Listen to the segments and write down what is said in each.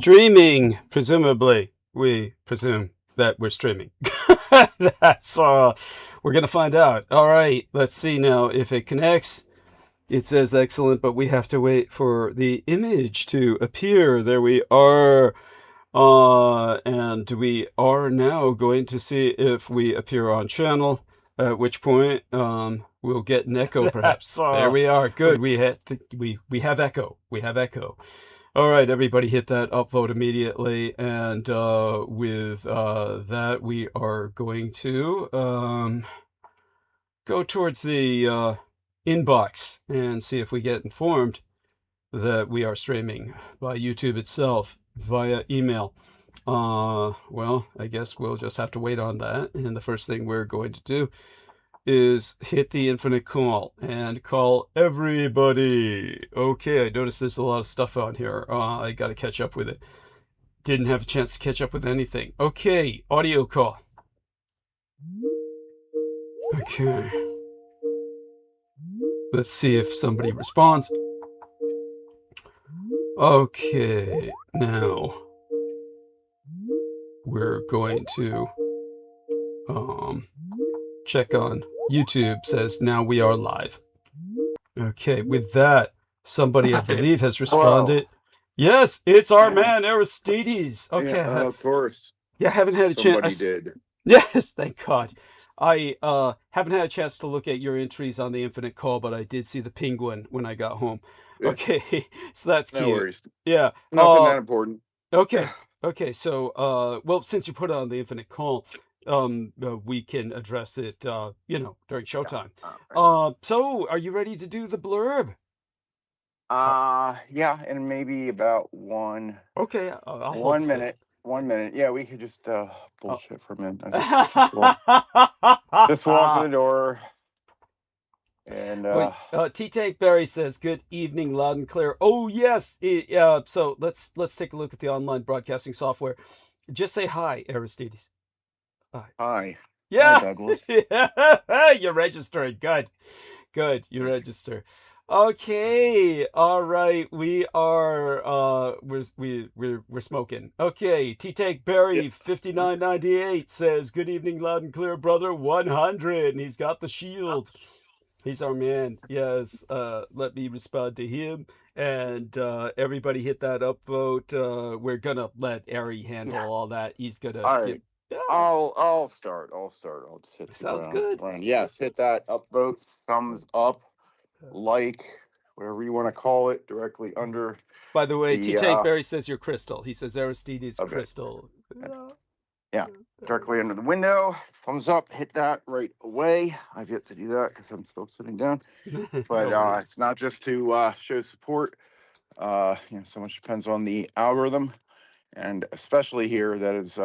streaming, presumably. We presume that we're streaming. That's we're gonna find out. All right, let's see now if it connects. It says excellent, but we have to wait for the image to appear. There we are. And we are now going to see if we appear on channel, at which point we'll get an echo perhaps. There we are. Good. We have echo. We have echo. All right, everybody hit that upvote immediately. And with that, we are going to go towards the inbox and see if we get informed that we are streaming by YouTube itself via email. Well, I guess we'll just have to wait on that. And the first thing we're going to do is hit the infinite call and call everybody. Okay, I noticed there's a lot of stuff on here. I got to catch up with it. Didn't have a chance to catch up with anything. Okay, audio call. Okay. Let's see if somebody responds. Okay, now we're going to check on YouTube. Says now we are live. Okay, with that, somebody I believe has responded. Hello. Yes, it's our man Aristides. Okay, yeah, of course. Yeah, haven't had a chance. Somebody did. Yes, thank God. I haven't had a chance to look at your entries on the infinite call, but I did see the penguin when I got home. Okay, so that's cute. No worries. Yeah. Nothing that important. Okay. Okay, so, well, since you put it on the infinite call, we can address it, during showtime. So, are you ready to do the blurb? Yeah, and maybe about one. Okay, I'll 1 minute. 1 minute. Yeah, we could just bullshit for a minute. Just walk to the door. And T-Tank Barry says, "Good evening, loud and clear." Oh yes. So let's take a look at the online broadcasting software. Just say hi, Aristides. Hi. Yeah. Hi, Douglas. Yeah. You're registering. Good. You register. Okay. All right. We are we're smoking. Okay. T-Tank Barry 5998 says, "Good evening, loud and clear, brother 100." And he's got the shield. He's our man. Yes. Let me respond to him. And everybody hit that upvote. We're gonna let Ari handle all that. He's gonna. All right. I'll start. I'll just hit. Sounds good. Yes, hit that upvote. Thumbs up, like, whatever you want to call it, directly under. By the way, T-Tank Barry says you're Crystal. He says Aristides Crystal. Yeah, directly under the window. Thumbs up, hit that right away. I've yet to do that because I'm still sitting down. But it's not just to show support. So much depends on the algorithm, and especially here that is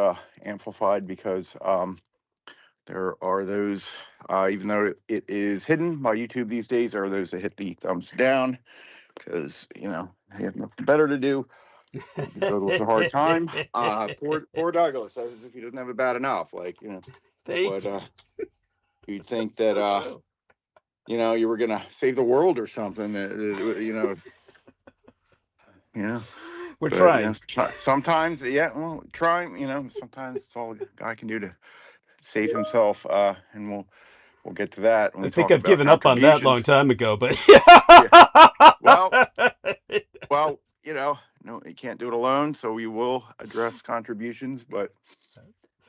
amplified because there are those, even though it is hidden by YouTube these days, are those that hit the thumbs down because they have nothing better to do. Give Douglas a hard time. Poor Douglas, as if he doesn't have it bad enough. You'd think that you were gonna save the world or something. We're trying. Sometimes, trying. Sometimes it's all a guy can do to save himself. And we'll get to that. I think I've given up on that long time ago, but well, no, you can't do it alone, so we will address contributions, but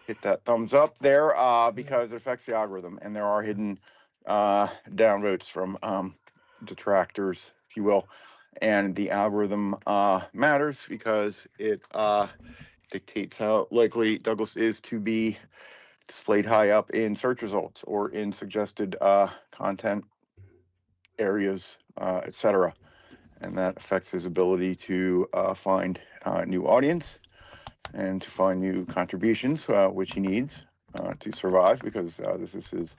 hit that thumbs up there because it affects the algorithm, and there are hidden downvotes from detractors, if you will, and the algorithm matters because it dictates how likely Douglas is to be displayed high up in search results or in suggested content areas, etc. And that affects his ability to find new audience and to find new contributions, which he needs to survive because this is his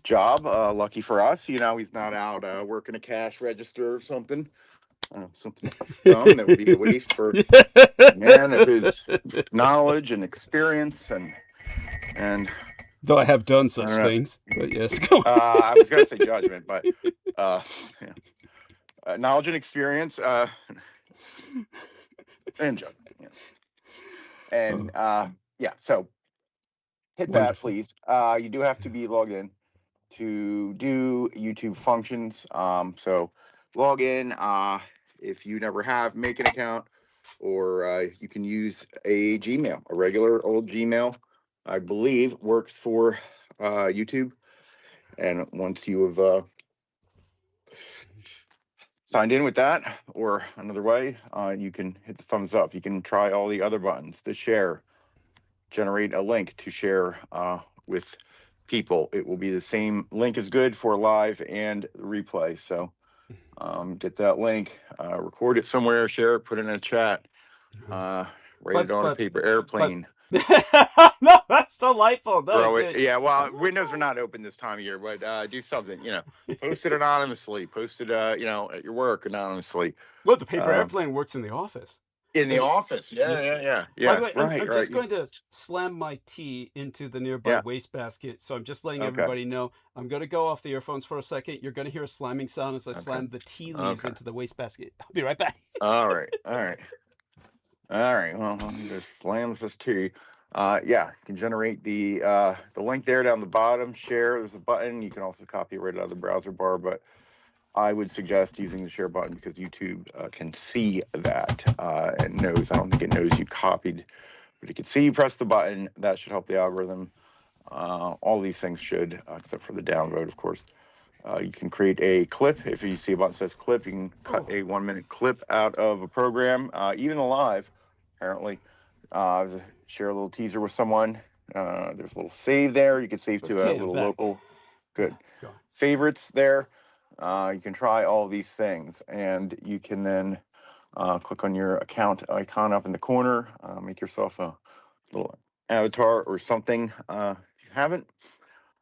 job. Lucky for us, he's not out working a cash register or something. Something dumb that would be a waste for a man of his knowledge and experience and. Though I have done such things, but yes, go on. I was going to say judgment, but knowledge and experience and judgment. And yeah, so hit that, Wonderful. please. You do have to be logged in to do YouTube functions. So log in. If you never have, make an account, or you can use a Gmail, a regular old Gmail, I believe works for YouTube. And once you have signed in with that, or another way, you can hit the thumbs up. You can try all the other buttons, the share, generate a link to share with people. It will be the same link is good for live and replay. So get that link, record it somewhere, share it, put it in a chat, write it on a paper airplane. No, that's delightful. No, Throw it. Yeah, well, windows are not open this time of year, but do something, post it anonymously, post it, at your work anonymously. Well, the paper airplane works in the office. In the office. Yeah. By the way, Right, I'm just going to slam my tea into the nearby wastebasket. So I'm just letting everybody know I'm going to go off the earphones for a second. You're going to hear a slamming sound as I slam the tea leaves into the wastebasket. I'll be right back. All right. Well, I'm just slam this tea. Yeah, you can generate the link there down the bottom. Share. There's a button. You can also copy it right out of the browser bar, but I would suggest using the share button because YouTube can see that and knows. I don't think it knows you copied, but it can see you press the button. That should help the algorithm. All these things should, except for the downvote, of course. You can create a clip. If you see a button that says clip, you can cut a 1-minute clip out of a program, even live, apparently. Share a little teaser with someone. There's a little save there. You can save to a little local. Good. Favorites there. You can try all these things, and you can then click on your account icon up in the corner, make yourself a little avatar or something. If you haven't,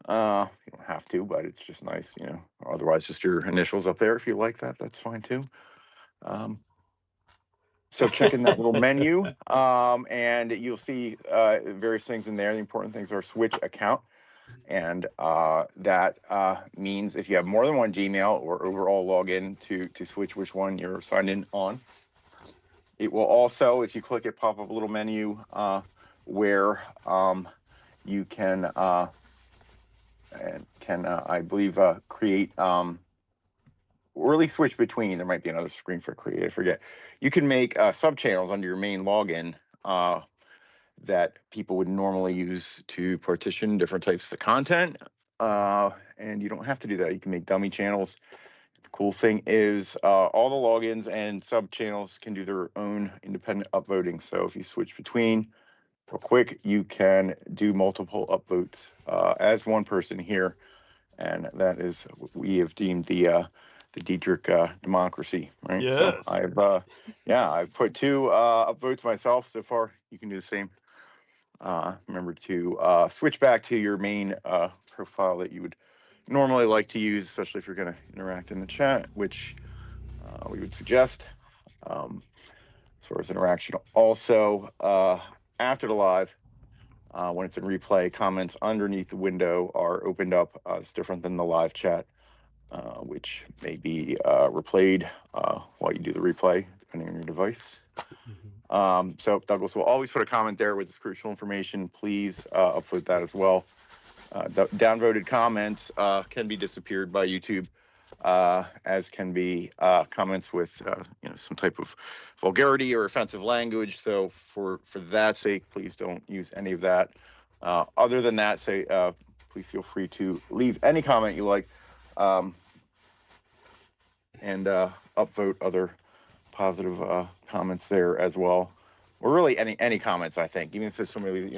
you don't have to, but it's just nice, otherwise just your initials up there. If you like that, that's fine too. So check in that little menu, and you'll see various things in there. The important things are switch account. And that means if you have more than one Gmail or overall login to switch which one you're signed in on. It will also, if you click it, pop up a little menu where you can I believe, create, or really switch between. There might be another screen for create, I forget. You can make sub-channels under your main login that people would normally use to partition different types of content. And you don't have to do that. You can make dummy channels. The cool thing is all the logins and sub channels can do their own independent upvoting. So if you switch between real quick, you can do multiple upvotes as one person here. And that is what we have deemed the Dietrich democracy, right? Yes. So I've put 2 upvotes myself so far. You can do the same. Remember to switch back to your main profile that you would normally like to use, especially if you're going to interact in the chat, which we would suggest. As far as interaction, also after the live, when it's in replay, comments underneath the window are opened up. It's different than the live chat, which may be replayed while you do the replay, depending on your device. So Douglas will always put a comment there with this crucial information. Please upload that as well. Downvoted comments can be disappeared by YouTube, as can be comments with some type of vulgarity or offensive language. So for that sake, please don't use any of that. Other than that, please feel free to leave any comment you like, and upvote other positive comments there as well, or really any comments, I think, even if there's somebody,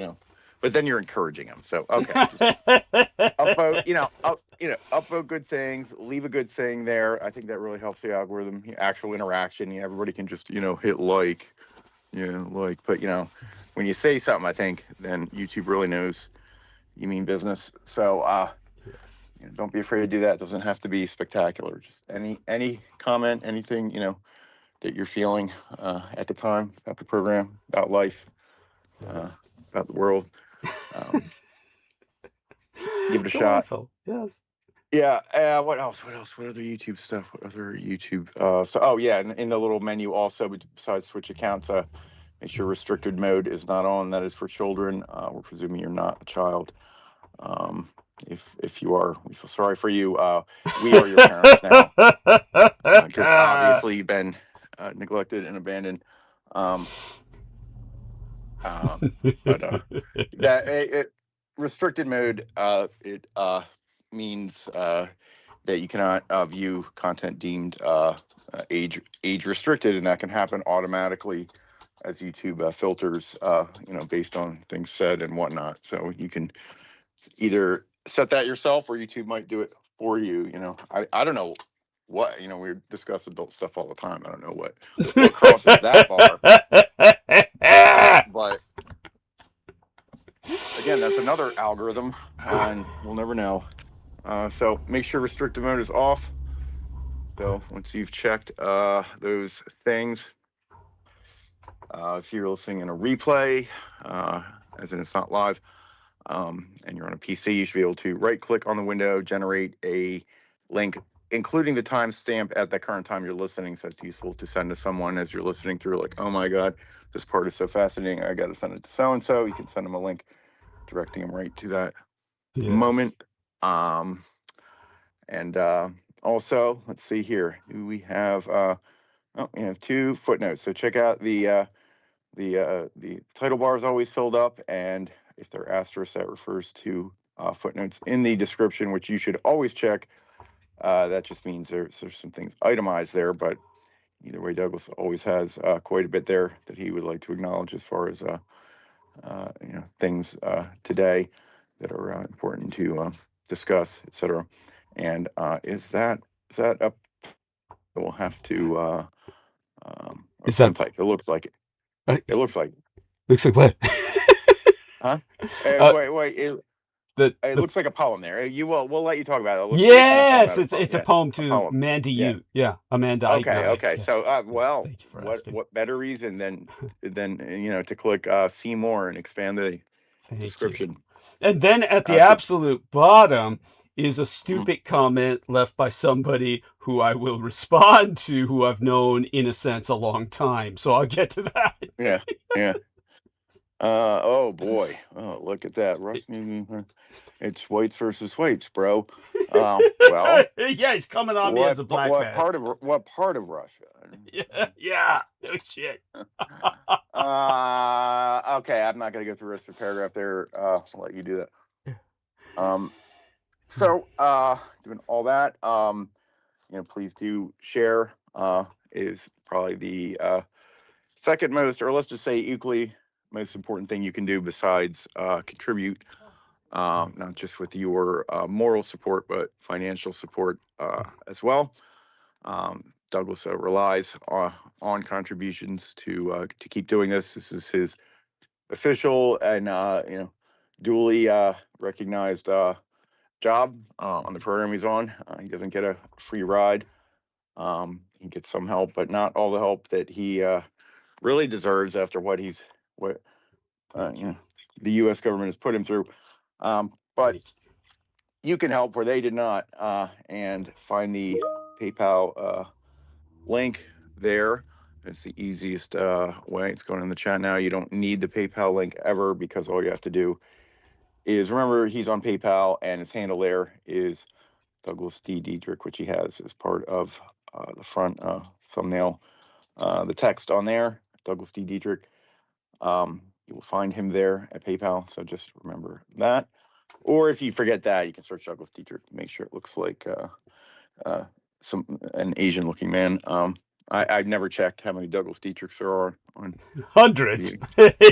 but then you're encouraging them. So okay, just upvote, upvote good things, leave a good thing there. I think that really helps the algorithm. Actual interaction, everybody can just hit like, but when you say something, I think then YouTube really knows you mean business. So don't be afraid to do that. It doesn't have to be spectacular. Just any comment, anything that you're feeling at the time, about the program, about life, about the world. Give it a shot. Yes. Yeah. What else? What other YouTube stuff? What other YouTube stuff? Oh yeah, in the little menu also, besides switch accounts, Make sure restricted mode is not on. That is for children. We're presuming you're not a child. If you are, we feel sorry for you. We are your parents now, because obviously you've been neglected and abandoned. But restricted mode, it means that you cannot view content deemed age restricted, and that can happen automatically as YouTube filters, based on things said and whatnot. So you can either set that yourself, or YouTube might do it for you. I don't know what, we discuss adult stuff all the time. I don't know what crosses that bar. But again, that's another algorithm, and we'll never know. So make sure restricted mode is off. So once you've checked those things, if you're listening in a replay, as in it's not live, and you're on a PC, you should be able to right-click on the window, generate a link, including the timestamp at the current time you're listening. So it's useful to send to someone as you're listening through, like, oh my God, this part is so fascinating, I got to send it to so-and-so. You can send them a link directing them right to that moment. And also, let's see here. We have we have 2 footnotes. So check out the title bar is always filled up, and if they're asterisks, that refers to footnotes in the description, which you should always check. That just means there's some things itemized there, but either way, Douglas always has quite a bit there that he would like to acknowledge as far as things today that are important to discuss, etc. And is that up? We'll have to Is that type? It looks like it. It looks like. Looks like what? Huh? Wait. It looks like a poem there. We'll let you talk about it. Yes, it's a poem to Mandy Ute. Yeah, Amanda. Okay. Yes. So Thank you for asking. what better reason than to click see more and expand the description. And then at the absolute bottom is a stupid comment left by somebody who I will respond to, who I've known in a sense a long time. So I'll get to that. Yeah. Oh boy. Oh, look at that. It's whites versus whites, bro. Well, yeah, he's coming on me as a black man. What part of Russia? Yeah. No shit. Okay, I'm not gonna go through the rest of the paragraph there. I'll let you do that. So doing all that, please do share. Is probably the second most, or let's just say equally most important thing you can do besides contribute, not just with your moral support, but financial support as well. Douglas relies on contributions to keep doing this. This is his official and duly recognized job on the program he's on. He doesn't get a free ride. He gets some help, but not all the help that he really deserves after what the U.S. government has put him through. But you can help where they did not, and find the PayPal link there. It's the easiest way. It's going in the chat now. You don't need the PayPal link ever, because all you have to do is remember he's on PayPal, and his handle there is Douglas D. Dietrich, which he has as part of the front thumbnail. The text on there, Douglas D. Dietrich. You will find him there at PayPal, so just remember that. Or if you forget that, you can search Douglas Dietrich, make sure it looks like an Asian-looking man. I've never checked how many Douglas Dietrichs there are on hundreds.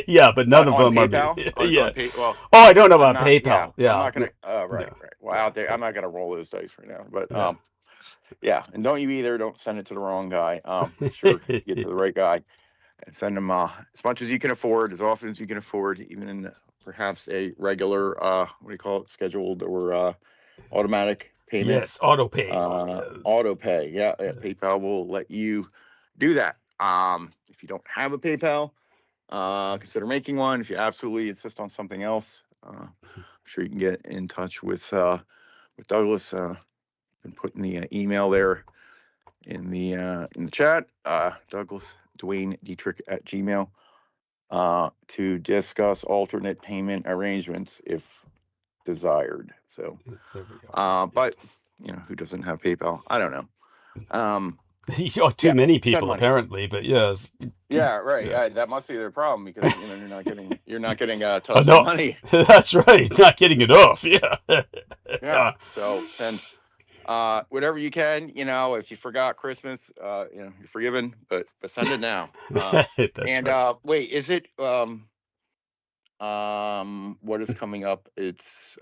Yeah, but none of them PayPal? are. Yeah. I don't know about PayPal. Yeah. I'm not gonna. Right. Well, out there, I'm not gonna roll those dice right now. But yeah, and don't you either. Don't send it to the wrong guy. Sure, get to the right guy, and send them as much as you can afford, as often as you can afford, even in perhaps a regular what do you call it, scheduled or automatic payment. Yes, auto pay. Auto pay. Yeah, PayPal will let you do that. If you don't have a PayPal, consider making one. If you absolutely insist on something else, I'm sure you can get in touch with Douglas. And putting the email there in the chat. Douglas Dwayne Dietrich at Gmail. to discuss alternate payment arrangements if desired. So, There we go. but who doesn't have PayPal? I don't know. Too many Send people money. apparently, but yes. Yeah, right. Yeah. That must be their problem because you're not getting tons of Enough. money. That's right. Not getting enough. Yeah. Yeah. So send whatever you can. If you forgot Christmas, you're forgiven. But send it now. That's and right. wait, is it what is coming up? It's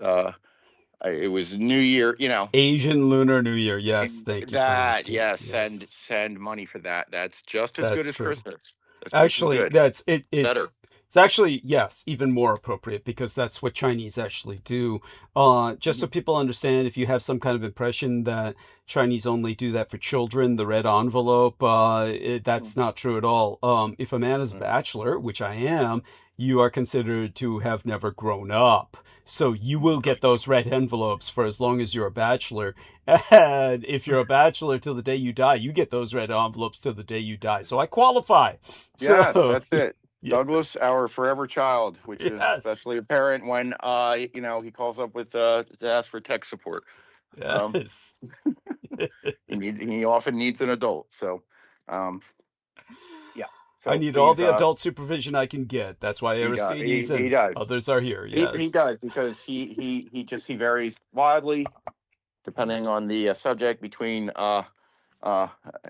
it was New Year. Asian Lunar New Year. Yes. Thank you for That listing. yes, Yes. send money for that. That's just as good That's as true. Christmas. That's just as Actually, good. that's it. Better. It's actually, yes, even more appropriate because that's what Chinese actually do. Just so people understand, if you have some kind of impression that Chinese only do that for children, the red envelope, that's not true at all. If a man is a bachelor, which I am, you are considered to have never grown up. So you will get those red envelopes for as long as you're a bachelor. And if you're a bachelor till the day you die, you get those red envelopes till the day you die. So I qualify. Yes, So, that's it. yeah. Douglas, our forever child, which is Yes. especially apparent when he calls up with to ask for tech support. Yes. He often needs an adult. So, yeah. So I need all please, the adult supervision I can get. That's why he Aristides and does. others are here. He Yes. does because he varies wildly depending on the subject between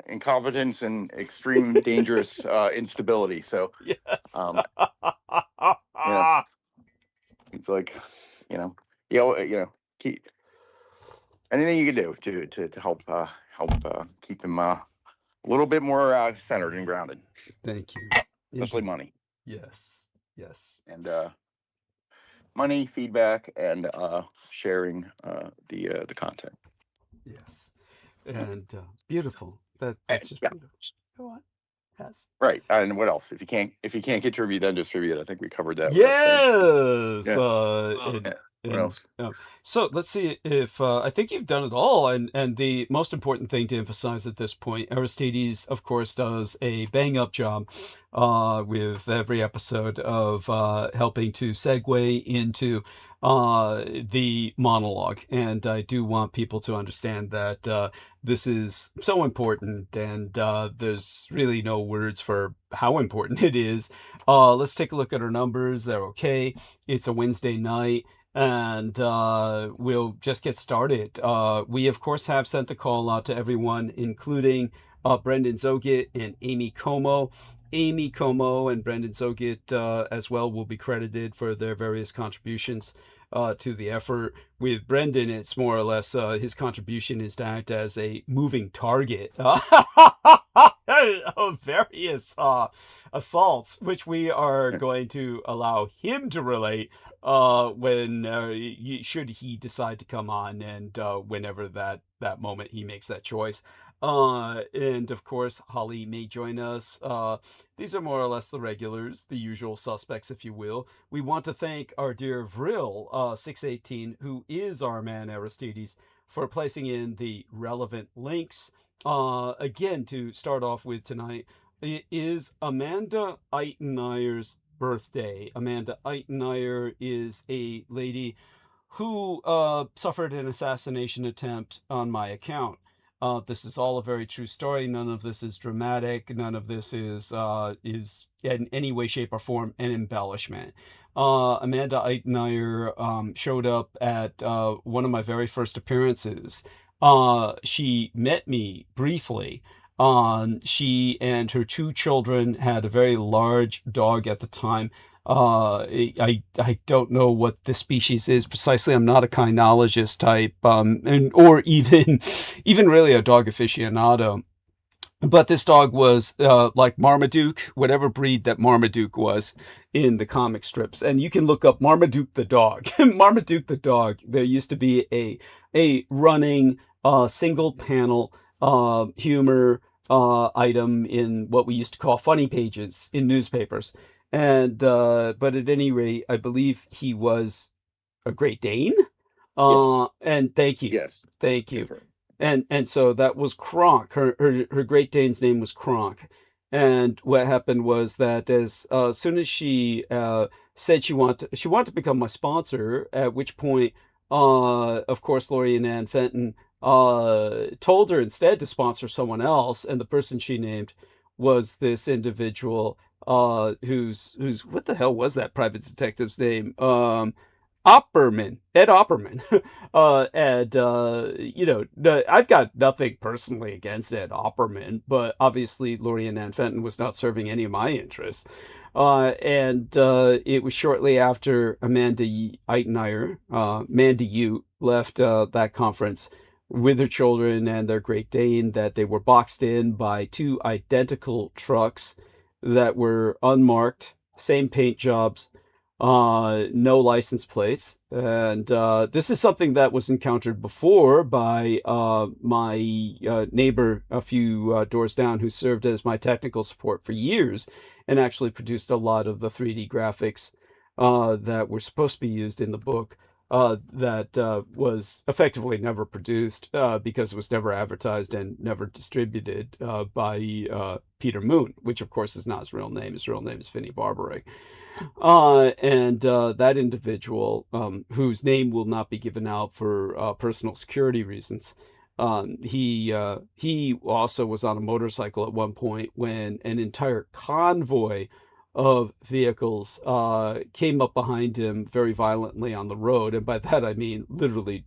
incompetence and extreme dangerous instability. So Yes. it's like keep anything you can do to help keep him a little bit more centered and grounded. Thank you. Especially Indeed. money. Yes. Yes. And money, feedback, and sharing the content. Yes. And beautiful. That's just beautiful. Go on. Yes. Right. And what else? If you can't contribute, then distribute. I think we covered that. Yes. What else? So let's see if I think you've done it all, and the most important thing to emphasize at this point, Aristides, of course, does a bang up job with every episode of helping to segue into the monologue, and I do want people to understand that this is so important, and there's really no words for how important it is. Let's take a look at our numbers. They're okay. It's a Wednesday night. And we'll just get started. We, of course, have sent the call out to everyone, including Brendan Zogit and Amy Como. Amy Como and Brendan Zogit as well will be credited for their various contributions to the effort. With Brendan, it's more or less his contribution is to act as a moving target of various assaults, which we are going to allow him to relate when should he decide to come on, and whenever that moment he makes that choice. And of course, Holly may join us. These are more or less the regulars, the usual suspects, if you will. We want to thank our dear Vril 618, who is our man Aristides, for placing in the relevant links. Again, to start off with tonight, it is Amanda Eiteneyer's birthday. Amanda Eiteneyer is a lady who suffered an assassination attempt on my account. This is all a very true story. None of this is dramatic. None of this is in any way, shape, or form an embellishment. Amanda Eiteneyer showed up at one of my very first appearances. She met me briefly. She and her two children had a very large dog at the time. I don't know what the species is precisely. I'm not a kynologist type, or even really a dog aficionado. But this dog was like Marmaduke, whatever breed that Marmaduke was in the comic strips. And you can look up Marmaduke the dog. Marmaduke the dog. There used to be a running single panel humor item in what we used to call funny pages in newspapers. And but at any rate, I believe he was a Great Dane. Yes. And thank you. Yes. Thank you. And so that was Kronk. Her Great Dane's name was Kronk. And what happened was that as soon as she said she wanted to become my sponsor, at which point, of course, Lori and Ann Fenton told her instead to sponsor someone else, and the person she named was this individual who's what the hell was that private detective's name? Ed Opperman. And, I've got nothing personally against Ed Opperman, but obviously Lori Ann Fenton was not serving any of my interests. And it was shortly after Mandy Ute, left that conference with her children and their Great Dane that they were boxed in by two identical trucks that were unmarked, same paint jobs, no license plates. And this is something that was encountered before by my neighbor a few doors down, who served as my technical support for years and actually produced a lot of the 3D graphics that were supposed to be used in the book. That was effectively never produced because it was never advertised and never distributed by Peter Moon, which of course is not his real name. His real name is Vinnie Barbary. And that individual, whose name will not be given out for personal security reasons, he also was on a motorcycle at one point when an entire convoy of vehicles came up behind him very violently on the road. And by that, I mean literally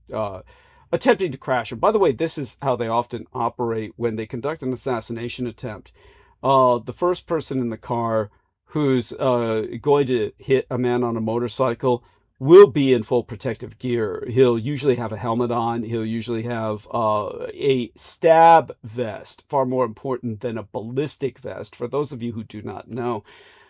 attempting to crash him. By the way, this is how they often operate when they conduct an assassination attempt. The first person in the car who's going to hit a man on a motorcycle will be in full protective gear. He'll usually have a helmet on. He'll usually have a stab vest, far more important than a ballistic vest. For those of you who do not know,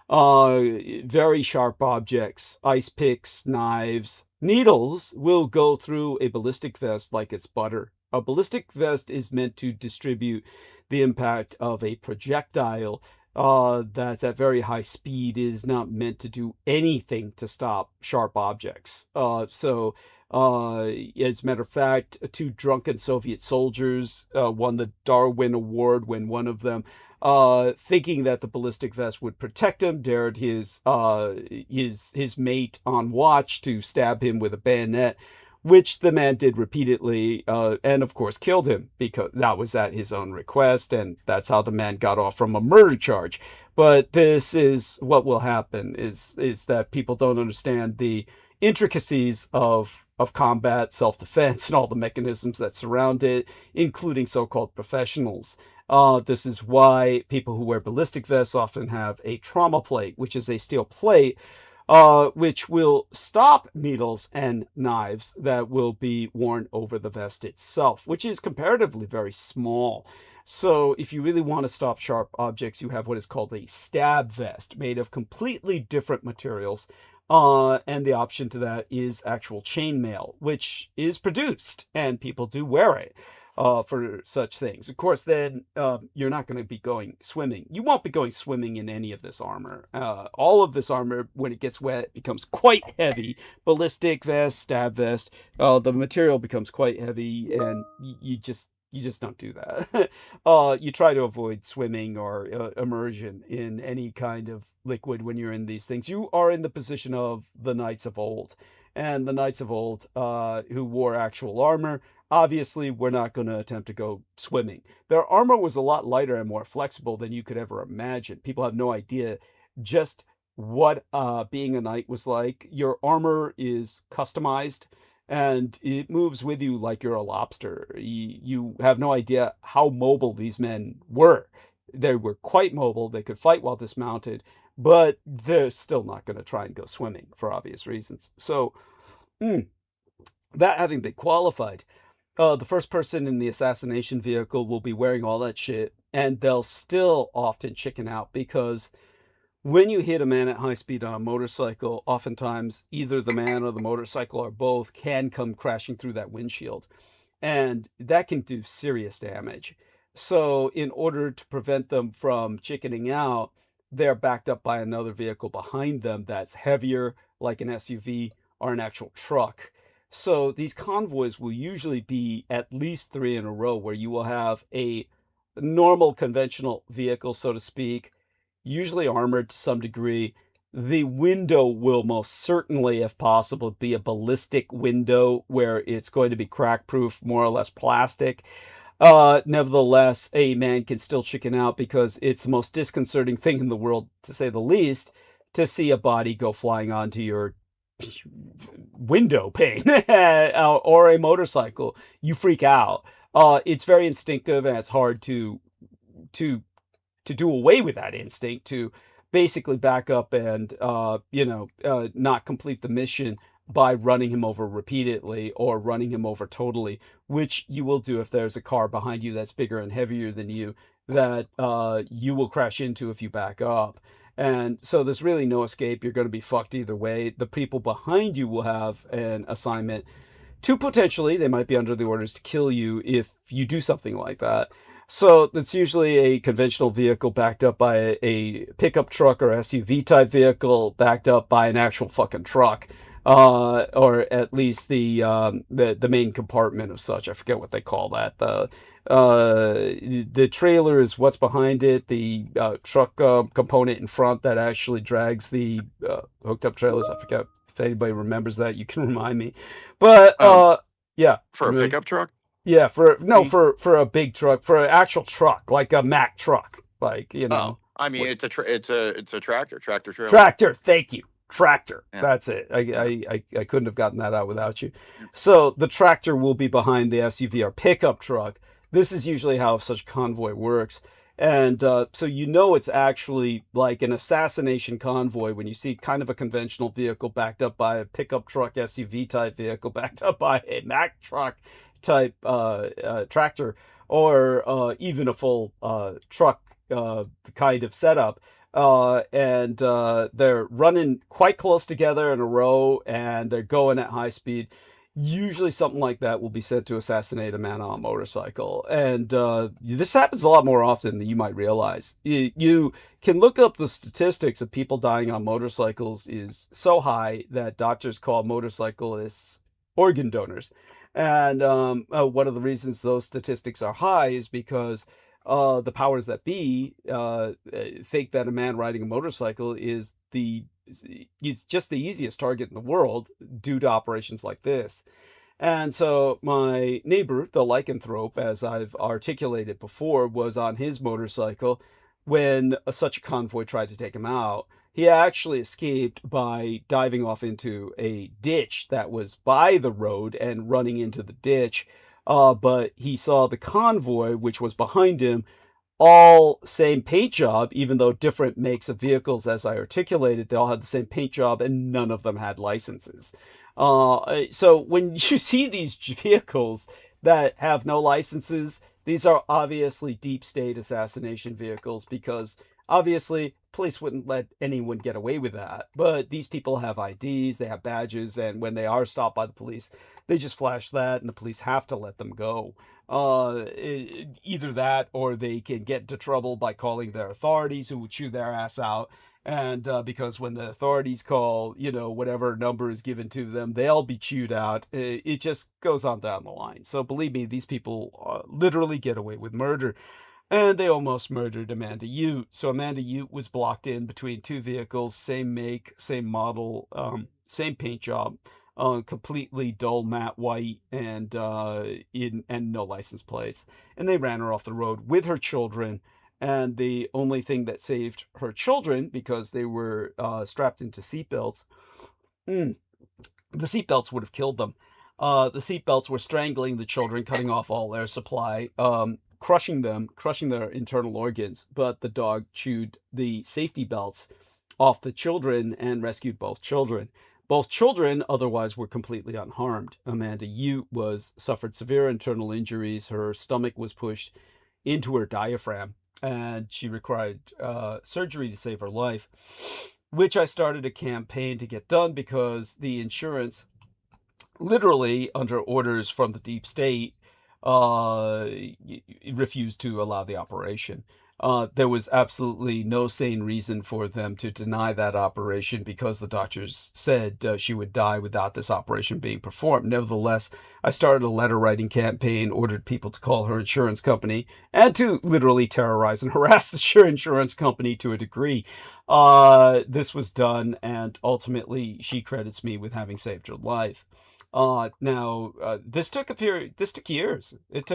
very sharp objects, ice picks, knives, needles will go through a ballistic vest like it's butter. A ballistic vest is meant to distribute the impact of a projectile that's at very high speed, is not meant to do anything to stop sharp objects. As a matter of fact, two drunken Soviet soldiers won the Darwin Award when one of them, thinking that the ballistic vest would protect him, dared his mate on watch to stab him with a bayonet, which the man did repeatedly, and of course killed him, because that was at his own request, and that's how the man got off from a murder charge. But this is what will happen, is that people don't understand the intricacies of combat, self-defense, and all the mechanisms that surround it, including so-called professionals. This is why people who wear ballistic vests often have a trauma plate, which is a steel plate which will stop needles and knives that will be worn over the vest itself, which is comparatively very small. So if you really want to stop sharp objects, you have what is called a stab vest, made of completely different materials. And the option to that is actual chainmail, which is produced, and people do wear it for such things. Of course, then you're not going to be going swimming. You won't be going swimming in any of this armor. All of this armor, when it gets wet, becomes quite heavy. Ballistic vest, stab vest, the material becomes quite heavy, and you just don't do that. You try to avoid swimming or immersion in any kind of liquid when you're in these things. You are in the position of the knights of old. And the knights of old who wore actual armor, obviously, we're not going to attempt to go swimming. Their armor was a lot lighter and more flexible than you could ever imagine. People have no idea just what being a knight was like. Your armor is customized, and it moves with you like you're a lobster. You have no idea how mobile these men were. They were quite mobile. They could fight while dismounted, but they're still not going to try and go swimming for obvious reasons. So, that having been qualified, the first person in the assassination vehicle will be wearing all that shit, and they'll still often chicken out, because when you hit a man at high speed on a motorcycle, oftentimes either the man or the motorcycle or both can come crashing through that windshield, and that can do serious damage. So in order to prevent them from chickening out, they're backed up by another vehicle behind them that's heavier, like an SUV or an actual truck. So these convoys will usually be at least three in a row, where you will have a normal conventional vehicle, so to speak, usually armored to some degree. The window will most certainly, if possible, be a ballistic window where it's going to be crack proof, more or less plastic. Nevertheless, a man can still chicken out because it's the most disconcerting thing in the world, to say the least, to see a body go flying onto your window pane or a motorcycle. You freak out. It's very instinctive, and it's hard to do away with that instinct, to basically back up and not complete the mission by running him over repeatedly or running him over totally, which you will do if there's a car behind you that's bigger and heavier than you that you will crash into if you back up. And so there's really no escape. You're going to be fucked either way. The people behind you will have an assignment to potentially, they might be under the orders to kill you if you do something like that. So it's usually a conventional vehicle backed up by a pickup truck or SUV type vehicle backed up by an actual fucking truck, or at least the main compartment of such. I forget what they call that. The trailer is what's behind it. The truck component in front that actually drags the hooked up trailers. I forget if anybody remembers that. You can remind me. But yeah, for a pickup truck. Yeah, for a big truck, for an actual truck, like a Mack truck, like, you know. Oh, I mean, it's a tractor trailer. Tractor, thank you. Tractor. Yeah. That's it. I couldn't have gotten that out without you. So the tractor will be behind the SUV or pickup truck. This is usually how such convoy works. And so it's actually like an assassination convoy when you see kind of a conventional vehicle backed up by a pickup truck SUV type vehicle backed up by a Mack truck type tractor, or even a full truck kind of setup. And they're running quite close together in a row, and they're going at high speed. Usually something like that will be sent to assassinate a man on a motorcycle. And this happens a lot more often than you might realize. You can look up the statistics of people dying on motorcycles is so high that doctors call motorcyclists organ donors. And one of the reasons those statistics are high is because the powers that be think that a man riding a motorcycle is just the easiest target in the world due to operations like this. And so my neighbor, the lycanthrope, as I've articulated before, was on his motorcycle when such a convoy tried to take him out. He actually escaped by diving off into a ditch that was by the road and running into the ditch. But he saw the convoy, which was behind him, all same paint job, even though different makes of vehicles, as I articulated, they all had the same paint job and none of them had licenses. So when you see these vehicles that have no licenses, these are obviously deep state assassination vehicles, because obviously police wouldn't let anyone get away with that. But these people have IDs, they have badges, and when they are stopped by the police, they just flash that and the police have to let them go. Either that, or they can get into trouble by calling their authorities, who would chew their ass out. And because when the authorities call, whatever number is given to them, they'll be chewed out. It just goes on down the line. So believe me, these people literally get away with murder. And they almost murdered Amanda Ute. So Amanda Ute was blocked in between two vehicles, same make, same model, same paint job, completely dull matte white, and no license plates. And they ran her off the road with her children. And the only thing that saved her children, because they were strapped into seatbelts, the seatbelts would have killed them. The seatbelts were strangling the children, cutting off all air supply, crushing their internal organs. But the dog chewed the safety belts off the children and rescued both children. Both children otherwise were completely unharmed. Amanda Ute suffered severe internal injuries. Her stomach was pushed into her diaphragm, and she required surgery to save her life, which I started a campaign to get done because the insurance, literally under orders from the deep state, refused to allow the operation. There was absolutely no sane reason for them to deny that operation because the doctors said she would die without this operation being performed. Nevertheless, I started a letter writing campaign, ordered people to call her insurance company, and to literally terrorize and harass the insurance company to a degree. This was done, and ultimately she credits me with having saved her life. This took a period. This took years. It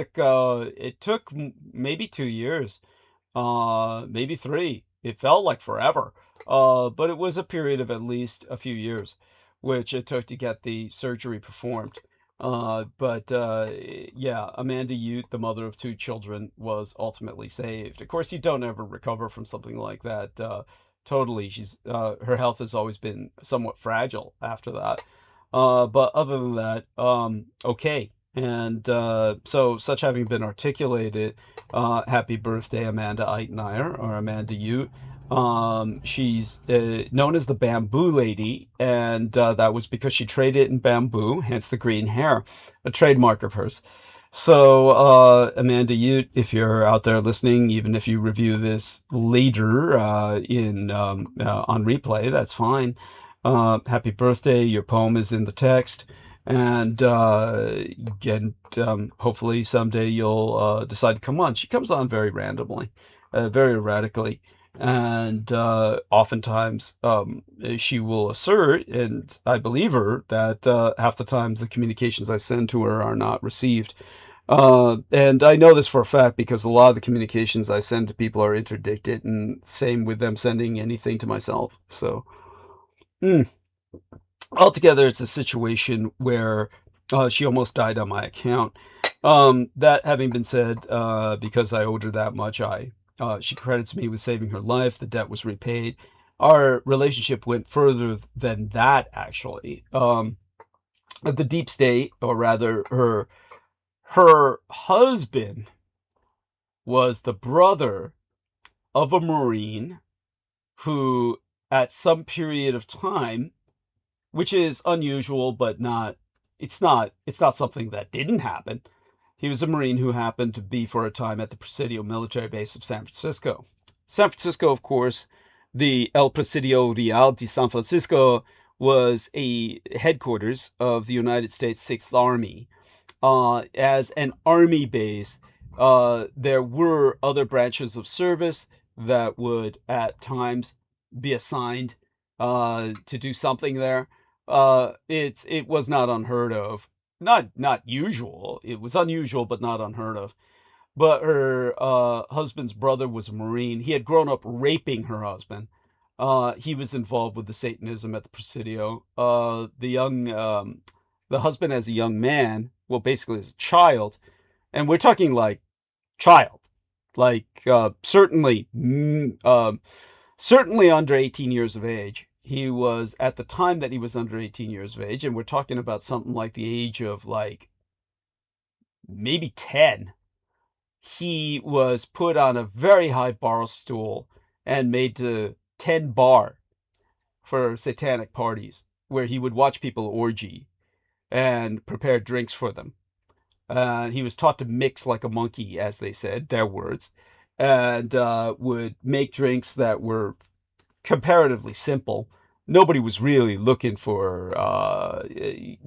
took maybe 2 years, maybe 3. It felt like forever, but it was a period of at least a few years, which it took to get the surgery performed. Yeah, Amanda Ute, the mother of 2 children, was ultimately saved. Of course, you don't ever recover from something like that. Totally, her health has always been somewhat fragile after that. But other than that, okay. And so, such having been articulated, happy birthday, Amanda Eitenaier, or Amanda Ute. She's known as the Bamboo Lady, and that was because she traded in bamboo, hence the green hair, a trademark of hers. So, Amanda Ute, if you're out there listening, even if you review this later on replay, that's fine. Happy birthday. Your poem is in the text. And hopefully someday you'll decide to come on. She comes on very randomly, very erratically. And oftentimes she will assert, and I believe her, that half the times the communications I send to her are not received. And I know this for a fact because a lot of the communications I send to people are interdicted, and same with them sending anything to myself. So, altogether, it's a situation where she almost died on my account. That having been said, because I owed her that much, she credits me with saving her life. The debt was repaid. Our relationship went further than that, actually. The deep state, or rather her husband, was the brother of a Marine who, at some period of time, which is unusual, but it's not something that didn't happen. He was a Marine who happened to be for a time at the Presidio military base of San Francisco. San Francisco, of course, the El Presidio Real de San Francisco was a headquarters of the United States 6th Army. As an army base, there were other branches of service that would at times be assigned to do something there. It was not unheard of. Not usual. It was unusual, but not unheard of. But her husband's brother was a Marine. He had grown up raping her husband. He was involved with the Satanism at the Presidio. The husband as a young man, well, basically as a child, and we're talking like child, like certainly under 18 years of age. He was, at the time that he was under 18 years of age, and we're talking about something like the age of like maybe 10, he was put on a very high bar stool and made to 10 bar for satanic parties, where he would watch people orgy and prepare drinks for them. He was taught to mix like a monkey, as they said, their words, and would make drinks that were comparatively simple. Nobody was really looking for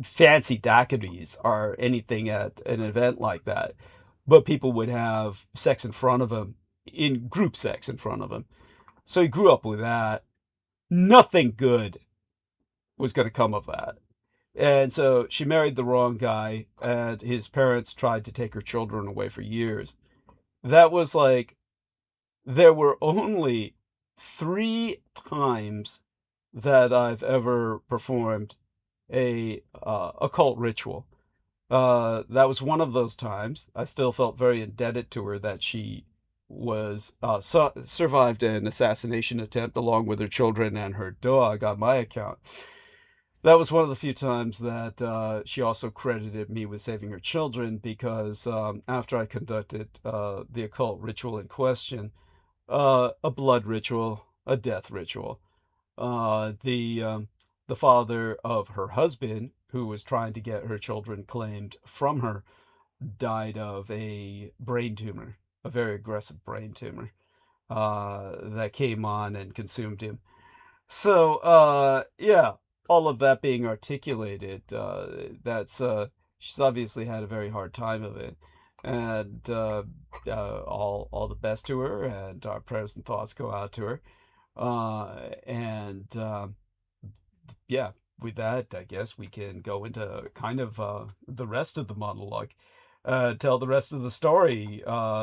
fancy daiquiris or anything at an event like that. But people would have sex in front of him, in group sex in front of him. So he grew up with that. Nothing good was going to come of that. And so she married the wrong guy, and his parents tried to take her children away for years. That was like, there were only 3 times that I've ever performed a occult ritual. That was one of those times. I still felt very indebted to her that she was survived an assassination attempt along with her children and her dog on my account. That was one of the few times that she also credited me with saving her children, because after I conducted the occult ritual in question, a blood ritual, a death ritual, the father of her husband, who was trying to get her children claimed from her, died of a brain tumor, a very aggressive brain tumor. that came on and consumed him. So, yeah, all of that being articulated, she's obviously had a very hard time of it, and all the best to her, and our prayers and thoughts go out to her. And yeah, with that, I guess we can go into kind of the rest of the monologue. Tell the rest of the story,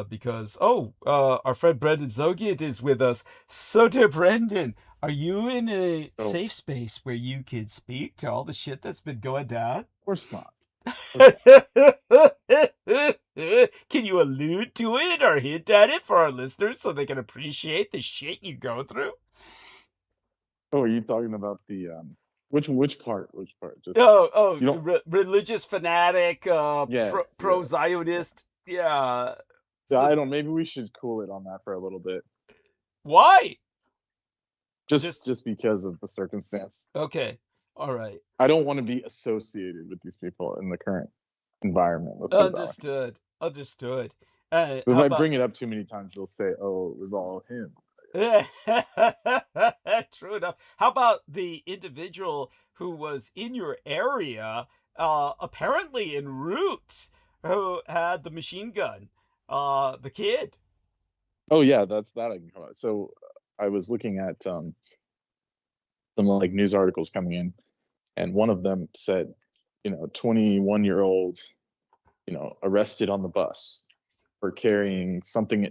because our friend Brendan Zogiat is with us. So, dear Brendan, are you in a Oh, safe space where you can speak to all the shit that's been going down? of course not. Of course Can you allude to it or hint at it for our listeners so they can appreciate the shit you go through? Oh, are you talking about the which part? Which part? Just you don't. Religious fanatic, Yes, pro yes. Zionist. Yeah. Yeah, So, I don't. Maybe we should cool it on that for a little bit, why? just Just just because of the circumstance. okay. All right. I don't want to be associated with these people in the current environment. Let's put it that way. Understood. Understood. 'Cause if How I about bring it up too many times, they'll say, "Oh, it was all him." true enough. How about the individual who was in your area, apparently en route, who had the machine gun? The kid. Oh yeah, that's that I can come out. So I was looking at some like news articles coming in, and one of them said, 21-year-old, arrested on the bus for carrying something,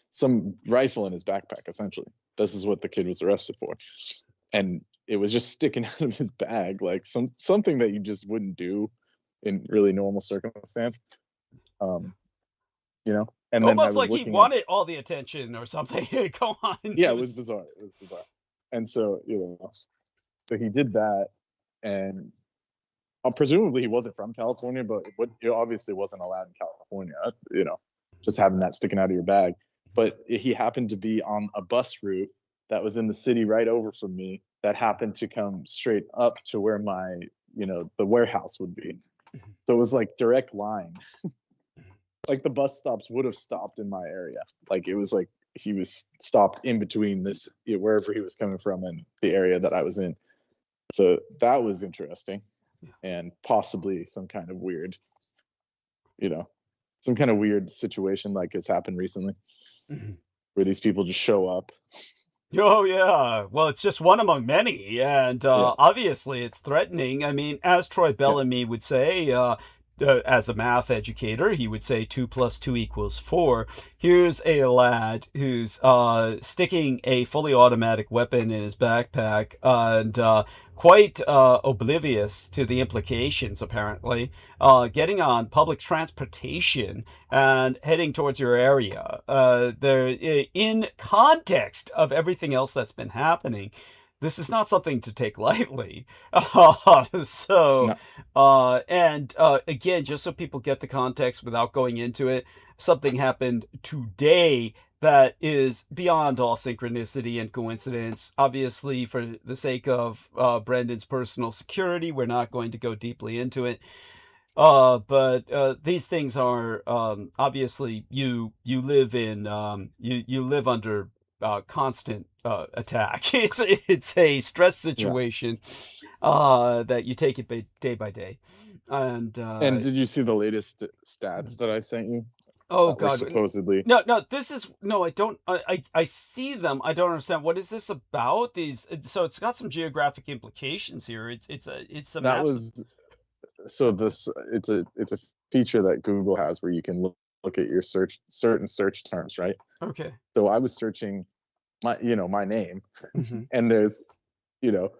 some rifle in his backpack, essentially. This is what the kid was arrested for. And it was just sticking out of his bag, like something that you just wouldn't do in really normal circumstance. Um, and then I Almost was like he looking at, wanted all the attention or something. Go on. yeah, it was bizarre. It was bizarre. And so, so he did that, and presumably he wasn't from California, but it obviously wasn't allowed in California, just having that sticking out of your bag. But he happened to be on a bus route that was in the city right over from me that happened to come straight up to where my, the warehouse would be. So it was like direct line. Like the bus stops would have stopped in my area. Like it was like he was stopped in between this, wherever he was coming from and the area that I was in. So that was interesting, and possibly some kind of weird, some kind of weird situation like has happened recently, where these people just show up. Oh, yeah. Well, it's just one among many, and Yeah, obviously it's threatening. I mean, as Troy yeah, Bellamy would say, as a math educator, he would say 2 plus 2 equals 4. Here's a lad who's sticking a fully automatic weapon in his backpack and quite oblivious to the implications, apparently, getting on public transportation and heading towards your area. In context of everything else that's been happening, this is not something to take lightly. So, no, and again, just so people get the context without going into it, something happened today that is beyond all synchronicity and coincidence. Obviously, for the sake of Brendan's personal security, we're not going to go deeply into it. But these things are obviously you live in you live under constant attack. It's a stress yeah. situation that you take it day by day, and And did you see the latest stats that I sent you oh that were god, supposedly? no, this is no, I don't, I see them. I don't understand what is this about. These, so it's got some geographic implications here. It's a That maps. was so this it's a feature that Google has where you can look at your certain search terms, right? Okay. So I was searching my name, Hmm. and there's you know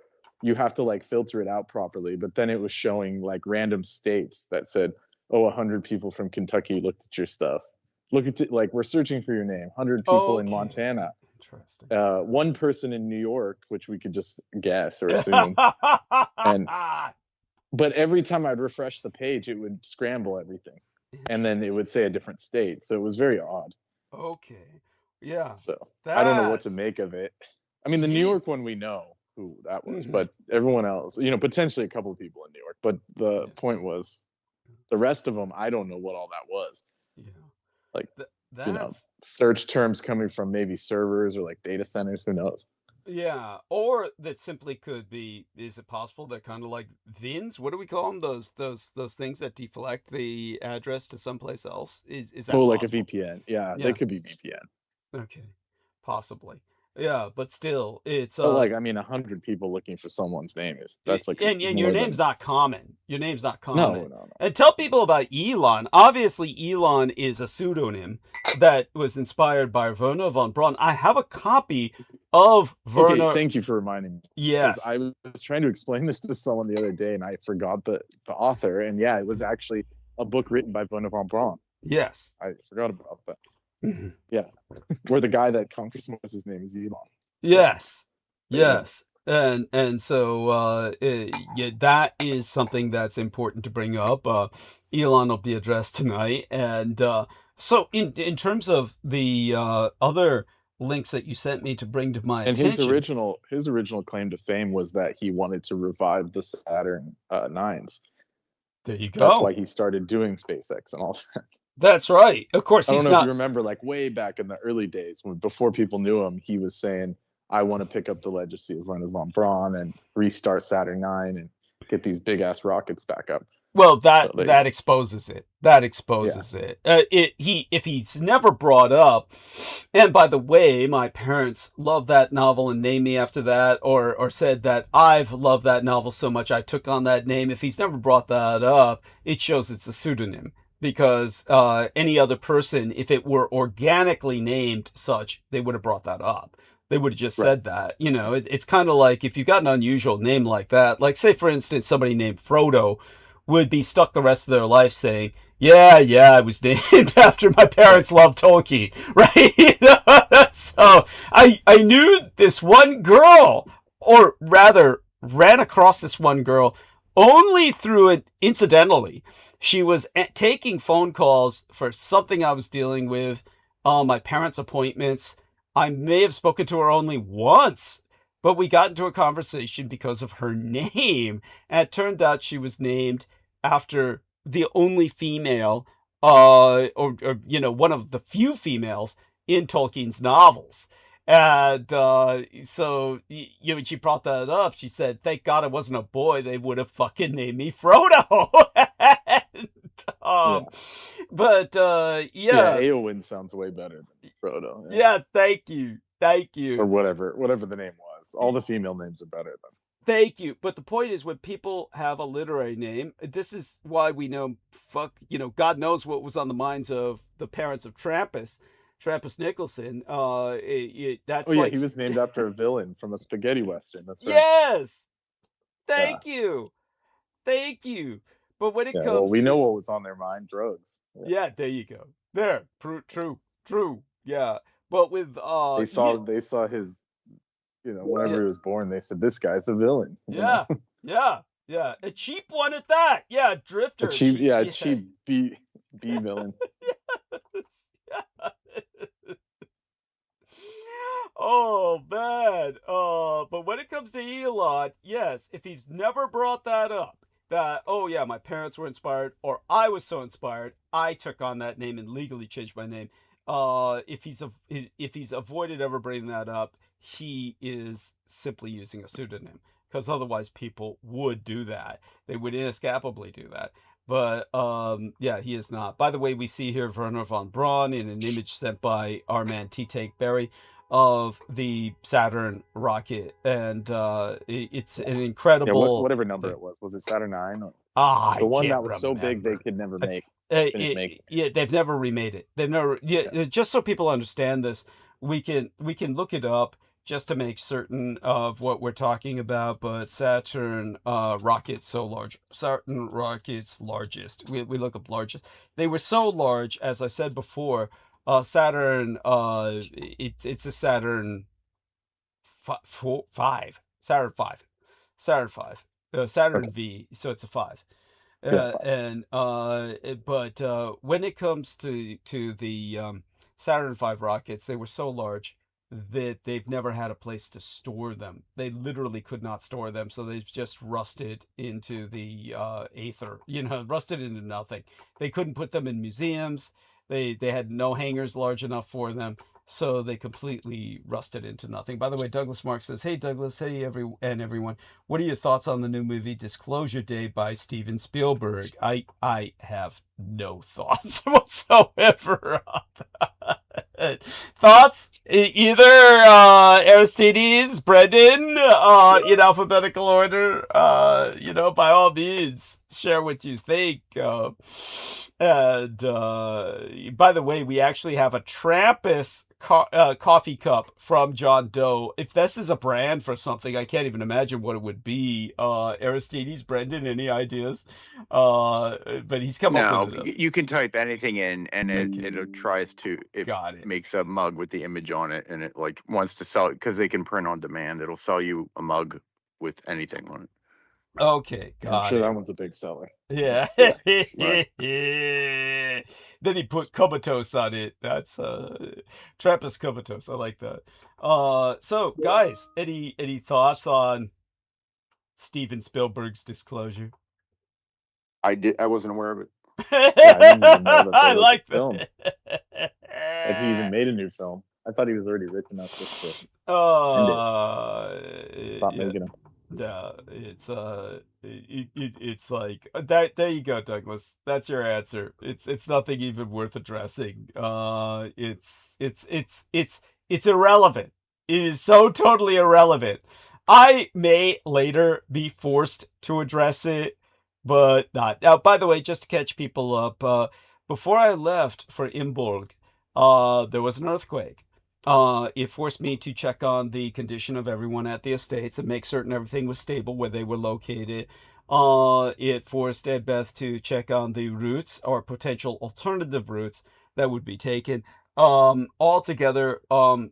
you have to like filter it out properly, but then it was showing like random states that said, oh, 100 people from Kentucky looked at your stuff. Look at it, like we're searching for your name. 100 people in Okay. Montana. Interesting. One person in New York, which we could just guess or assume. And but every time I'd refresh the page, it would scramble everything, and then it would say a different state. So it was very odd. Okay. Yeah. So I don't know what to That's make of it. I mean, the New jeez. York one, we know who that was, Mhm. but everyone else, potentially a couple of people in New York. But the Yeah. point was, the rest of them, I don't know what all that was. Yeah. Like, That's search terms coming from maybe servers or like data centers. Who knows? yeah, or that simply could be. Is it possible they're kind of like VINs? What do we call them? Those things that deflect the address to someplace else. Is that Oh, like a possible? VPN. Yeah, they Yeah. could be VPN. Okay. Possibly. Yeah, but still, it's But like, I mean, 100 people looking for someone's name that's like and your more name's than not common. Your name's not no, common. no, no. And tell people about Elon. Obviously, Elon is a pseudonym that was inspired by Werner von Braun. I have a copy of Werner. Okay, thank you for reminding me. Yes. I was trying to explain this to someone the other day, and I forgot the author. And yeah, it was actually a book written by Werner von Braun. Yes. I forgot about that. Yeah, where the guy that conquers Mars' name is Elon. Yes. Yes. And so yeah, that is something that's important to bring up. Elon will be addressed tonight, and so in terms of the other links that you sent me to bring to my attention, his original claim to fame was that he wanted to revive the Saturn IXs. There you go. That's why he started doing SpaceX and all that. That's right. Of course, I don't he's know not. if you remember, like way back in the early days, before people knew him, he was saying, "I want to pick up the legacy of Werner von Braun and restart Saturn IX and get these big ass rockets back up." Well, that exposes it. That exposes it. If he's never brought up, and by the way, my parents loved that novel and named me after that, or said that I've loved that novel so much I took on that name. If he's never brought that up, it shows it's a pseudonym. Because any other person, if it were organically named such, they would have brought that up. They would have just said that. You know, it's kind of like if you got an unusual name like that, like say for instance somebody named Frodo would be stuck the rest of their life saying, yeah, I was named after my parents loved Tolkien, right? You know? So I knew this one girl, or rather ran across this one girl only through it incidentally. She was taking phone calls for something I was dealing with, my parents' appointments. I may have spoken to her only once, but we got into a conversation because of her name. And it turned out she was named after the only female, or you know, one of the few females in Tolkien's novels. And so, you know, she brought that up. She said, thank God it wasn't a boy. They would have fucking named me Frodo. But yeah, Eowyn sounds way better than Frodo. Yeah, thank you. Or whatever the name was. All the female names are better than. Thank you. But the point is, when people have a literary name, this is why we know, God knows what was on the minds of the parents of Trampas Nicholson. That's he was named after a villain from a spaghetti western. That's right. Yes. Thank you. But when it comes, we know what was on their mind: drugs. Yeah, there you go. There, true. Yeah, but with they saw his, whenever he was born, they said this guy's a villain. Yeah, a cheap one at that. Yeah, drifter. A cheap B villain. Yes. Oh man. But when it comes to Elon, yes, if he's never brought that up, that my parents were inspired, or I was so inspired, I took on that name and legally changed my name. If he's avoided ever bringing that up, he is simply using a pseudonym, because otherwise people would do that. They would inescapably do that. But he is not. By the way, we see here Werner von Braun in an image sent by our man T-Tank Berry of the Saturn rocket, and it's an incredible whatever number it was it Saturn IX? The one that was so big they could never make it. Yeah, they've never remade it. They've never. Just so people understand this, we can look it up just to make certain of what we're talking about. But Saturn rockets so large. Saturn rockets largest. We look up largest. They were so large, as I said before. Saturn, it's a Saturn 5. Saturn 5. Saturn V, so it's a 5. But when it comes to the Saturn V rockets, they were so large that they've never had a place to store them. They literally could not store them, so they've just rusted into the aether, rusted into nothing. They couldn't put them in museums. They had no hangers large enough for them, so they completely rusted into nothing. By the way, Douglas Mark says, "Hey Douglas, hey everyone. What are your thoughts on the new movie Disclosure Day by Steven Spielberg?" I have no thoughts whatsoever on that. Thoughts? Either Aristides, Brendan, in alphabetical order. By all means, share what you think. And by the way, we actually have a Trampus coffee cup from John Doe. If this is a brand for something, I can't even imagine what it would be. Aristides, Brendan, any ideas? But he's come No, up with it. you can type anything in, and it tries to. It Got it. makes a mug with the image on it, and it like wants to sell it because they can print on demand. It'll sell you a mug with anything on it. Okay, I'm got sure it. that one's a big seller. Yeah. Right. Then he put comatose on it. That's Trappist comatose. I like that. So guys, any thoughts on Steven Spielberg's Disclosure? I wasn't aware of it. I didn't even know that I there was like a film. that. And he even made a new film. I thought he was already rich enough just to stop yeah. making them. Yeah, it's like that. There you go, Douglas. That's your answer. It's nothing even worth addressing. It's irrelevant. It is so totally irrelevant. I may later be forced to address it, but not now. By the way, just to catch people up, before I left for Imburg, there was an earthquake. It forced me to check on the condition of everyone at the estates and make certain everything was stable where they were located. It forced Ed Beth to check on the routes or potential alternative routes that would be taken. Altogether,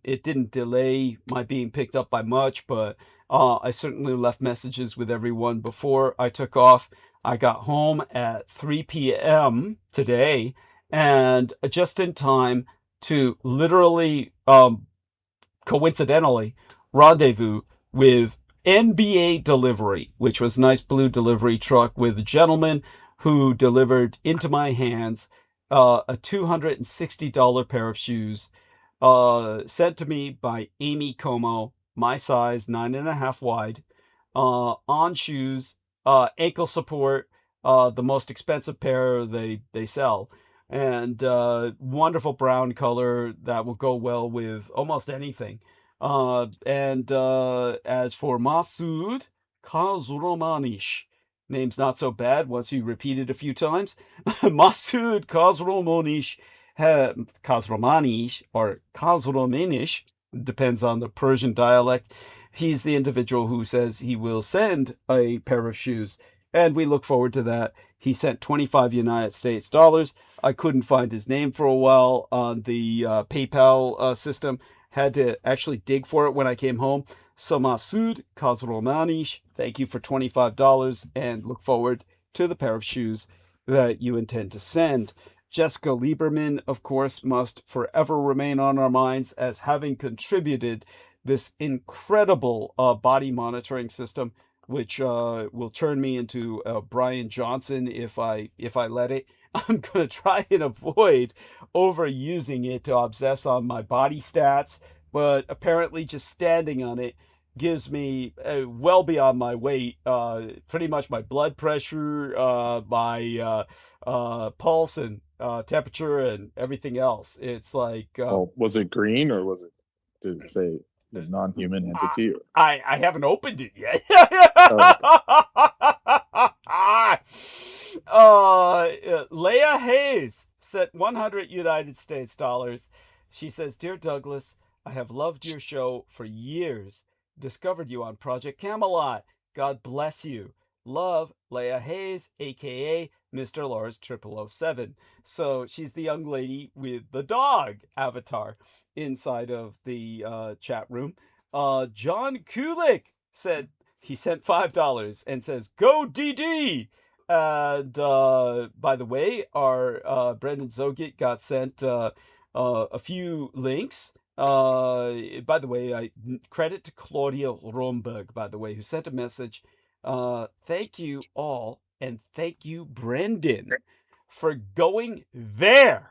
it didn't delay my being picked up by much, but I certainly left messages with everyone before I took off. I got home at 3 p.m. today, and just in time to literally, coincidentally, rendezvous with NBA Delivery, which was a nice blue delivery truck with a gentleman who delivered into my hands a $260 pair of shoes sent to me by Amy Como, my size, 9.5 wide, on shoes, ankle support, the most expensive pair they sell. And wonderful brown color that will go well with almost anything. And as for Masoud Kazromanish, name's not so bad once you repeat it a few times. Masoud Kazromanish, or Kazromanish, depends on the Persian dialect. He's the individual who says he will send a pair of shoes, and we look forward to that. He sent 25 United States dollars. I couldn't find his name for a while on the PayPal system. Had to actually dig for it when I came home. So Masoud Kazromanish, thank you for $25 and look forward to the pair of shoes that you intend to send. Jessica Lieberman, of course, must forever remain on our minds as having contributed this incredible body monitoring system, which will turn me into Brian Johnson if I let it. I'm going to try and avoid overusing it to obsess on my body stats, but apparently just standing on it gives me well beyond my weight, pretty much my blood pressure, my pulse and temperature and everything else. It's like... well, was it green or did it say the non-human entity? I haven't opened it yet. Leah Hayes sent 100 United States dollars. She says, "Dear Douglas, I have loved your show for years. Discovered you on Project Camelot. God bless you. Love, Leah Hayes, aka Mr. Lars 0007. So she's the young lady with the dog avatar inside of the chat room. John Kulik said he sent $5 and says, "Go DD." And by the way, our Brendan Zogit got sent a few links. By the way, credit to Claudia Romberg, by the way, who sent a message. Thank you all, and thank you, Brendan, for going there.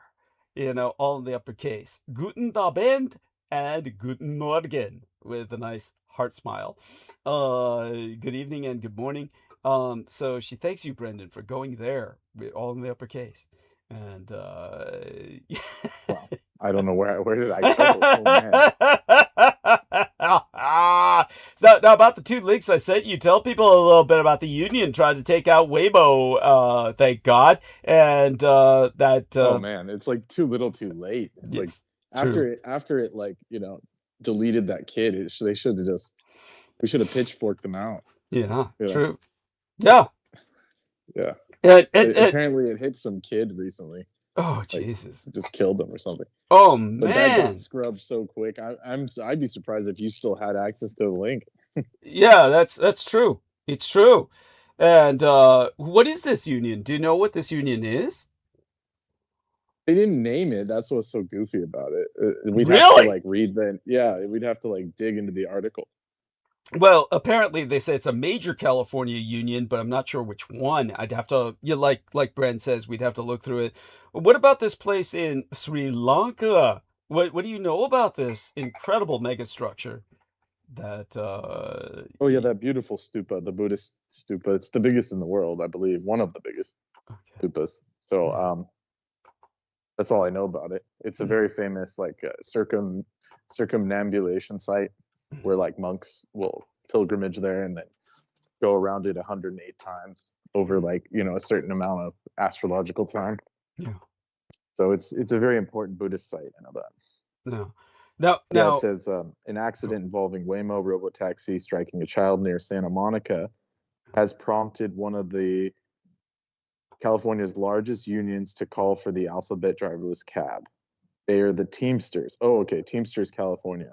You know, all in the uppercase. Guten Abend and Guten Morgen with a nice heart smile. Good evening and good morning. So she thanks you, Brendan, for going there, all in the uppercase. And Well, I don't know where did I go? Oh man. So now about the 2 links I sent you, tell people a little bit about the union trying to take out Weibo, thank God, and that. Oh man, it's like too little, too late. It's like Yes, true. after it like deleted that kid. We should have pitchforked them out. Yeah, You know? true. Yeah. Yeah. And Apparently, it hit some kid recently. oh Like, Jesus! just killed them or something. Oh But that man! got scrubbed so quick. I'd be surprised if you still had access to the link. Yeah, that's true. It's true. And what is this union? Do you know what this union is? They didn't name it. That's what's so goofy about it. We'd have Really? to like read the we'd have to like dig into the article. Well, apparently they say it's a major California union, but I'm not sure which one. I'd have to, like Brent says, we'd have to look through it. What about this place in Sri Lanka? What do you know about this incredible megastructure? That Oh yeah, that beautiful stupa, the Buddhist stupa. It's the biggest in the world, I believe. One of the biggest okay. stupas. So Yeah. that's all I know about it. It's a very famous like circumambulation site where like monks will pilgrimage there and then go around it 108 times over like a certain amount of astrological time. Yeah. So it's a very important Buddhist site. I know that. No. Yeah, it says an accident involving Waymo robotaxi striking a child near Santa Monica has prompted one of the California's largest unions to call for the alphabet driverless cab. They are the Teamsters. Oh, okay, Teamsters California.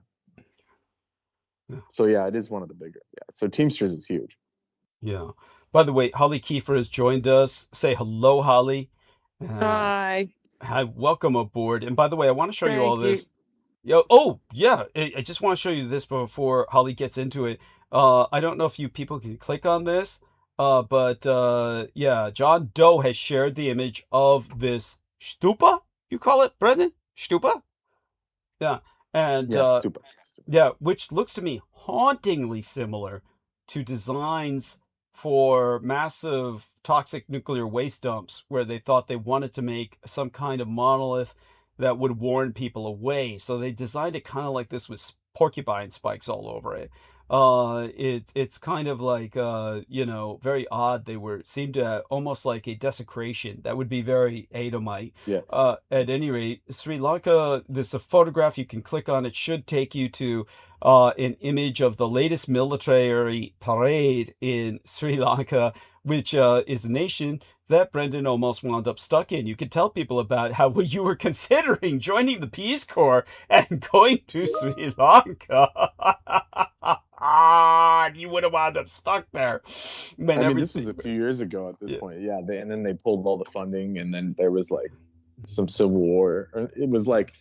Yeah. So yeah, it is one of the bigger. Yeah, so Teamsters is huge. Yeah. By the way, Holly Kiefer has joined us. Say hello, Holly. Hi. Hi, welcome aboard. And by the way, I want to show you all Thank you. this. Oh, yeah. I just want to show you this before Holly gets into it. I don't know if you people can click on this, but yeah, John Doe has shared the image of this stupa. You call it, Brendan? Stupa? Yeah. And Yeah, stupa. yeah, which looks to me hauntingly similar to designs for massive toxic nuclear waste dumps where they thought they wanted to make some kind of monolith that would warn people away. So they designed it kind of like this with porcupine spikes all over it. It's kind of like very odd. They seemed to almost like a desecration that would be very Adamite. Yes. At any rate, Sri Lanka, there's a photograph you can click on. It should take you to an image of the latest military parade in Sri Lanka, which is a nation that Brendan almost wound up stuck in. You could tell people about how you were considering joining the Peace Corps and going to Sri Lanka. You would have wound up stuck there. This was a few years ago at this point. Yeah, and then they pulled all the funding, and then there was like some civil war. Or it was like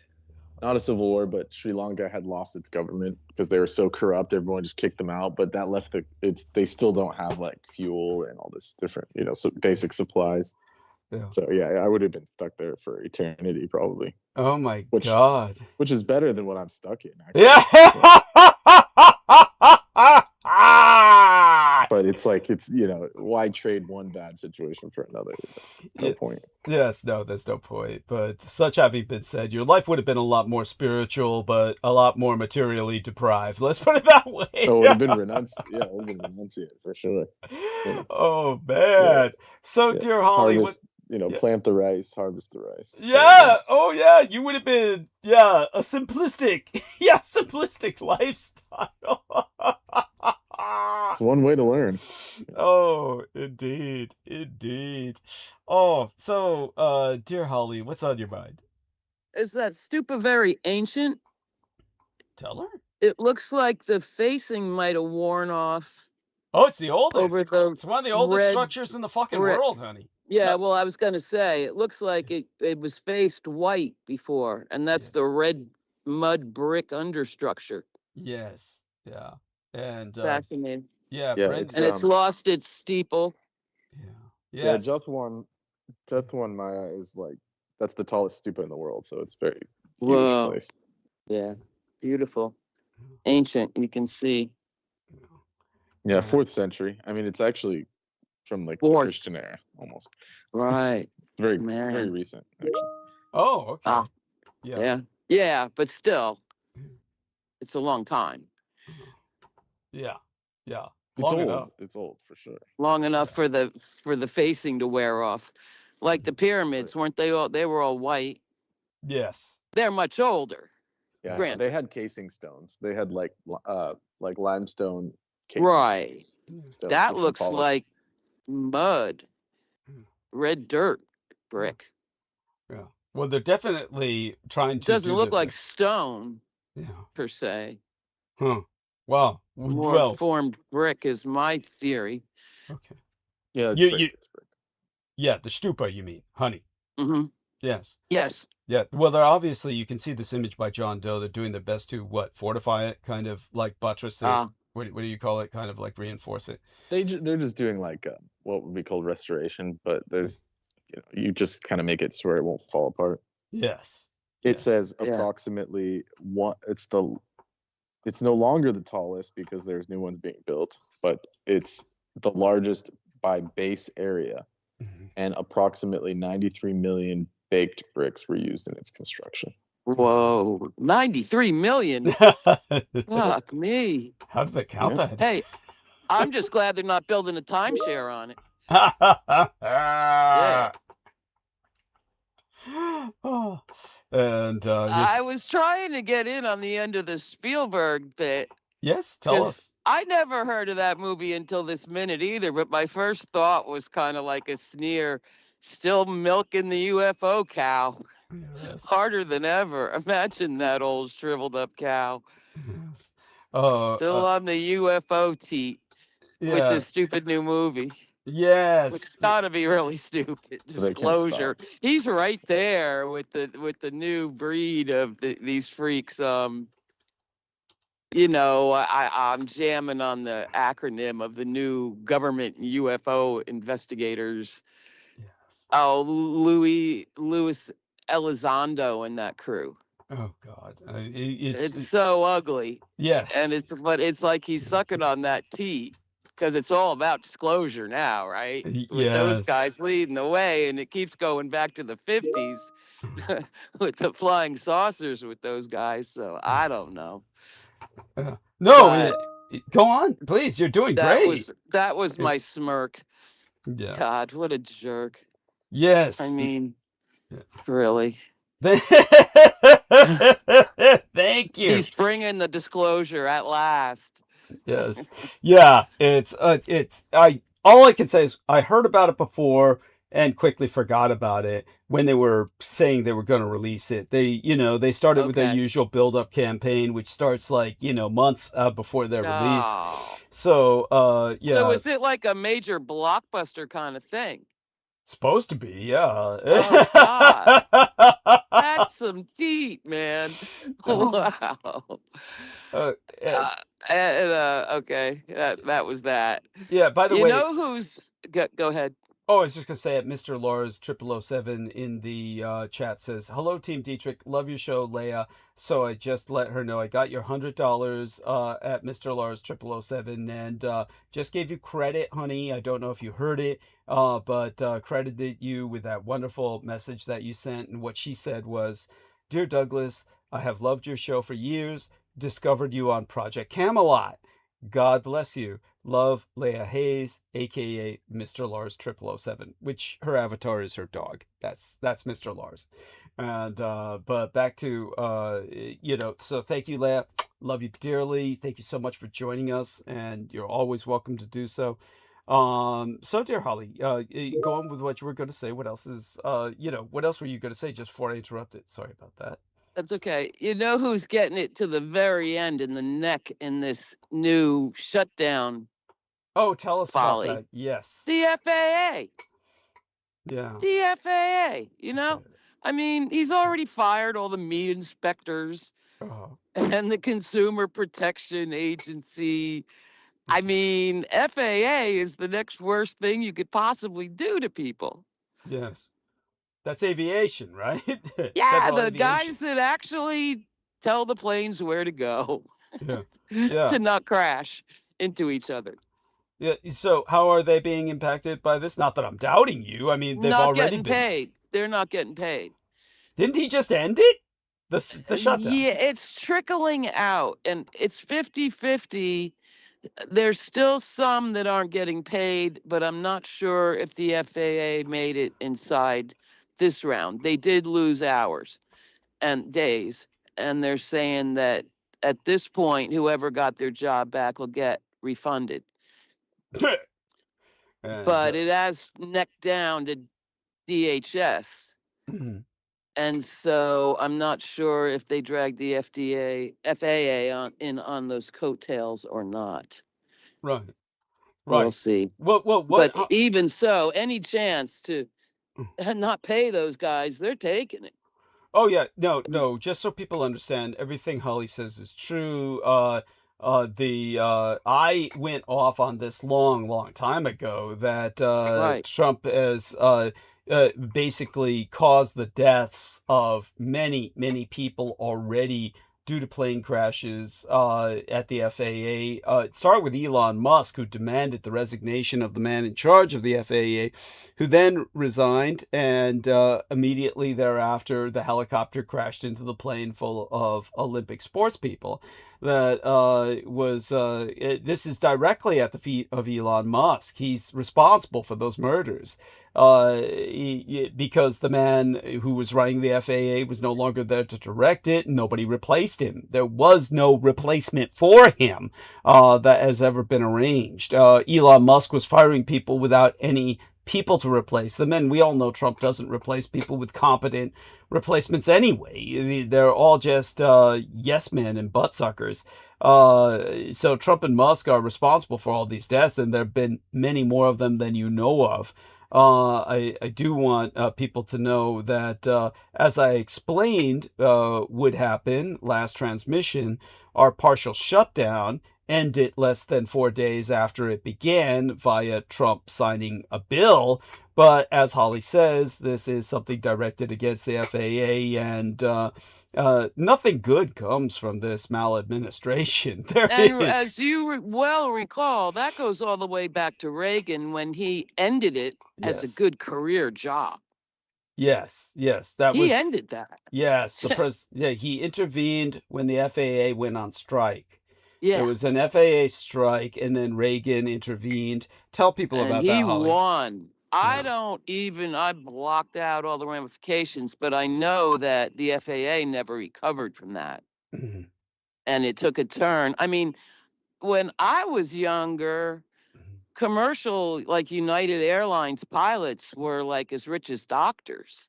not a civil war, but Sri Lanka had lost its government because they were so corrupt. Everyone just kicked them out, but that left they still don't have like fuel and all this different, so basic supplies. Yeah. So yeah, I would have been stuck there for eternity probably. Oh my God. Which is better than what I'm stuck in, actually. Yeah. But it's like, why trade one bad situation for another? That's no point. Yes, no, there's no point. But such having been said, your life would have been a lot more spiritual, but a lot more materially deprived. Let's put it that way. Oh, it would have been renunciate for sure. Yeah. Oh man. So dear Holly, harvest, plant the rice, harvest the rice. Yeah. Oh yeah. You would have been a simplistic lifestyle. It's one way to learn. Oh, indeed. Oh, so, dear Holly, what's on your mind? Is that stupa very ancient? Tell her. It looks like the facing might have worn off. Oh, it's the oldest. It's one of the oldest structures in the fucking world, honey. Yeah, well, I was going to say, it looks like it was faced white before, and that's the red mud brick understructure. Yes. Yeah. And fascinating. Yeah, and it's lost its steeple. Yeah. Yes. Jethwan Maya is like that's the tallest stupa in the world. So it's very huge Whoa. place. Yeah. Beautiful. Ancient. You can see. Yeah, Yeah. 4th century. I mean, it's actually from like the Fourth. Christian era almost. Right. Very Man. recent actually. Oh, okay. Ah, Yeah. yeah. Yeah, but still, it's a long time. Yeah. Yeah. It's Long old. enough. It's old for sure. Long enough Yeah. for the facing to wear off. Like the pyramids, weren't they all? They were all white. Yes. They're much older. Yeah, Granted. they had casing stones. They had like limestone casing Right. stones. That which were looks polished. like mud, red dirt brick. Yeah. Well, they're definitely trying to Doesn't do look the like best. stone Yeah. per se. Huh. Wow. More Well. formed brick is my theory. Okay. Yeah, it's You- brick. you- It's brick. Yeah, the stupa, you mean, honey? Hmm. Yes. Yes. Yeah. Well, they're obviously, you can see this image by John Doe. They're doing their best to fortify it, kind of like buttress it. Ah. What do you call it? Kind of like reinforce it. They're just doing like what would be called restoration, but there's you just kind of make it so where it won't fall apart. Yes. It Yes. says Yeah. approximately one. It's no longer the tallest because there's new ones being built, but it's the largest by base area, Mhm. and approximately 93 million baked bricks were used in its construction. Whoa. 93 million. Fuck me. How did they count Yeah. that? Hey, I'm just glad they're not building a timeshare on it. Yeah. Oh. And I was trying to get in on the end of the Spielberg bit. yes, tell 'Cause us. I never heard of that movie until this minute either, but my first thought was kind of like a sneer. Still milking the UFO cow. Yes. Harder than ever. Imagine that old shriveled up cow. Yes. Still on the UFO teat with yeah. this stupid new movie. Which Yes. has gotta be really stupid. So they can't Disclosure. He's right there with the new breed of these freaks. I'm jamming on the acronym of the new government UFO investigators. Yes. Oh, Louis Elizondo and that crew. Oh God. It's so ugly. yes. And it's like he's sucking on that teat because it's all about disclosure now, right? With those Yes. guys leading the way, and it keeps going back to the 50s with the flying saucers with those guys. So I don't know. No, But go on, please. You're doing great. That was my smirk. Yeah. God, what a jerk. Yes. I mean, Yeah. really. Thank you. He's bringing the disclosure at last. Yes. Yeah. All I can say is I heard about it before and quickly forgot about it when they were saying they were going to release it. They started with their Okay. usual build-up campaign, which starts months before they're released. Oh. So, yeah. So is it like a major blockbuster kind of thing? Supposed to be, yeah. Oh, God. That's some teat, man. Wow. Okay, that was that. Yeah, by the You way, know who's go ahead. I was just gonna say it. Mr. Lars 0007 in the chat says, "Hello, Team Dietrich. Love your show, Leia. So I just let her know I got your $100 at Mr. Lars 0007 and just gave you credit, honey. I don't know if you heard it, but credited you with that wonderful message that you sent. And what she said was, Dear Douglas, I have loved your show for years. Discovered you on Project Camelot. God bless you. Love, Leia Hayes, aka Mr. Lars 0007, which her avatar is her dog. That's Mr. Lars. And but back to so thank you, Leia. Love you dearly. Thank you so much for joining us, and you're always welcome to do so. So dear Holly, go on with what you were going to say. What else is what else were you going to say just before I interrupted? Sorry about that. That's okay. You know who's getting it to the very end in the neck in this new shutdown? Oh, tell us folly. about that. Yes. The FAA. Yeah. The FAA. I mean, he's already fired all the meat inspectors Oh. and the Consumer Protection Agency. I mean, FAA is the next worst thing you could possibly do to people. Yes. That's aviation, right? Yeah, Federal the aviation. guys that actually tell the planes where to go Yeah. Yeah. to not crash into each other. Yeah. So how are they being impacted by this? Not that I'm doubting you. I mean, they've Not already getting been. paid. They're not getting paid. Didn't he just end it? The shutdown. Yeah, it's trickling out, and it's 50-50. There's still some that aren't getting paid, but I'm not sure if the FAA made it inside this round. They did lose hours and days, and they're saying that at this point, whoever got their job back will get refunded. And, But it has necked down to DHS. mhm. And so I'm not sure if they dragged the FAA on those coattails or not. Right. We'll Right. see. What? But even so, any chance to not pay those guys, they're taking it. Oh yeah, no. Just so people understand, everything Holly says is true. I went off on this long time ago that Right. Trump has basically caused the deaths of many people already due to plane crashes at the FAA. It started with Elon Musk, who demanded the resignation of the man in charge of the FAA, who then resigned, and immediately thereafter, the helicopter crashed into the plane full of Olympic sports people. That this is directly at the feet of Elon Musk. He's responsible for those murders. Because the man who was running the FAA was no longer there to direct it, and nobody replaced him. There was no replacement for him that has ever been arranged. Elon Musk was firing people without any people to replace them, and we all know Trump doesn't replace people with competent replacements anyway. They're all just yes men and butt suckers. So Trump and Musk are responsible for all these deaths, and there have been many more of them than you know of. I do want people to know that, as I explained would happen last transmission, our partial shutdown ended less than 4 days after it began via Trump signing a bill. But as Holly says, this is something directed against the FAA, and nothing good comes from this maladministration. And as you well recall, that goes all the way back to Reagan when he ended it as a Yes. good career job. Yes, that He was ended that. yes. He intervened when the FAA went on strike. Yeah. There was an FAA strike, and then Reagan intervened. Tell people And about he that, Holly. won. I Yeah. blocked out all the ramifications, but I know that the FAA never recovered from that. Mhm. And it took a turn. I mean, when I was younger, Mhm. commercial, like United Airlines pilots were like as rich as doctors.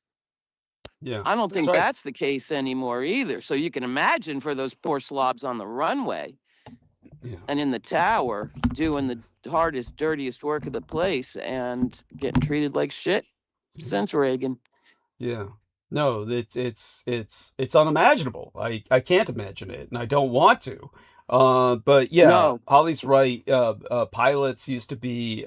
Yeah. I don't think Sorry. that's the case anymore either. So you can imagine for those poor slobs on the runway Yeah. and in the tower doing the hardest, dirtiest work of the place and getting treated like shit since Reagan. Yeah. No, it's unimaginable. I can't imagine it, and I don't want to. But yeah, No. Holly's right. Pilots used to be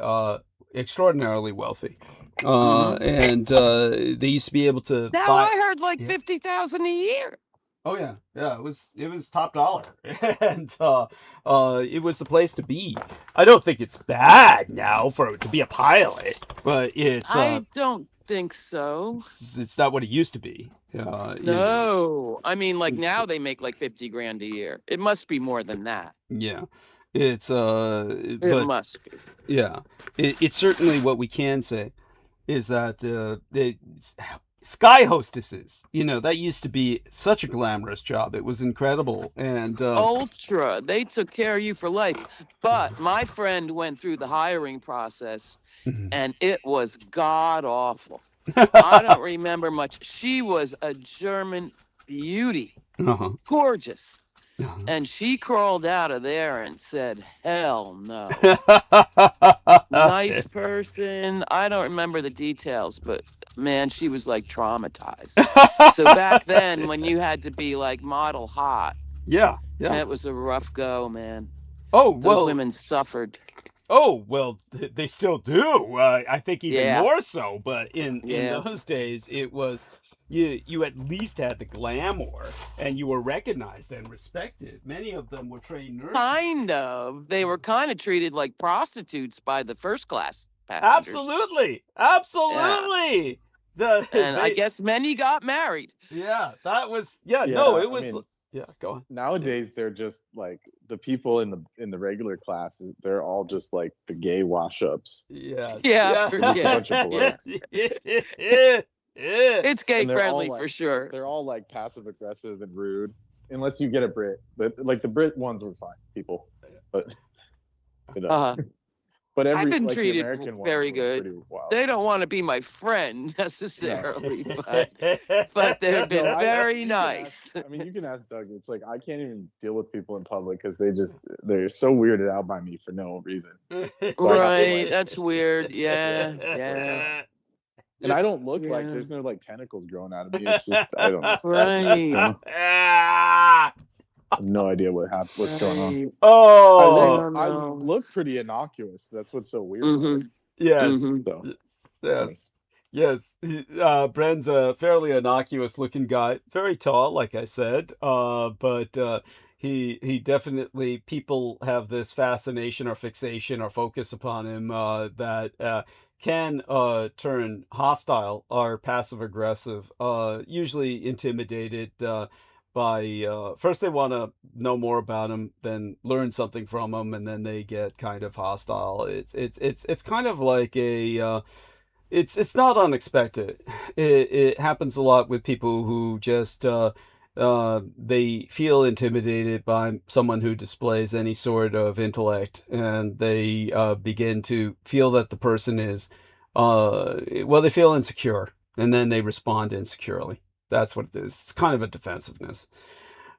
extraordinarily wealthy, and they used to be able to Now buy. I heard like Yeah. 50,000 a year. Oh yeah, it was top dollar, and it was the place to be. I don't think it's bad now to be a pilot, but I don't think so. it's not what it used to be. You know. No. I mean, like now they make like 50 grand a year. It must be more than that. Yeah, it's It but must be. yeah, it's certainly what we can say is that sky hostesses, that used to be such a glamorous job. It was incredible, and Ultra. They took care of you for life. But my friend went through the hiring process Mhm. and it was god awful. I don't remember much. She was a German beauty, Uh-huh. gorgeous. Uh-huh. And she crawled out of there and said, hell no. Nice person. I don't remember the details, but man, she was like traumatized. So back then, when you had to be like model hot, Yeah. that was a rough go, man. Oh, Those well, women suffered. Oh, well, they still do. I think even Yeah. more so. But in Yeah. those days, it was you at least had the glamour, and you were recognized and respected. Many of them were trained nurses. Kind of. They were kind of treated like prostitutes by the first class passengers. Absolutely, absolutely. And I guess many got married. Yeah, that was no, Yeah, it I was mean, yeah. Go on. nowadays they're just like the people in the regular classes. They're all just like the gay wash-ups. Yes. Yeah, They're just a forget. bunch of blokes. Yeah. It's gay And they're all friendly like- for sure. They're all like passive aggressive and rude, unless you get a Brit. But like the Brit ones were fine people, but you know. Uh-huh. But every been like, the treated American ones very were good. pretty wild. They don't want to be my friend necessarily, but but they've been No, very you can nice. ask- I mean, you can ask Doug. It's like I can't even deal with people in public because they're so weirded out by me for no reason. Right, that's weird. Yeah, yeah. And I don't look like Yeah. there's no like tentacles growing out of me. It's just I don't know. Right. I have no idea what's going on. Right. Oh, I no. look pretty innocuous. That's what's so weird. Mhm. yes, Mhm. So yes, yes. Bren's a fairly innocuous-looking guy, very tall, like I said. But he definitely people have this fascination or fixation or focus upon him that can turn hostile or passive aggressive, usually intimidated. By first they want to know more about him, then learn something from him, and then they get kind of hostile. It's kind of like a it's not unexpected. It happens a lot with people who just they feel intimidated by someone who displays any sort of intellect, and they begin to feel that the person is well, they feel insecure, and then they respond insecurely. That's what it is. It's kind of a defensiveness.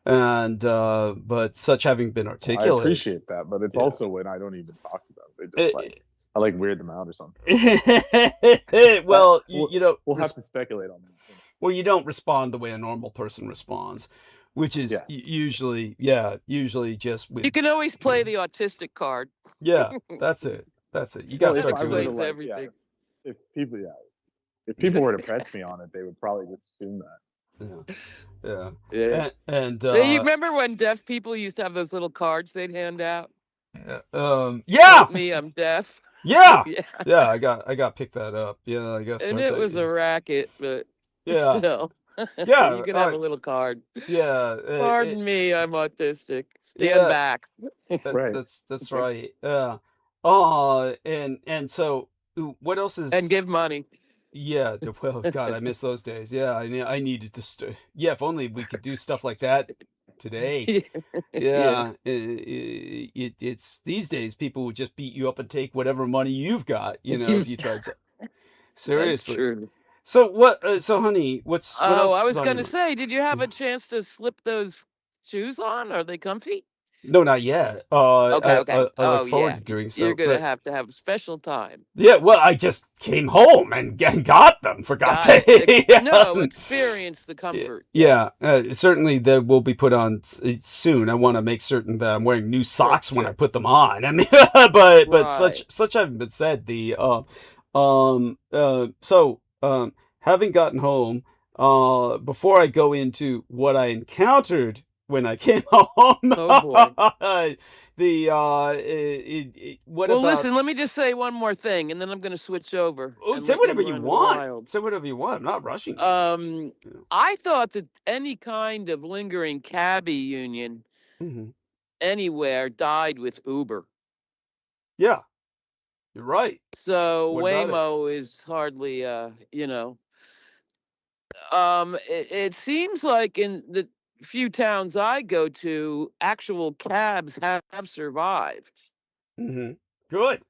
And but such having been I articulate, appreciate that, but it's Yeah. also when I don't even talk to them. They just like I like weird them out or something. well, We'll- you don't We'll have to speculate on that. well, you don't respond the way a normal person responds, which is Yeah. usually just with You can always play the autistic card. yeah, that's it. You got Well, to if start I doing were it. to, Explains like, everything. If people were to press me on it, they would probably just assume that. Yeah. Yeah. And You remember when deaf people used to have those little cards they'd hand out? yeah, Help me, I'm deaf. yeah, Yeah. yeah. I got picked that up. Yeah, I got. And it was a racket, but yeah, still. Yeah, You can have a little card. yeah. Pardon me, I'm autistic. Stand Yeah. back. Right. That's right. Yeah. Oh, and so what else is? And give money. Yeah, well, God, I miss those days. Yeah, I needed to. Yeah, if only we could do stuff like that today. Yeah, it's these days people would just beat you up and take whatever money you've got. If you tried to. That's Seriously. true. So what? So honey, what else? I was is on gonna your- say, did you have a chance to slip those shoes on? Are they comfy? No, not yet. Okay, I okay. look forward yeah. to doing so. You're gonna but- have a special time. Yeah, well, I just came home and got them, for God's Got it. sake. No, experience the comfort. Yeah, certainly they will be put on soon. I want to make certain that I'm wearing new socks when I put them on. I mean, but Right. such haven't been said. Having gotten home, before I go into what I encountered when I came home, Oh, boy. What Well, about? listen, let me just say one more thing, and then I'm gonna switch over. Oh, and say let whatever you run want. wild. Say whatever you want. I'm not rushing you. I thought that any kind of lingering cabbie union Mhm. anywhere died with Uber. Yeah, you're right. So What about it? Waymo is hardly, it seems like in the few towns I go to, actual cabs have survived. Mm-hmm. Good.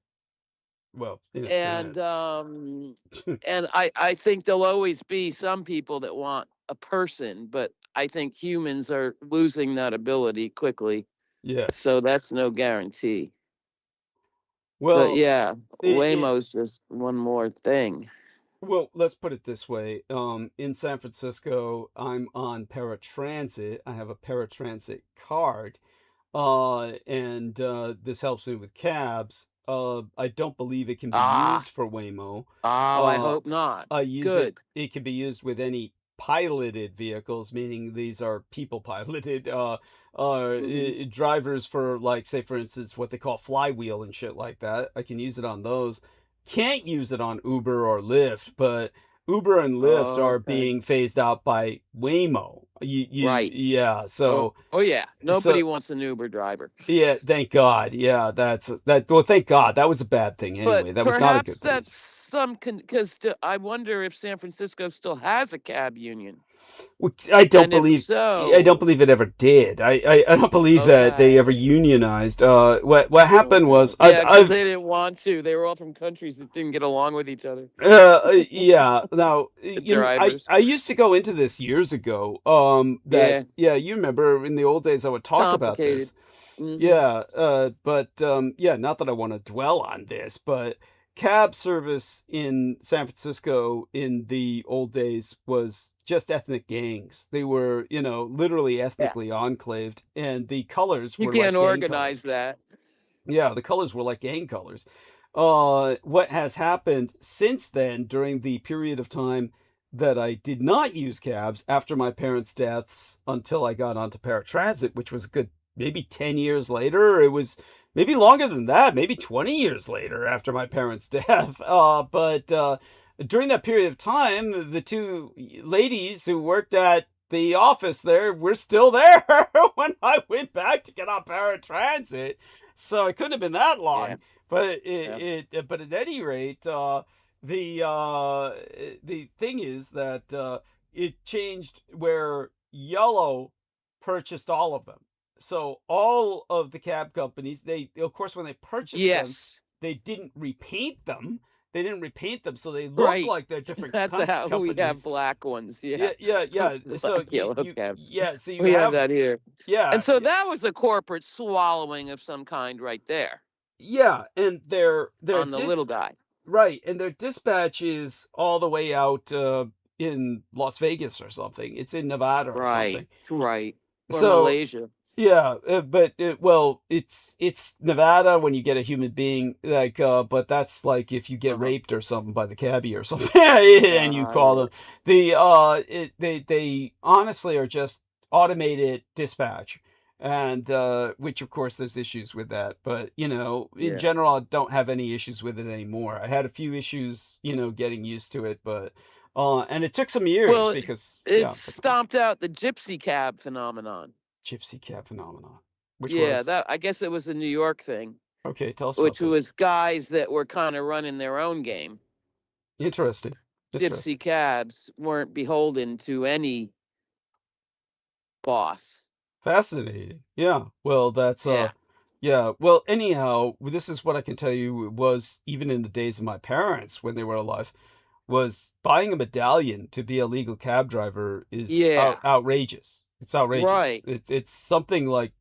Well, in a And sense. and I think there'll always be some people that want a person, but I think humans are losing that ability quickly. Yes. So that's no guarantee. Well, But yeah, it- Waymo's just one more thing. well, let's put it this way. In San Francisco, I'm on paratransit. I have a paratransit card. And this helps me with cabs. I don't believe it can be Ah. used for Waymo. Oh, I hope not. Good. It can be used with any piloted vehicles, meaning these are people piloted drivers for, like, say for instance what they call flywheel and shit like that. I can use it on those. Can't use it on Uber or Lyft, but Uber and Lyft Oh, are okay. being phased out by Waymo. Right. Yeah. So Oh yeah. Nobody wants an Uber driver. yeah, thank God. Yeah, well, thank God. That was a bad thing anyway. But That was not a good perhaps thing. that's some because I wonder if San Francisco still has a cab union. I don't And if believe so, I don't believe it ever did. I don't believe that they ever okay. unionized. What happened was Yeah, because I've they didn't want to. They were all from countries that didn't get along with each other. yeah. Now The drivers. I used to go into this years ago. That Yeah. you remember in the old days I would talk about this. Complicated. Yeah, but yeah, not that I want to dwell on this, but cab service in San Francisco in the old days was just ethnic gangs. They were, literally ethnically enclaved, and the colors You were like can't gang organize colors. that. Yeah, the colors were like gang colors. What has happened since then, during the period of time that I did not use cabs after my parents' deaths until I got onto paratransit, which was a good maybe 10 years later. It was maybe longer than that, maybe 20 years later after my parents' death. But during that period of time, the two ladies who worked at the office there were still there when I went back to get on paratransit. So it couldn't have been that long. Yeah. But Yeah. but at any rate, the thing is that it changed where Yellow purchased all of them. So all of the cab companies, they of course when they purchased them, Yes. they didn't repaint them. They didn't repaint them, so they look Right. like they're different That's how we have companies. black ones. Yeah, Yeah. yeah, yeah. So Black yellow cabs. so you We have have that here. yeah, And so that was a corporate swallowing of some kind right there yeah, and their on the little guy. right, and their dispatch is all the way out in Las Vegas or something. It's in Nevada or Right. something. Right. Or So Malaysia. yeah, but well, it's Nevada when you get a human being, like, but that's like if you get Uh-huh. raped or something by the cabbie or something, and you call them. They honestly are just automated dispatch, and which of course there's issues with that, but in Yeah. general I don't have any issues with it anymore. I had a few issues, getting used to it, but and it took some years Well, because it yeah, stomped out the gypsy cab phenomenon. gypsy cab phenomenon, which Yeah, was that I guess it was a New York thing, okay. Tell us about which this. was guys that were kind of running their own game. Interesting. Gypsy cabs weren't beholden to any boss. Fascinating. Yeah. Well, that's Yeah. yeah. Well, anyhow, this is what I can tell you. It was even in the days of my parents when they were alive, was buying a medallion to be a legal cab driver is Yeah. outrageous. It's outrageous. Right. It's something like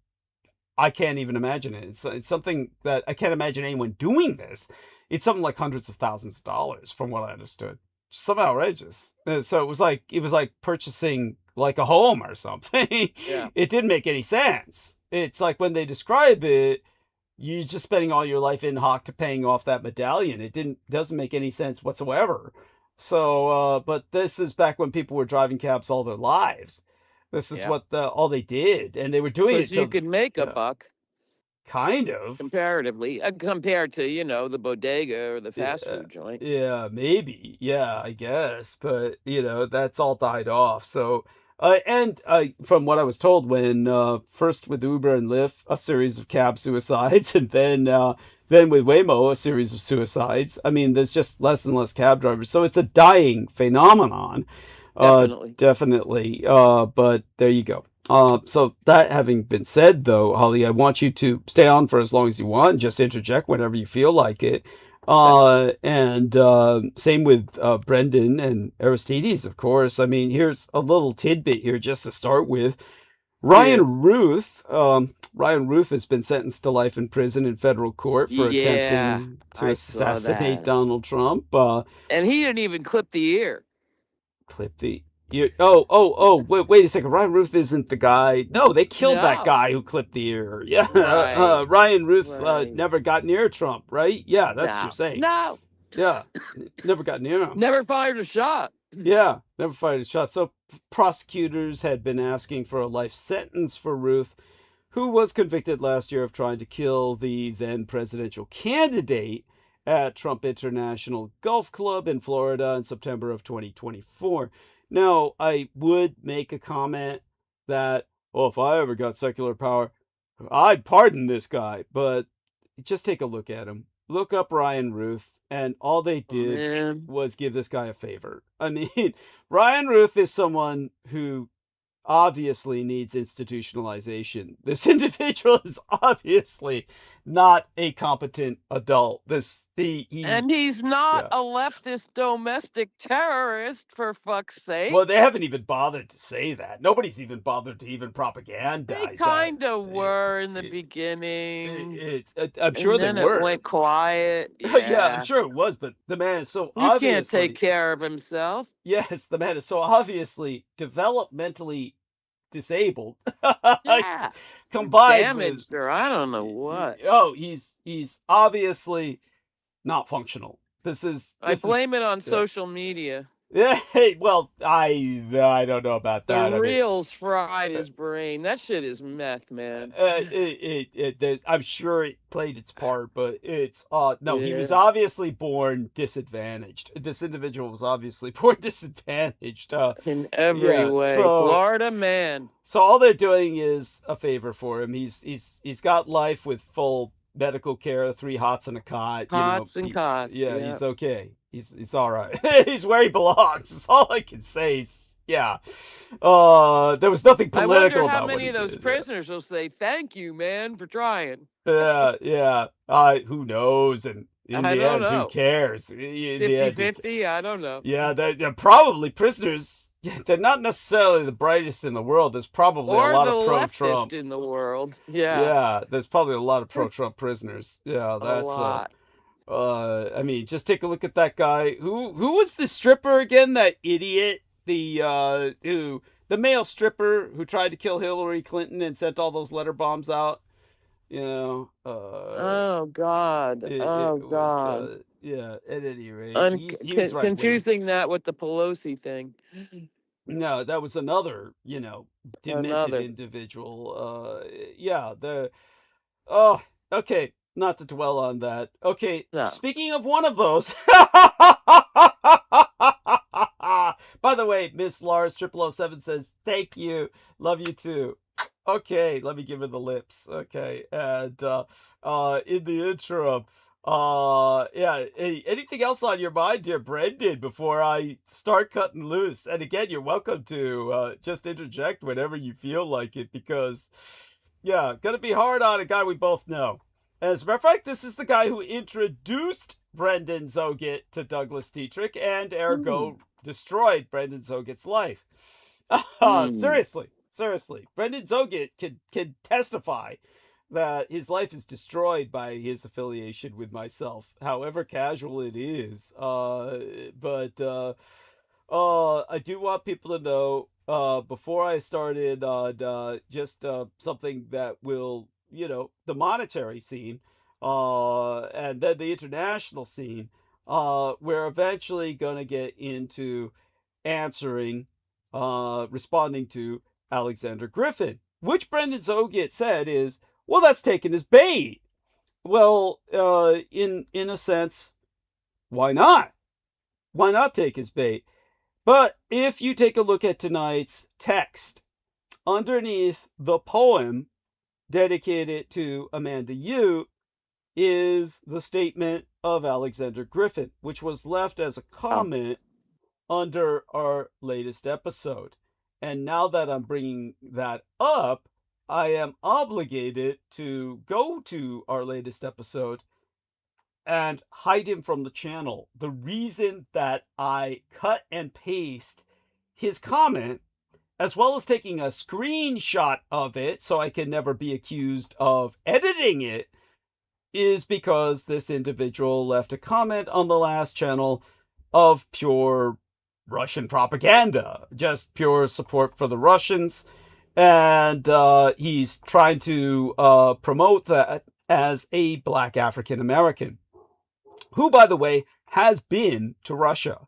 I can't even imagine it. It's something that I can't imagine anyone doing this. It's something like hundreds of thousands of dollars, from what I understood. Something outrageous. So it was like purchasing like a home or something. Yeah. It didn't make any sense. It's like when they describe it, you're just spending all your life in hock to paying off that medallion. Doesn't make any sense whatsoever. So, but this is back when people were driving cabs all their lives. This is Yeah. what all they did, and they were doing it Because you till could make a yeah, buck kind of. comparatively, compared to, the bodega or the fast Yeah, food joint. yeah, maybe. Yeah, I guess. But, that's all died off. So, and from what I was told, when first with Uber and Lyft, a series of cab suicides, and then with Waymo, a series of suicides. I mean, there's just less and less cab drivers. So it's a dying phenomenon. Definitely. Definitely. But there you go. So that having been said, though, Holly, I want you to stay on for as long as you want. Just interject whenever you feel like it. And same with Brendan and Aristides, of course. I mean, here's a little tidbit here just to start with. Ryan Ruth has been sentenced to life in prison in federal court for Yeah, attempting to I saw assassinate that. Donald Trump. And he didn't even clip the ear. Clip the Wait a second. Ryan Ruth isn't the guy. No, they killed that No. guy who clipped the ear. Yeah, Right. Ryan Ruth Right. never got near Trump, right? Yeah, that's what you're No. saying. No. Yeah, never got near him. Never fired a shot. Yeah, never fired a shot. So prosecutors had been asking for a life sentence for Ruth, who was convicted last year of trying to kill the then presidential candidate at Trump International Golf Club in Florida in September of 2024. Now, I would make a comment that, well, if I ever got secular power, I'd pardon this guy. But just take a look at him. Look up Ryan Ruth, and all they did Man. was give this guy a favor. I mean, Ryan Ruth is someone who obviously needs institutionalization. This individual is obviously not a competent adult. And he's not Yeah. a leftist domestic terrorist, for fuck's sake. Well, they haven't even bothered to say that. Nobody's even bothered to even propagandize They that. kind of were in the beginning. I'm sure and then they were. It went quiet. Yeah, I'm sure it was, but the man is so He obviously can't take care of himself. Yes, the man is so obviously developmentally disabled. Yeah. Combined Damaged with, or I don't know what. Oh, he's obviously not functional. I blame it on social media. Yeah, well, I don't know about that. The reels fried his brain. That shit is meth, man. I'm sure it played its part, but it's no, he was Yeah. obviously born disadvantaged. This individual was obviously born disadvantaged. In every way. so- Florida man. So all they're doing is a favor for him. He's got life with full medical care, 3 hots and a cot. Hots and cots. Yeah, yeah. he's okay. He's all right. He's where he belongs. That's all I can say. Yeah. There was nothing I political wonder about how what many he of those did. prisoners will say, "Thank you, man, for trying." Yeah. Who knows? And in I the don't end, know. who cares? In the end, 50-50, I don't know. yeah, they're probably prisoners. They're not necessarily the brightest in the world. There's probably Or a lot the of pro-Trump. leftist in the world. Yeah. Yeah, there's probably a lot of pro-Trump prisoners. Yeah, A that's lot. I mean, just take a look at that guy. Who was the stripper again? That idiot, the male stripper who tried to kill Hillary Clinton and sent all those letter bombs out. You know. Oh God. God. Yeah. At any rate, he was right-wing. Confusing that with the Pelosi thing. No, that was another, demented Another. individual. Yeah, okay, not to dwell on that. Okay, No. speaking of one of those. By the way, Miss Lars 0007 says, thank you, love you too. Okay, let me give her the lips. Okay, and in the interim, yeah, hey, anything else on your mind, dear Brendan, before I start cutting loose? And again, you're welcome to just interject whenever you feel like it, because, yeah, gonna be hard on a guy we both know. As a matter of fact, this is the guy who introduced Brendan Zoget to Douglas Dietrich and ergo destroyed Brendan Zoget's life. Seriously, Brendan Zoget can testify that his life is destroyed by his affiliation with myself, however casual it is. But I do want people to know, before I started on just something that will, the monetary scene, and then the international scene, we're eventually going to get into answering, responding to Alexander Griffin, which Brendan Zoget said is, well, that's taken as bait. Well, in a sense, why not? Why not take as bait? But if you take a look at tonight's text, underneath the poem dedicated to Amanda Ute is the statement of Alexander Griffin, which was left as a comment under our latest episode. And now that I'm bringing that up, I am obligated to go to our latest episode and hide him from the channel. The reason that I cut and paste his comment, as well as taking a screenshot of it so I can never be accused of editing it, is because this individual left a comment on the last channel of pure Russian propaganda, just pure support for the Russians. And he's trying to promote that as a black African American, who, by the way, has been to Russia.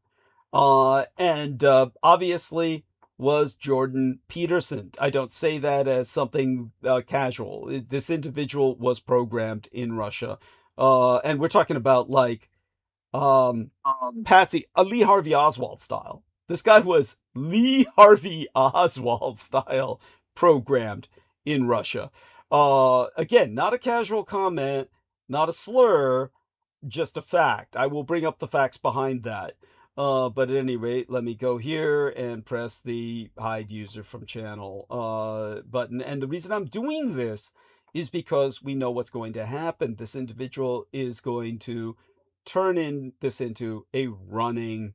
And obviously was Jordan Peterson. I don't say that as something casual. This individual was programmed in Russia. And we're talking about like Patsy, a Lee Harvey Oswald style. This guy was Lee Harvey Oswald style programmed in Russia. Again, not a casual comment, not a slur, just a fact. I will bring up the facts behind that. But at any rate, let me go here and press the hide user from channel button. And the reason I'm doing this is because we know what's going to happen. This individual is going to turn this into a running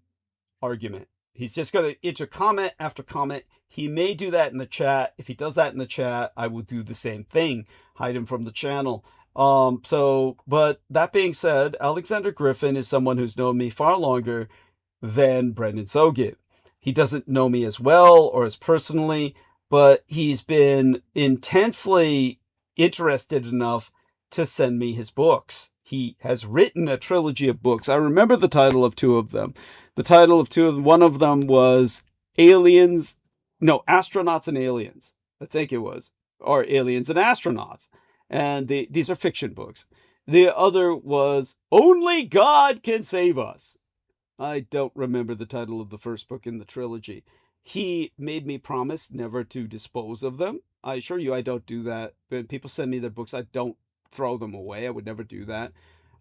argument. He's just going to enter comment after comment. He may do that in the chat. If he does that in the chat, I will do the same thing. Hide him from the channel. But that being said, Alexander Griffin is someone who's known me far longer than Brendan Soget. He doesn't know me as well or as personally, but he's been intensely interested enough to send me his books. He has written a trilogy of books. I remember the title of two of them. The title of two of them, one of them was Astronauts and Aliens. I think it was. Or Aliens and Astronauts. And these are fiction books. The other was Only God Can Save Us. I don't remember the title of the first book in the trilogy. He made me promise never to dispose of them. I assure you I don't do that. When people send me their books, I don't throw them away. I would never do that.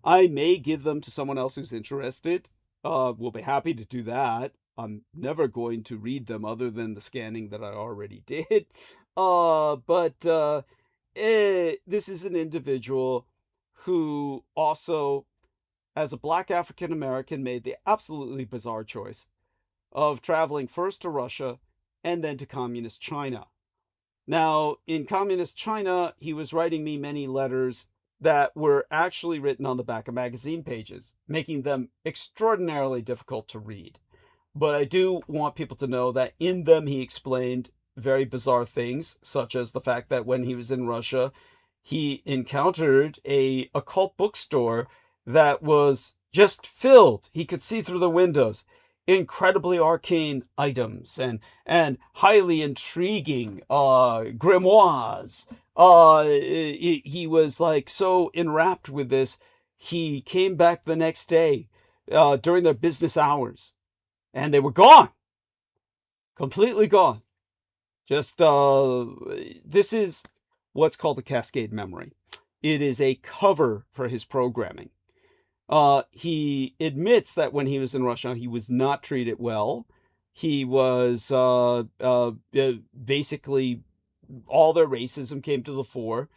I may give them to someone else who's interested. We'll be happy to do that. I'm never going to read them other than the scanning that I already did. This is an individual who also, as a black African American, made the absolutely bizarre choice of traveling first to Russia and then to communist China. Now, in communist China, he was writing me many letters that were actually written on the back of magazine pages, making them extraordinarily difficult to read. But I do want people to know that in them he explained very bizarre things, such as the fact that when he was in Russia, he encountered a occult bookstore that was just filled. He could see through the windows incredibly arcane items and highly intriguing grimoires. He was like so enwrapped with this. He came back the next day during their business hours, and they were gone, completely gone. Just this is what's called a cascade memory. It is a cover for his programming. He admits that when he was in Russia, he was not treated well. He was basically all their racism came to the fore,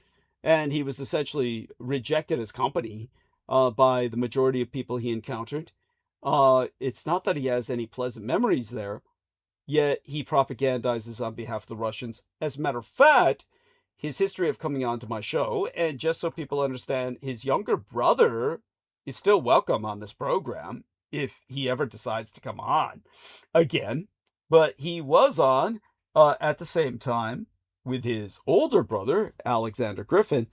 and he was essentially rejected as company by the majority of people he encountered. It's not that he has any pleasant memories there, yet he propagandizes on behalf of the Russians. As a matter of fact, his history of coming on to my show, and just so people understand, his younger brother is still welcome on this program if he ever decides to come on again. But he was on at the same time with his older brother, Alexander Griffin,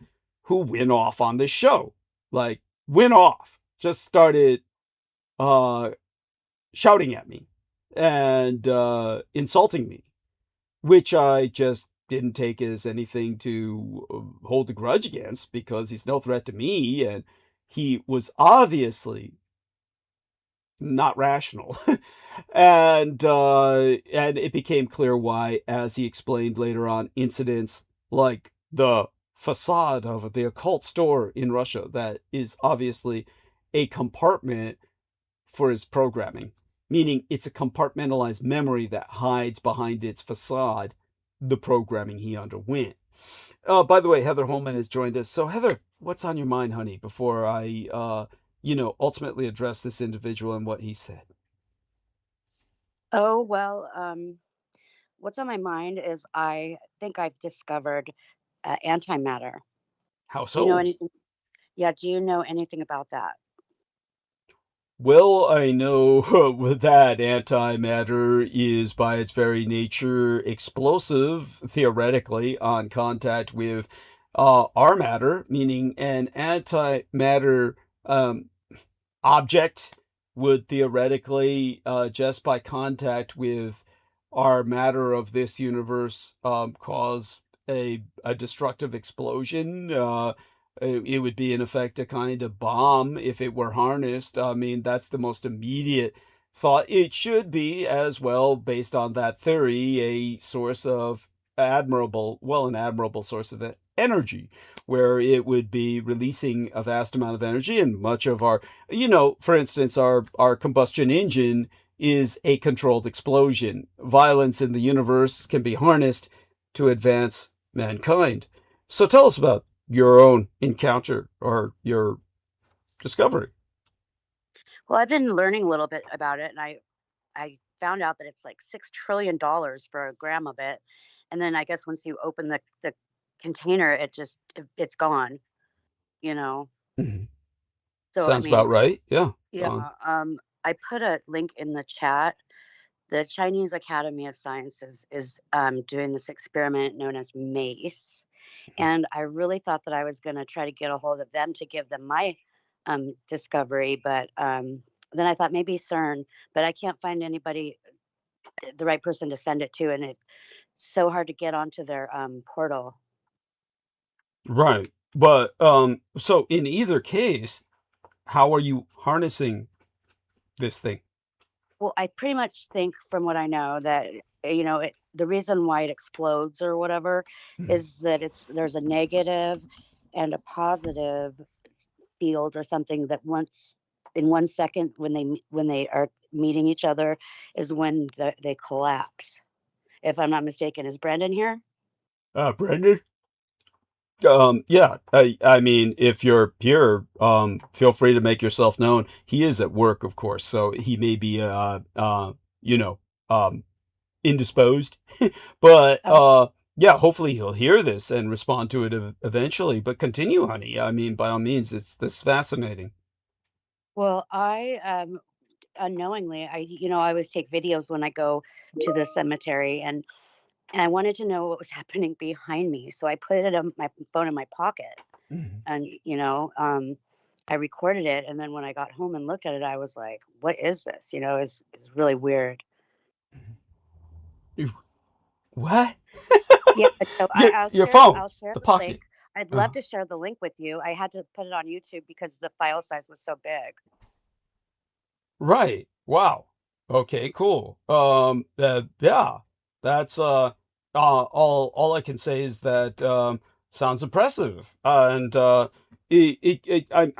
who went off on this show. Like, went off. Just started shouting at me and insulting me, which I just didn't take as anything to hold a grudge against, because he's no threat to me, and he was obviously not rational. and it became clear why, as he explained later on, incidents like the facade of the occult store in Russia that is obviously a compartment for his programming, meaning it's a compartmentalized memory that hides behind its facade the programming he underwent. By the way, Heather Holman has joined us. So Heather, what's on your mind, honey, before I ultimately address this individual and what he said? Oh, well, what's on my mind is I think I've discovered antimatter. How Do you know so? anything? Yeah, do you know anything about that? Well, I know that antimatter is by its very nature explosive, theoretically, on contact with our matter, meaning an antimatter um, object would theoretically, just by contact with our matter of this universe, cause a destructive explosion. It would be, in effect, a kind of bomb if it were harnessed. I mean, that's the most immediate thought. It should be, as well, based on that theory, a source of an admirable source of energy, where it would be releasing a vast amount of energy. And much of our, for instance, our combustion engine is a controlled explosion. Violence in the universe can be harnessed to advance mankind. So tell us about your own encounter or your discovery. Well, I've been learning a little bit about it, and I found out that it's like $6 trillion for a gram of it, and then I guess once you open the container, it's gone. You know. Mhm. So I Sounds about mean, right. Yeah. yeah. I put a link in the chat. The Chinese Academy of Sciences is doing this experiment known as MACE. And I really thought that I was going to try to get a hold of them to give them my discovery. But then I thought maybe CERN, but I can't find anybody, the right person to send it to. And it's so hard to get onto their portal. Right. But so in either case, how are you harnessing this thing? Well, I pretty much think from what I know that, the reason why it explodes or whatever is that there's a negative and a positive field or something that once in 1 second when they are meeting each other is when they collapse. If I'm not mistaken, is Brendan here? Brendan? Yeah, I mean, if you're here, feel free to make yourself known. He is at work, of course, so he may be, you know, indisposed, but, yeah, hopefully he'll hear this and respond to it eventually. But continue, honey. I mean, by all means, this fascinating. Well, I unknowingly, I always take videos when I go to the cemetery, and I wanted to know what was happening behind me, so I put it on my phone in my pocket, Mhm. and I recorded it, and then when I got home and looked at it, I was like, "What is this?" It's really weird. You- What? Yeah, so I'll Your share phone, I'll share the the link. pocket. I'd love Uh, to share the link with you. I had to put it on YouTube because the file size was so big. right. Wow. Okay, cool. Yeah, that's all I can say is that sounds impressive. And I'm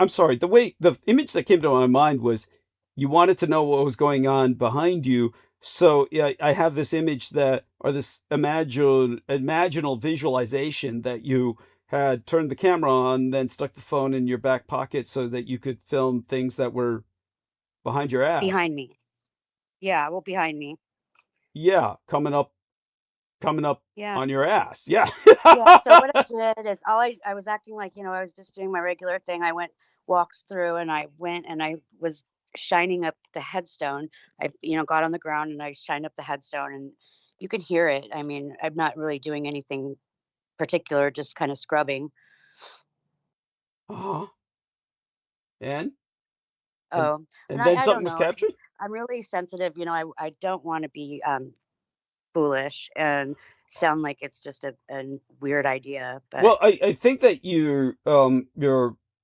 sorry, the image that came to my mind was you wanted to know what was going on behind you. So yeah, I have this image that, or this imaginal visualization that you had turned the camera on, then stuck the phone in your back pocket so that you could film things that were behind your ass. Behind me. Yeah, well, behind me. Yeah, coming up Yeah. on your ass. Yeah. Yeah, so what I did is I was acting like, I was just doing my regular thing. I walked through, and I went and I was shining up the headstone. I, got on the ground and I shined up the headstone, and you can hear it. I mean, I'm not really doing anything particular, just kind of scrubbing. Uh-huh. And and Oh, and and then I don't something was know. captured? I'm really sensitive. I don't want to be foolish and sound like it's just a weird idea, but Well, I think that you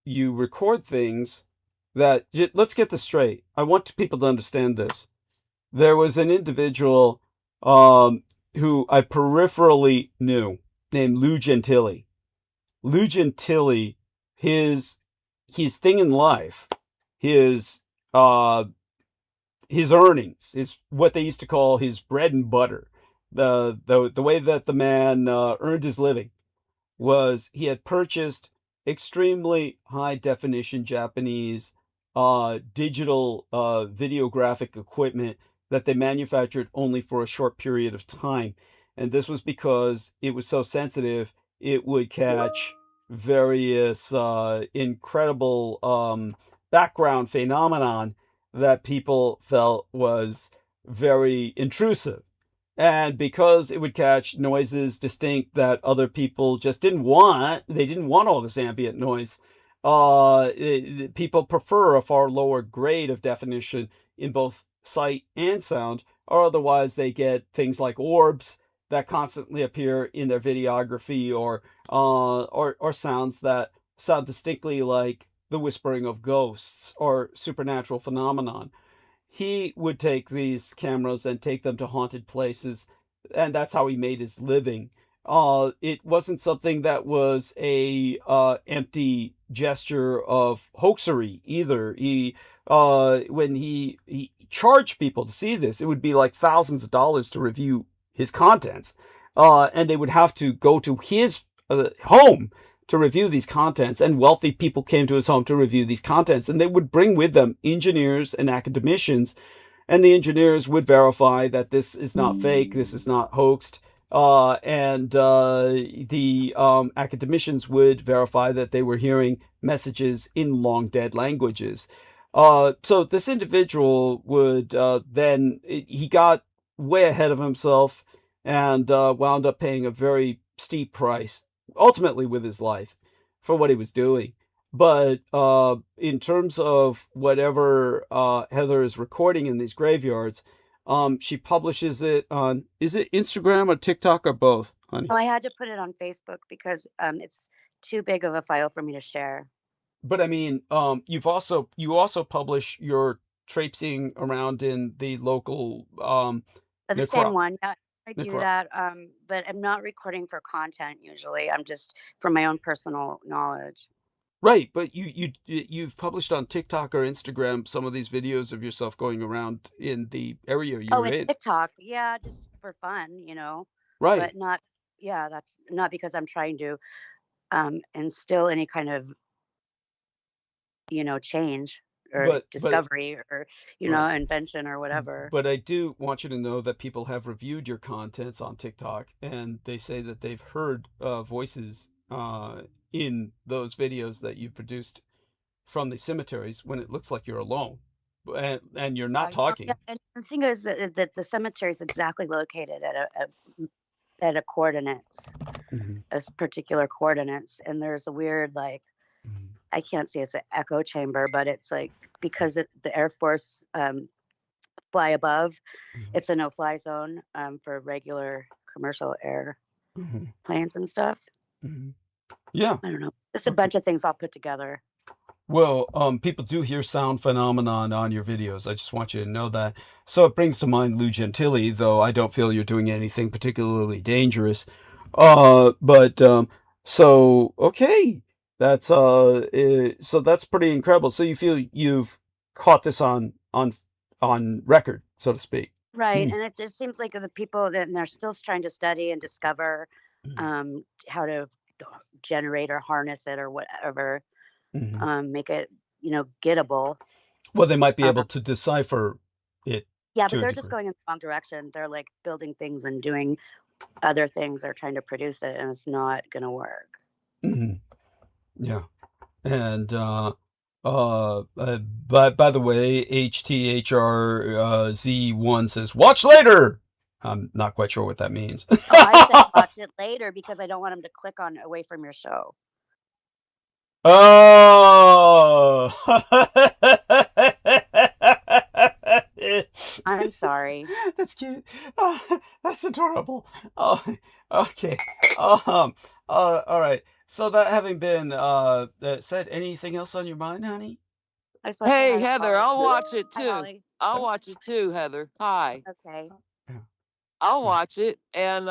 record things that let's get this straight. I want people to understand this. There was an individual who I peripherally knew named Lou Gentili. Lou Gentili, his his thing in life, his uh his earnings, is what they used to call his bread and butter. The way that the man earned his living was he had purchased extremely high definition Japanese digital videographic equipment that they manufactured only for a short period of time. And this was because it was so sensitive, it would catch various incredible background phenomenon that people felt was very intrusive. And because it would catch noises distinct that other people just didn't want, they didn't want all this ambient noise. People prefer a far lower grade of definition in both sight and sound, or otherwise they get things like orbs that constantly appear in their videography, or sounds that sound distinctly like the whispering of ghosts or supernatural phenomenon. He would take these cameras and take them to haunted places, and that's how he made his living. It wasn't something that was a empty gesture of hoaxery either. When he charged people to see this, it would be like thousands of dollars to review his contents, and they would have to go to his home to review these contents, and wealthy people came to his home to review these contents, and they would bring with them engineers and academicians, and the engineers would verify that this is not fake, this is not hoaxed, and the academicians would verify that they were hearing messages in long dead languages. So this individual would he got way ahead of himself and wound up paying a very steep price, ultimately with his life, for what he was doing. But in terms of whatever Heather is recording in these graveyards, she publishes it on, is it Instagram or TikTok or both, honey? Oh, I had to put it on Facebook because it's too big of a file for me to share. But I mean, you also publish your traipsing around in the local The same one, yeah, I do necro- that. But I'm not recording for content usually. I'm just for my own personal knowledge. Right, but you've published on TikTok or Instagram some of these videos of yourself going around in the area Oh, you're and in. TikTok, yeah, just for fun, Right. but not, yeah, that's not because I'm trying to instill any kind of, change or But discovery or, right. invention or whatever. But I do want you to know that people have reviewed your contents on TikTok, and they say that they've heard voices in those videos that you produced from the cemeteries when it looks like you're alone, and you're not Yeah, talking. and the thing is that the cemetery is exactly located at a coordinates, as particular coordinates, and there's a weird I can't say it's an echo chamber, but it's like because the Air Force fly above, it's a no-fly zone for regular commercial airplanes and stuff. Yeah. I don't know, just a bunch of things all put together. Well, people do hear sound phenomenon on your videos. I just want you to know that. So it brings to mind Lou Gentili, though I don't feel you're doing anything particularly dangerous. But so okay, so that's pretty incredible. So you feel you've caught this on record, so to speak. Right, and it just seems like the people that they're still trying to study and discover how to generate or harness it or whatever, make it gettable. Well, they might be able to decipher it. Yeah, to but a they're just degree. going in the wrong direction. They're like building things and doing other things. They're trying to produce it, and it's not going to work. Yeah, and by the way, HTHRZ1 says watch later. I'm not quite sure what that means. Oh, I said watch it later because I don't want them to click on away from your show. Oh. I'm sorry. That's cute. That's adorable. Oh, okay. All right. So that having been said, anything else on your mind, honey? I just want to say Hey, hi to Heather, Holly. I'll watch it Hi, too. Holly. I'll watch it too, Heather. Hi. Okay. I'll watch it. And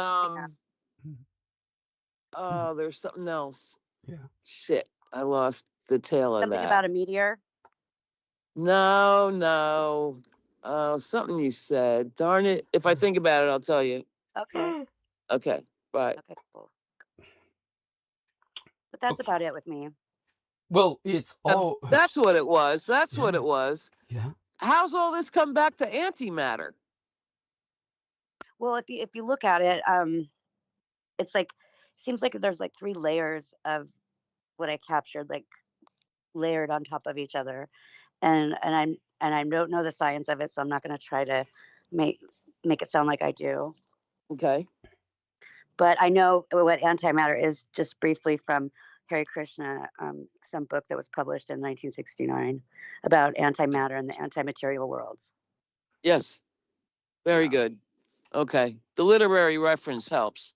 there's something else. Yeah. Shit, I lost the tail of Something that. about a meteor. No. Something you said. Darn it. If I think about it, I'll tell you. Okay. Okay. Bye. Okay. Cool. But that's about it with me. Well, it's all. That's what it was. That's what it was. Yeah. How's all this come back to antimatter? Well, if you look at it, it's like seems like there's like 3 layers of what I captured, like layered on top of each other, and and I don't know the science of it, so I'm not going to try to make it sound like I do. Okay. But I know what antimatter is, just briefly, from Hare Krishna, some book that was published in 1969 about antimatter and the antimaterial worlds. Yes. Very good. Okay. The literary reference helps.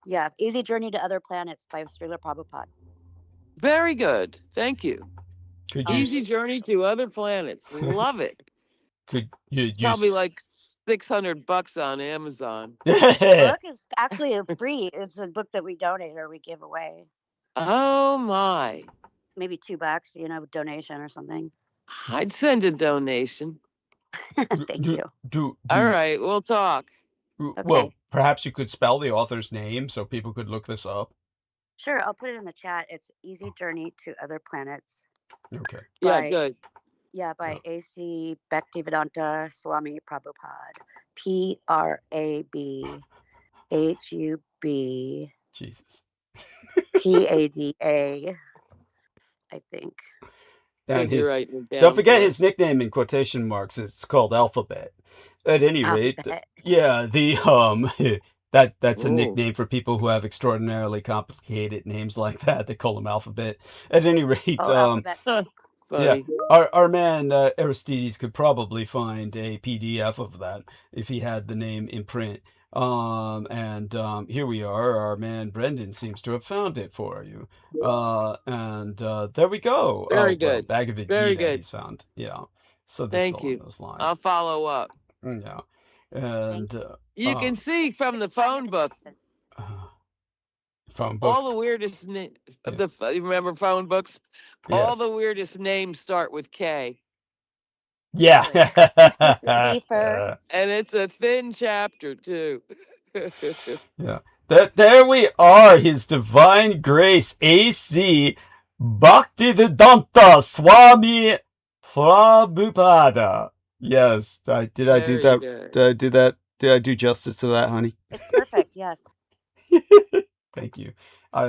Yeah, Easy Journey to Other Planets by Srila Prabhupada. Very good. Thank you. Could you Easy Journey to Other Planets. Love it. could you Probably like $600 on Amazon. The book is actually free. It's a book that we donate or we give away. Oh my. Maybe $2, donation or something. I'd send a donation. Thank you. All right, we'll talk. Okay. Well, perhaps you could spell the author's name so people could look this up. Sure, I'll put it in the chat. It's Easy Journey to Other Planets. Okay. Yeah, By- good. Yeah, by A.C. Bhaktivedanta Swami Prabhupada. Prabhub Jesus. Pada, I think. And You're his, right. don't forget his nickname in quotation marks. It's called Alphabet. At any rate, Alphabet. yeah, the that's a Ooh. nickname for people who have extraordinarily complicated names like that. They call them Alphabet. At any rate, Alphabet. Buddy. our man Aristides could probably find a PDF of that if he had the name in print. Here we are. Our man Brendan seems to have found it for you. There we go. Very good. Bhagavad Very Gita good. he's found. Yeah. So this Thank is along you. those lines. I'll follow up. Yeah. And You can see from the phone book phone book. all the weirdest you remember phone books? All Yes. the weirdest names start with K. Yeah. Kiefer. And it's a thin chapter too. Yeah. There we are, His Divine Grace A.C. Bhaktivedanta Swami Prabhupada. Yes. Did I do Very that? good. Did I do that? Did I do justice to that, honey? It's perfect, yes. Thank you.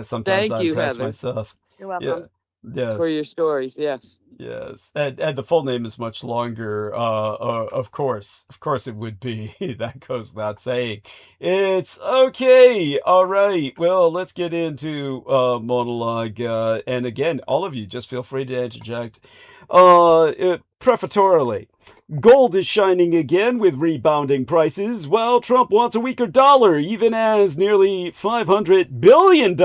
Sometimes Thank I you, impress Heather. myself. You're welcome. Yes. For your stories, yes. Yes, and the full name is much longer. Of course it would be. That goes without saying. It's okay. All right. Well, let's get into monologue. And again, all of you, just feel free to interject. Prefatory. Gold is shining again with rebounding prices, while Trump wants a weaker dollar, even as nearly $500 billion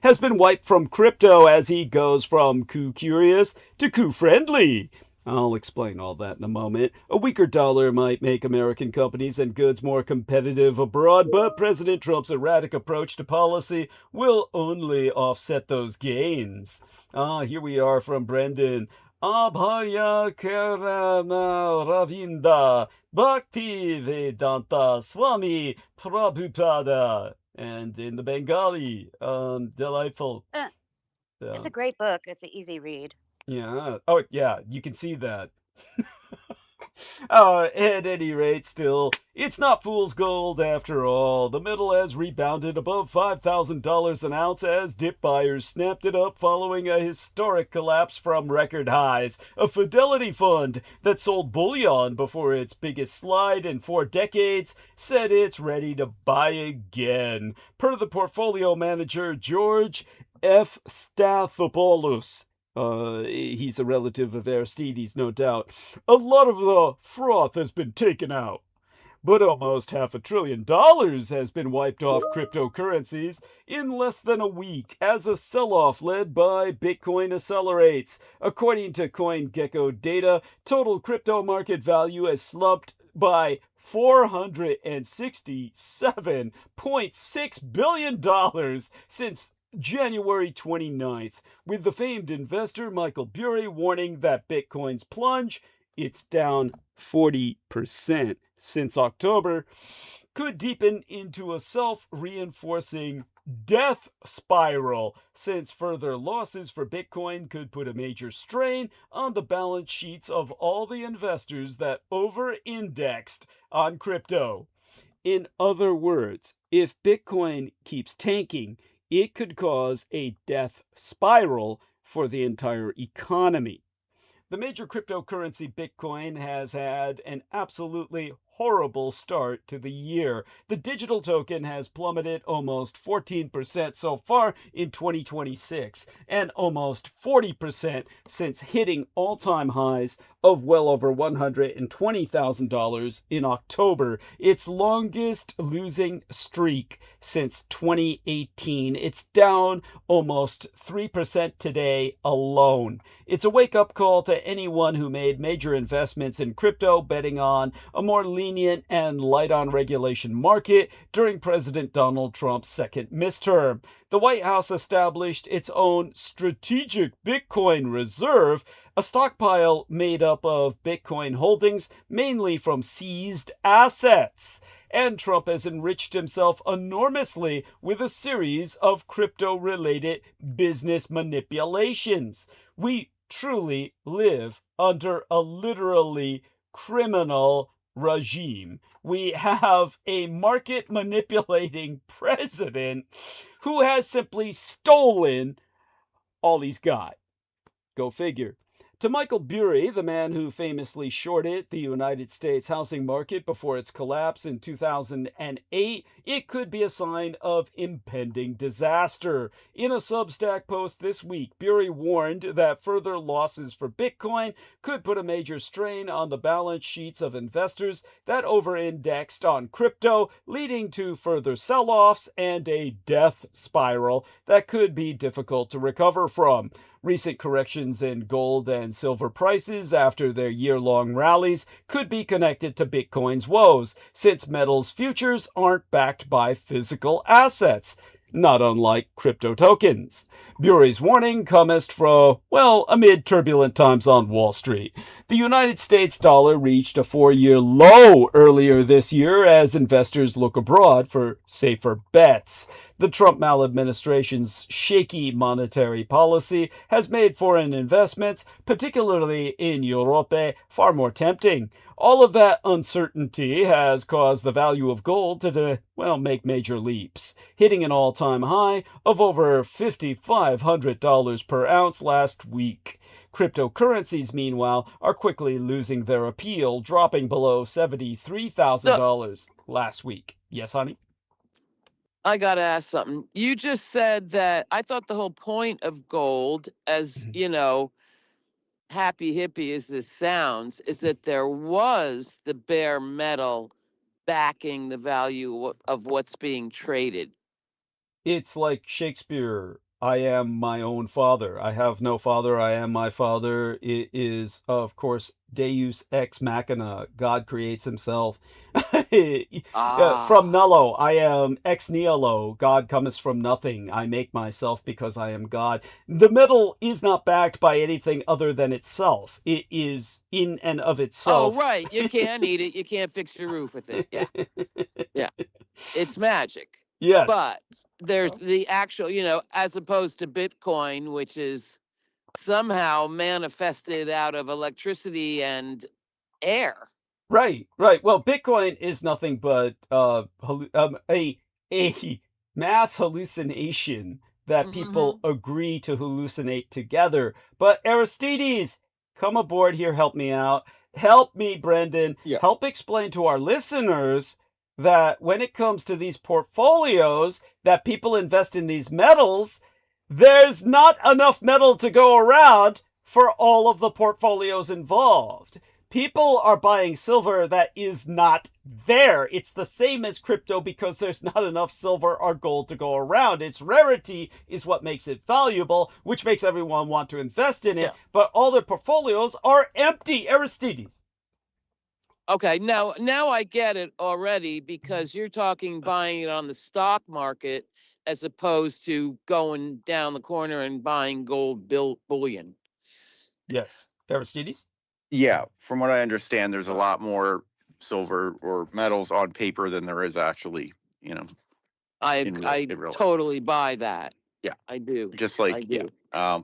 has been wiped from crypto as he goes from coup-curious to coup-friendly. I'll explain all that in a moment. A weaker dollar might make American companies and goods more competitive abroad, but President Trump's erratic approach to policy will only offset those gains. Here we are from Brendan. Abhaya Karana Ravinda Bhaktivedanta Swami Prabhupada. And in the Bengali, delightful. It's a great book. It's an easy read. Yeah. Oh, yeah. You can see that. At any rate, still, it's not fool's gold after all. The metal has rebounded above $5,000 an ounce as dip buyers snapped it up following a historic collapse from record highs. A Fidelity fund that sold bullion before its biggest slide in 4 decades said it's ready to buy again. Per the portfolio manager, George F. Stathopoulos. He's a relative of Aristides, no doubt. A lot of the froth has been taken out, but almost $500 billion has been wiped off cryptocurrencies in less than a week as a sell-off led by Bitcoin accelerates. According to CoinGecko data, total crypto market value has slumped by $467.6 billion since January 29th, with the famed investor Michael Burry warning that Bitcoin's plunge, it's down 40% since October, could deepen into a self-reinforcing death spiral, since further losses for Bitcoin could put a major strain on the balance sheets of all the investors that over-indexed on crypto. In other words, if Bitcoin keeps tanking, it could cause a death spiral for the entire economy. The major cryptocurrency Bitcoin has had an absolutely horrible start to the year. The digital token has plummeted almost 14% so far in 2026 and almost 40% since hitting all-time highs of well over $120,000 in October, its longest losing streak since 2018. It's down almost 3% today alone. It's a wake-up call to anyone who made major investments in crypto, betting on a more lenient and light-on-regulation market during President Donald Trump's second midterm. The White House established its own strategic Bitcoin reserve, a stockpile made up of Bitcoin holdings, mainly from seized assets. And Trump has enriched himself enormously with a series of crypto-related business manipulations. We truly live under a literally criminal regime. We have a market manipulating president who has simply stolen all he's got. Go figure. To Michael Burry, the man who famously shorted the United States housing market before its collapse in 2008, it could be a sign of impending disaster. In a Substack post this week, Burry warned that further losses for Bitcoin could put a major strain on the balance sheets of investors that over-indexed on crypto, leading to further sell-offs and a death spiral that could be difficult to recover from. Recent corrections in gold and silver prices after their year-long rallies could be connected to Bitcoin's woes, since metals futures aren't backed by physical assets, not unlike crypto tokens. Burry's warning comest from, well, amid turbulent times on Wall Street. The United States dollar reached a 4-year low earlier this year as investors look abroad for safer bets. The Trump maladministration's shaky monetary policy has made foreign investments, particularly in Europe, far more tempting. All of that uncertainty has caused the value of gold to, make major leaps, hitting an all-time high of over $5,500 per ounce last week. Cryptocurrencies, meanwhile, are quickly losing their appeal, dropping below $73,000 last week. Yes, honey? I got to ask something. You just said that I thought the whole point of gold, as happy hippie as this sounds, is that there was the bare metal backing the value of what's being traded. It's like Shakespeare. I am my own father. I have no father. I am my father. It is, of course, Deus ex machina. God creates himself. From nullo, I am ex nihilo. God cometh from nothing. I make myself because I am God. The metal is not backed by anything other than itself. It is in and of itself. Oh, right. You can't eat it. You can't fix your roof with it. Yeah. Yeah. It's magic. Yes. But there's the actual, as opposed to Bitcoin, which is somehow manifested out of electricity and air. Right. Well, Bitcoin is nothing but a mass hallucination that people agree to hallucinate together. But Aristides, come aboard here, help me out. Help me, Brendan. Yeah. Help explain to our listeners that when it comes to these portfolios that people invest in these metals, there's not enough metal to go around for all of the portfolios involved. People are buying silver that is not there. It's the same as crypto because there's not enough silver or gold to go around. Its rarity is what makes it valuable, which makes everyone want to invest in it. Yeah. But all their portfolios are empty. Aristides. Okay, now I get it already, because you're talking buying it on the stock market as opposed to going down the corner and buying gold bullion. Yes. Aristides? Yeah, from what I understand, there's a lot more silver or metals on paper than there is actually, I totally buy that. Yeah, I do. Just like, I do. Yeah.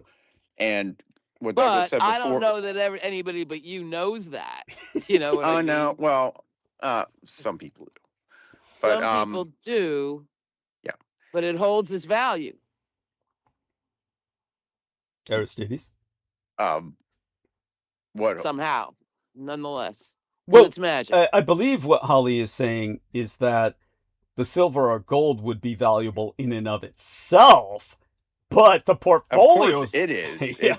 And what Douglas said before. I don't know that anybody but you knows that. You know what I mean? No, well, some people do. But, some people do. Yeah. But it holds its value. Aristides? What? somehow, nonetheless. Well, It's magic. I believe what Holly is saying is that the silver or gold would be valuable in and of itself, but the Of portfolios. course it is. Yeah.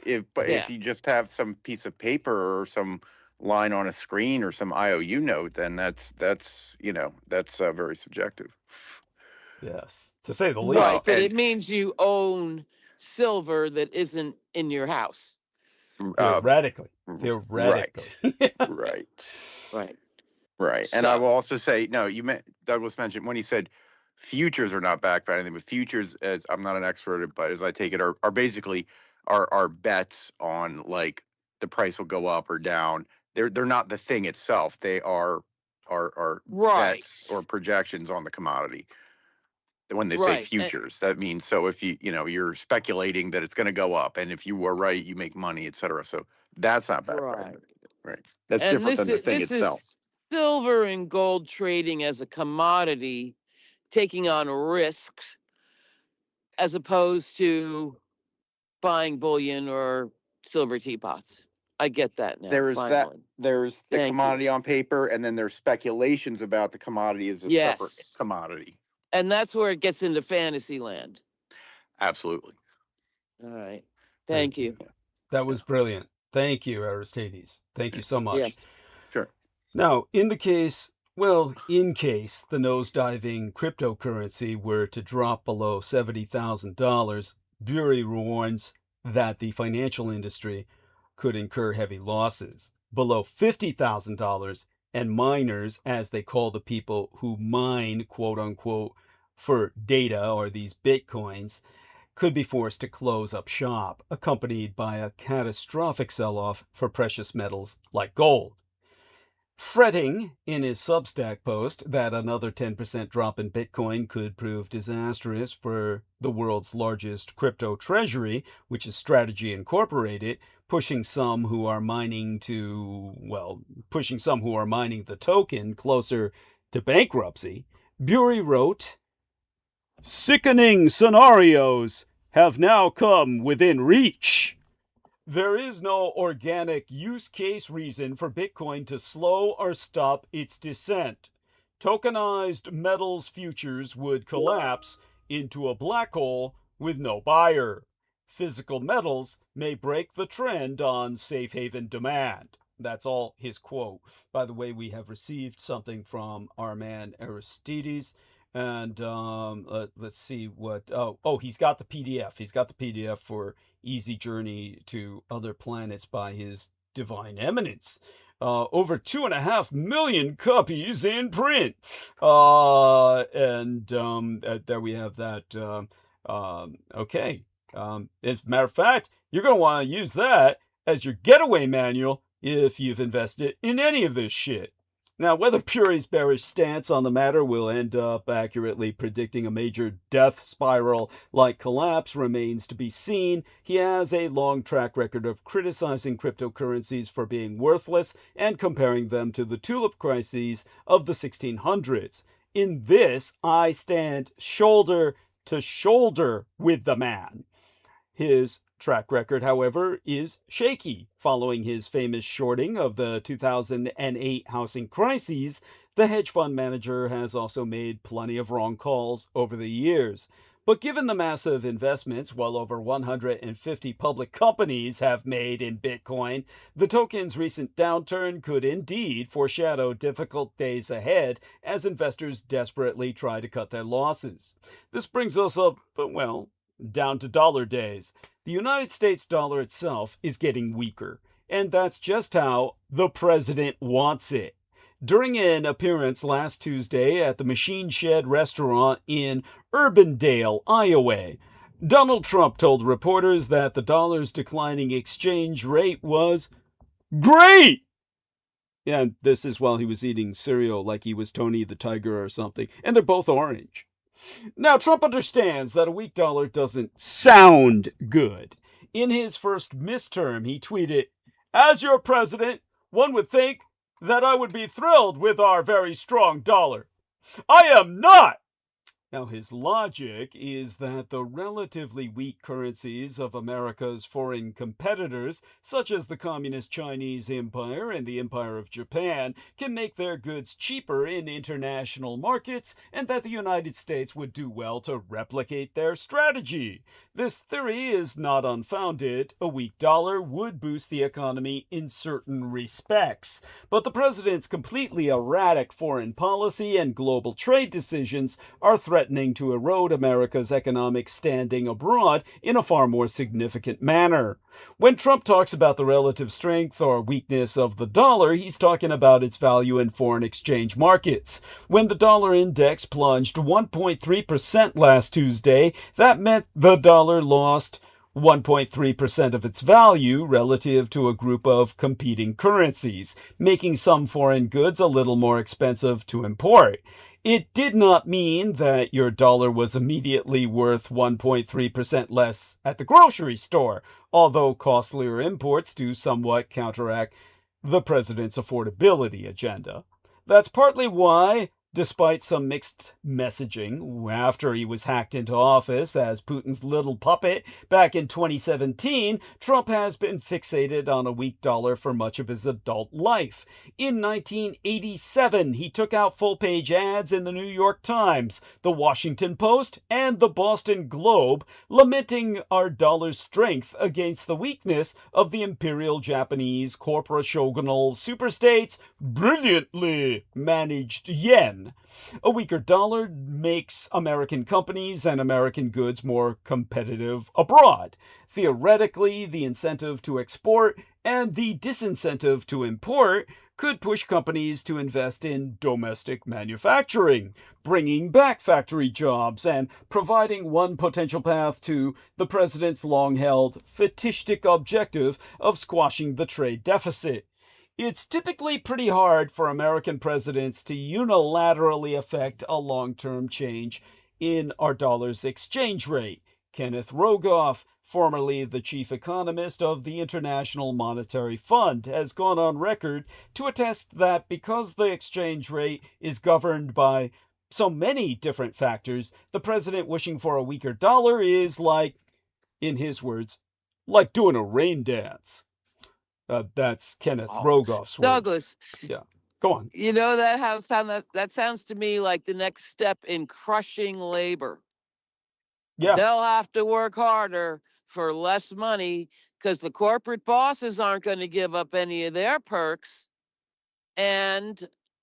If you just have some piece of paper or some line on a screen or some IOU note, then that's very subjective. Yes, to say the Right, least. but and- it means you own silver that isn't in your house. Theoretically. Right. Right. Right. Right. And I So- will also say, no, Douglas mentioned when he said futures are not backed by anything, but futures, as I'm not an expert, but as I take it, are basically are bets on like the price will go up or down. They're not the thing itself. They are Right. bets or projections on the commodity. When they say Right, and- futures, that means so if you're speculating that it's going to go up, and if you were right, you make money, etc. So that's not backed by Right. anything. Right. That's And different than the thing this itself. is silver and gold trading as a commodity, taking on risks, as opposed to buying bullion or silver teapots. I get that now. There's finally. there's the Thank you. commodity on paper, and then there's speculations about the commodity as a separate Yes. commodity. And that's where it gets into fantasy land. Absolutely. All right. Thank you. That was brilliant. Thank you, Aristides. Thank you so much. Yes. Sure. Now, in case the nosediving cryptocurrency were to drop below $70,000, Bury warns that the financial industry could incur heavy losses. Below $50,000, and miners, as they call the people who mine, quote unquote, for data or these bitcoins, could be forced to close up shop, accompanied by a catastrophic sell-off for precious metals like gold. Fretting in his Substack post that another 10% drop in Bitcoin could prove disastrous for the world's largest crypto treasury, which is Strategy Incorporated, pushing some who are mining the token closer to bankruptcy, Bury wrote, "Sickening scenarios have now come within reach. There is no organic use case reason for Bitcoin to slow or stop its descent. Tokenized metals futures would collapse into a black hole with no buyer. Physical metals may break the trend on safe haven demand." That's all his quote. By the way, we have received something from our man Aristides. And let's see what. Oh, he's got the PDF. He's got the PDF for Easy Journey to Other Planets by His Divine Eminence. Over 2.5 million copies in print. There we have that. Okay. As a matter of fact, you're going to want to use that as your getaway manual if you've invested in any of this shit. Now, whether Bury's bearish stance on the matter will end up accurately predicting a major death spiral-like collapse remains to be seen. He has a long track record of criticizing cryptocurrencies for being worthless and comparing them to the tulip crises of the 1600s. In this, I stand shoulder to shoulder with the man. His track record, however, is shaky. Following his famous shorting of the 2008 housing crises, the hedge fund manager has also made plenty of wrong calls over the years. But given the massive investments well over 150 public companies have made in Bitcoin, the token's recent downturn could indeed foreshadow difficult days ahead as investors desperately try to cut their losses. This brings us up, down to dollar days. The United States dollar itself is getting weaker, and that's just how the president wants it. During an appearance last Tuesday at the Machine Shed restaurant in Urbandale, Iowa, Donald Trump told reporters that the dollar's declining exchange rate was great. And this is while he was eating cereal like he was Tony the Tiger or something, and they're both orange. Now, Trump understands that a weak dollar doesn't sound good. In his first midterm, he tweeted, "As your president, one would think that I would be thrilled with our very strong dollar. I am not! Now, his logic is that the relatively weak currencies of America's foreign competitors, such as the Communist Chinese Empire and the Empire of Japan, can make their goods cheaper in international markets, and that the United States would do well to replicate their strategy. This theory is not unfounded. A weak dollar would boost the economy in certain respects. But the president's completely erratic foreign policy and global trade decisions are threatening to erode America's economic standing abroad in a far more significant manner. When Trump talks about the relative strength or weakness of the dollar, he's talking about its value in foreign exchange markets. When the dollar index plunged 1.3% last Tuesday, that meant the dollar lost 1.3% of its value relative to a group of competing currencies, making some foreign goods a little more expensive to import. It did not mean that your dollar was immediately worth 1.3% less at the grocery store, although costlier imports do somewhat counteract the president's affordability agenda. That's partly why, despite some mixed messaging after he was hacked into office as Putin's little puppet back in 2017, Trump has been fixated on a weak dollar for much of his adult life. In 1987, he took out full-page ads in the New York Times, the Washington Post, and the Boston Globe, lamenting our dollar's strength against the weakness of the imperial Japanese corporate-shogunal superstates' brilliantly managed yen. A weaker dollar makes American companies and American goods more competitive abroad. Theoretically, the incentive to export and the disincentive to import could push companies to invest in domestic manufacturing, bringing back factory jobs and providing one potential path to the president's long-held fetishistic objective of squashing the trade deficit. It's typically pretty hard for American presidents to unilaterally affect a long-term change in our dollar's exchange rate. Kenneth Rogoff, formerly the chief economist of the International Monetary Fund, has gone on record to attest that because the exchange rate is governed by so many different factors, the president wishing for a weaker dollar is like, in his words, like doing a rain dance. That's Kenneth Rogoff's words. Douglas, Yeah, go on. you know that sounds to me like the next step in crushing labor. Yeah, They'll have to work harder for less money because the corporate bosses aren't going to give up any of their perks and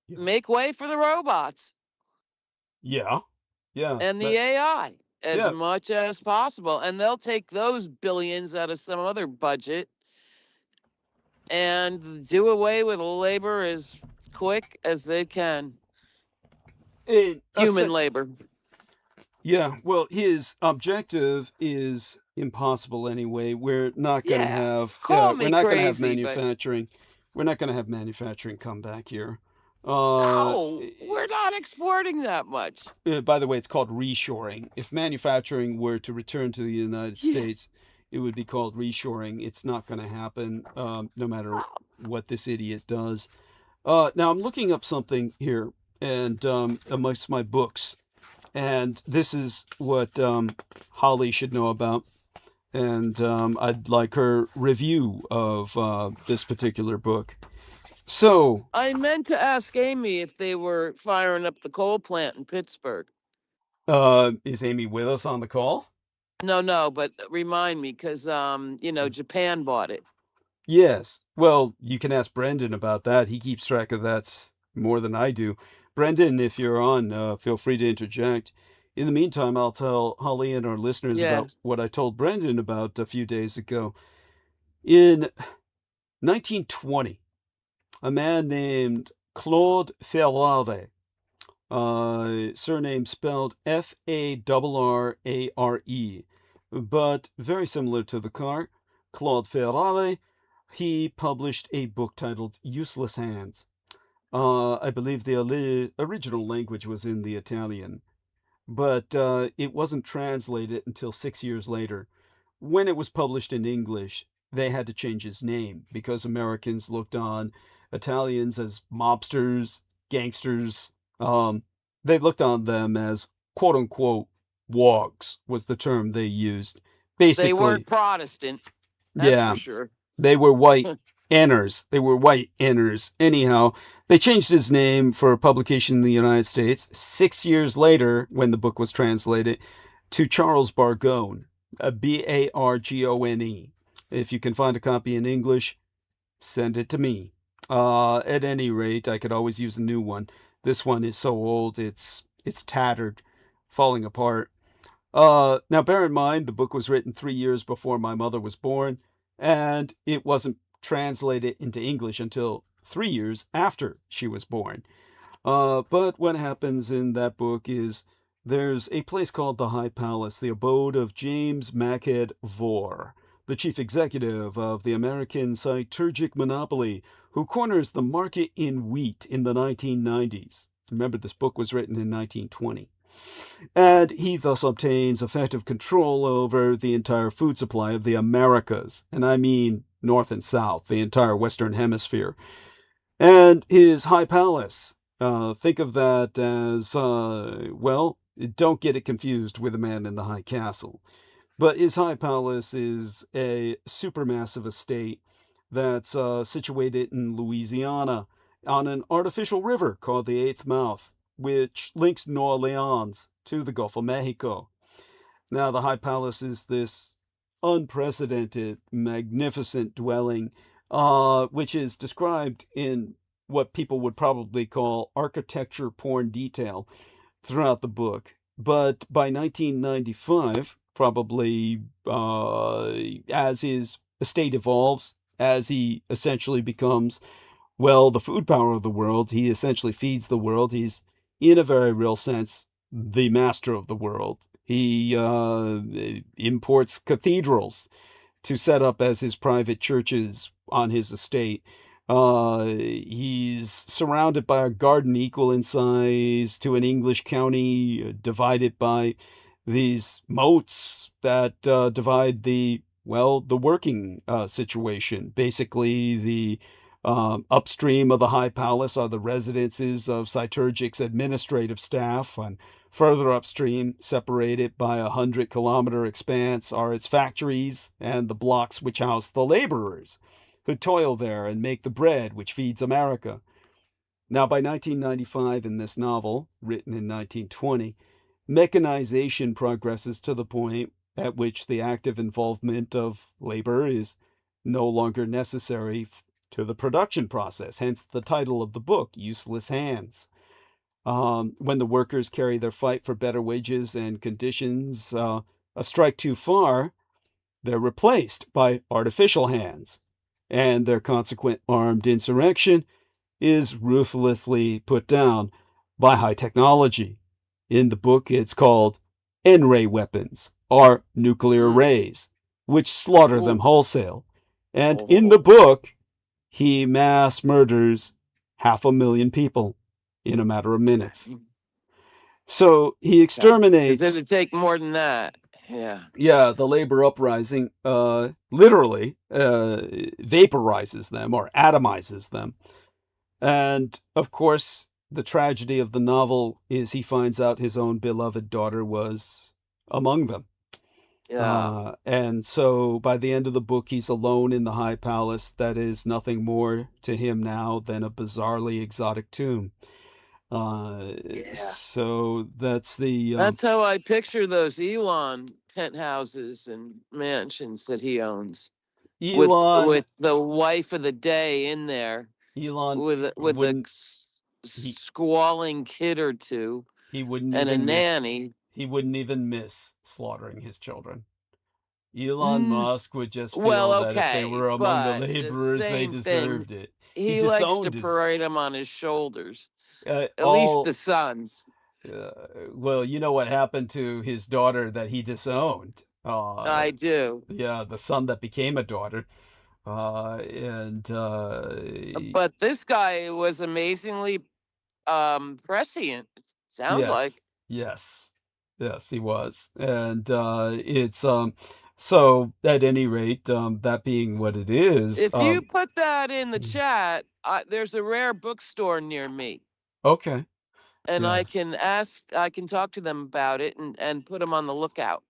Yeah. make way for the robots yeah. and the AI as yeah. much as possible. And they'll take those billions out of some other budget and do away with labor as quick as they can. Human labor. Yeah, well, his objective is impossible anyway. We're not going to have. Call me we're not going to have crazy, but manufacturing. We're not going to have manufacturing come back here. no, we're not exporting that much. By the way, it's called reshoring. If manufacturing were to return to the United States, it would be called reshoring. It's not going to happen, no matter what this idiot does. Now, I'm looking up something here, and amongst my books, and this is what Holly should know about, and I'd like her review of this particular book. So I meant to ask Amy if they were firing up the coal plant in Pittsburgh. is Amy with us on the call? No, but remind me, because Japan bought it. Yes. Well, you can ask Brendan about that. He keeps track of that more than I do. Brendan, if you're on, feel free to interject. In the meantime, I'll tell Holly and our listeners about what I told Brendan about a few days ago. In 1920, a man named Claude Ferrare, surname spelled F-A-R-R-A-R-E, but very similar to the car, Claude Ferrare, he published a book titled Useless Hands. I believe the original language was in the Italian, but it wasn't translated until 6 years later. When it was published in English, they had to change his name because Americans looked on Italians as mobsters, gangsters. They looked on them as quote unquote wogs was the term they used. They Basically, weren't Protestant, that's yeah, for sure. they were white inners. They were white inners. Anyhow, they changed his name for publication in the United States 6 years later, when the book was translated, to Charles Bargone, Bargone. If you can find a copy in English, send it to me. At any rate, I could always use a new one. This one is so old, it's tattered, falling apart. Now, bear in mind, the book was written 3 years before my mother was born, and it wasn't translated into English until 3 years after she was born. But what happens in that book is there's a place called the High Palace, the abode of James Machead Vore, the chief executive of the American Cyturgic Monopoly, who corners the market in wheat in the 1990s. Remember, this book was written in 1920. And he thus obtains effective control over the entire food supply of the Americas, and I mean North and South, the entire Western Hemisphere. And his high palace, think of that as, well, don't get it confused with a man in the high castle. But his high palace is a supermassive estate that's situated in Louisiana on an artificial river called the Eighth Mouth, which links New Orleans to the Gulf of Mexico. Now, the High Palace is this unprecedented, magnificent dwelling, which is described in what people would probably call architecture porn detail throughout the book. But by 1995, probably as his estate evolves, as he essentially becomes, well, the food power of the world, he essentially feeds the world. He's, in a very real sense, the master of the world. He imports cathedrals to set up as his private churches on his estate. He's surrounded by a garden equal in size to an English county, divided by these moats that divide the working situation. Basically, the upstream of the High Palace are the residences of Cyturgic's administrative staff, and further upstream, separated by 100-kilometer expanse, are its factories and the blocks which house the laborers who toil there and make the bread which feeds America. Now, by 1995, in this novel, written in 1920, mechanization progresses to the point at which the active involvement of labor is no longer necessary to the production process, hence the title of the book, Useless Hands. When the workers carry their fight for better wages and conditions a strike too far, they're replaced by artificial hands, and their consequent armed insurrection is ruthlessly put down by high technology. In the book, it's called N-ray weapons, or nuclear rays, which slaughter them wholesale. And in the book, he mass murders 500,000 people in a matter of minutes. So he exterminates. It would take more than that. Yeah, the labor uprising literally vaporizes them or atomizes them. And of course, the tragedy of the novel is he finds out his own beloved daughter was among them. Yeah. And so by the end of the book, he's alone in the High Palace that is nothing more to him now than a bizarrely exotic tomb. So that's the... that's how I picture those Elon penthouses and mansions that he owns. Elon, with the wife of the day in there. Elon with a squalling kid or two. He wouldn't and even a nanny. He wouldn't even miss slaughtering his children. Elon Musk would just feel that if they were among the laborers, they deserved it. He likes to parade them on his shoulders. At least the sons. Well, you know what happened to his daughter that he disowned? I do. Yeah, the son that became a daughter. But this guy was amazingly prescient. Sounds like. Yes, he was, and it's so at any rate, that being what it is. If you put that in the chat, there's a rare bookstore near me. Okay. and I Yes. can talk to them about it and put them on the lookout.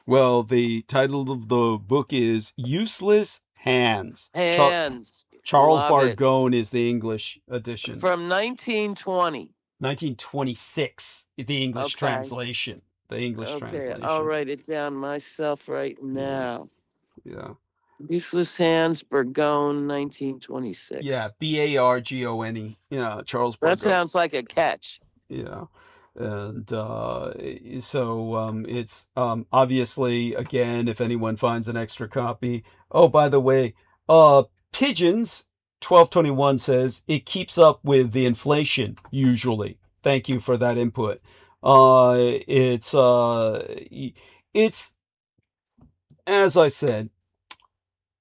Well, the title of the book is Useless Hands. Hands. Charles Love it. Bargone is the English edition. From 1920. 1926, the English Okay. translation. The English Okay, translation. I'll write it down myself right now. Yeah. Useless Hands, Burgone, 1926. Yeah, Bargone. Yeah, Charles Bargone. That sounds like a catch. Yeah. And so it's obviously, again, if anyone finds an extra copy. Oh, by the way, Pigeons 1221 says it keeps up with the inflation usually. Thank you for that input. It's as I said,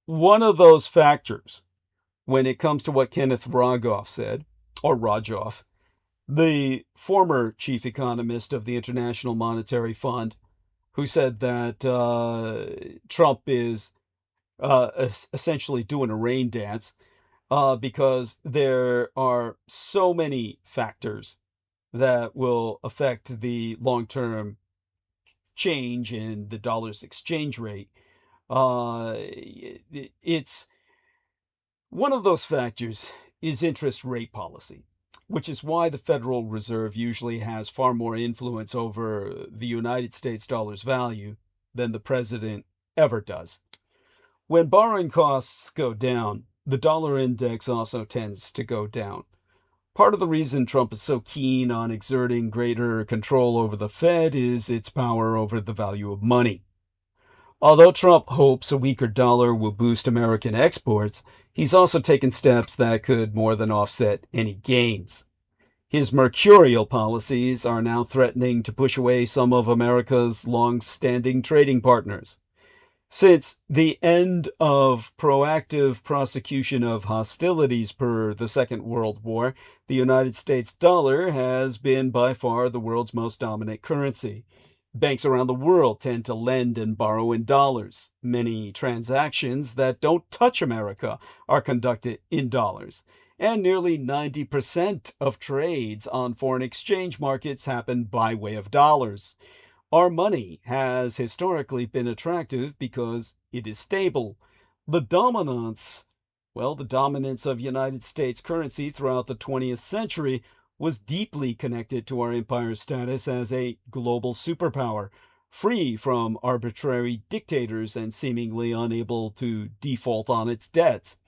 one of those factors when it comes to what Kenneth Rogoff said, or Rogoff, the former chief economist of the International Monetary Fund, who said that Trump is essentially doing a rain dance because there are so many factors that will affect the long-term change in the dollar's exchange rate. It's one of those factors is interest rate policy, which is why the Federal Reserve usually has far more influence over the United States dollar's value than the president ever does. When borrowing costs go down, the dollar index also tends to go down. Part of the reason Trump is so keen on exerting greater control over the Fed is its power over the value of money. Although Trump hopes a weaker dollar will boost American exports, he's also taken steps that could more than offset any gains. His mercurial policies are now threatening to push away some of America's long-standing trading partners. Since the end of proactive prosecution of hostilities per the Second World War, the United States dollar has been by far the world's most dominant currency. Banks around the world tend to lend and borrow in dollars. Many transactions that don't touch America are conducted in dollars. And nearly 90% of trades on foreign exchange markets happen by way of dollars. Our money has historically been attractive because it is stable. The dominance of United States currency throughout the 20th century was deeply connected to our empire's status as a global superpower, free from arbitrary dictators and seemingly unable to default on its debts.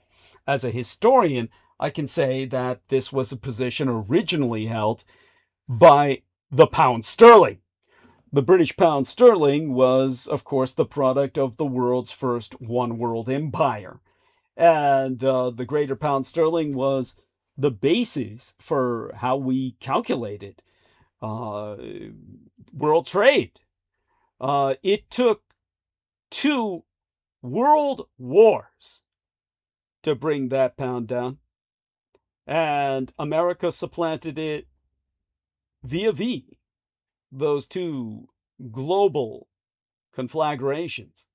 As a historian, I can say that this was a position originally held by the pound sterling. The British pound sterling was, of course, the product of the world's first one world empire. And the greater pound sterling was the basis for how we calculated world trade. It took 2 world wars to bring that pound down. And America supplanted it via those 2 global conflagrations.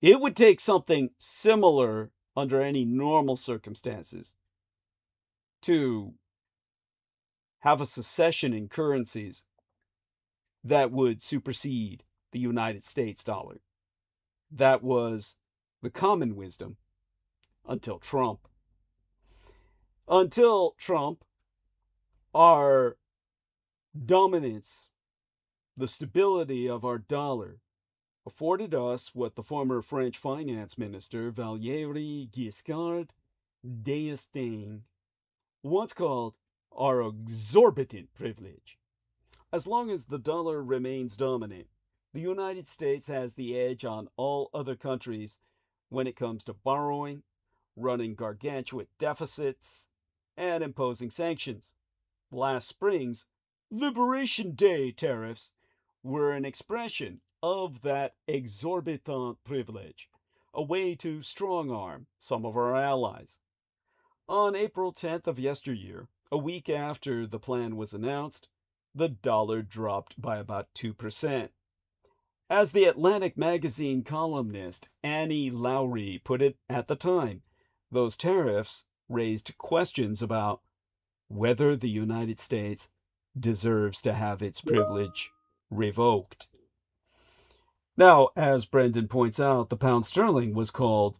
It would take something similar under any normal circumstances to have a secession in currencies that would supersede the United States dollar. That was the common wisdom until Trump. Until Trump, our dominance, the stability of our dollar, afforded us what the former French finance minister Valéry Giscard d'Estaing once called our exorbitant privilege. As long as the dollar remains dominant, the United States has the edge on all other countries when it comes to borrowing, running gargantuan deficits, and imposing sanctions. Last spring's Liberation Day tariffs were an expression of that exorbitant privilege, a way to strong-arm some of our allies. On April 10th of yesteryear, a week after the plan was announced, the dollar dropped by about 2%. As the Atlantic magazine columnist Annie Lowry put it at the time, those tariffs raised questions about whether the United States deserves to have its privilege revoked. Now, as Brendan points out, the pound sterling was called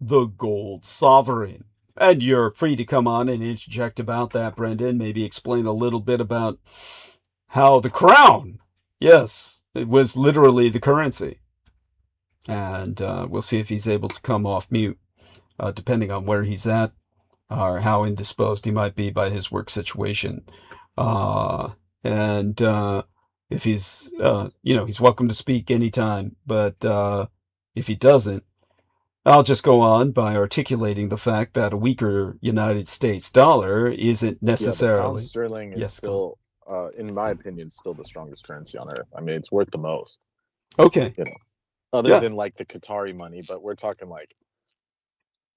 the gold sovereign. And you're free to come on and interject about that, Brendan. Maybe explain a little bit about how the crown, yes, it was literally the currency. And we'll see if he's able to come off mute, depending on where he's at or how indisposed he might be by his work situation. And if he's, he's welcome to speak anytime. But if he doesn't, I'll just go on by articulating the fact that a weaker United States dollar isn't Yeah, the necessarily. pound sterling is Yes, go still, in my opinion, still the strongest currency on earth. I mean, it's worth the most, Okay. other Yeah. than like the Qatari money, but we're talking like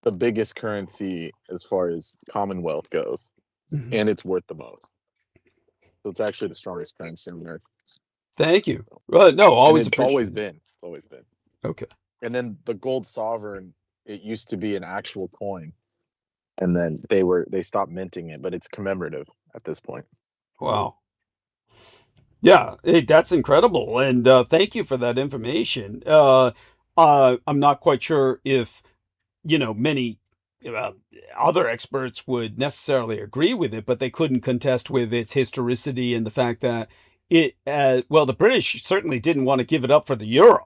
the biggest currency as far as Commonwealth goes, Mhm. and it's worth the most. So it's actually the strongest currency on earth. Thank you. No, And always it's always appreciate it. been. It's always been. Okay. And then the gold sovereign, it used to be an actual coin, and then they stopped minting it, but it's commemorative at this point. Wow. Yeah, that's incredible. And thank you for that information. I'm not quite sure if, many other experts would necessarily agree with it, but they couldn't contest with its historicity and the fact that the British certainly didn't want to give it up for the euro,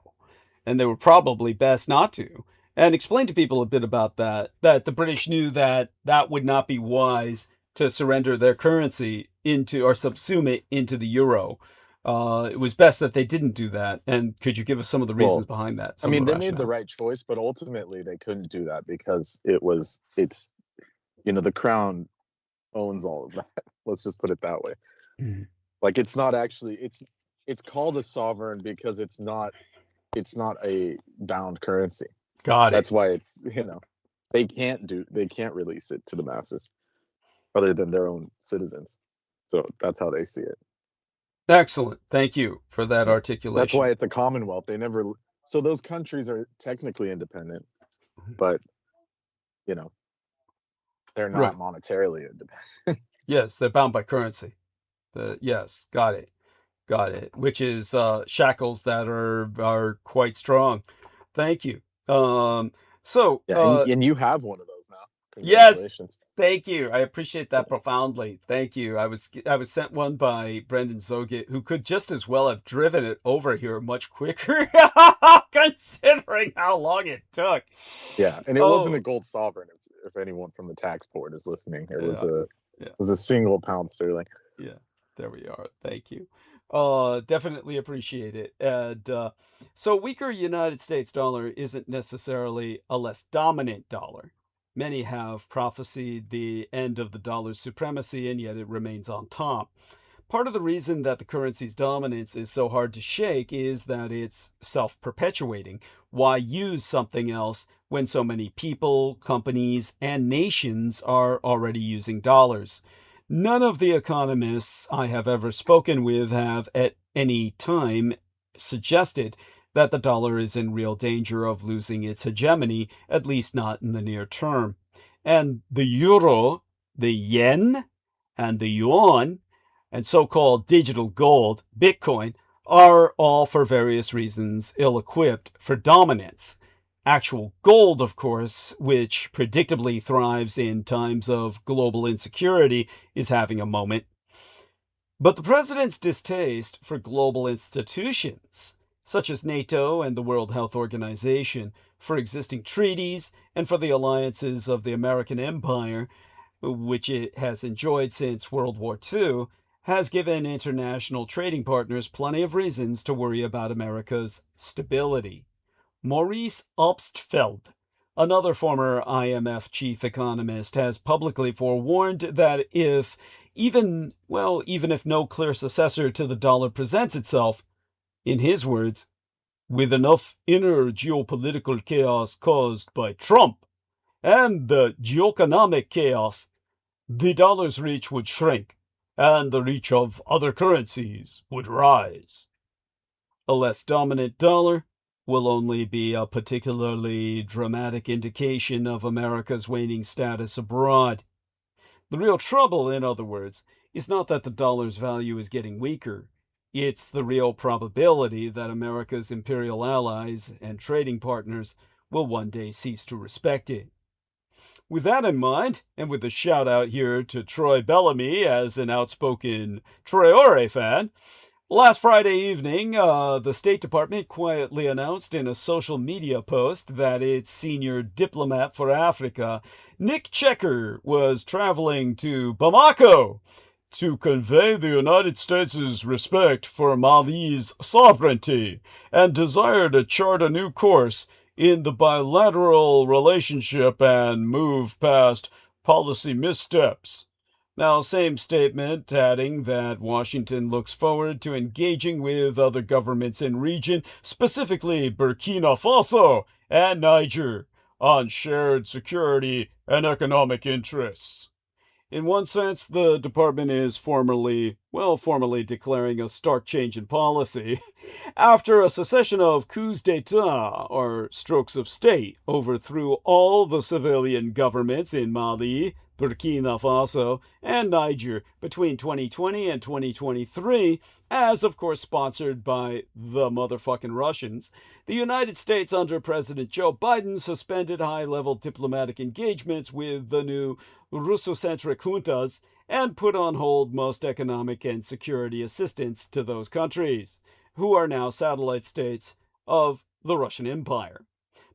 and they were probably best not to. And explain to people a bit about that the British knew that that would not be wise to surrender their currency into or subsume it into the euro. It was best that they didn't do that. And could you give us some of the reasons Well, behind that? I Some mean, of the they made the rationale? right choice, but ultimately they couldn't do that because it's the crown owns all of that. Let's just put it that way. Mhm. Like it's not actually it's called a sovereign because it's not a bound currency. Got it. That's why it's they can't release it to the masses other than their own citizens. So that's how they see it. Excellent. Thank you for that That's articulation. why it's a Commonwealth. So those countries are technically independent, but they're Right. not monetarily independent. Yes, they're bound by currency. Yes, got it. Got it. Which is shackles that are quite strong. Thank you. So Yeah, and you have one of those now. yes, Congratulations. thank you. I appreciate that profoundly. Thank you. I was sent one by Brendan Zogit, who could just as well have driven it over here much quicker, considering how long it took. Yeah, and it wasn't Oh, a gold sovereign. If anyone from the tax board is listening, it yeah. was a single pound sterling. Yeah, there we are. Thank you. Definitely appreciate it. And so weaker United States dollar isn't necessarily a less dominant dollar. Many have prophesied the end of the dollar's supremacy, and yet it remains on top. Part of the reason that the currency's dominance is so hard to shake is that it's self-perpetuating. Why use something else when so many people, companies, and nations are already using dollars? None of the economists I have ever spoken with have at any time suggested that the dollar is in real danger of losing its hegemony, at least not in the near term. And the euro, the yen, and the yuan, and so-called digital gold, Bitcoin, are all for various reasons ill-equipped for dominance. Actual gold, of course, which predictably thrives in times of global insecurity, is having a moment. But the president's distaste for global institutions, such as NATO and the World Health Organization, for existing treaties, and for the alliances of the American empire, which it has enjoyed since World War II, has given international trading partners plenty of reasons to worry about America's stability. Maurice Obstfeld, another former IMF chief economist, has publicly forewarned that even if no clear successor to the dollar presents itself, in his words, with enough inner geopolitical chaos caused by Trump and the geoeconomic chaos, the dollar's reach would shrink and the reach of other currencies would rise. A less dominant dollar will only be a particularly dramatic indication of America's waning status abroad. The real trouble, in other words, is not that the dollar's value is getting weaker. It's the real probability that America's imperial allies and trading partners will one day cease to respect it. With that in mind, and with a shout out here to Troy Bellamy as an outspoken Traore fan, last Friday evening, the State Department quietly announced in a social media post that its senior diplomat for Africa, Nick Checker, was traveling to Bamako to convey the United States' respect for Mali's sovereignty and desire to chart a new course in the bilateral relationship and move past policy missteps. Now, same statement adding that Washington looks forward to engaging with other governments in region, specifically Burkina Faso and Niger, on shared security and economic interests. In one sense, the department is formally declaring a stark change in policy. After a succession of coups d'etat, or strokes of state, overthrew all the civilian governments in Mali, Burkina Faso, and Niger between 2020 and 2023, as of course sponsored by the motherfucking Russians, the United States under President Joe Biden suspended high-level diplomatic engagements with the new Russo-centric juntas and put on hold most economic and security assistance to those countries, who are now satellite states of the Russian Empire.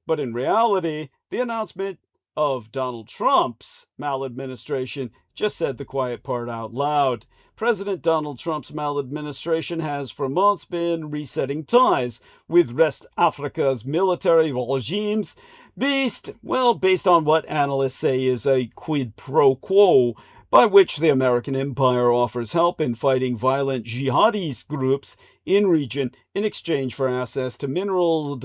But in reality, the announcement of Donald Trump's maladministration just said the quiet part out loud. President Donald Trump's maladministration has for months been resetting ties with West Africa's military regimes based on what analysts say is a quid pro quo by which the American empire offers help in fighting violent jihadist groups in region in exchange for access to minerals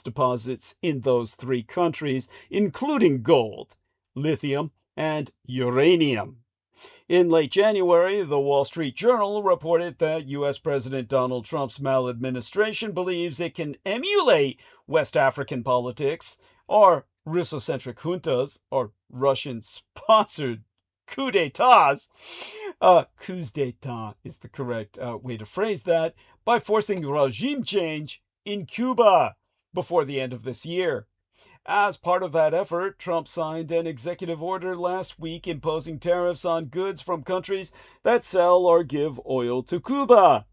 deposits in those three countries, including gold, lithium, and uranium. In late January, the Wall Street Journal reported that U.S. President Donald Trump's maladministration believes it can emulate West African politics, or Russo-centric juntas, or Russian-sponsored coups d'etats. Coups d'etat is the correct way to phrase that, by forcing regime change in Cuba before the end of this year. As part of that effort, Trump signed an executive order last week imposing tariffs on goods from countries that sell or give oil to Cuba.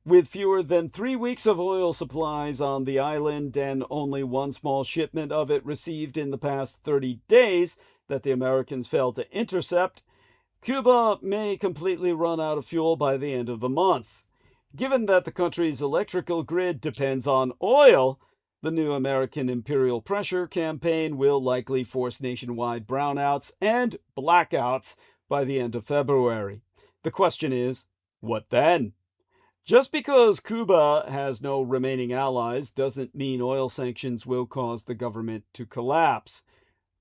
With fewer than 3 weeks of oil supplies on the island and only one small shipment of it received in the past 30 days that the Americans failed to intercept, Cuba may completely run out of fuel by the end of the month. Given that the country's electrical grid depends on oil, the new American imperial pressure campaign will likely force nationwide brownouts and blackouts by the end of February. The question is, what then? Just because Cuba has no remaining allies doesn't mean oil sanctions will cause the government to collapse,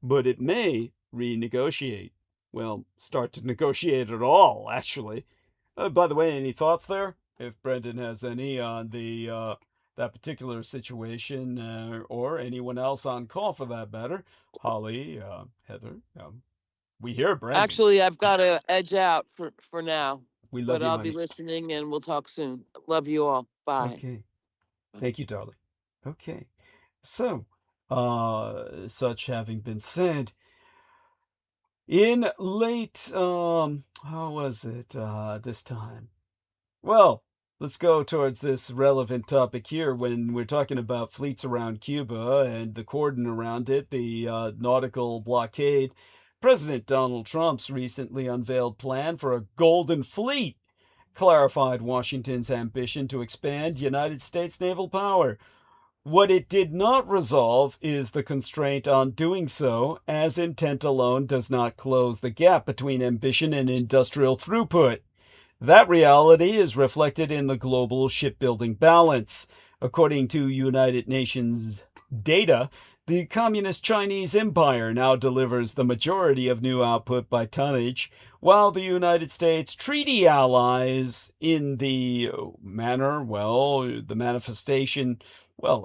but it may renegotiate. Well, start to negotiate at all, actually. By the way, any thoughts there? If Brendan has any on the that particular situation, or anyone else on call for that matter, Holly, Heather, we hear Brendan. Actually, I've got to edge out for now, We love but you, I'll honey. be listening and we'll talk soon. Love you all. Bye. Okay. Thank you, darling. Okay. So, such having been said, in late, how was it this time? Well, let's go towards this relevant topic here when we're talking about fleets around Cuba and the cordon around it, the nautical blockade. President Donald Trump's recently unveiled plan for a Golden Fleet clarified Washington's ambition to expand United States naval power. What it did not resolve is the constraint on doing so, as intent alone does not close the gap between ambition and industrial throughput. That reality is reflected in the global shipbuilding balance. According to United Nations data, the Communist Chinese Empire now delivers the majority of new output by tonnage, while the United States treaty allies in the manner,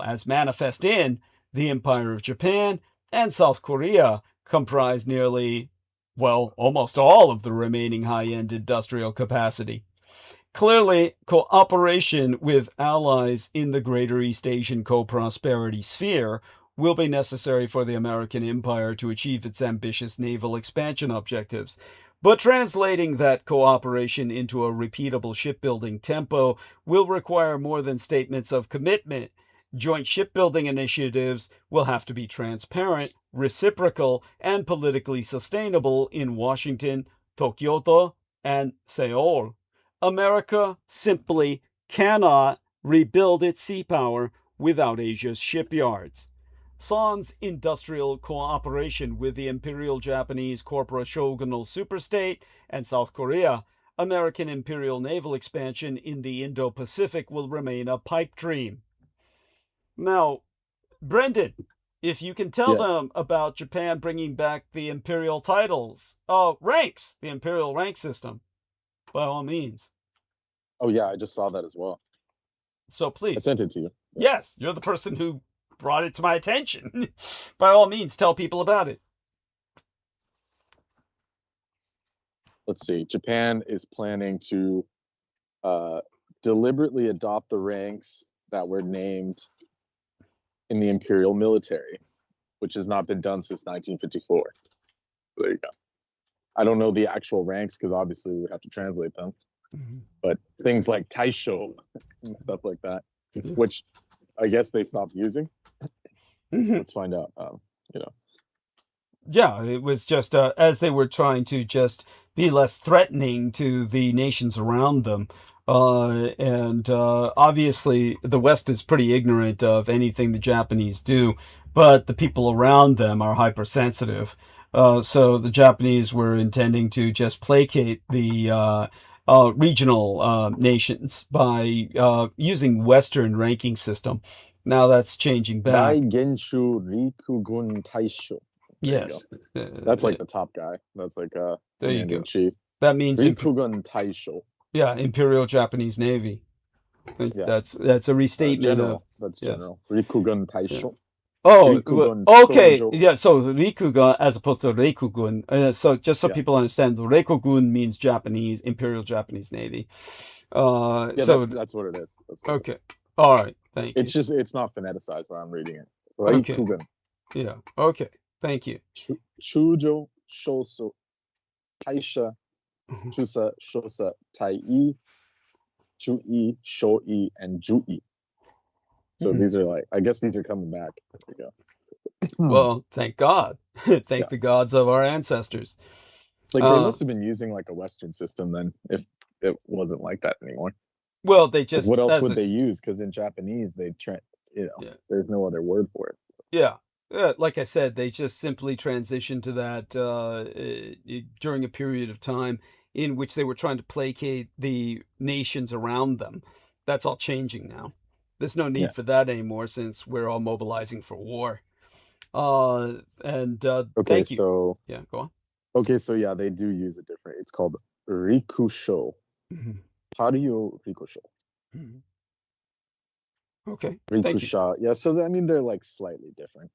as manifest in the Empire of Japan and South Korea comprise nearly well, almost all of the remaining high-end industrial capacity. Clearly, cooperation with allies in the greater East Asian co-prosperity sphere will be necessary for the American empire to achieve its ambitious naval expansion objectives. But translating that cooperation into a repeatable shipbuilding tempo will require more than statements of commitment. Joint shipbuilding initiatives will have to be transparent, reciprocal, and politically sustainable in Washington, Tokyo, and Seoul. America simply cannot rebuild its sea power without Asia's shipyards. Sans industrial cooperation with the Imperial Japanese corporate shogunal superstate and South Korea, American imperial naval expansion in the Indo-Pacific will remain a pipe dream. Now, Brendan, if you can tell them about Japan bringing back the imperial titles, ranks, the imperial rank system, by all means. Oh yeah, I just saw that as well. So please. I sent it to you. Yes, you're the person who brought it to my attention. By all means, tell people about it. Let's see. Japan is planning to deliberately adopt the ranks that were named in the imperial military, which has not been done since 1954. There you go. I don't know the actual ranks because obviously we would have to translate them. But things like Taisho and stuff like that, which I guess they stopped using. Let's find out. Yeah, it was just as they were trying to just be less threatening to the nations around them. And obviously, the West is pretty ignorant of anything the Japanese do, but the people around them are hypersensitive. So the Japanese were intending to just placate the regional nations by using Western ranking system. Now that's changing back. Daigenshu Rikugun Taisho. Yes. That's like the top guy. That's like commander in chief. That means Rikugun Taisho. Yeah, Imperial Japanese Navy. Yeah. That's a restatement general. of That's general. Yes. Rikugun Taisho. Oh, Rikugun okay. Shoujo. Yeah, so Rikugun as opposed to Reikugun. So just so people understand, Reikugun means Japanese, Imperial Japanese Navy. So that's what it is. Okay. It is. All right. Thank you. It's not phoneticized when I'm reading it. Reikugun. Okay. Yeah. Okay. Thank you. Chujo Shoso Taisha Chusa Shosa Tai-i, Chu-i, Sho-i, and Ju-i. So these are like, I guess these are coming back. There we go. Well, thank God. Thank the gods of our ancestors. Like they must have been using like a Western system then, if it wasn't like that anymore. Well, they just. Like, what else would they use? Because in Japanese, there's no other word for it. Yeah. Like I said, they just simply transitioned to that during a period of time in which they were trying to placate the nations around them. That's all changing now. There's no need for that anymore since we're all mobilizing for war. Okay, thank you. So yeah, go on. Okay, so yeah, they do use it different. It's called Rikusho. Paryo Rikusho. Okay. Rikusha. Yeah, so I mean they're like slightly different.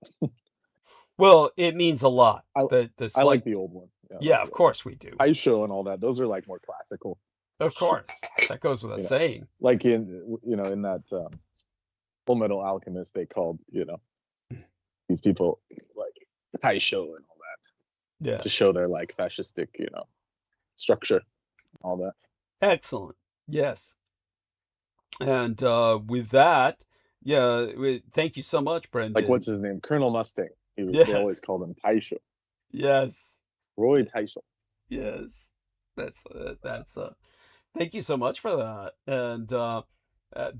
Well, it means a lot. I like the old one. Yeah, of course we do. Taisho and all that. Those are like more classical. Of course. That goes without saying. Like in that Full Metal Alchemist, they called, these people like Taisho and all that. Yeah. To show their like fascistic, structure, all that. Excellent. Yes. And with that, thank you so much, Brendan. Like what's his name? Colonel Mustang. They always called him Taisho. Yes. Roy Taisho. Yes. That's thank you so much for that. And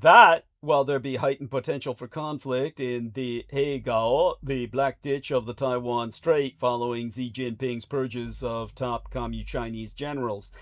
that, while there be heightened potential for conflict in the Heigao, the black ditch of the Taiwan Strait following Xi Jinping's purges of top Communist Chinese generals.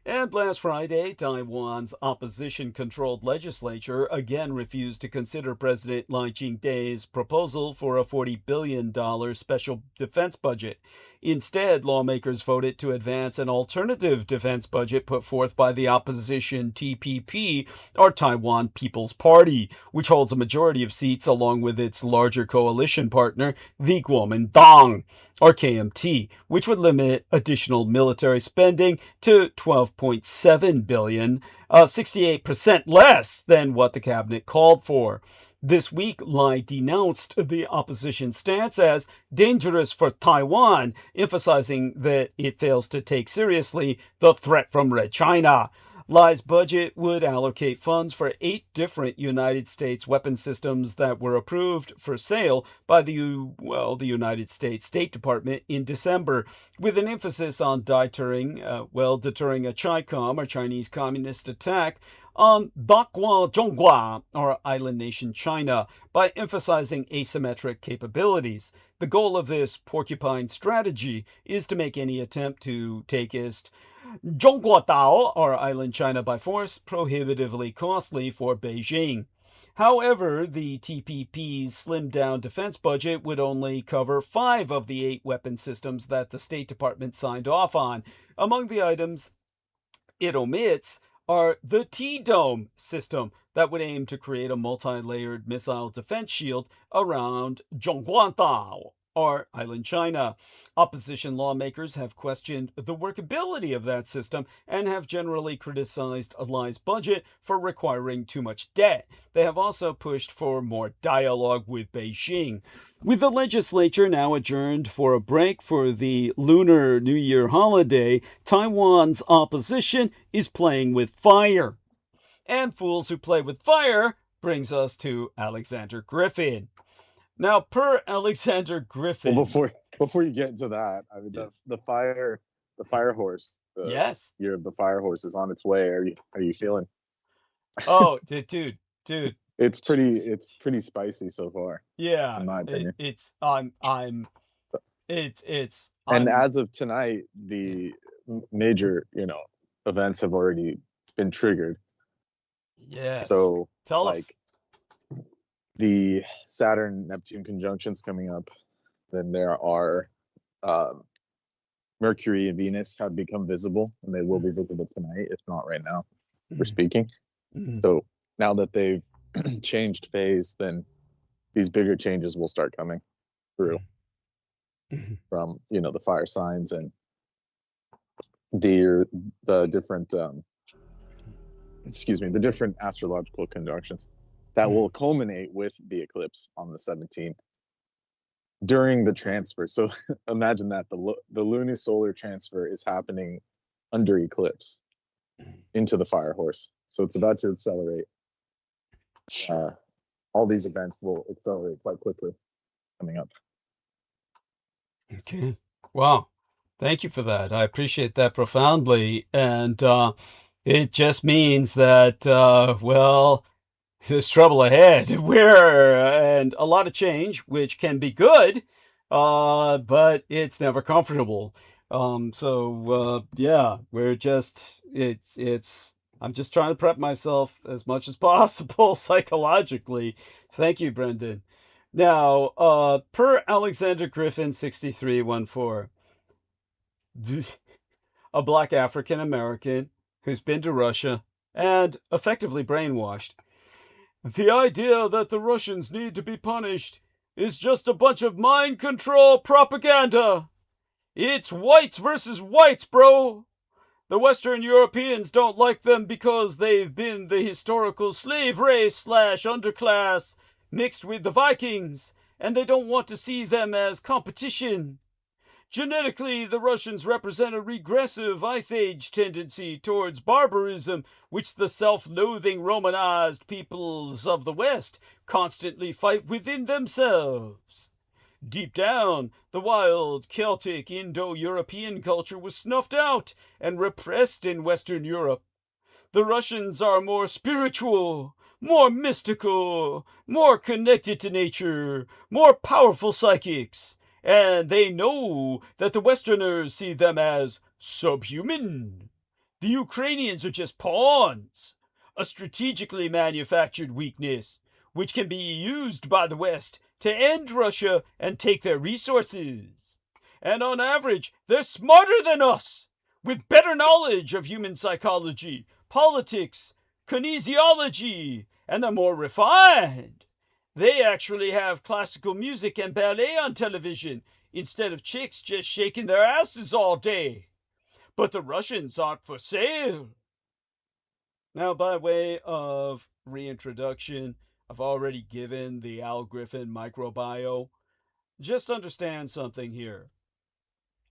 And last Friday, Taiwan's opposition-controlled legislature again refused to consider President Lai Ching-te's proposal for a $40 billion special defense budget. Instead, lawmakers voted to advance an alternative defense budget put forth by the opposition TPP, or Taiwan People's Party, which holds a majority of seats along with its larger coalition partner, the Kuomintang, or KMT, which would limit additional military spending to $12.7 billion, 68% less than what the cabinet called for. This week, Lai denounced the opposition stance as dangerous for Taiwan, emphasizing that it fails to take seriously the threat from Red China. Lai's budget would allocate funds for 8 different United States weapon systems that were approved for sale by the United States State Department in December, with an emphasis on deterring a Chi-Com, or Chinese Communist attack, on Dakwa Zhonghua, or island nation China, by emphasizing asymmetric capabilities. The goal of this porcupine strategy is to make any attempt to take East Zhongguo, or island China, by force prohibitively costly for Beijing. However, the TPP's slimmed-down defense budget would only cover 5 of the 8 weapon systems that the State Department signed off on. Among the items it omits are the T-Dome system that would aim to create a multi-layered missile defense shield around Zhongguo, or island China. Opposition lawmakers have questioned the workability of that system and have generally criticized Lai's budget for requiring too much debt. They have also pushed for more dialogue with Beijing. With the legislature now adjourned for a break for the Lunar New Year holiday, Taiwan's opposition is playing with fire. And fools who play with fire brings us to Alexander Griffin. Now, per Alexander Griffin... Well, before you get into that, I mean, the fire horse, the year of the fire horse is on its way. Are you feeling? Oh, dude. It's pretty spicy so far. Yeah, in my opinion. And as of tonight, the major, events have already been triggered. Yes. So tell us. The Saturn-Neptune conjunctions coming up. Then there are Mercury and Venus have become visible, and they will be visible tonight, if not right now. We're speaking. So now that they've changed phase, then these bigger changes will start coming through from the fire signs and the different the different astrological conjunctions that will culminate with the eclipse on the 17th during the transfer. So imagine that the lunisolar transfer is happening under eclipse into the fire horse. So it's about to accelerate. All these events will accelerate quite quickly coming up. Okay. Wow. Thank you for that. I appreciate that profoundly. And it just means that, there's trouble ahead. And a lot of change, which can be good, but it's never comfortable. We're just, I'm just trying to prep myself as much as possible psychologically. Thank you, Brendan. Now, per Alexander Griffin 6314, a Black African American who's been to Russia and effectively brainwashed. The idea that the Russians need to be punished is just a bunch of mind control propaganda. It's whites versus whites, bro. The Western Europeans don't like them because they've been the historical slave race / underclass mixed with the Vikings, and they don't want to see them as competition. Genetically, the Russians represent a regressive Ice Age tendency towards barbarism, which the self-loathing Romanized peoples of the West constantly fight within themselves. Deep down, the wild Celtic Indo-European culture was snuffed out and repressed in Western Europe. The Russians are more spiritual, more mystical, more connected to nature, more powerful psychics. And they know that the Westerners see them as subhuman. The Ukrainians are just pawns, a strategically manufactured weakness, which can be used by the West to end Russia and take their resources. And on average, they're smarter than us, with better knowledge of human psychology, politics, kinesiology, and they're more refined. They actually have classical music and ballet on television instead of chicks just shaking their asses all day. But the Russians aren't for sale. Now, by way of reintroduction, I've already given the Al Griffin microbio. Just understand something here.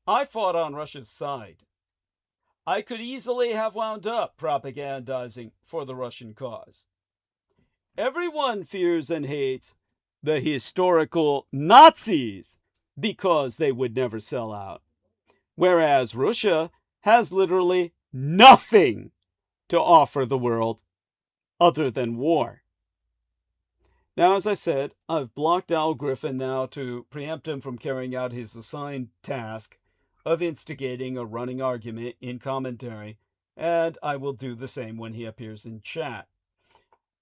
I fought on Russia's side. I could easily have wound up propagandizing for the Russian cause. Everyone fears and hates the historical Nazis because they would never sell out. Whereas Russia has literally nothing to offer the world other than war. Now, as I said, I've blocked Al Griffin now to preempt him from carrying out his assigned task of instigating a running argument in commentary, and I will do the same when he appears in chat.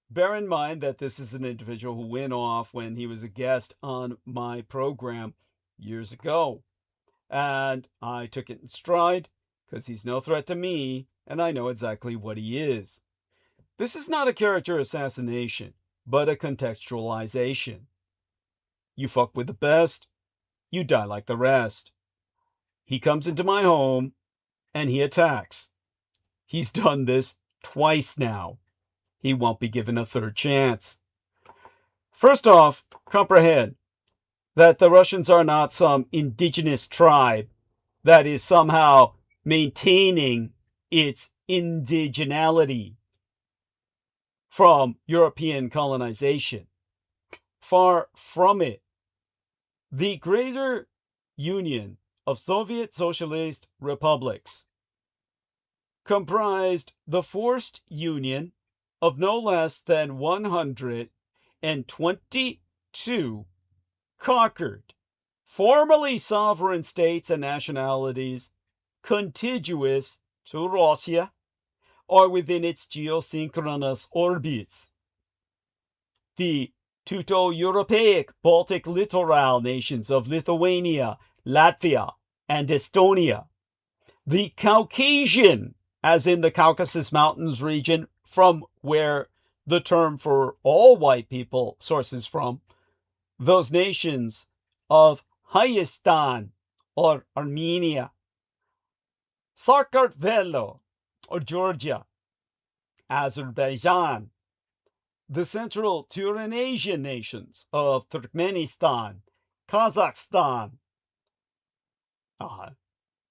Bear in mind that this is an individual who went off when he was a guest on my program years ago, and I took it in stride because he's no threat to me, and I know exactly what he is. This is not a character assassination, but a contextualization. You fuck with the best, you die like the rest. He comes into my home, and he attacks. He's done this twice now. He won't be given a third chance. First off, comprehend that the Russians are not some indigenous tribe that is somehow maintaining its indigeneity from European colonization. Far from it. The greater union of Soviet Socialist republics comprised the forced union of no less than 122 conquered, formerly sovereign states and nationalities contiguous to Russia or within its geosynchronous orbits. The Teuto-Europeic Baltic littoral nations of Lithuania, Latvia, and Estonia. The Caucasian, as in the Caucasus Mountains region, from where the term for all white people sources from, those nations of Hayastan or Armenia, Sakartvelo or Georgia, Azerbaijan, the Central Turanasian nations of Turkmenistan, Kazakhstan,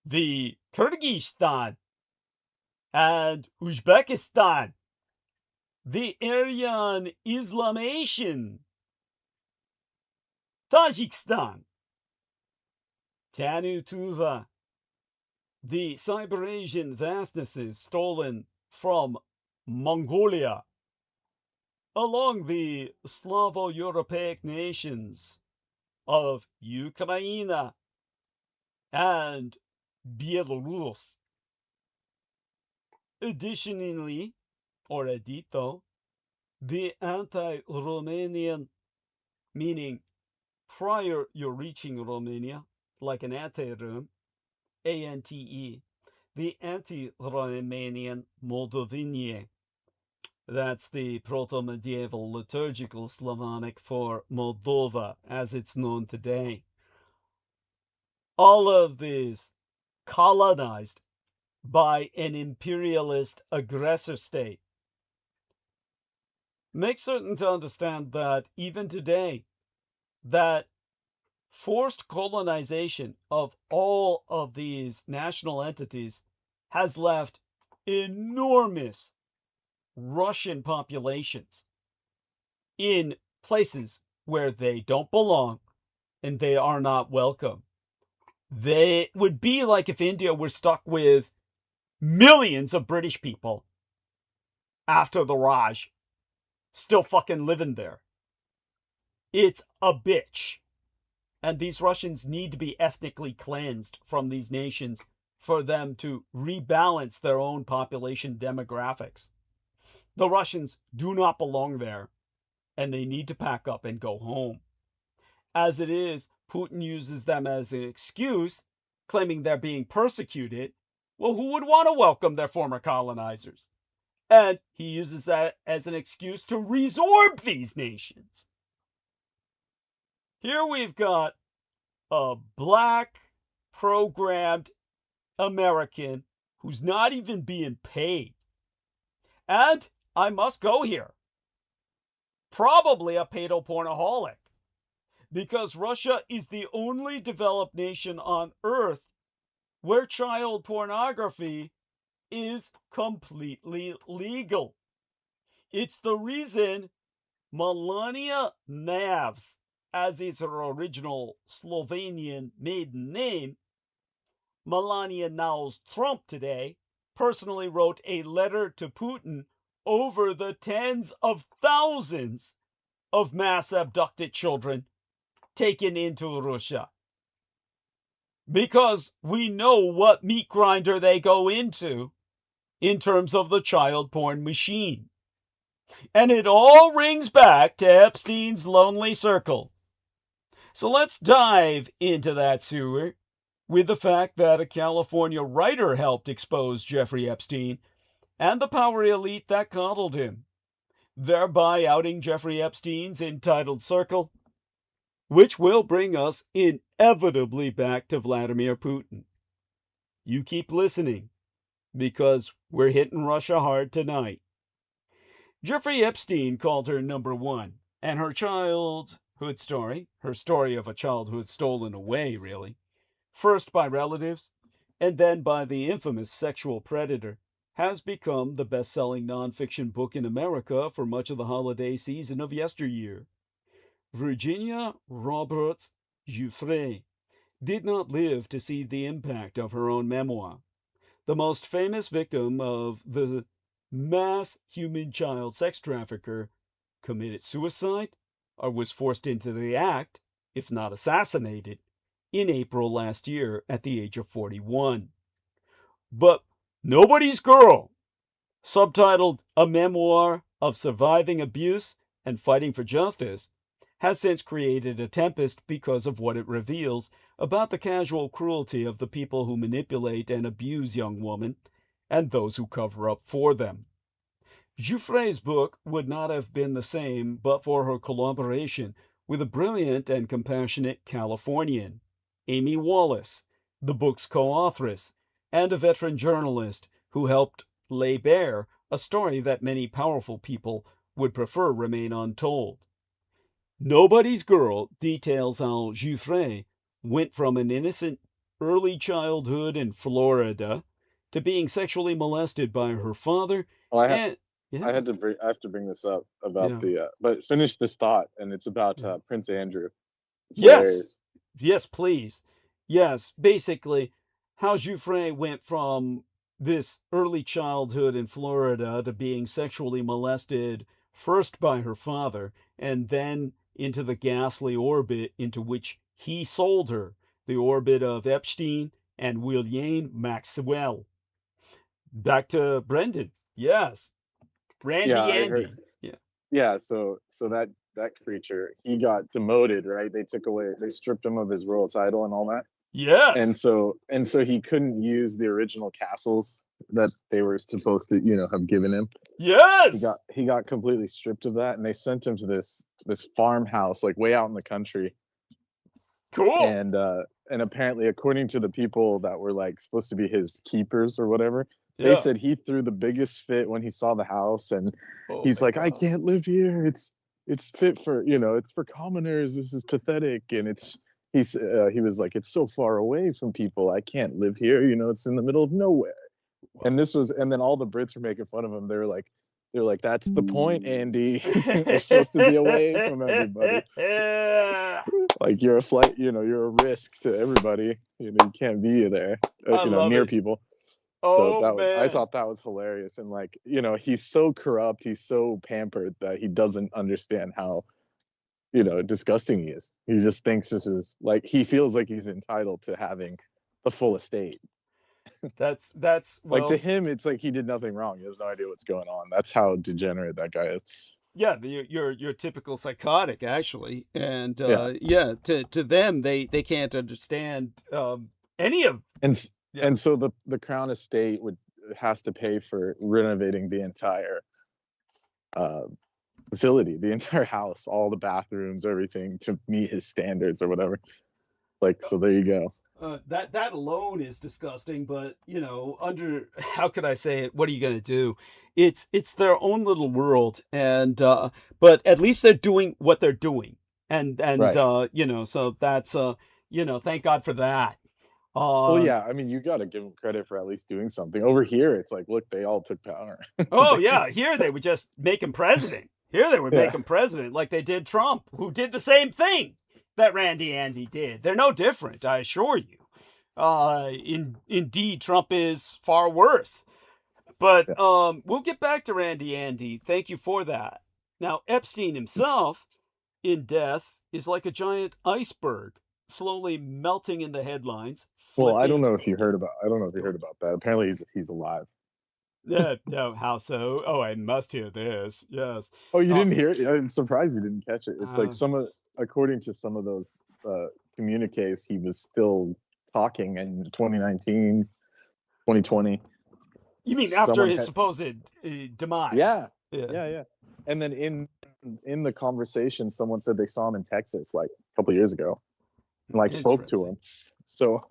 the Kyrgyzstan, and Uzbekistan, the Aryan Islamation, Tajikistan, Tanu-Tuva, the Siberasian vastnesses stolen from Mongolia, along the Slavo-Europeic nations of Ukraine and Belarus. Additionally, or adito, the anti-Romanian, meaning prior you're reaching Romania, like an ante-Rom, A-N-T-E, the anti-Romanian Moldovinie. That's the proto-medieval liturgical Slavonic for Moldova, as it's known today. All of these colonized by an imperialist aggressor state. Make certain to understand that even today, that forced colonization of all of these national entities has left enormous Russian populations in places where they don't belong and they are not welcome. They would be like if India were stuck with millions of British people after the Raj still fucking living there. It's a bitch. And these Russians need to be ethnically cleansed from these nations for them to rebalance their own population demographics. The Russians do not belong there, and they need to pack up and go home. As it is, Putin uses them as an excuse claiming they're being persecuted. Well, who would want to welcome their former colonizers? And he uses that as an excuse to resorb these nations. Here we've got a black programmed American who's not even being paid. And I must go here. Probably a pedopornaholic. Because Russia is the only developed nation on earth where child pornography is completely legal. It's the reason Melania Navs, as is her original Slovenian maiden name, Melania Now's Trump today, personally wrote a letter to Putin over the tens of thousands of mass abducted children taken into Russia. Because we know what meat grinder they go into in terms of the child porn machine. And it all rings back to Epstein's lonely circle. So let's dive into that sewer with the fact that a California writer helped expose Jeffrey Epstein and the power elite that coddled him, thereby outing Jeffrey Epstein's entitled circle, which will bring us inevitably back to Vladimir Putin. You keep listening, because we're hitting Russia hard tonight. Jeffrey Epstein called her number one, and her childhood story, her story of a childhood stolen away, really, first by relatives, and then by the infamous sexual predator, has become the best-selling nonfiction book in America for much of the holiday season of yesteryear. Virginia Roberts Giuffre did not live to see the impact of her own memoir. The most famous victim of the mass human child sex trafficker committed suicide or was forced into the act, if not assassinated, in April last year at the age of 41. But Nobody's Girl, subtitled A Memoir of Surviving Abuse and Fighting for Justice, has since created a tempest because of what it reveals about the casual cruelty of the people who manipulate and abuse young women and those who cover up for them. Giuffre's book would not have been the same but for her collaboration with a brilliant and compassionate Californian, Amy Wallace, the book's co-authoress, and a veteran journalist who helped lay bare a story that many powerful people would prefer remain untold. Nobody's Girl details how Giuffre went from an innocent early childhood in Florida to being sexually molested by her father. Well, I have to bring this up about but finish this thought, and it's about Prince Andrew. It's hilarious. Yes, please. Yes, basically, how Giuffre went from this early childhood in Florida to being sexually molested first by her father and then into the ghastly orbit into which he sold her, the orbit of Epstein and William Maxwell. Back to Brendan. Yes. Randy Andy. Yeah, so that creature, he got demoted, right? They stripped him of his royal title and all that. Yes. And so he couldn't use the original castles that they were supposed to, have given him. Yes. He got completely stripped of that, and they sent him to this farmhouse, like way out in the country. Cool. And apparently, according to the people that were like supposed to be his keepers or whatever, they said he threw the biggest fit when he saw the house, and he's like, I can't live here. It's fit for, it's for commoners. This is pathetic. And he was like, it's so far away from people. I can't live here. It's in the middle of nowhere. And then all the Brits were making fun of him. They're like, that's the point, Andy. We're supposed to be away from everybody. Like you're you're a risk to everybody. You can't be there, near people. I thought that was hilarious. And he's so corrupt, he's so pampered that he doesn't understand how, disgusting he is. He just thinks this is he feels like he's entitled to having the full estate. That's to him, it's like he did nothing wrong. He has no idea what's going on. That's how degenerate that guy is. Yeah, you're typical psychotic, actually, and to them they can't understand any of And s- yeah. and so the Crown Estate has to pay for renovating the entire uh, facility, the entire house, all the bathrooms, everything to meet his standards or whatever. Like, so there you go. That alone is disgusting, but you know, under how could I say it? What are you going to do? It's their own little world, and but at least they're doing what they're doing, and Right. you know, so that's you know, thank God for that. Well, Um, yeah, I mean, you got to give them credit for at least doing something. Over here, it's like, look, they all took power. oh yeah, here they would just make him president. Here they would make Yeah. him president, like they did Trump, who did the same thing that Randy Andy did. They're no different, I assure you. Indeed, Trump is far worse. But Yeah. we'll get back to Randy Andy. Thank you for that. Now, Epstein himself, in death, is like a giant iceberg, slowly melting in the headlines. Well, I don't flipping- know if you heard about. I don't know if you heard about that. Apparently, he's alive. no, how so? Oh, I must hear this. Yes. Oh, you Uh, didn't hear it? I'm surprised you didn't catch it. It's like Uh, according to some of those communiques, he was still talking in 2019, 2020. You mean after Someone his had- supposed demise? Yeah, Yeah. yeah. And then in the conversation, someone said they saw him in Texas like a couple years ago, and like spoke to him. So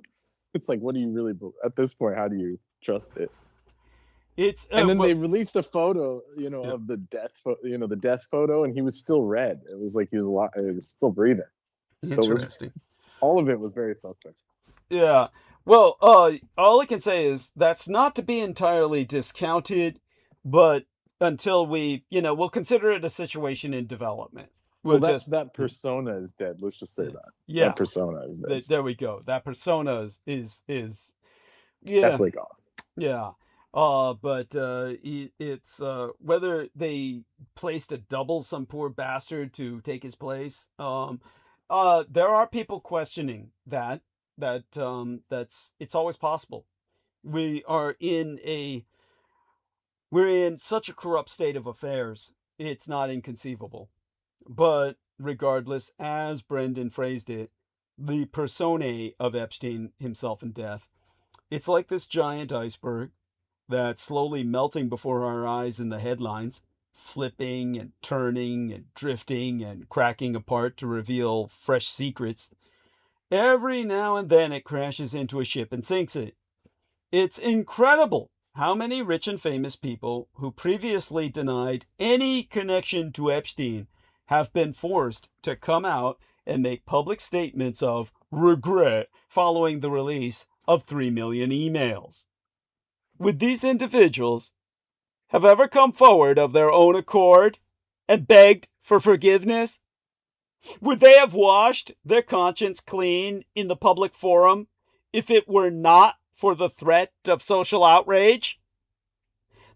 it's like, what do you really at this point? How do you trust it? It's And then well, they released a photo, you know, Yeah. of the death photo, and he was still red. It was like he was alive, it was still breathing. it was- interesting. All of it was very suspect. Yeah. Well, all I can say is that's not to be entirely discounted, but until we, you know, we'll consider it a situation in development. We'll Well, just, that persona is dead. Let's just say that. yeah, That persona is dead. there we go. That persona is yeah, Definitely gone. yeah. But it's whether they placed a double, some poor bastard to take his place. There are people questioning that that's it's always possible. We're in such a corrupt state of affairs. It's not inconceivable. But regardless, as Brendan phrased it, the personae of Epstein himself in death, it's like this giant iceberg that's slowly melting before our eyes in the headlines, flipping and turning and drifting and cracking apart to reveal fresh secrets. Every now and then it crashes into a ship and sinks it. It's incredible how many rich and famous people who previously denied any connection to Epstein have been forced to come out and make public statements of regret following the release of 3 million emails. Would these individuals have ever come forward of their own accord and begged for forgiveness? Would they have washed their conscience clean in the public forum if it were not for the threat of social outrage?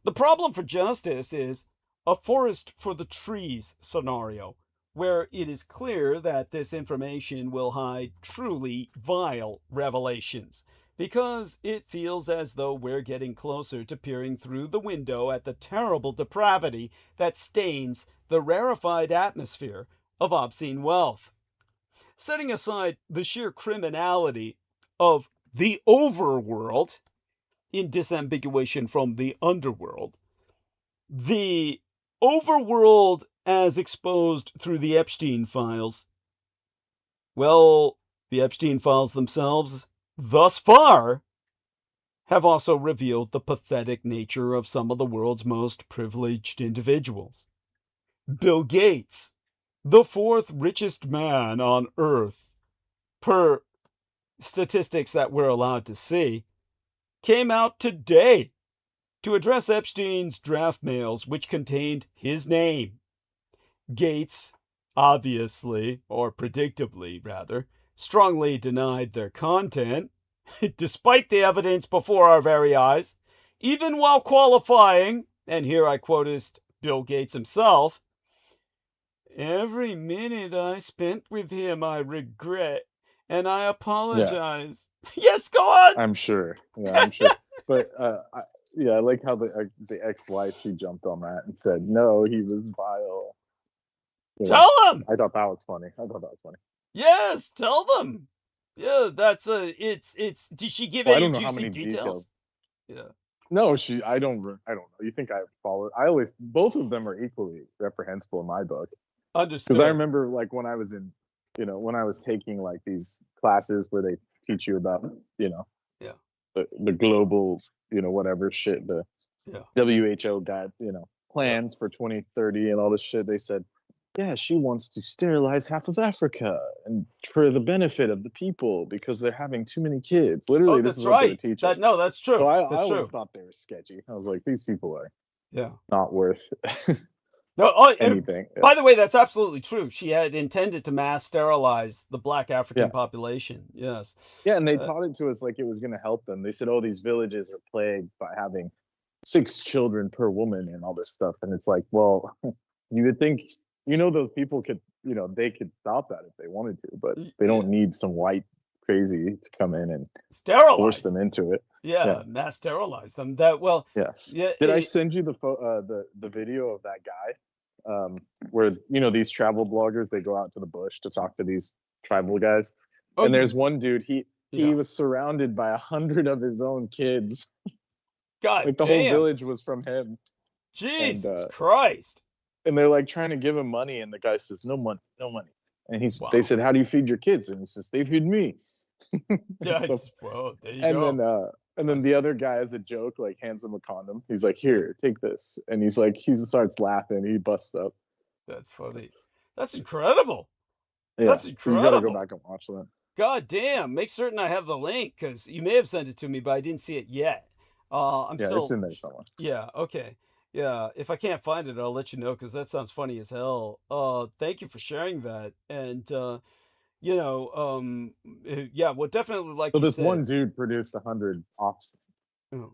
The problem for justice is a forest for the trees scenario, where it is clear that this information will hide truly vile revelations, because it feels as though we're getting closer to peering through the window at the terrible depravity that stains the rarefied atmosphere of obscene wealth. Setting aside the sheer criminality of the overworld, in disambiguation from the underworld, the overworld as exposed through the Epstein files, well, the Epstein files themselves, thus far, have also revealed the pathetic nature of some of the world's most privileged individuals. Bill Gates, the fourth richest man on Earth, per statistics that we're allowed to see, came out today to address Epstein's draft mails, which contained his name. Gates, obviously, or predictably rather, strongly denied their content, despite the evidence before our very eyes, even while qualifying, and here I quotist Bill Gates himself, "Every minute I spent with him I regret, and I apologize." Yes, go on! I'm sure. Yeah, I'm sure. But I like how the ex-wife, she jumped on that and said, "No, he was vile." You know, Tell them! I thought that was funny. Yes, tell them! Yeah, that's it's did she give Well, I any don't know how juicy many details? details. Yeah. No, I don't know. You think I follow? I always, both of them are equally reprehensible in my book. Because I Understood. remember like when I was when I was taking like these classes where they teach you about, Yeah. the global, whatever shit, the Yeah. WHO got, plans for 2030 and all this shit. They said, yeah, she wants to sterilize half of Africa and for the benefit of the people because they're having too many kids. Oh, Literally, this that's is what they were right. teaching. No, that's So true. I That's always true. thought they were sketchy. I was like, these people are Yeah. not worth No, anything. Yeah. by the way, that's absolutely true. She had intended to mass sterilize the Black African Yeah. population. Yes. Yeah, and they taught it to us like it was going to help them. They said, oh, these villages are plagued by having 6 children per woman and all this stuff. And it's like, well, you would think, those people could, they could stop that if they wanted to, but they don't need some white crazy to come in and sterilize force them into it. Yeah, mass sterilize them. That well. Yeah. Yeah. Did I send you the video of that guy, where these travel bloggers, they go out to the bush to talk to these tribal guys, Oh, and there's one dude, he Yeah. was surrounded by 100 of his own kids. God Like the damn. whole village was from him. Jesus Christ. And they're like trying to give him money, and the guy says, no money, no money. And Wow. they said, how do you feed your kids? And he says, they feed me. Yeah. So, Well, there you go. and then the other guy, as a joke, like hands him a condom. He's like, here, take this. And he starts laughing. He busts up. That's funny. That's incredible. Yeah. That's So incredible. you gotta go back and watch that. God damn. Make certain I have the link, because you may have sent it to me, but I didn't see it yet. It's in there somewhere. Yeah, okay. Yeah, if I can't find it, I'll let you know, because that sounds funny as hell. Thank you for sharing that. And yeah, well, definitely, like So you this said, one dude produced 100 offspring. oh,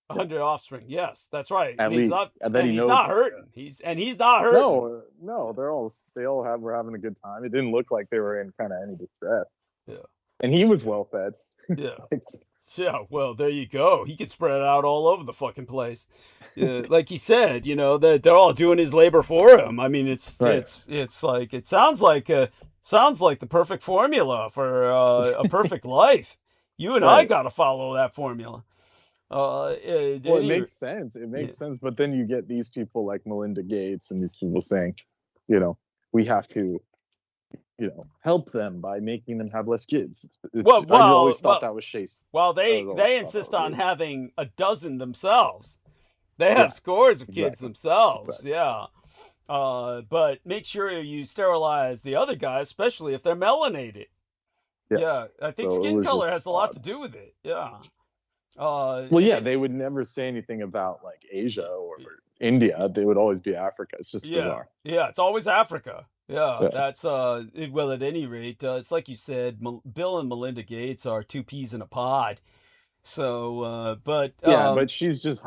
100 offspring. Yes, that's right. At And he's least. not, And then and he he's knows not it, hurting. He's not hurting. No, they all were having a good time. It didn't look like they were in kind of any distress. Yeah. And he was well fed. Yeah. Yeah, well, there you go. He could spread it out all over the fucking place. Like he said, they're all doing his labor for him. I mean, it's like, it sounds like the perfect formula for a perfect life. You and I got to follow that formula. It makes sense. It makes sense. But then you get these people like Melinda Gates and these people saying, we have to, help them by making them have less kids. I always thought that was chase. Well, they insist on having a dozen themselves. They have scores of kids themselves. Exactly. Yeah. But make sure you sterilize the other guys, especially if they're melanated. Yeah. I think skin color has a lot to do with it. Yeah. They would never say anything about like Asia or India. They would always be Africa. It's just bizarre. Yeah, it's always Africa. Yeah, that's well, at any rate, it's like you said, Bill and Melinda Gates are 2 peas in a pod. So, but she's just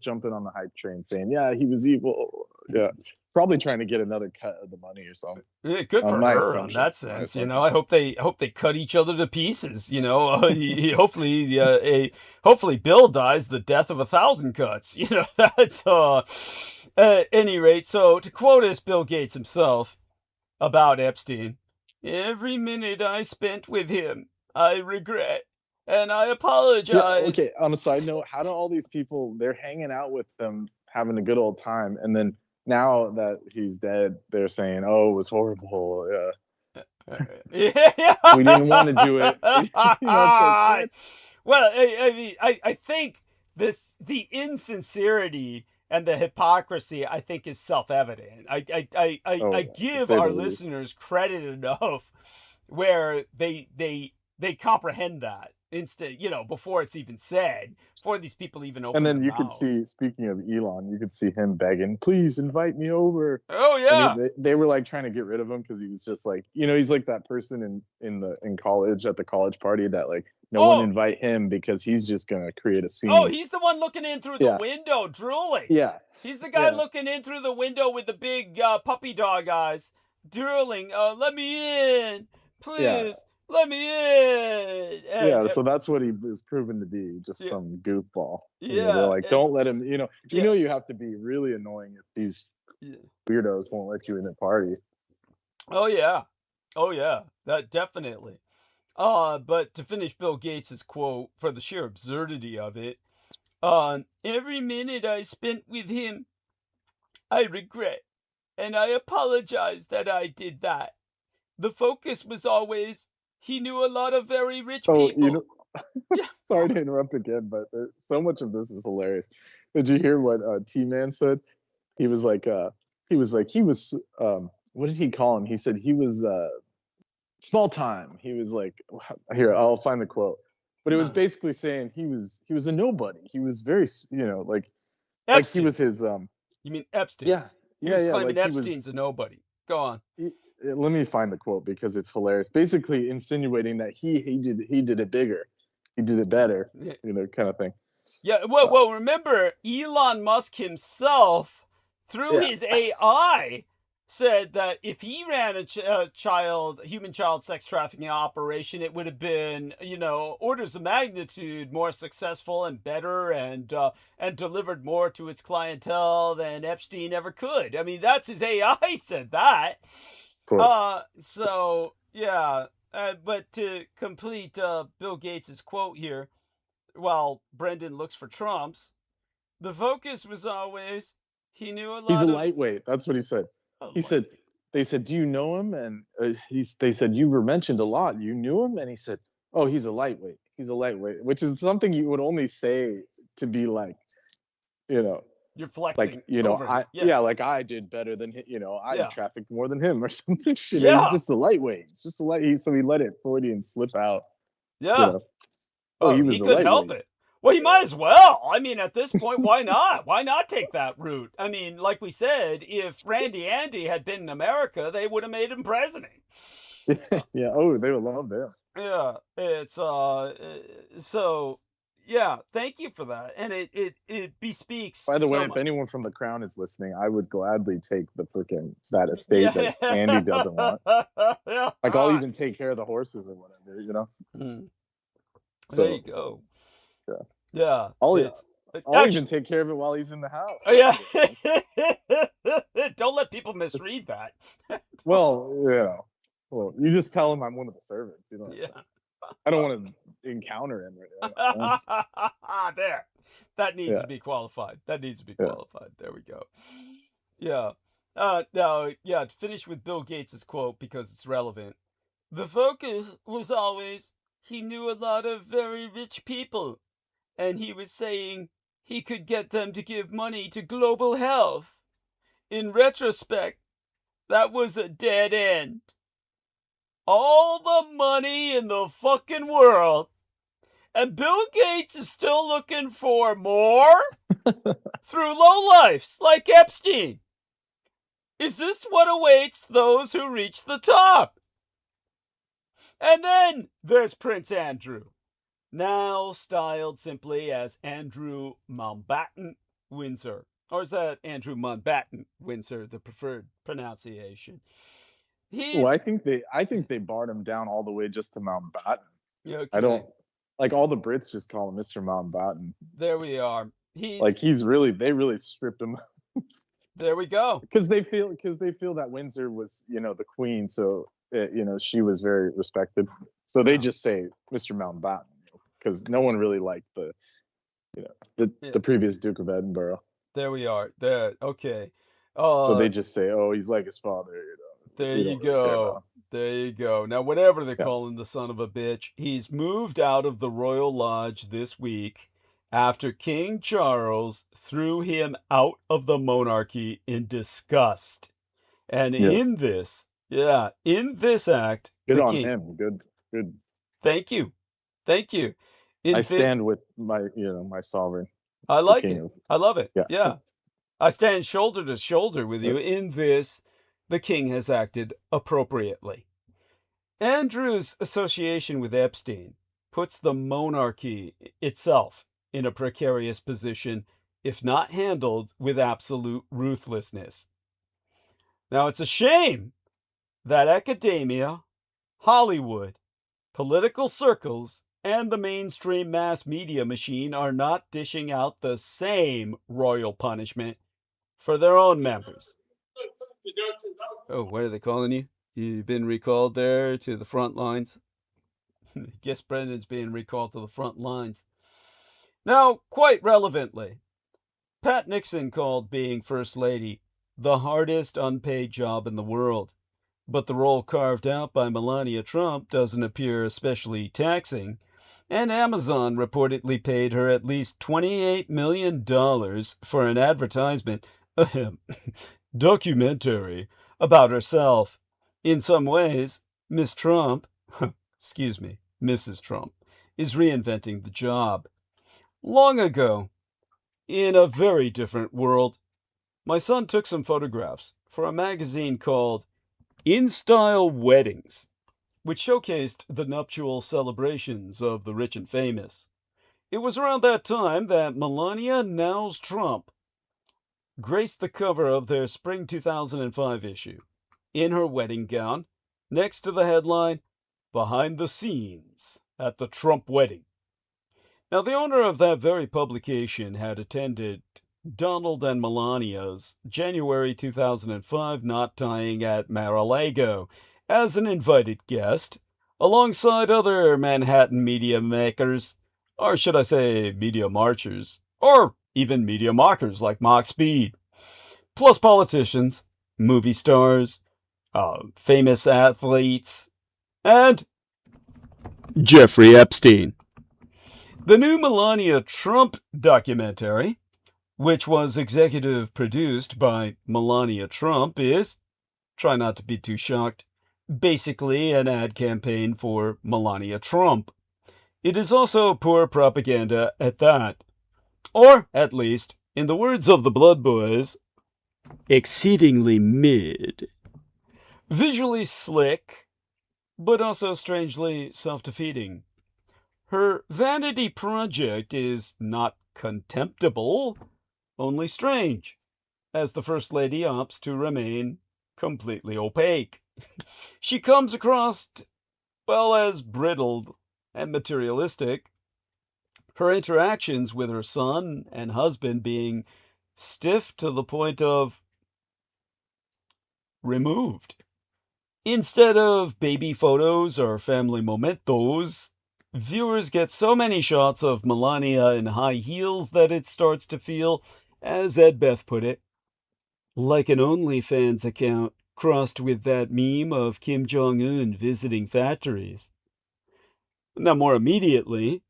jumping on the hype train, saying, "Yeah, he was evil." Yeah, probably trying to get another cut of the money or something. Yeah, good for her in that sense. I hope they cut each other to pieces. Hopefully Bill dies the death of 1,000 cuts. That's at any rate. So to quote us Bill Gates himself about Epstein, every minute I spent with him, I regret. And I apologize. Yeah, okay, on a side note, how do all these people, they're hanging out with them, having a good old time, and then now that he's dead, they're saying, oh, it was horrible. Yeah. We didn't want to do it. It's like, well, I mean, I think the insincerity and the hypocrisy, I think, is self-evident. I give our listeners credit enough where they comprehend that before it's even said, before these people even open their mouths. And then you could see, speaking of Elon, you could see him begging, please invite me over. Oh yeah. And they were like trying to get rid of him because he was just like, he's like that person in college at the college party that like no one invite him because he's just gonna create a scene. Oh, he's the one looking in through the window, drooling. Yeah. He's the guy looking in through the window with the big puppy dog eyes, drooling. Let me in, please. Yeah. Let me in. And, so that's what he was proven to be, just some goofball. Yeah. They're like, don't let him, you have to be really annoying if these weirdos won't let you in the party. Oh, yeah. That definitely. But to finish Bill Gates's quote, for the sheer absurdity of it, every minute I spent with him, I regret, and I apologize that I did that. The focus was always, he knew a lot of very rich Oh, people. you know, Yeah. sorry to interrupt again, but so much of this is hilarious. Did you hear what T-Man said? He was like, what did he call him? He said he was small time. He was like, here, I'll find the quote. But it was basically saying he was a nobody. He was very, like he was his You mean Epstein? yeah. He was claiming like he Epstein's a nobody. Go on. Let me find the quote because it's hilarious. Basically insinuating that he did it bigger. He did it better, kind of thing. Yeah, well, remember, Elon Musk himself, through his AI, said that if he ran a human child sex trafficking operation, it would have been, orders of magnitude more successful and better, and delivered more to its clientele than Epstein ever could. I mean, that's his AI said that. Of course. So yeah, but to complete Bill Gates's quote here, while Brendan looks for Trumps, the focus was always, he knew a lot. He's a lightweight. That's what he said. He said, they said, do you know him? And they said, you were mentioned a lot. You knew him? And he said, oh, he's a lightweight. He's a lightweight, which is something you would only say to be like, you're flexing. Like, like I did better than him. I trafficked more than him or something. Yeah. He's just a lightweight. It's just a light. So he let it Freudian slip out. Yeah. Oh, he was he a couldn't lightweight. help it. Well, he might as well. I mean, at this point, why not? Why not take that route? I mean, like we said, if Randy Andy had been in America, they would have made him president. Yeah. Oh, they would love that. Yeah. It's so yeah. Thank you for that, and it bespeaks. By the way, so if much. anyone from the Crown is listening, I would gladly take that estate that Andy doesn't want. Yeah. Like I'll even take care of the horses or whatever. So, there you go. Yeah. Yeah. I'll even take care of it while he's in the house. Yeah. Don't let people misread that. Well, you just tell him I'm one of the servants. Yeah. I don't want to encounter him right now. There. That needs to be qualified. That needs to be qualified. There we go. Yeah. Now, to finish with Bill Gates's quote because it's relevant. The focus was always, he knew a lot of very rich people, and he was saying he could get them to give money to global health. In retrospect, that was a dead end. All the money in the fucking world, and Bill Gates is still looking for more through lowlifes like Epstein. Is this what awaits those who reach the top? And then there's Prince Andrew, now styled simply as Andrew Mountbatten Windsor. Or is that Andrew Mountbatten Windsor, the preferred pronunciation? I think they barred him down all the way just to Mountbatten. Okay. I don't like all the Brits just call him Mr. Mountbatten. There we are. They really stripped him. There we go. Because they feel that Windsor was, the queen, so she was very respected. So they just say Mr. Mountbatten because no one really liked the previous Duke of Edinburgh. There we are. There. Okay. So they just say, oh, he's like his father. There you go. There you go. Now, whatever they're calling the son of a bitch, he's moved out of the Royal Lodge this week after King Charles threw him out of the monarchy in disgust. And in this act, good on him. Good. Thank you. I stand with my sovereign. I like it. I love it. Yeah. I stand shoulder to shoulder with you. In this, the king has acted appropriately. Andrew's association with Epstein puts the monarchy itself in a precarious position if not handled with absolute ruthlessness. Now, it's a shame that academia, Hollywood, political circles, and the mainstream mass media machine are not dishing out the same royal punishment for their own members. Oh, what are they calling you? You've been recalled there to the front lines? Guess Brendan's being recalled to the front lines. Now, quite relevantly, Pat Nixon called being First Lady the hardest unpaid job in the world. But the role carved out by Melania Trump doesn't appear especially taxing, and Amazon reportedly paid her at least $28 million for an advertisement, documentary, about herself. In some ways, Miss Trump, excuse me, Mrs. Trump, is reinventing the job. Long ago, in a very different world, my son took some photographs for a magazine called In Style Weddings, which showcased the nuptial celebrations of the rich and famous. It was around that time that Melania Nows Trump graced the cover of their spring 2005 issue, in her wedding gown, next to the headline, Behind the Scenes at the Trump Wedding. Now, the owner of that very publication had attended Donald and Melania's January 2005 knot tying at Mar-a-Lago as an invited guest, alongside other Manhattan media makers, or should I say media marchers, or even media mockers like Mock Speed, plus politicians, movie stars, famous athletes, and Jeffrey Epstein. The new Melania Trump documentary, which was executive produced by Melania Trump, is, try not to be too shocked, basically an ad campaign for Melania Trump. It is also poor propaganda at that. Or, at least, in the words of the Blood Boys, exceedingly mid. Visually slick, but also strangely self-defeating. Her vanity project is not contemptible, only strange, as the First Lady opts to remain completely opaque. She comes across, well, as brittled and materialistic, her interactions with her son and husband being stiff to the point of removed. Instead of baby photos or family mementos, viewers get so many shots of Melania in high heels that it starts to feel, as Ed Beth put it, like an OnlyFans account crossed with that meme of Kim Jong-un visiting factories. Now, more immediately,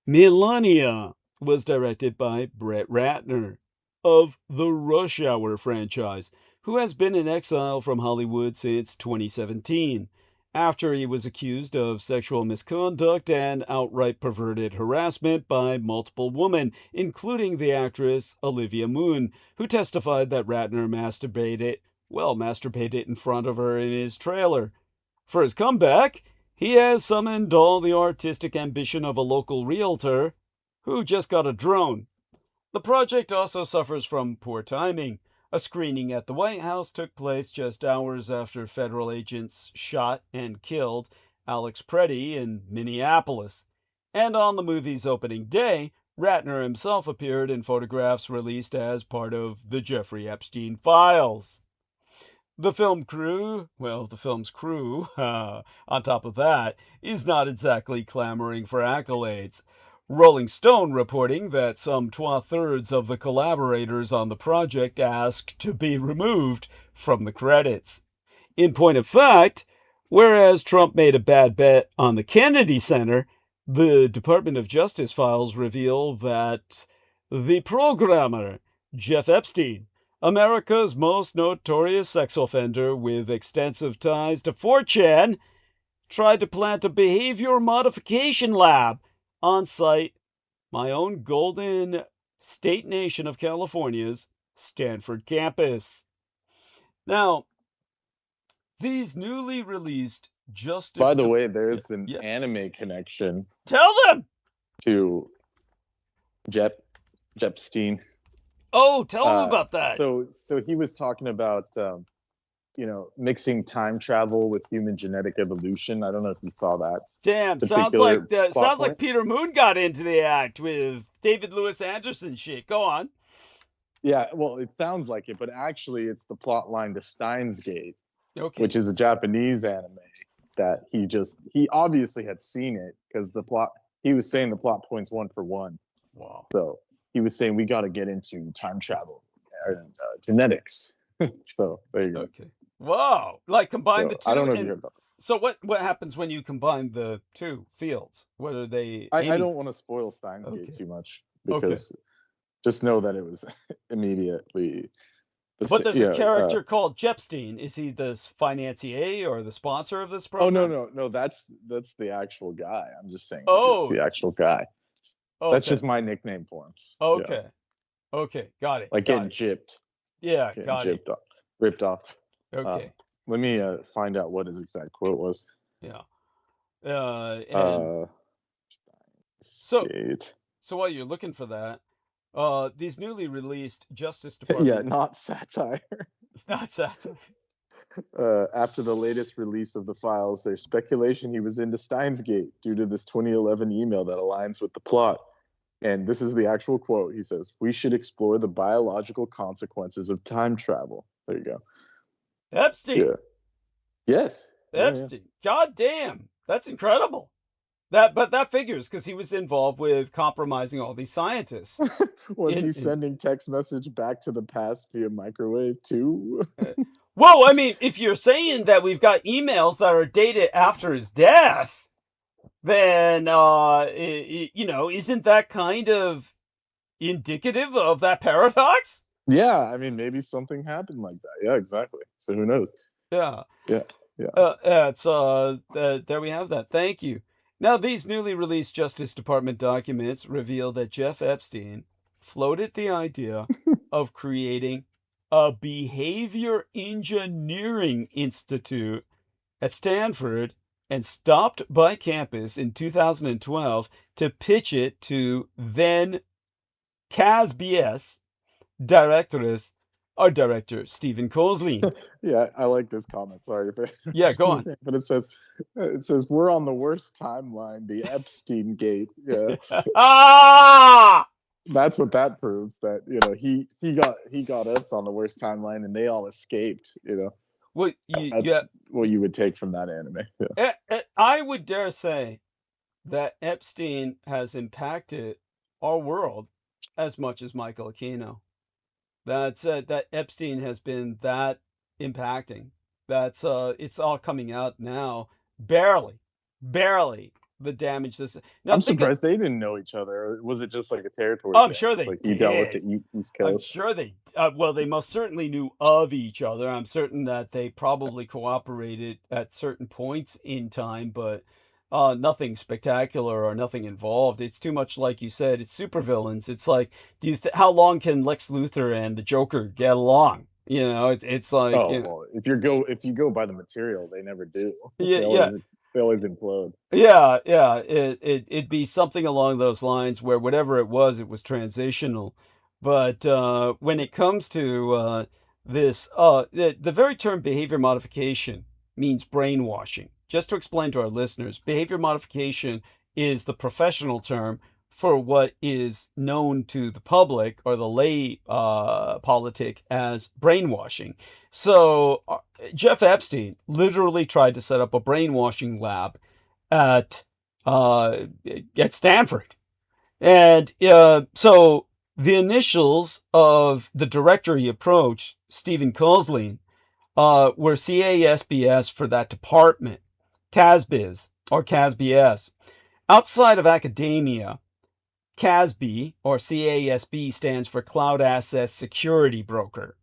Melania was directed by Brett Ratner of the Rush Hour franchise, who has been in exile from Hollywood since 2017, after he was accused of sexual misconduct and outright perverted harassment by multiple women, including the actress Olivia Munn, who testified that Ratner masturbated in front of her in his trailer. For his comeback, he has summoned all the artistic ambition of a local realtor who just got a drone. The project also suffers from poor timing. A screening at the White House took place just hours after federal agents shot and killed Alex Preddy in Minneapolis. And on the movie's opening day, Ratner himself appeared in photographs released as part of the Jeffrey Epstein files. The film's crew, on top of that, is not exactly clamoring for accolades. Rolling Stone reporting that some 2/3 of the collaborators on the project asked to be removed from the credits. In point of fact, whereas Trump made a bad bet on the Kennedy Center, the Department of Justice files reveal that the programmer, Jeff Epstein, America's most notorious sex offender with extensive ties to 4chan, tried to plant a behavior modification lab on site, my own golden state nation of California's Stanford campus. Now, these newly released Justice... By the way, there's an Yes. anime connection Tell them! to Jepstein. Oh, tell them about that. So he was talking about, mixing time travel with human genetic evolution. I don't know if you saw that. Damn, sounds like Peter Moon got into the act with David Lewis Anderson shit. Go on. Yeah, well, it sounds like it, but actually it's the plot line to Steins Gate, Okay. which is a Japanese anime. that he obviously had seen it because he was saying the plot points one for one. Wow. So he was saying we got to get into time travel and genetics. So there you go. Okay. Whoa. Like combine the two. I don't know if you heard about that. So what happens when you combine the two fields? What are they? I don't want to spoil Steins Gate too much because just know that it was immediately. But there's a character called Jepstein. Is he the financier or the sponsor of this program? Oh no, that's the actual guy. I'm just saying. Oh, it's the actual guy. Okay. That's just my nickname for him. Okay. Yeah. Okay, got it. Like getting gypped. Yeah, getting got gypped off, ripped off. Okay. Let me find out what his exact quote was. Yeah. So while you're looking for that, these newly released Justice Department. Yeah, not satire. Not satire. After the latest release of the files, there's speculation he was into Steins Gate due to this 2011 email that aligns with the plot. And this is the actual quote. He says, "We should explore the biological consequences of time travel." There you go. Epstein. Yeah. Yes. Epstein. Yeah. God damn. That's incredible. But that figures because he was involved with compromising all these scientists. Was he sending text message back to the past via microwave too? Well, I mean, if you're saying that we've got emails that are dated after his death, then isn't that kind of indicative of that paradox? Yeah, I mean, maybe something happened like that. Yeah, exactly. So who knows? Yeah. Yeah. There we have that. Thank you. Now, these newly released Justice Department documents reveal that Jeff Epstein floated the idea of creating a behavior engineering institute at Stanford and stopped by campus in 2012 to pitch it to then CASBS director Stephen Kozlin. Yeah, I like this comment. Sorry. Yeah, go on. But it says we're on the worst timeline, the Epstein Gate. Yeah. That's what that proves. That he got us on the worst timeline, and they all escaped. Well, that's what you would take from that anime. Yeah. I would dare say that Epstein has impacted our world as much as Michael Aquino. That Epstein has been that impacting. It's all coming out now. Barely the damage this. Now, I'm surprised they didn't know each other. Was it just like a territory? I'm sure they did. He dealt with the East Coast. I'm sure they. Well, they most certainly knew of each other. I'm certain that they probably cooperated at certain points in time, but nothing spectacular or nothing involved. It's too much, like you said. It's supervillains. It's like, how long can Lex Luthor and the Joker get along? It's like. Well, if you go by the material, they never do. Yeah, they always implode. Yeah. It'd be something along those lines where whatever it was transitional. But when it comes to this, the very term behavior modification means brainwashing. Just to explain to our listeners, behavior modification is the professional term for what is known to the public or the lay politic as brainwashing. So Jeff Epstein literally tried to set up a brainwashing lab at Stanford. And so the initials of the director he approached, Stephen Kozlin, were CASBS for that department, CASBS or CASBS. Outside of academia, CASB or CASB stands for Cloud Access Security Broker.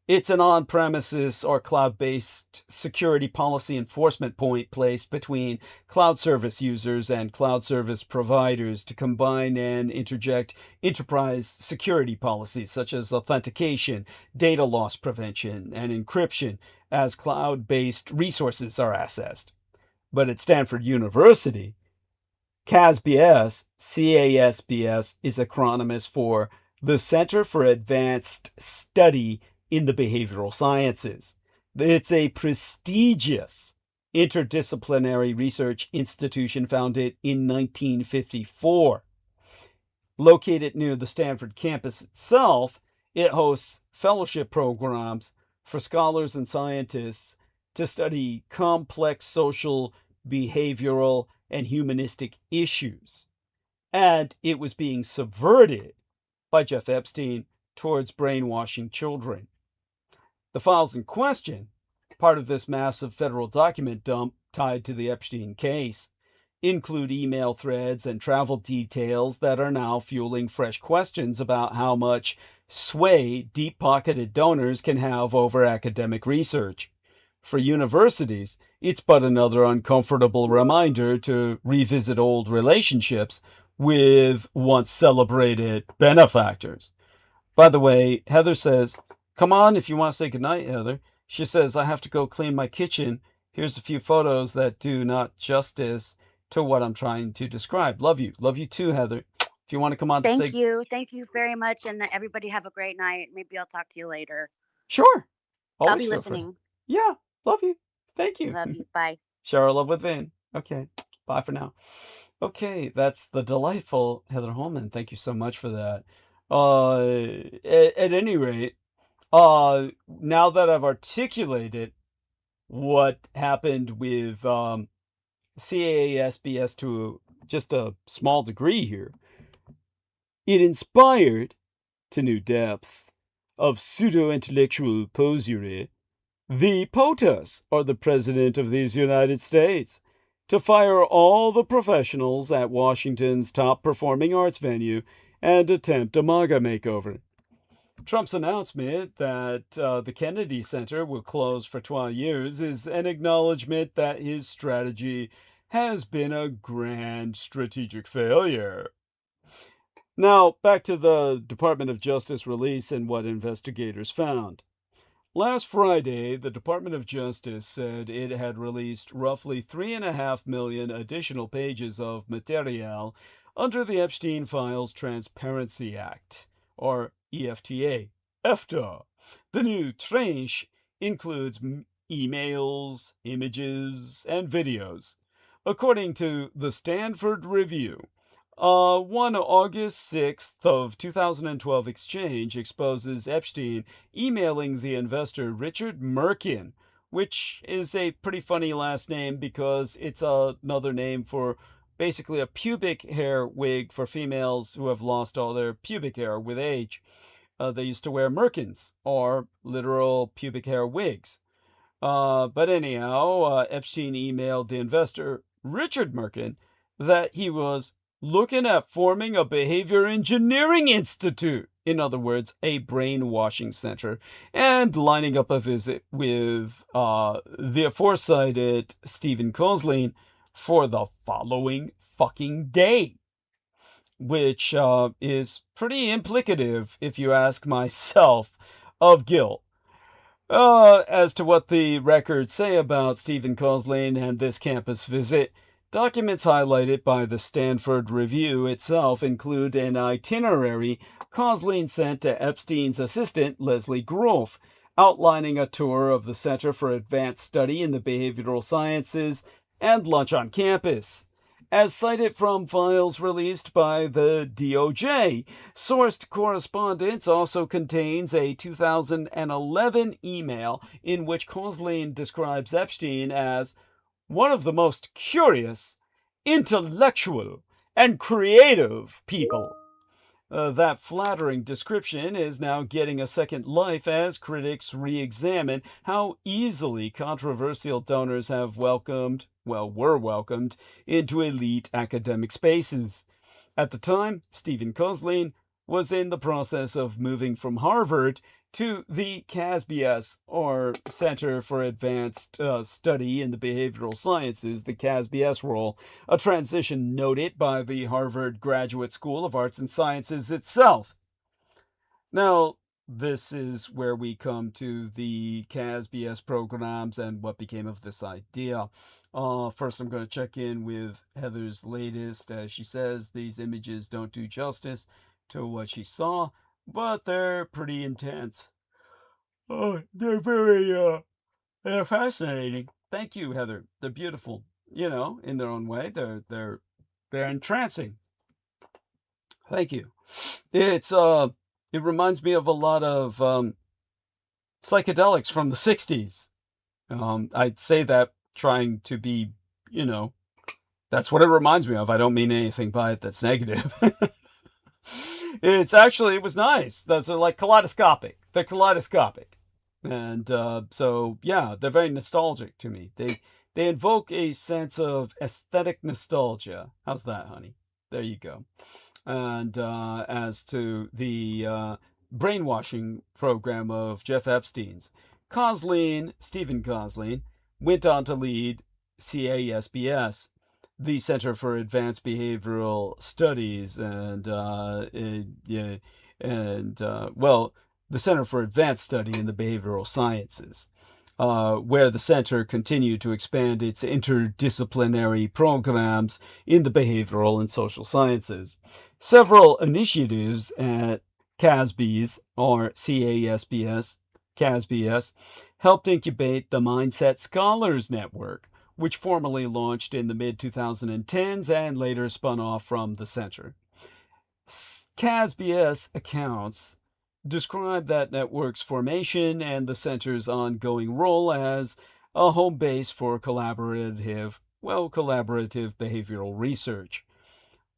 It's an on-premises or cloud-based security policy enforcement point placed between cloud service users and cloud service providers to combine and interject enterprise security policies such as authentication, data loss prevention, and encryption as cloud-based resources are accessed. But at Stanford University, CASBS is acronyms for the Center for Advanced Study in the Behavioral Sciences. It's a prestigious interdisciplinary research institution founded in 1954. Located near the Stanford campus itself, it hosts fellowship programs for scholars and scientists to study complex social, behavioral, and humanistic issues. And it was being subverted by Jeff Epstein towards brainwashing children. The files in question, part of this massive federal document dump tied to the Epstein case, include email threads and travel details that are now fueling fresh questions about how much sway deep-pocketed donors can have over academic research. For universities, it's but another uncomfortable reminder to revisit old relationships with once celebrated benefactors. By the way, Heather says, come on if you want to say goodnight, Heather. She says, I have to go clean my kitchen. Here's a few photos that do not justice to what I'm trying to describe. Love you. Love you too, Heather. If you want to come on to say... Thank you. Thank you very much. And everybody have a great night. Maybe I'll talk to you later. Sure. I'll Always be feel free. listening. Yeah. Love you. Thank you. Love you. Bye. Share our love within. Okay. Bye for now. Okay. That's the delightful Heather Holman. Thank you so much for that. At any rate, now that I've articulated what happened with CAASBS to just a small degree here, it inspired to new depths of pseudo-intellectual posery the POTUS, or the President of these United States, to fire all the professionals at Washington's top-performing arts venue and attempt a MAGA makeover. Trump's announcement that the Kennedy Center will close for 12 years is an acknowledgement that his strategy has been a grand strategic failure. Now, back to the Department of Justice release and what investigators found. Last Friday, the Department of Justice said it had released roughly 3.5 million additional pages of material under the Epstein Files Transparency Act, or EFTA. EFTA. The new tranche includes emails, images, and videos. According to the Stanford Review, one August 6th of 2012 exchange exposes Epstein emailing the investor Richard Merkin, which is a pretty funny last name because it's another name for basically a pubic hair wig for females who have lost all their pubic hair with age. They used to wear merkins, or literal pubic hair wigs. But anyhow, Epstein emailed the investor Richard Merkin that he was looking at forming a behavior engineering institute, in other words, a brainwashing center, and lining up a visit with the aforecited Stephen Kozlin for the following fucking day, which is pretty implicative, if you ask myself, of guilt. As to what the records say about Stephen Kozlin and this campus visit, documents highlighted by the Stanford Review itself include an itinerary Kozlin sent to Epstein's assistant, Leslie Groff, outlining a tour of the Center for Advanced Study in the Behavioral Sciences and lunch on campus. As cited from files released by the DOJ, sourced correspondence also contains a 2011 email in which Kozlin describes Epstein as one of the most curious, intellectual, and creative people. That flattering description is now getting a second life as critics re-examine how easily controversial donors have were welcomed into elite academic spaces. At the time, Stephen Kozlin was in the process of moving from Harvard to the CASBS, or Center for Advanced Study in the Behavioral Sciences, the CASBS role, a transition noted by the Harvard Graduate School of Arts and Sciences itself. Now, this is where we come to the CASBS programs and what became of this idea. First, I'm going to check in with Heather's latest. As she says, these images don't do justice to what she saw, but they're pretty intense. They're they're fascinating. Thank you, Heather. They're beautiful, in their own way. They're entrancing. Thank you. It reminds me of a lot of psychedelics from the 60s. I'd say that trying to be, that's what it reminds me of. I don't mean anything by it that's negative. It was nice. Those are like kaleidoscopic. They're kaleidoscopic. And so, yeah, they're very nostalgic to me. They invoke a sense of aesthetic nostalgia. How's that, honey? There you go. And as to the brainwashing program of Jeff Epstein's, Stephen Gosling, went on to lead CASBS, the Center for Advanced Behavioral Studies, the Center for Advanced Study in the Behavioral Sciences, where the center continued to expand its interdisciplinary programs in the behavioral and social sciences. Several initiatives at CASBS, or CASBS, helped incubate the Mindset Scholars Network, which formally launched in the mid-2010s and later spun off from the center. CASBS accounts describe that network's formation and the center's ongoing role as a home base for collaborative behavioral research.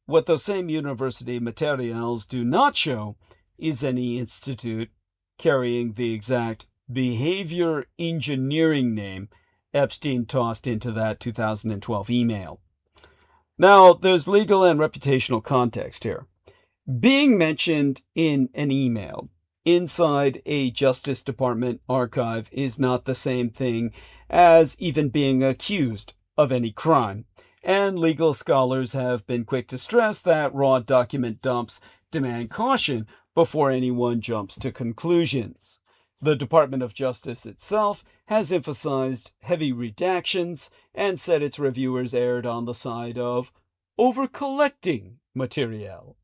What those same university materials do not show is any institute carrying the exact behavior engineering name Epstein tossed into that 2012 email. Now, there's legal and reputational context here. Being mentioned in an email inside a Justice Department archive is not the same thing as even being accused of any crime, and legal scholars have been quick to stress that raw document dumps demand caution before anyone jumps to conclusions. The Department of Justice itself has emphasized heavy redactions and said its reviewers erred on the side of over-collecting material.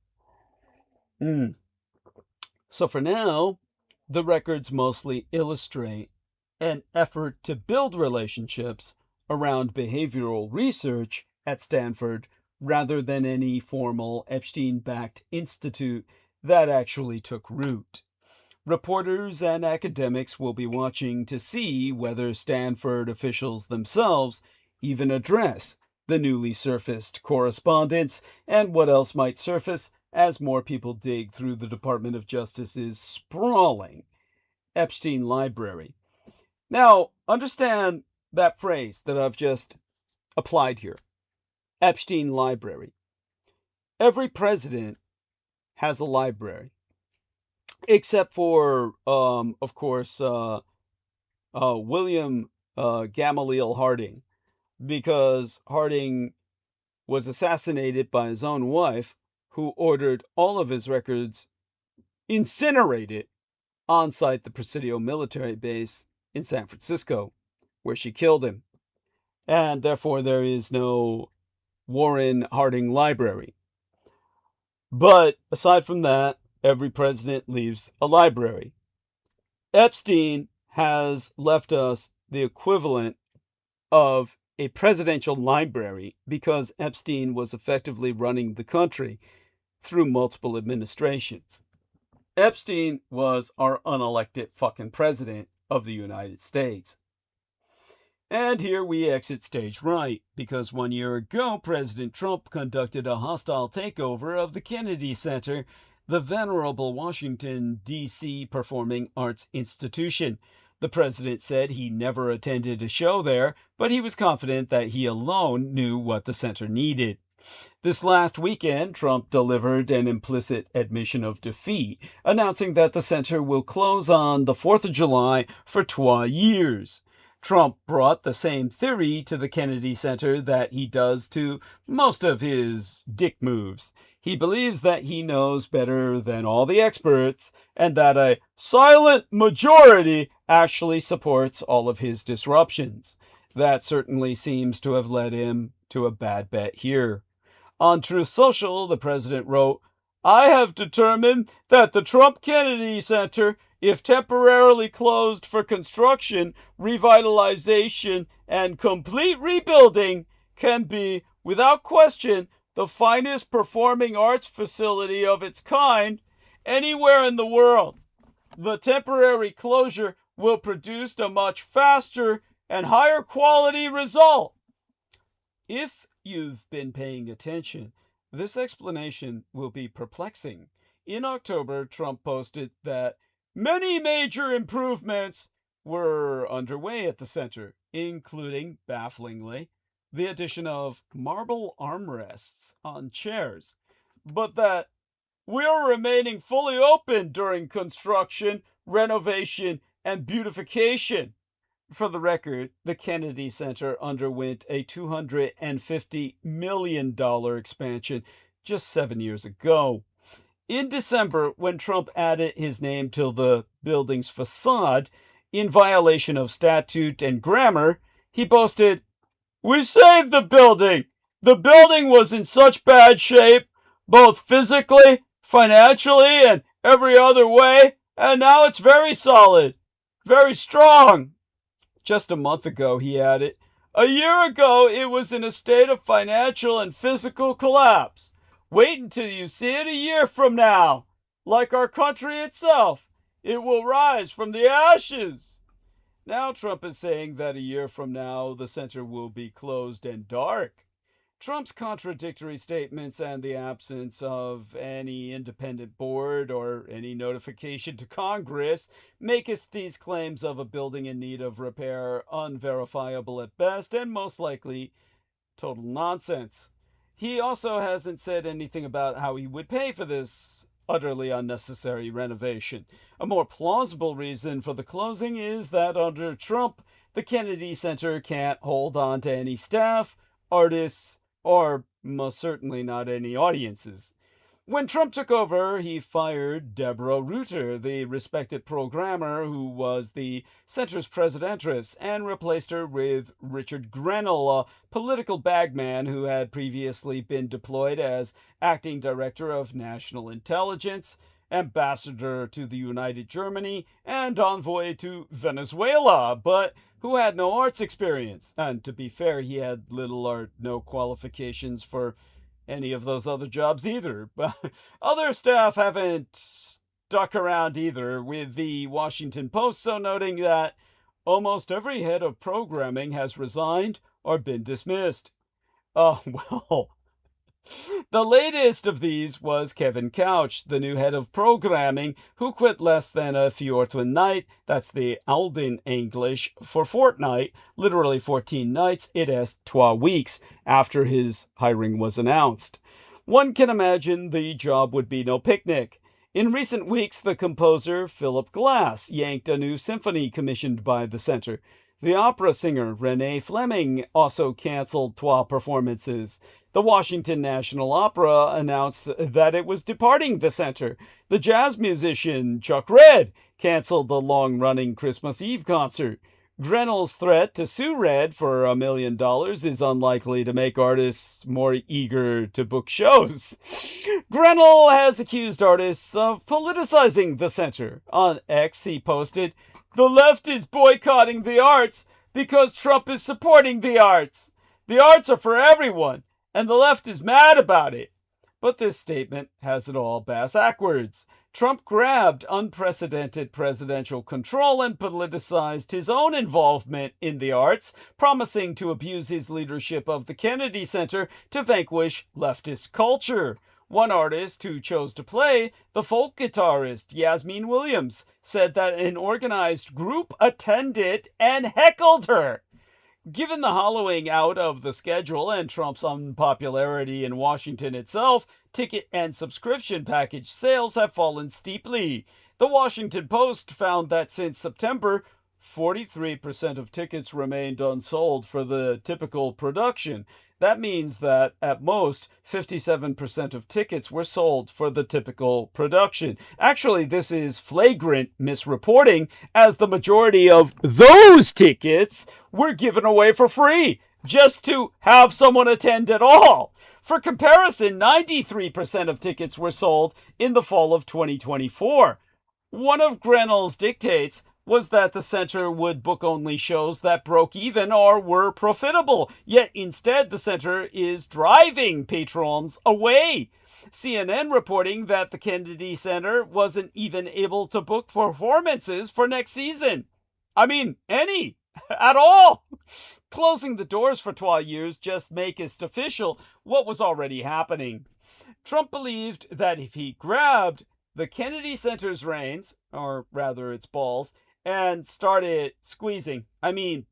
So for now, the records mostly illustrate an effort to build relationships around behavioral research at Stanford rather than any formal Epstein-backed institute that actually took root. Reporters and academics will be watching to see whether Stanford officials themselves even address the newly surfaced correspondence and what else might surface as more people dig through the Department of Justice's sprawling Epstein library. Now, understand that phrase that I've just applied here. Epstein library. Every president has a library, except for, of course, William Gamaliel Harding, because Harding was assassinated by his own wife, who ordered all of his records incinerated on site the Presidio military base in San Francisco, where she killed him. And therefore there is no Warren Harding library. But aside from that, every president leaves a library. Epstein has left us the equivalent of a presidential library because Epstein was effectively running the country through multiple administrations. Epstein was our unelected fucking president of the United States. And here we exit stage right, because 1 year ago, President Trump conducted a hostile takeover of the Kennedy Center, the venerable Washington, D.C. performing arts institution. The president said he never attended a show there, but he was confident that he alone knew what the center needed. This last weekend, Trump delivered an implicit admission of defeat, announcing that the center will close on the 4th of July for 2 years. Trump brought the same theory to the Kennedy Center that he does to most of his dick moves. He believes that he knows better than all the experts, and that a silent majority actually supports all of his disruptions. That certainly seems to have led him to a bad bet here. On Truth Social, the president wrote, "I have determined that the Trump Kennedy Center, if temporarily closed for construction, revitalization, and complete rebuilding, can be, without question, the finest performing arts facility of its kind anywhere in the world. The temporary closure will produce a much faster and higher quality result. If you've been paying attention, this explanation will be perplexing. In October, Trump posted that many major improvements were underway at the center, including, bafflingly, the addition of marble armrests on chairs, but that we're remaining fully open during construction, renovation, and beautification. For the record, the Kennedy Center underwent a $250 million expansion just 7 years ago. In December, when Trump added his name to the building's facade, in violation of statute and grammar, he boasted, "We saved the building! The building was in such bad shape, both physically, financially, and every other way, and now it's very solid, very strong." Just a month ago, he added, "A year ago, it was in a state of financial and physical collapse. Wait until you see it a year from now. Like our country itself, it will rise from the ashes." Now Trump is saying that a year from now, the center will be closed and dark. Trump's contradictory statements and the absence of any independent board or any notification to Congress make these claims of a building in need of repair unverifiable at best and most likely total nonsense. He also hasn't said anything about how he would pay for this utterly unnecessary renovation. A more plausible reason for the closing is that under Trump, the Kennedy Center can't hold on to any staff, artists, or most certainly not any audiences. When Trump took over, he fired Deborah Reuter, the respected programmer who was the center's presidentress, and replaced her with Richard Grenell, a political bagman who had previously been deployed as acting director of national intelligence, ambassador to the United Germany, and envoy to Venezuela, but who had no arts experience. And to be fair, he had little or no qualifications for any of those other jobs either. But other staff haven't stuck around either, with the Washington Post so noting that almost every head of programming has resigned or been dismissed. Oh, well. The latest of these was Kevin Couch, the new head of programming, who quit less than a 14 night, that's the Alden English, for fortnight, literally 14 nights, it is 12 weeks, after his hiring was announced. One can imagine the job would be no picnic. In recent weeks, the composer Philip Glass yanked a new symphony commissioned by the center. The opera singer Renee Fleming also canceled 12 performances. The Washington National Opera announced that it was departing the center. The jazz musician Chuck Red canceled the long-running Christmas Eve concert. Grenell's threat to sue Red for $1 million is unlikely to make artists more eager to book shows. Grenell has accused artists of politicizing the center. On X, he posted, "The left is boycotting the arts because Trump is supporting the arts. The arts are for everyone, and the left is mad about it." But this statement has it all bass-ackwards. Trump grabbed unprecedented presidential control and politicized his own involvement in the arts, promising to abuse his leadership of the Kennedy Center to vanquish leftist culture. One artist who chose to play, the folk guitarist Yasmin Williams, said that an organized group attended and heckled her. Given the hollowing out of the schedule and Trump's unpopularity in Washington itself, ticket and subscription package sales have fallen steeply. The Washington Post found that since September, 43% of tickets remained unsold for the typical production. That means that, at most, 57% of tickets were sold for the typical production. Actually, this is flagrant misreporting, as the majority of those tickets were given away for free, just to have someone attend at all. For comparison, 93% of tickets were sold in the fall of 2024. One of Grenell's dictates was that the center would book only shows that broke even or were profitable, yet instead the center is driving patrons away. CNN reporting that the Kennedy Center wasn't even able to book performances for next season. I mean, any. at all. Closing the doors for 12 years just makest official what was already happening. Trump believed that if he grabbed the Kennedy Center's reins, or rather its balls, and started squeezing,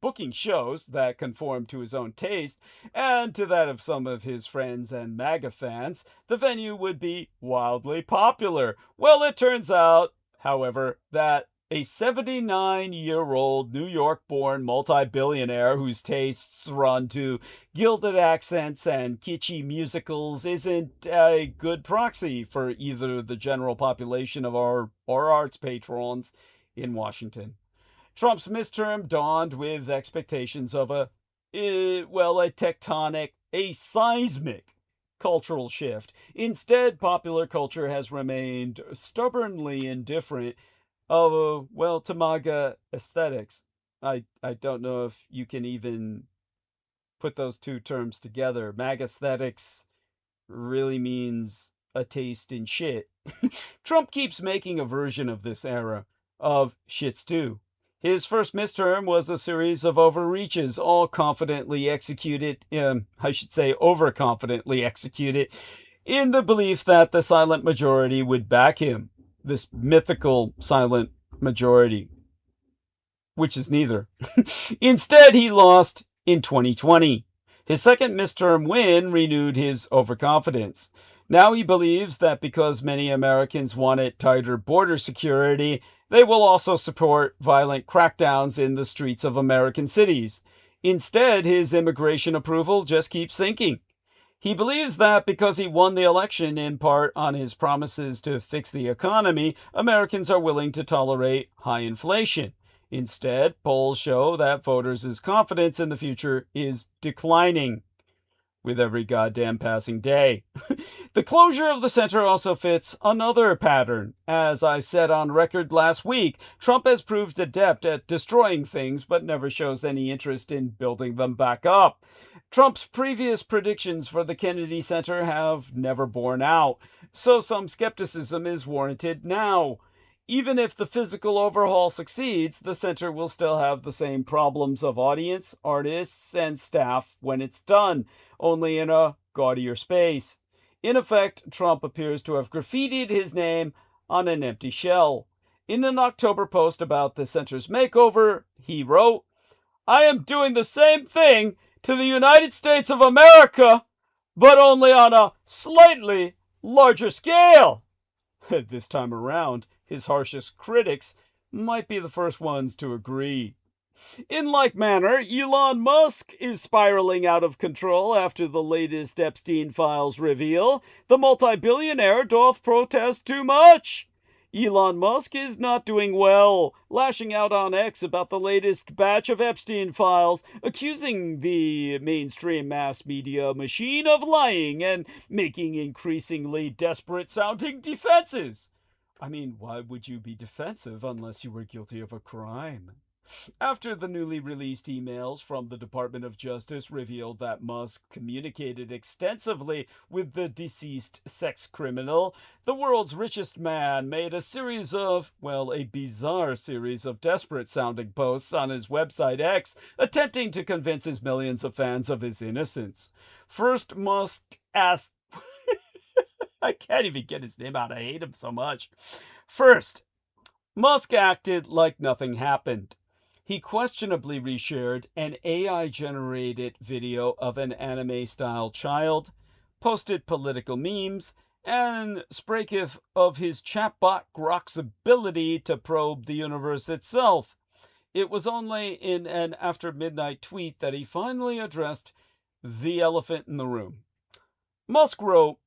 booking shows that conformed to his own taste and to that of some of his friends and MAGA fans, the venue would be wildly popular. Well, it turns out, however, that a 79-year-old New York-born multi-billionaire whose tastes run to gilded accents and kitschy musicals isn't a good proxy for either the general population of our arts patrons in Washington. Trump's midterm dawned with expectations of a tectonic, a seismic cultural shift. Instead, popular culture has remained stubbornly indifferent to MAGA aesthetics. I don't know if you can even put those two terms together. MAGA aesthetics really means a taste in shit. Trump keeps making a version of this era of shit stew. His first midterm was a series of overreaches, all confidently executed, overconfidently executed, in the belief that the silent majority would back him. This mythical silent majority, which is neither. Instead, he lost in 2020. His second midterm win renewed his overconfidence. Now he believes that because many Americans wanted tighter border security, they will also support violent crackdowns in the streets of American cities. Instead, his immigration approval just keeps sinking. He believes that because he won the election in part on his promises to fix the economy, Americans are willing to tolerate high inflation. Instead, polls show that voters' confidence in the future is declining with every goddamn passing day. The closure of the center also fits another pattern. As I said on record last week, Trump has proved adept at destroying things but never shows any interest in building them back up. Trump's previous predictions for the Kennedy Center have never borne out, so some skepticism is warranted now. Even if the physical overhaul succeeds, the center will still have the same problems of audience, artists, and staff when it's done, only in a gaudier space. In effect, Trump appears to have graffitied his name on an empty shell. In an October post about the center's makeover, he wrote, "I am doing the same thing to the United States of America, but only on a slightly larger scale." This time around, his harshest critics might be the first ones to agree. In like manner, Elon Musk is spiraling out of control after the latest Epstein files reveal. The multi-billionaire doth protest too much. Elon Musk is not doing well, lashing out on X about the latest batch of Epstein files, accusing the mainstream mass media machine of lying and making increasingly desperate-sounding defenses. Why would you be defensive unless you were guilty of a crime? After the newly released emails from the Department of Justice revealed that Musk communicated extensively with the deceased sex criminal, the world's richest man made a bizarre series of desperate-sounding posts on his website X, attempting to convince his millions of fans of his innocence. First, Musk asked... I can't even get his name out. I hate him so much. First, Musk acted like nothing happened. He questionably reshared an AI-generated video of an anime-style child, posted political memes, and spraketh of his chatbot Grok's ability to probe the universe itself. It was only in an after-midnight tweet that he finally addressed the elephant in the room. Musk wrote,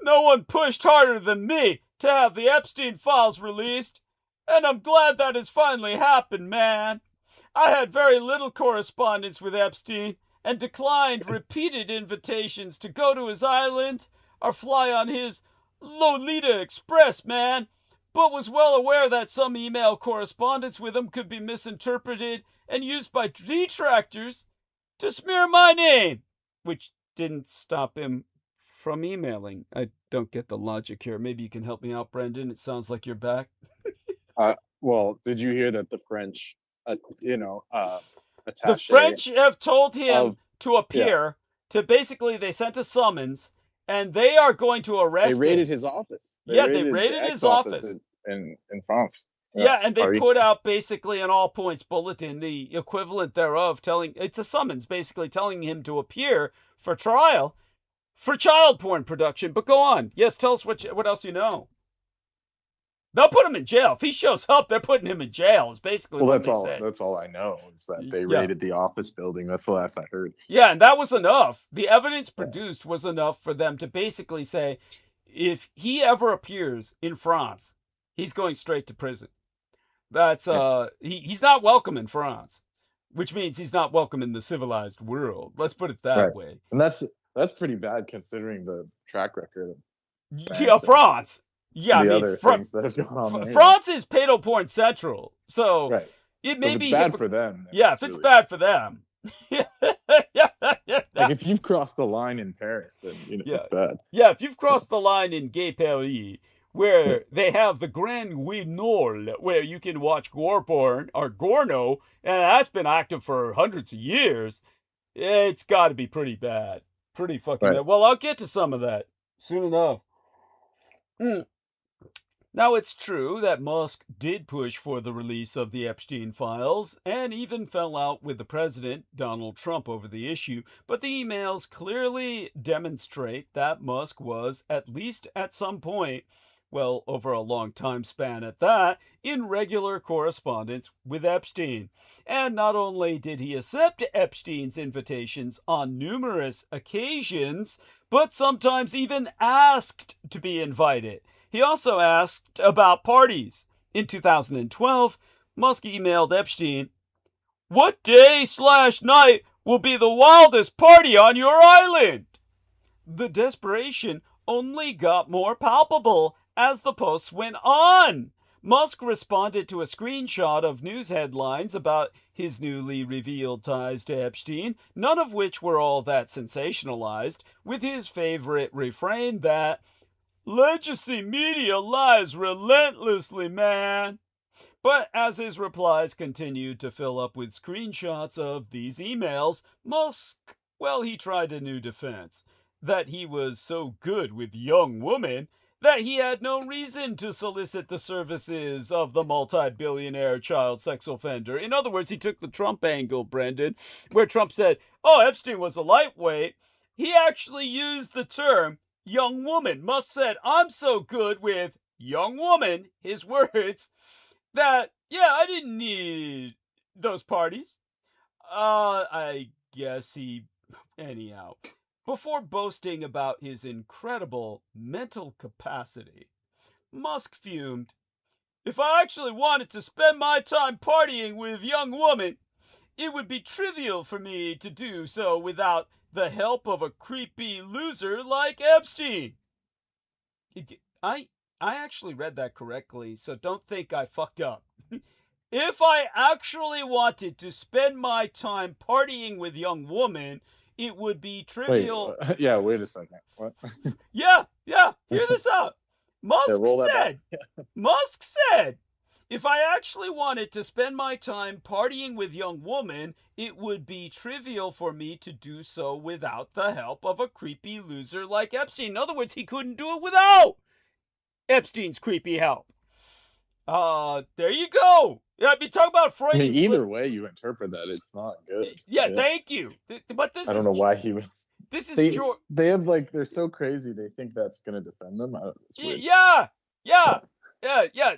"No one pushed harder than me to have the Epstein files released, and I'm glad that has finally happened, man. I had very little correspondence with Epstein and declined repeated invitations to go to his island or fly on his Lolita Express, man, but was well aware that some email correspondence with him could be misinterpreted and used by detractors to smear my name," which didn't stop him from emailing. I don't get the logic here. Maybe you can help me out, Brendan. It sounds like you're back. Well, did you hear that the French The attaché French have told him of to appear. To basically, they sent a summons, and they are going to they arrest raided him. his office. Yeah, they the raided his ex-office office. in France. Yeah, and they Paris. put out basically an all points bulletin, the equivalent thereof, it's a summons, basically telling him to appear for trial for child porn production. But go on. Yes, tell us what else you know. They'll put him in jail. If he shows up, they're putting him in jail, is basically what they say. That's all I know is that they Yeah. raided the office building. That's the last I heard. Yeah, and that was enough. The evidence produced was enough for them to basically say, if he ever appears in France, he's going straight to prison. That's he's not welcome in France, which means he's not welcome in the civilized world. Let's put it that way. And that's pretty bad considering the track record of Yeah, France. Yeah, the other things that have gone on. France is pedo porn central, so it may if be it's bad for them. Yeah, if it's bad for them. Like if you've crossed the line in Paris, then it's bad. Yeah, if you've crossed the line in Gay Paris, where they have the Grand Guignol, where you can watch gore porn or Gorno, and that's been active for hundreds of years, it's got to be pretty bad. Pretty fucking bad. Well, I'll get to some of that soon enough. Now, it's true that Musk did push for the release of the Epstein files and even fell out with the president, Donald Trump, over the issue, but the emails clearly demonstrate that Musk was, at least at some point, well, over a long time span at that, in regular correspondence with Epstein. And not only did he accept Epstein's invitations on numerous occasions, but sometimes even asked to be invited. He also asked about parties. In 2012, Musk emailed Epstein, "What day/night will be the wildest party on your island?" The desperation only got more palpable as the posts went on. Musk responded to a screenshot of news headlines about his newly revealed ties to Epstein, none of which were all that sensationalized, with his favorite refrain that, "Legacy media lies relentlessly, man." But as his replies continued to fill up with screenshots of these emails, Musk, well, he tried a new defense. That he was so good with young women that he had no reason to solicit the services of the multi-billionaire child sex offender. In other words, he took the Trump angle, Brendan, where Trump said, oh, Epstein was a lightweight. He actually used the term young woman. Musk said, I'm so good with young woman, his words, that, yeah, I didn't need those parties. I guess anyhow. Before boasting about his incredible mental capacity, Musk fumed, "If I actually wanted to spend my time partying with young women, it would be trivial for me to do so without the help of a creepy loser like Epstein." I actually read that correctly, so don't think I fucked up. If I actually wanted to spend my time partying with young women, it would be trivial. Wait a second. What? Yeah. Hear this out. Musk said, if I actually wanted to spend my time partying with young women, it would be trivial for me to do so without the help of a creepy loser like Epstein. In other words, he couldn't do it without Epstein's creepy help. There you go. Yeah, I mean, talk about Freudian. Either way you interpret that, it's not good. Yeah, thank you. But this I don't know why he would. This is George. They have they're so crazy. They think that's gonna defend them. It's weird. Yeah.